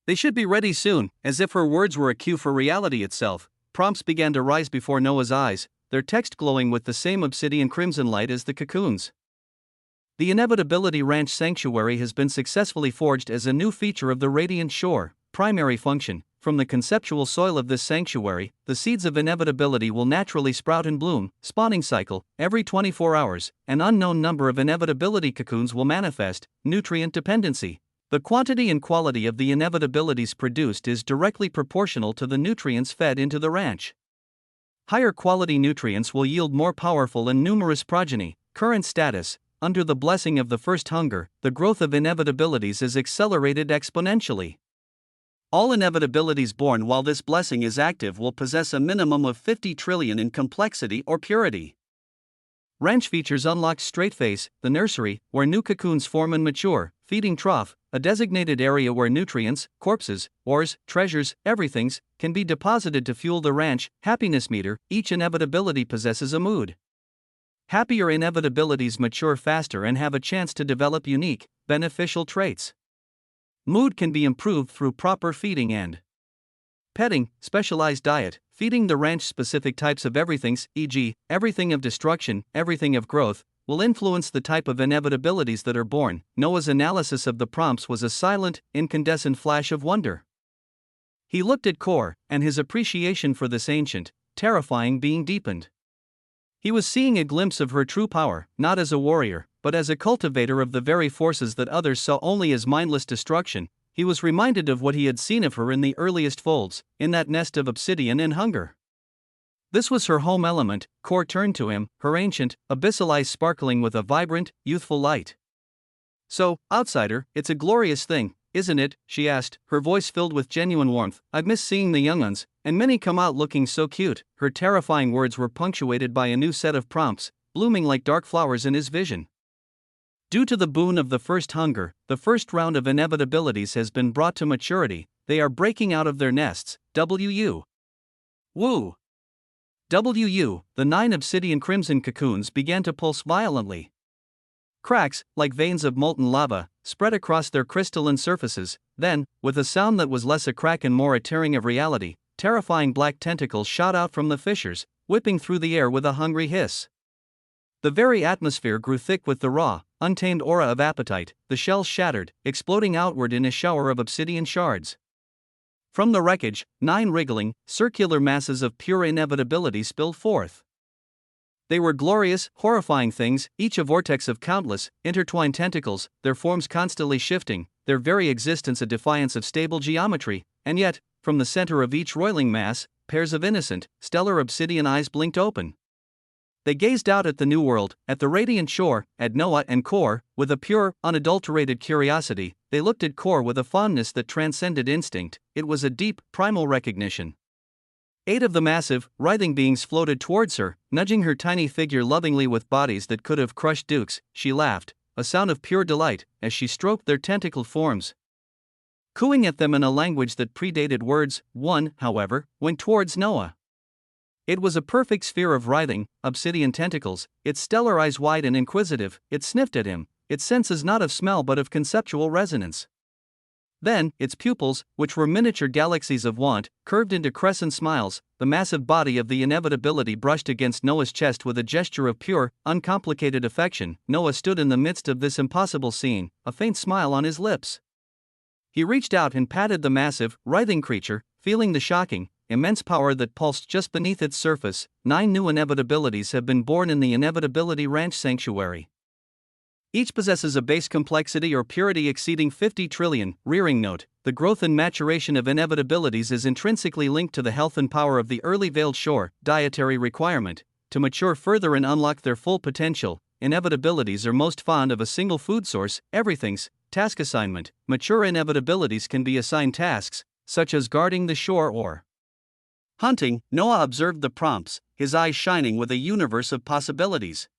A: They should be ready soon. As if her words were a cue for reality itself, prompts began to rise before Noah's eyes, their text glowing with the same obsidian crimson light as the cocoons. The Inevitability Ranch Sanctuary has been successfully forged as a new feature of the Radiant Shore. Primary function. From the conceptual soil of this sanctuary, the seeds of inevitability will naturally sprout and bloom. Spawning cycle. Every 24 hours, an unknown number of inevitability cocoons will manifest. Nutrient dependency. The quantity and quality of the inevitabilities produced is directly proportional to the nutrients fed into the ranch. Higher quality nutrients will yield more powerful and numerous progeny. Current status. Under the blessing of the first hunger, the growth of inevitabilities is accelerated exponentially. All inevitabilities born while this blessing is active will possess a minimum of 50 trillion in complexity or purity. Ranch features unlocked straight face, the nursery, where new cocoons form and mature, feeding trough, a designated area where nutrients, corpses, ores, treasures, everythings, can be deposited to fuel the ranch. Happiness meter, each inevitability possesses a mood. Happier inevitabilities mature faster and have a chance to develop unique, beneficial traits. Mood can be improved through proper feeding and petting. Specialized diet, feeding the ranch specific types of everythings, e.g., everything of destruction, everything of growth, will influence the type of inevitabilities that are born. Noah's analysis of the prompts was a silent, incandescent flash of wonder. He looked at Kor, and his appreciation for this ancient, terrifying being deepened. He was seeing a glimpse of her true power, not as a warrior, but as a cultivator of the very forces that others saw only as mindless destruction. He was reminded of what he had seen of her in the earliest folds, in that nest of obsidian and hunger. This was her home element. Kor turned to him, her ancient, abyssal eyes sparkling with a vibrant, youthful light. So, outsider, it's a glorious thing, isn't it? She asked, her voice filled with genuine warmth. I've missed seeing the young uns, and many come out looking so cute. Her terrifying words were punctuated by a new set of prompts, blooming like dark flowers in his vision. Due to the boon of the first hunger, the first round of inevitabilities has been brought to maturity. They are breaking out of their nests. Woo! The 9 obsidian crimson cocoons began to pulse violently. Cracks, like veins of molten lava, spread across their crystalline surfaces. Then, with a sound that was less a crack and more a tearing of reality, terrifying black tentacles shot out from the fissures, whipping through the air with a hungry hiss. The very atmosphere grew thick with the raw, untamed aura of appetite. The shells shattered, exploding outward in a shower of obsidian shards. From the wreckage, 9 wriggling, circular masses of pure inevitability spilled forth. They were glorious, horrifying things, each a vortex of countless, intertwined tentacles, their forms constantly shifting, their very existence a defiance of stable geometry. And yet, from the center of each roiling mass, pairs of innocent, stellar obsidian eyes blinked open. They gazed out at the new world, at the radiant shore, at Noah and Kor, with a pure, unadulterated curiosity. They looked at Kor with a fondness that transcended instinct. It was a deep, primal recognition. 8 of the massive, writhing beings floated towards her, nudging her tiny figure lovingly with bodies that could have crushed dukes. She laughed, a sound of pure delight, as she stroked their tentacled forms, cooing at them in a language that predated words. One, however, went towards Noah. It was a perfect sphere of writhing, obsidian tentacles, its stellar eyes wide and inquisitive. It sniffed at him, its senses not of smell but of conceptual resonance. Then, its pupils, which were miniature galaxies of want, curved into crescent smiles. The massive body of the inevitability brushed against Noah's chest with a gesture of pure, uncomplicated affection. Noah stood in the midst of this impossible scene, a faint smile on his lips. He reached out and patted the massive, writhing creature, feeling the shocking, immense power that pulsed just beneath its surface. 9 new inevitabilities have been born in the Inevitability Ranch Sanctuary. Each possesses a base complexity or purity exceeding 50 trillion. Rearing note: the growth and maturation of inevitabilities is intrinsically linked to the health and power of the early veiled shore. Dietary requirement: to mature further and unlock their full potential, inevitabilities are most fond of a single food source. Everything's task assignment: mature inevitabilities can be assigned tasks, such as guarding the shore or hunting. Noah observed the prompts, his eyes shining with a universe of possibilities.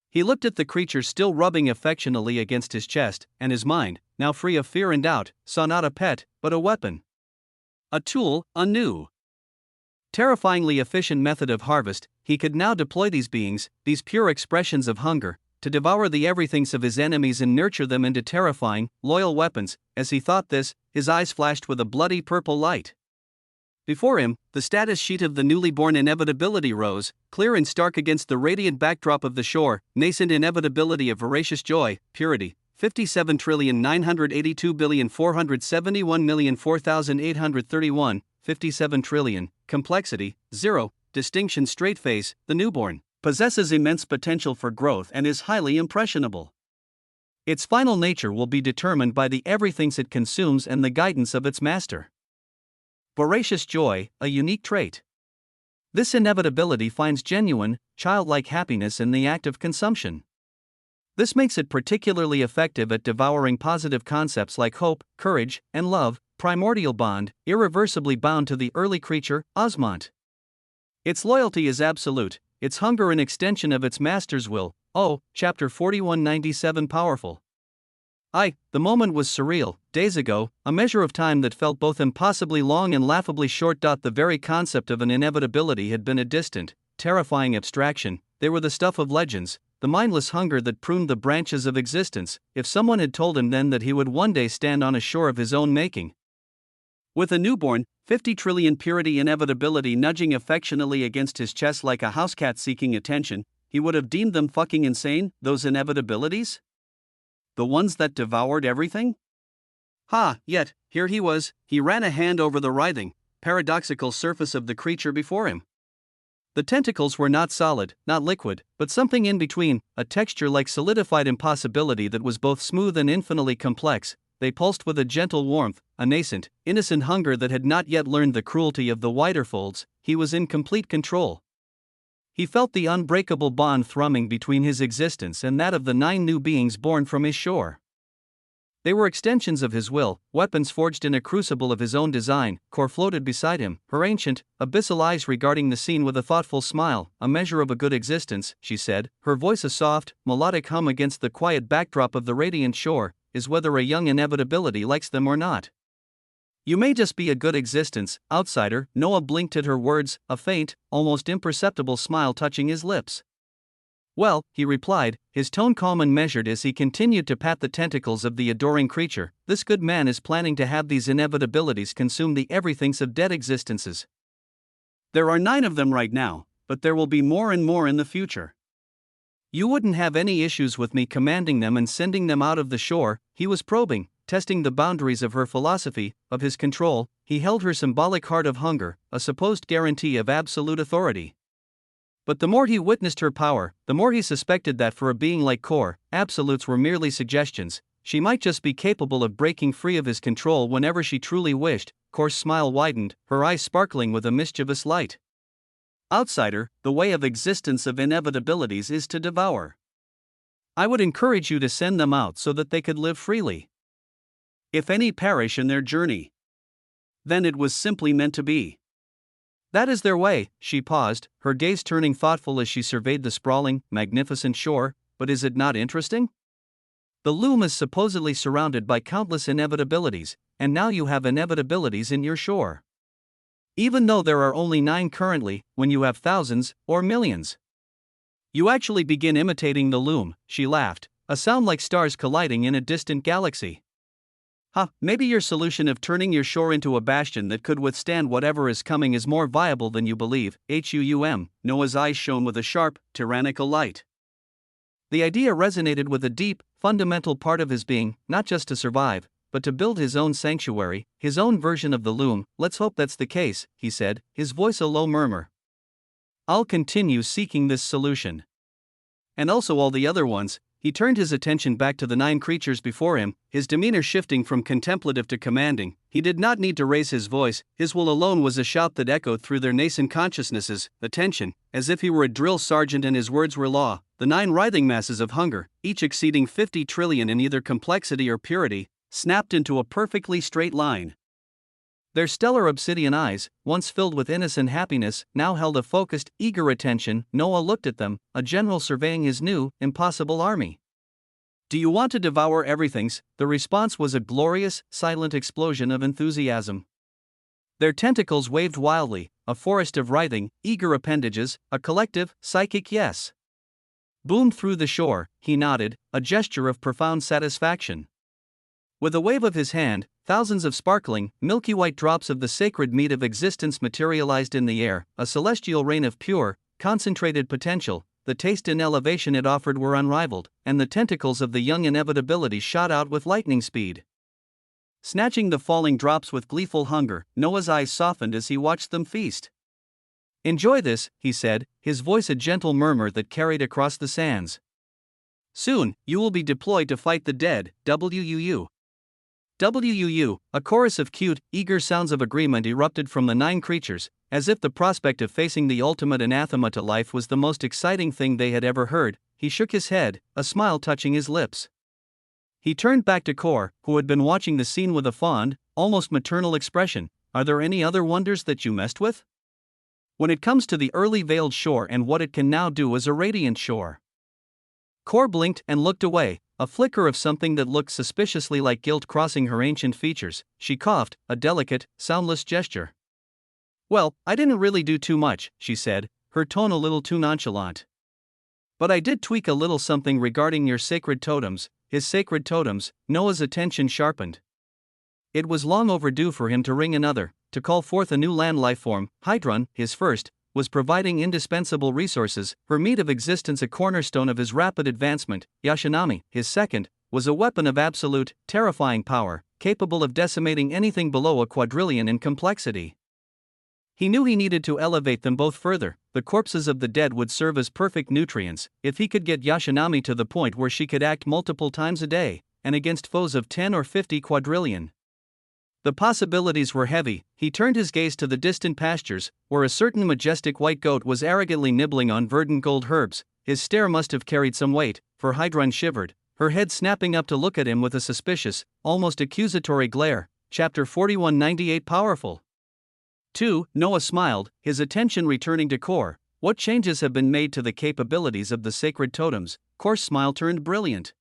A: He looked at the creature still rubbing affectionately against his chest, and his mind, now free of fear and doubt, saw not a pet, but a weapon. A tool, a new, terrifyingly efficient method of harvest. He could now deploy these beings, these pure expressions of hunger, to devour the everythings of his enemies and nurture them into terrifying, loyal weapons. As he thought this, his eyes flashed with a bloody purple light. Before him, the status sheet of the newly born inevitability rose, clear and stark against the radiant backdrop of the shore. Nascent inevitability of voracious joy, purity: 57,982,471,004,831. 57 trillion. Complexity: 0. Distinction: straight face. The newborn possesses immense potential for growth and is highly impressionable. Its final nature will be determined by the everythings it consumes and the guidance of its master. Voracious joy, a unique trait. This inevitability finds genuine, childlike happiness in the act of consumption. This makes it particularly effective at devouring positive concepts like hope, courage, and love. Primordial bond, irreversibly bound to the early creature, Osmont. Its loyalty is absolute, its hunger an extension of its master's will. Oh, chapter 4197. Powerful. The moment was surreal. Days ago, a measure of time that felt both impossibly long and laughably short. The very concept of an inevitability had been a distant, terrifying abstraction. They were the stuff of legends, the mindless hunger that pruned the branches of existence. If someone had told him then that he would one day stand on a shore of his own making, with a newborn, 50 trillion purity inevitability nudging affectionately against his chest like a house cat seeking attention, he would have deemed them fucking insane. Those inevitabilities? The ones that devoured everything? Yet, here he was. He ran a hand over the writhing, paradoxical surface of the creature before him. The tentacles were not solid, not liquid, but something in between, a texture like solidified impossibility that was both smooth and infinitely complex. They pulsed with a gentle warmth, a nascent, innocent hunger that had not yet learned the cruelty of the wider folds. He was in complete control. He felt the unbreakable bond thrumming between his existence and that of the 9 new beings born from his shore. They were extensions of his will, weapons forged in a crucible of his own design. Kor floated beside him, her ancient, abyssal eyes regarding the scene with a thoughtful smile. A measure of a good existence, she said, her voice a soft, melodic hum against the quiet backdrop of the radiant shore, is whether a young inevitability likes them or not. You may just be a good existence, outsider. Noah blinked at her words, a faint, almost imperceptible smile touching his lips. Well, he replied, his tone calm and measured as he continued to pat the tentacles of the adoring creature, this good man is planning to have these inevitabilities consume the everythings of dead existences. There are 9 of them right now, but there will be more and more in the future. You wouldn't have any issues with me commanding them and sending them out of the shore. He was probing, testing the boundaries of her philosophy, of his control. He held her symbolic heart of hunger, a supposed guarantee of absolute authority. But the more he witnessed her power, the more he suspected that for a being like Kor, absolutes were merely suggestions. she might just be capable of breaking free of his control whenever she truly wished. Kor's smile widened, her eyes sparkling with a mischievous light. Outsider, the way of existence of inevitabilities is to devour. I would encourage you to send them out so that they could live freely. If any perish in their journey, then it was simply meant to be. That is their way. She paused, her gaze turning thoughtful as she surveyed the sprawling, magnificent shore. But is it not interesting? The loom is supposedly surrounded by countless inevitabilities, and now you have inevitabilities in your shore. Even though there are only 9 currently, when you have thousands, or millions, you actually begin imitating the loom. She laughed, a sound like stars colliding in a distant galaxy. Maybe your solution of turning your shore into a bastion that could withstand whatever is coming is more viable than you believe. Noah's eyes shone with a sharp, tyrannical light. The idea resonated with a deep, fundamental part of his being, not just to survive, but to build his own sanctuary, his own version of the loom. Let's hope that's the case, he said, his voice a low murmur. I'll continue seeking this solution. And also all the other ones. He turned his attention back to the 9 creatures before him, his demeanor shifting from contemplative to commanding. He did not need to raise his voice, his will alone was a shout that echoed through their nascent consciousnesses. Attention, as if he were a drill sergeant and his words were law. The 9 writhing masses of hunger, each exceeding 50 trillion in either complexity or purity, snapped into a perfectly straight line. Their stellar obsidian eyes, once filled with innocent happiness, now held a focused, eager attention. Noah looked at them, a general surveying his new, impossible army. Do you want to devour everything's? The response was a glorious, silent explosion of enthusiasm. Their tentacles waved wildly, a forest of writhing, eager appendages, a collective, psychic yes. Boomed through the shore. He nodded, a gesture of profound satisfaction. With a wave of his hand, thousands of sparkling, milky white drops of the sacred meat of existence materialized in the air, a celestial rain of pure, concentrated potential. The taste and elevation it offered were unrivaled, and the tentacles of the young inevitability shot out with lightning speed. Snatching the falling drops with gleeful hunger, Noah's eyes softened as he watched them feast. Enjoy this, he said, his voice a gentle murmur that carried across the sands. Soon, you will be deployed to fight the dead. WUU. WUU, a chorus of cute, eager sounds of agreement erupted from the 9 creatures, as if the prospect of facing the ultimate anathema to life was the most exciting thing they had ever heard. He shook his head, a smile touching his lips. He turned back to Kor, who had been watching the scene with a fond, almost maternal expression. Are there any other wonders that you messed with? When it comes to the early veiled shore and what it can now do as a radiant shore. Kor blinked and looked away, a flicker of something that looked suspiciously like guilt crossing her ancient features. She coughed, a delicate, soundless gesture. Well, I didn't really do too much, she said, her tone a little too nonchalant. But I did tweak a little something regarding your sacred totems. His sacred totems. Noah's attention sharpened. It was long overdue for him to ring another, to call forth a new land life form. Hydron, his first, was providing indispensable resources, her meat of existence a cornerstone of his rapid advancement. Yashinami, his second, was a weapon of absolute, terrifying power, capable of decimating anything below a quadrillion in complexity. He knew he needed to elevate them both further. The corpses of the dead would serve as perfect nutrients, if he could get Yashinami to the point where she could act multiple times a day, and against foes of 10 or 50 quadrillion. The possibilities were heavy. He turned his gaze to the distant pastures, where a certain majestic white goat was arrogantly nibbling on verdant gold herbs. His stare must have carried some weight, for Hydron shivered, her head snapping up to look at him with a suspicious, almost accusatory glare. Chapter 4198 Powerful. 2. Noah smiled, his attention returning to Kor. What changes have been made to the capabilities of the sacred totems? Kor's smile turned brilliant.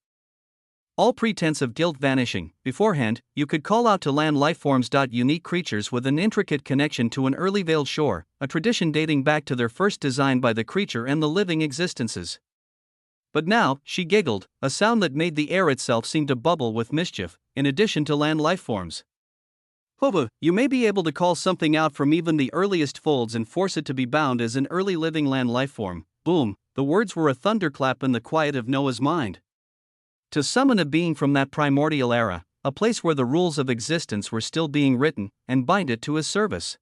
A: All pretense of guilt vanishing. Beforehand, you could call out to land lifeforms. Unique creatures with an intricate connection to an early veiled shore, a tradition dating back to their first design by the creature and the living existences. But now, she giggled, a sound that made the air itself seem to bubble with mischief. In addition to land lifeforms, you may be able to call something out from even the earliest folds and force it to be bound as an early living land lifeform. Boom, the words were a thunderclap in the quiet of Noah's mind. To summon a being from that primordial era, a place where the rules of existence were still being written, and bind it to his service.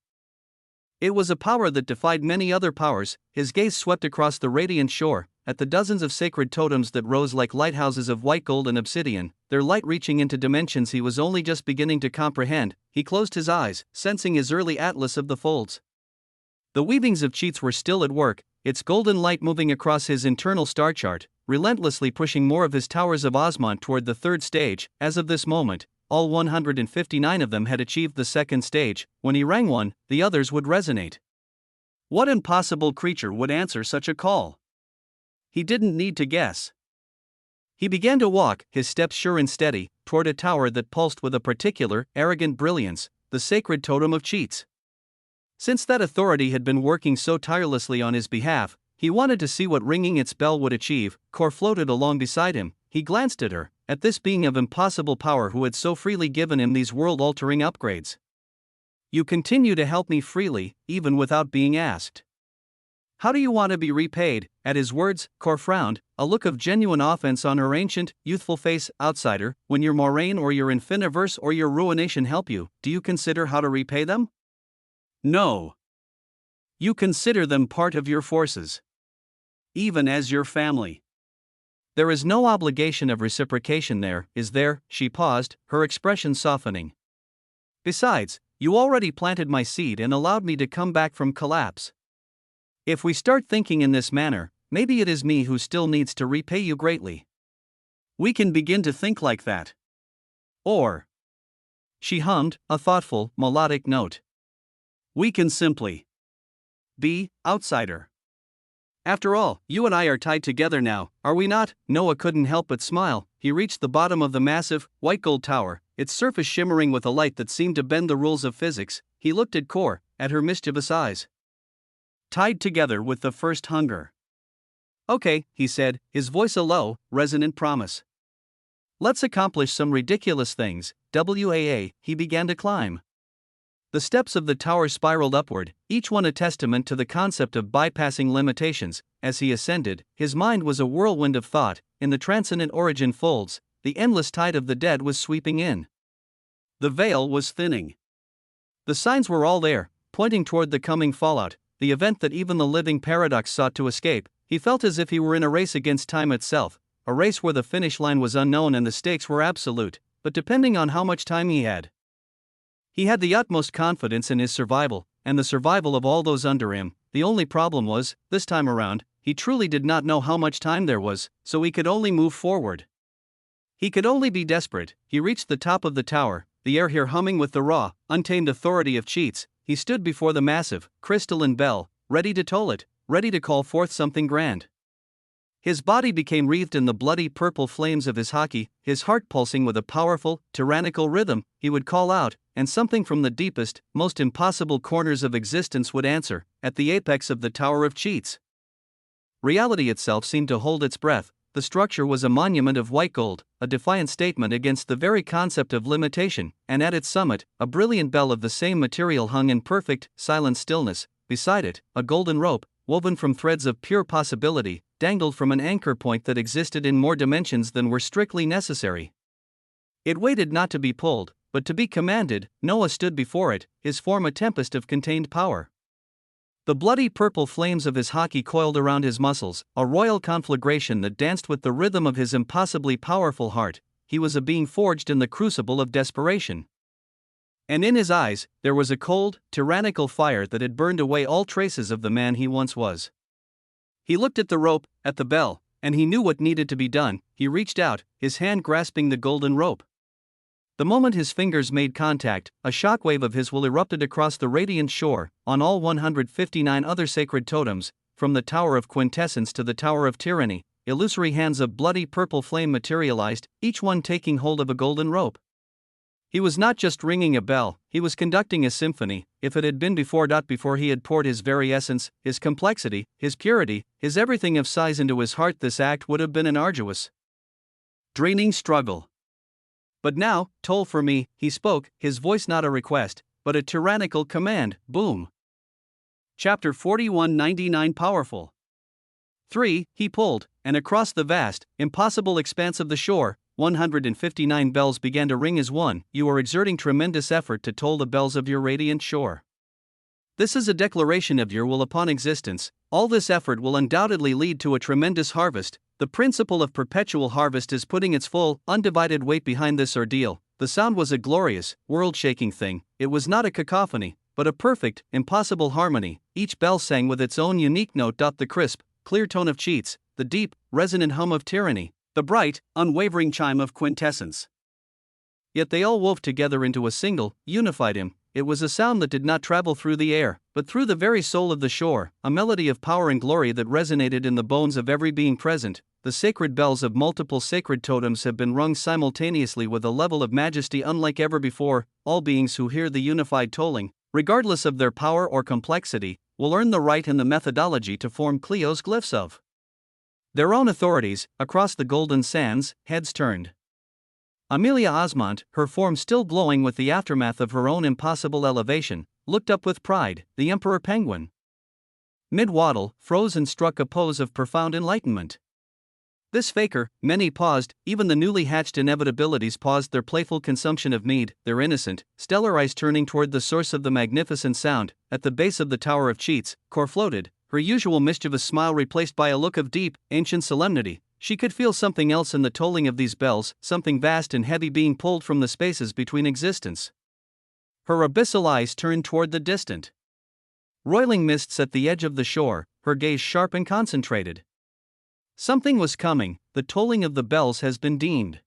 A: It was a power that defied many other powers. His gaze swept across the radiant shore, at the dozens of sacred totems that rose like lighthouses of white gold and obsidian, their light reaching into dimensions he was only just beginning to comprehend. He closed his eyes, sensing his early atlas of the folds. The weavings of Cheats were still at work, its golden light moving across his internal star chart, relentlessly pushing more of his towers of Osmont toward the third stage. As of this moment, all 159 of them had achieved the second stage. When he rang one, the others would resonate. What impossible creature would answer such a call? He didn't need to guess. He began to walk, his steps sure and steady, toward a tower that pulsed with a particular, arrogant brilliance, the sacred totem of Cheats. Since that authority had been working so tirelessly on his behalf, he wanted to see what ringing its bell would achieve. Cor floated along beside him. He glanced at her, at this being of impossible power who had so freely given him these world-altering upgrades. You continue to help me freely, even without being asked. How do you want to be repaid? At his words, Cor frowned, a look of genuine offense on her ancient, youthful face. Outsider, when your moraine or your infiniverse or your ruination help you, do you consider how to repay them? No. You consider them part of your forces. Even as your family. There is no obligation of reciprocation there, is there? She paused, her expression softening. Besides, you already planted my seed and allowed me to come back from collapse. If we start thinking in this manner, maybe it is me who still needs to repay you greatly. We can begin to think like that. Or. She hummed, a thoughtful, melodic note. We can simply be outsider. After all, you and I are tied together now, are we not? Noah couldn't help but smile. He reached the bottom of the massive, white gold tower, its surface shimmering with a light that seemed to bend the rules of physics. He looked at Cor, at her mischievous eyes. Tied together with the first hunger. Okay, he said, his voice a low, resonant promise. Let's accomplish some ridiculous things. He began to climb. The steps of the tower spiraled upward, each one a testament to the concept of bypassing limitations. As he ascended, his mind was a whirlwind of thought. In the transcendent origin folds, the endless tide of the dead was sweeping in. The veil was thinning. The signs were all there, pointing toward the coming fallout, the event that even the living paradox sought to escape. He felt as if he were in a race against time itself, a race where the finish line was unknown and the stakes were absolute, but depending on how much time he had. He had the utmost confidence in his survival, and the survival of all those under him. The only problem was, this time around, he truly did not know how much time there was, so he could only move forward. He could only be desperate. He reached the top of the tower, the air here humming with the raw, untamed authority of Cheats. He stood before the massive, crystalline bell, ready to toll it, ready to call forth something grand. His body became wreathed in the bloody purple flames of his haki, his heart pulsing with a powerful, tyrannical rhythm. He would call out, and something from the deepest, most impossible corners of existence would answer, at the apex of the Tower of Cheats. Reality itself seemed to hold its breath. The structure was a monument of white gold, a defiant statement against the very concept of limitation, and at its summit, a brilliant bell of the same material hung in perfect, silent stillness. Beside it, a golden rope, woven from threads of pure possibility, dangled from an anchor point that existed in more dimensions than were strictly necessary. It waited not to be pulled, but to be commanded. Noah stood before it, his form a tempest of contained power. The bloody purple flames of his haki coiled around his muscles, a royal conflagration that danced with the rhythm of his impossibly powerful heart. He was a being forged in the crucible of desperation. And in his eyes, there was a cold, tyrannical fire that had burned away all traces of the man he once was. He looked at the rope, at the bell, and he knew what needed to be done. He reached out, his hand grasping the golden rope. The moment his fingers made contact, a shockwave of his will erupted across the radiant shore, on all 159 other sacred totems, from the Tower of Quintessence to the Tower of Tyranny. Illusory hands of bloody purple flame materialized, each one taking hold of a golden rope. He was not just ringing a bell, he was conducting a symphony. If it had been before he had poured his very essence, his complexity, his purity, his everything of size into his heart, this act would have been an arduous, draining struggle. But now, toll for me, he spoke, his voice not a request, but a tyrannical command. Boom. Chapter 4199 Powerful. 3. He pulled, and across the vast, impossible expanse of the shore, 159 bells began to ring as one. You are exerting tremendous effort to toll the bells of your radiant shore. This is a declaration of your will upon existence. All this effort will undoubtedly lead to a tremendous harvest. The principle of perpetual harvest is putting its full, undivided weight behind this ordeal. The sound was a glorious, world-shaking thing. It was not a cacophony, but a perfect, impossible harmony. Each bell sang with its own unique note. The crisp, clear tone of cheats, the deep, resonant hum of tyranny, the bright, unwavering chime of quintessence. Yet they all wove together into a single, unified hymn. It was a sound that did not travel through the air, but through the very soul of the shore, a melody of power and glory that resonated in the bones of every being present. The sacred bells of multiple sacred totems have been rung simultaneously with a level of majesty unlike ever before. All beings who hear the unified tolling, regardless of their power or complexity, will earn the right and the methodology to form Clio's glyphs of their own authorities. Across the golden sands, heads turned. Amelia Osmont, her form still glowing with the aftermath of her own impossible elevation, looked up with pride. The emperor penguin, mid-waddle, froze and struck a pose of profound enlightenment. This faker, many paused, even the newly hatched inevitabilities paused their playful consumption of mead, their innocent, stellar eyes turning toward the source of the magnificent sound. At the base of the Tower of Cheats, Cor floated, her usual mischievous smile replaced by a look of deep, ancient solemnity. She could feel something else in the tolling of these bells, something vast and heavy being pulled from the spaces between existence. Her abyssal eyes turned toward the distant, roiling mists at the edge of the shore, her gaze sharp and concentrated. Something was coming. The tolling of the bells has been deemed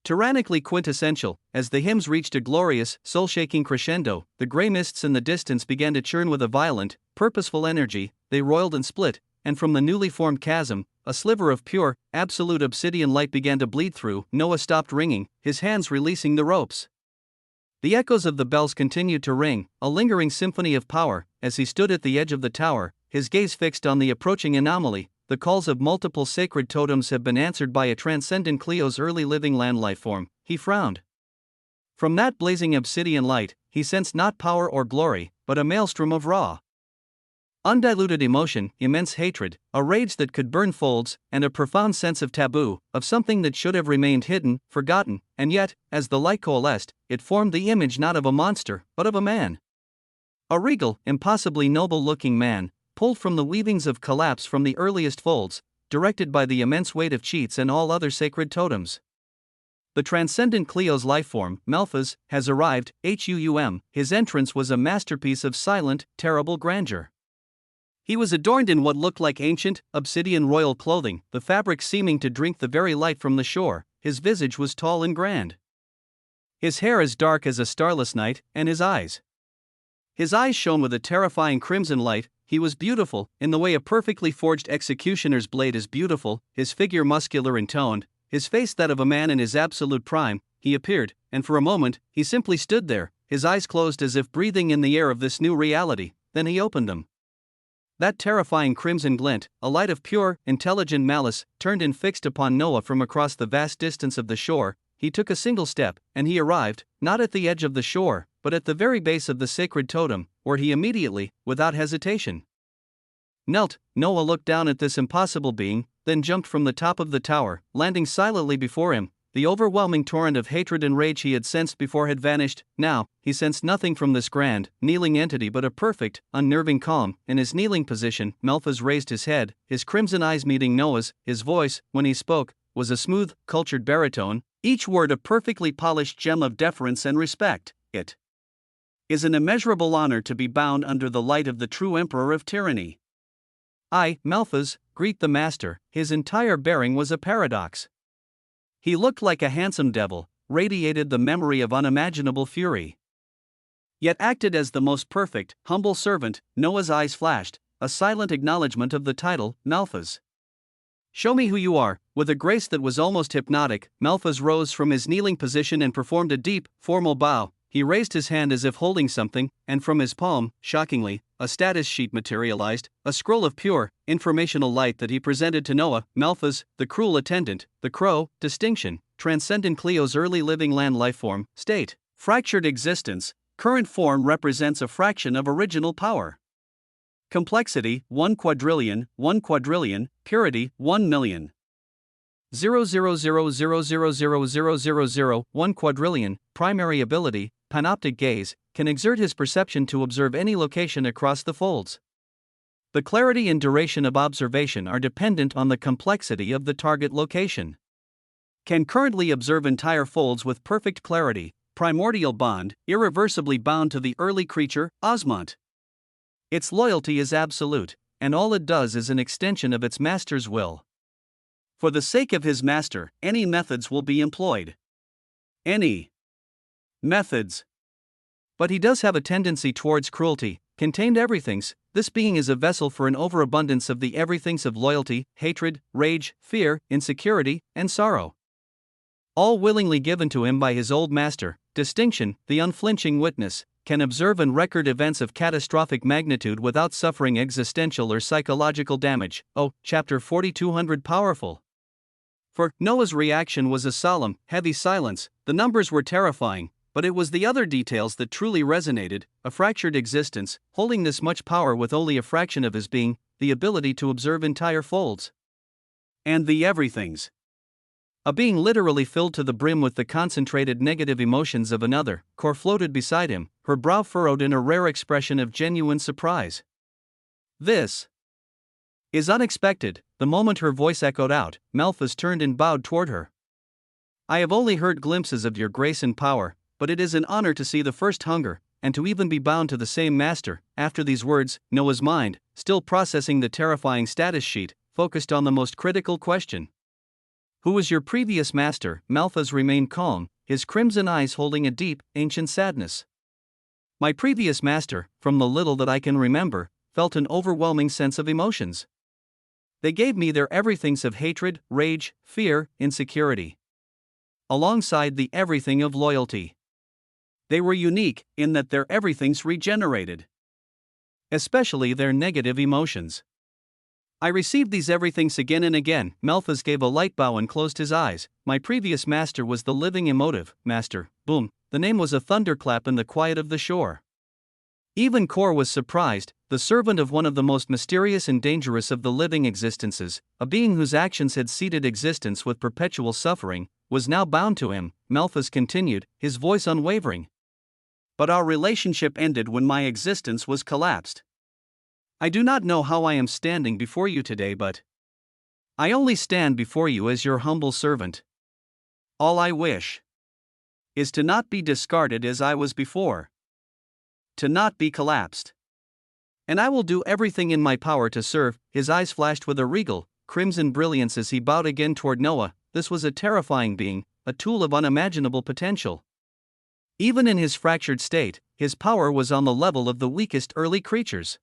A: tyrannically quintessential. As the hymns reached a glorious, soul-shaking crescendo, the gray mists in the distance began to churn with a violent, purposeful energy. They roiled and split, and from the newly formed chasm, a sliver of pure, absolute obsidian light began to bleed through. Noah stopped ringing, his hands releasing the ropes. The echoes of the bells continued to ring, a lingering symphony of power. As he stood at the edge of the tower, his gaze fixed on the approaching anomaly. The calls of multiple sacred totems have been answered by a transcendent Clio's early living land life form. He frowned. From that blazing obsidian light, he sensed not power or glory, but a maelstrom of raw, undiluted emotion, immense hatred, a rage that could burn folds, and a profound sense of taboo, of something that should have remained hidden, forgotten. And yet, as the light coalesced, it formed the image not of a monster, but of a man. A regal, impossibly noble-looking man, pulled from the weavings of collapse from the earliest folds, directed by the immense weight of Cheats and all other sacred totems. The transcendent Clio's lifeform, Malphas, has arrived. His entrance was a masterpiece of silent, terrible grandeur. He was adorned in what looked like ancient, obsidian royal clothing, the fabric seeming to drink the very light from the shore. His visage was tall and grand. His hair as dark as a starless night, and his eyes shone with a terrifying crimson light. He was beautiful, in the way a perfectly forged executioner's blade is beautiful, his figure muscular and toned, his face that of a man in his absolute prime. He appeared, and for a moment, he simply stood there, his eyes closed as if breathing in the air of this new reality. Then he opened them. That terrifying crimson glint, a light of pure, intelligent malice, turned and fixed upon Noah from across the vast distance of the shore. He took a single step, and he arrived, not at the edge of the shore, but at the very base of the sacred totem, where he immediately, without hesitation, knelt. Noah looked down at this impossible being, then jumped from the top of the tower, landing silently before him. The overwhelming torrent of hatred and rage he had sensed before had vanished. Now, he sensed nothing from this grand, kneeling entity but a perfect, unnerving calm. In his kneeling position, Malphas raised his head, his crimson eyes meeting Noah's. His voice, when he spoke, was a smooth, cultured baritone, each word a perfectly polished gem of deference and respect. It is an immeasurable honor to be bound under the light of the true emperor of tyranny. I, Malphas, greet the master. His entire bearing was a paradox. He looked like a handsome devil, radiated the memory of unimaginable fury, yet acted as the most perfect, humble servant. Noah's eyes flashed, a silent acknowledgement of the title, Malphas. Show me who you are. With a grace that was almost hypnotic, Malphas rose from his kneeling position and performed a deep, formal bow. He raised his hand as if holding something, and from his palm, shockingly, a status sheet materialized, a scroll of pure, informational light that he presented to Noah. Malphas, the cruel attendant, the crow, distinction, transcendent Clio's early living land lifeform, state, fractured existence, current form represents a fraction of original power. Complexity, 1 quadrillion, purity, 1,000,000. 0.000000000, 1 quadrillion, primary ability, panoptic gaze, can exert his perception to observe any location across the folds. The clarity and duration of observation are dependent on the complexity of the target location. Can currently observe entire folds with perfect clarity, primordial bond, irreversibly bound to the early creature, Osmont. Its loyalty is absolute, and all it does is an extension of its master's will. For the sake of his master, any methods will be employed. Any methods. But he does have a tendency towards cruelty, contained everythings. This being is a vessel for an overabundance of the everythings of loyalty, hatred, rage, fear, insecurity, and sorrow. All willingly given to him by his old master. Distinction, the unflinching witness, can observe and record events of catastrophic magnitude without suffering existential or psychological damage. Oh, chapter 4200 powerful. For Noah's reaction was a solemn, heavy silence. The numbers were terrifying, but it was the other details that truly resonated. A fractured existence, holding this much power with only a fraction of his being, the ability to observe entire folds. And the everythings. A being literally filled to the brim with the concentrated negative emotions of another. Cor floated beside him, her brow furrowed in a rare expression of genuine surprise. This is unexpected. The moment her voice echoed out, Malthus turned and bowed toward her. I have only heard glimpses of your grace and power, but it is an honor to see the first hunger, and to even be bound to the same master. After these words, Noah's mind, still processing the terrifying status sheet, focused on the most critical question. Who was your previous master? Malthus remained calm, his crimson eyes holding a deep, ancient sadness. My previous master, from the little that I can remember, felt an overwhelming sense of emotions. They gave me their everythings of hatred, rage, fear, insecurity. Alongside the everything of loyalty. They were unique in that their everythings regenerated. Especially their negative emotions. I received these everythings again and again. Malthus gave a light bow and closed his eyes. My previous master was the living emotive master. Boom. The name was a thunderclap in the quiet of the shore. Even Cor was surprised. The servant of one of the most mysterious and dangerous of the living existences, a being whose actions had seeded existence with perpetual suffering, was now bound to him. Malthus continued, his voice unwavering. But our relationship ended when my existence was collapsed. I do not know how I am standing before you today, but I only stand before you as your humble servant. All I wish is to not be discarded as I was before, to not be collapsed. And I will do everything in my power to serve. His eyes flashed with a regal, crimson brilliance as he bowed again toward Noah. This was a terrifying being, a tool of unimaginable potential. Even in his fractured state, his power was on the level of the weakest early creatures.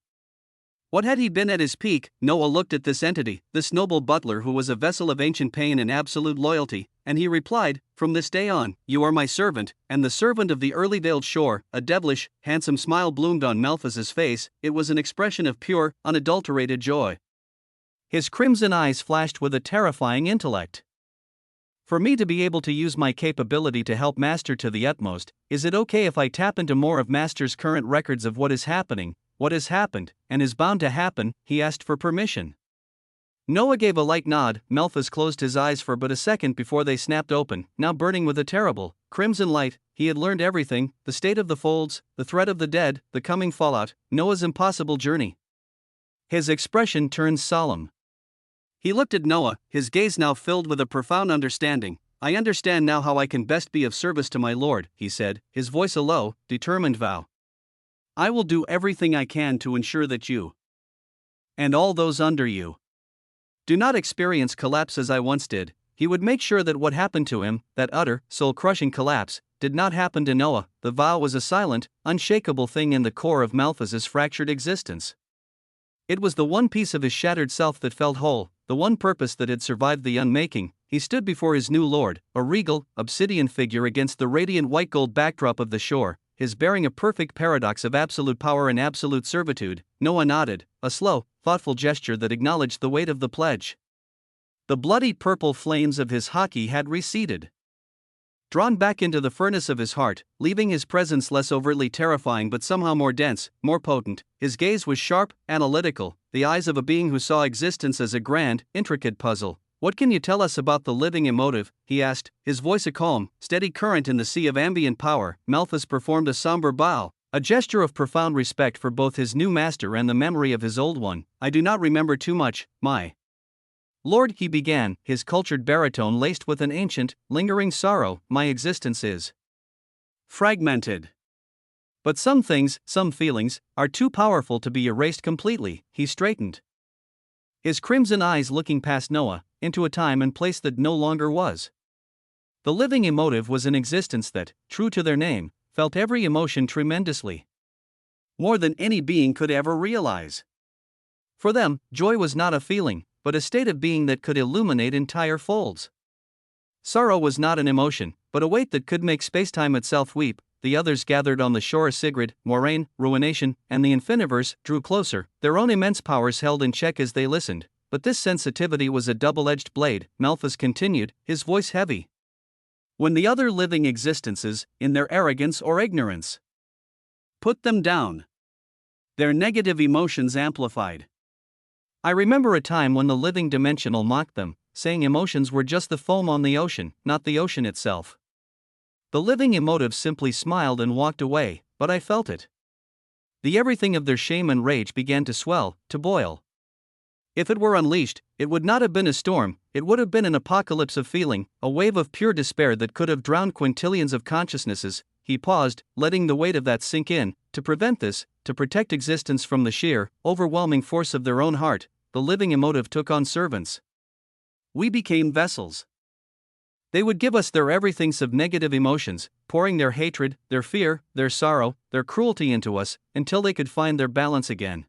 A: What had he been at his peak? Noah looked at this entity, this noble butler who was a vessel of ancient pain and absolute loyalty, and he replied, from this day on, you are my servant, and the servant of the early veiled shore. A devilish, handsome smile bloomed on Malthus's face. It was an expression of pure, unadulterated joy. His crimson eyes flashed with a terrifying intellect. For me to be able to use my capability to help Master to the utmost, is it okay if I tap into more of Master's current records of what is happening, what has happened, and is bound to happen? He asked for permission. Noah gave a light nod. Malthus closed his eyes for but a second before they snapped open, now burning with a terrible, crimson light. He had learned everything, the state of the folds, the threat of the dead, the coming fallout, Noah's impossible journey. His expression turned solemn. He looked at Noah, his gaze now filled with a profound understanding. I understand now how I can best be of service to my Lord, he said, his voice a low, determined vow. I will do everything I can to ensure that you and all those under you do not experience collapse as I once did. He would make sure that what happened to him, that utter, soul-crushing collapse, did not happen to Noah. The vow was a silent, unshakable thing in the core of Malthus's fractured existence. It was the one piece of his shattered self that felt whole, the one purpose that had survived the unmaking. He stood before his new lord, a regal, obsidian figure against the radiant white gold backdrop of the shore, his bearing a perfect paradox of absolute power and absolute servitude. Noah nodded, a slow, thoughtful gesture that acknowledged the weight of the pledge. The bloody purple flames of his haki had receded, drawn back into the furnace of his heart, leaving his presence less overtly terrifying but somehow more dense, more potent. His gaze was sharp, analytical, the eyes of a being who saw existence as a grand, intricate puzzle, What can you tell us about the living emotive? He asked, his voice a calm, steady current in the sea of ambient power. Malthus performed a somber bow, a gesture of profound respect for both his new master and the memory of his old one. I do not remember too much, my lord, he began, his cultured baritone laced with an ancient, lingering sorrow. My existence is fragmented. But some things, some feelings, are too powerful to be erased completely. He straightened, his crimson eyes looking past Noah, into a time and place that no longer was. The living emotive was an existence that, true to their name, felt every emotion tremendously. More than any being could ever realize. For them, joy was not a feeling, but a state of being that could illuminate entire folds. Sorrow was not an emotion, but a weight that could make spacetime itself weep. The others gathered on the shore. Sigrid, Moraine, Ruination, and the Infiniverse drew closer, their own immense powers held in check as they listened. But this sensitivity was a double-edged blade, Malthus continued, his voice heavy. When the other living existences, in their arrogance or ignorance, put them down, their negative emotions amplified. I remember a time when the living dimensional mocked them, saying emotions were just the foam on the ocean, not the ocean itself. The living emotive simply smiled and walked away, but I felt it. The everything of their shame and rage began to swell, to boil. If it were unleashed, it would not have been a storm, it would have been an apocalypse of feeling, a wave of pure despair that could have drowned quintillions of consciousnesses. He paused, letting the weight of that sink in. To prevent this, to protect existence from the sheer, overwhelming force of their own heart, the living emotive took on servants. We became vessels. They would give us their everythings of negative emotions, pouring their hatred, their fear, their sorrow, their cruelty into us, until they could find their balance again.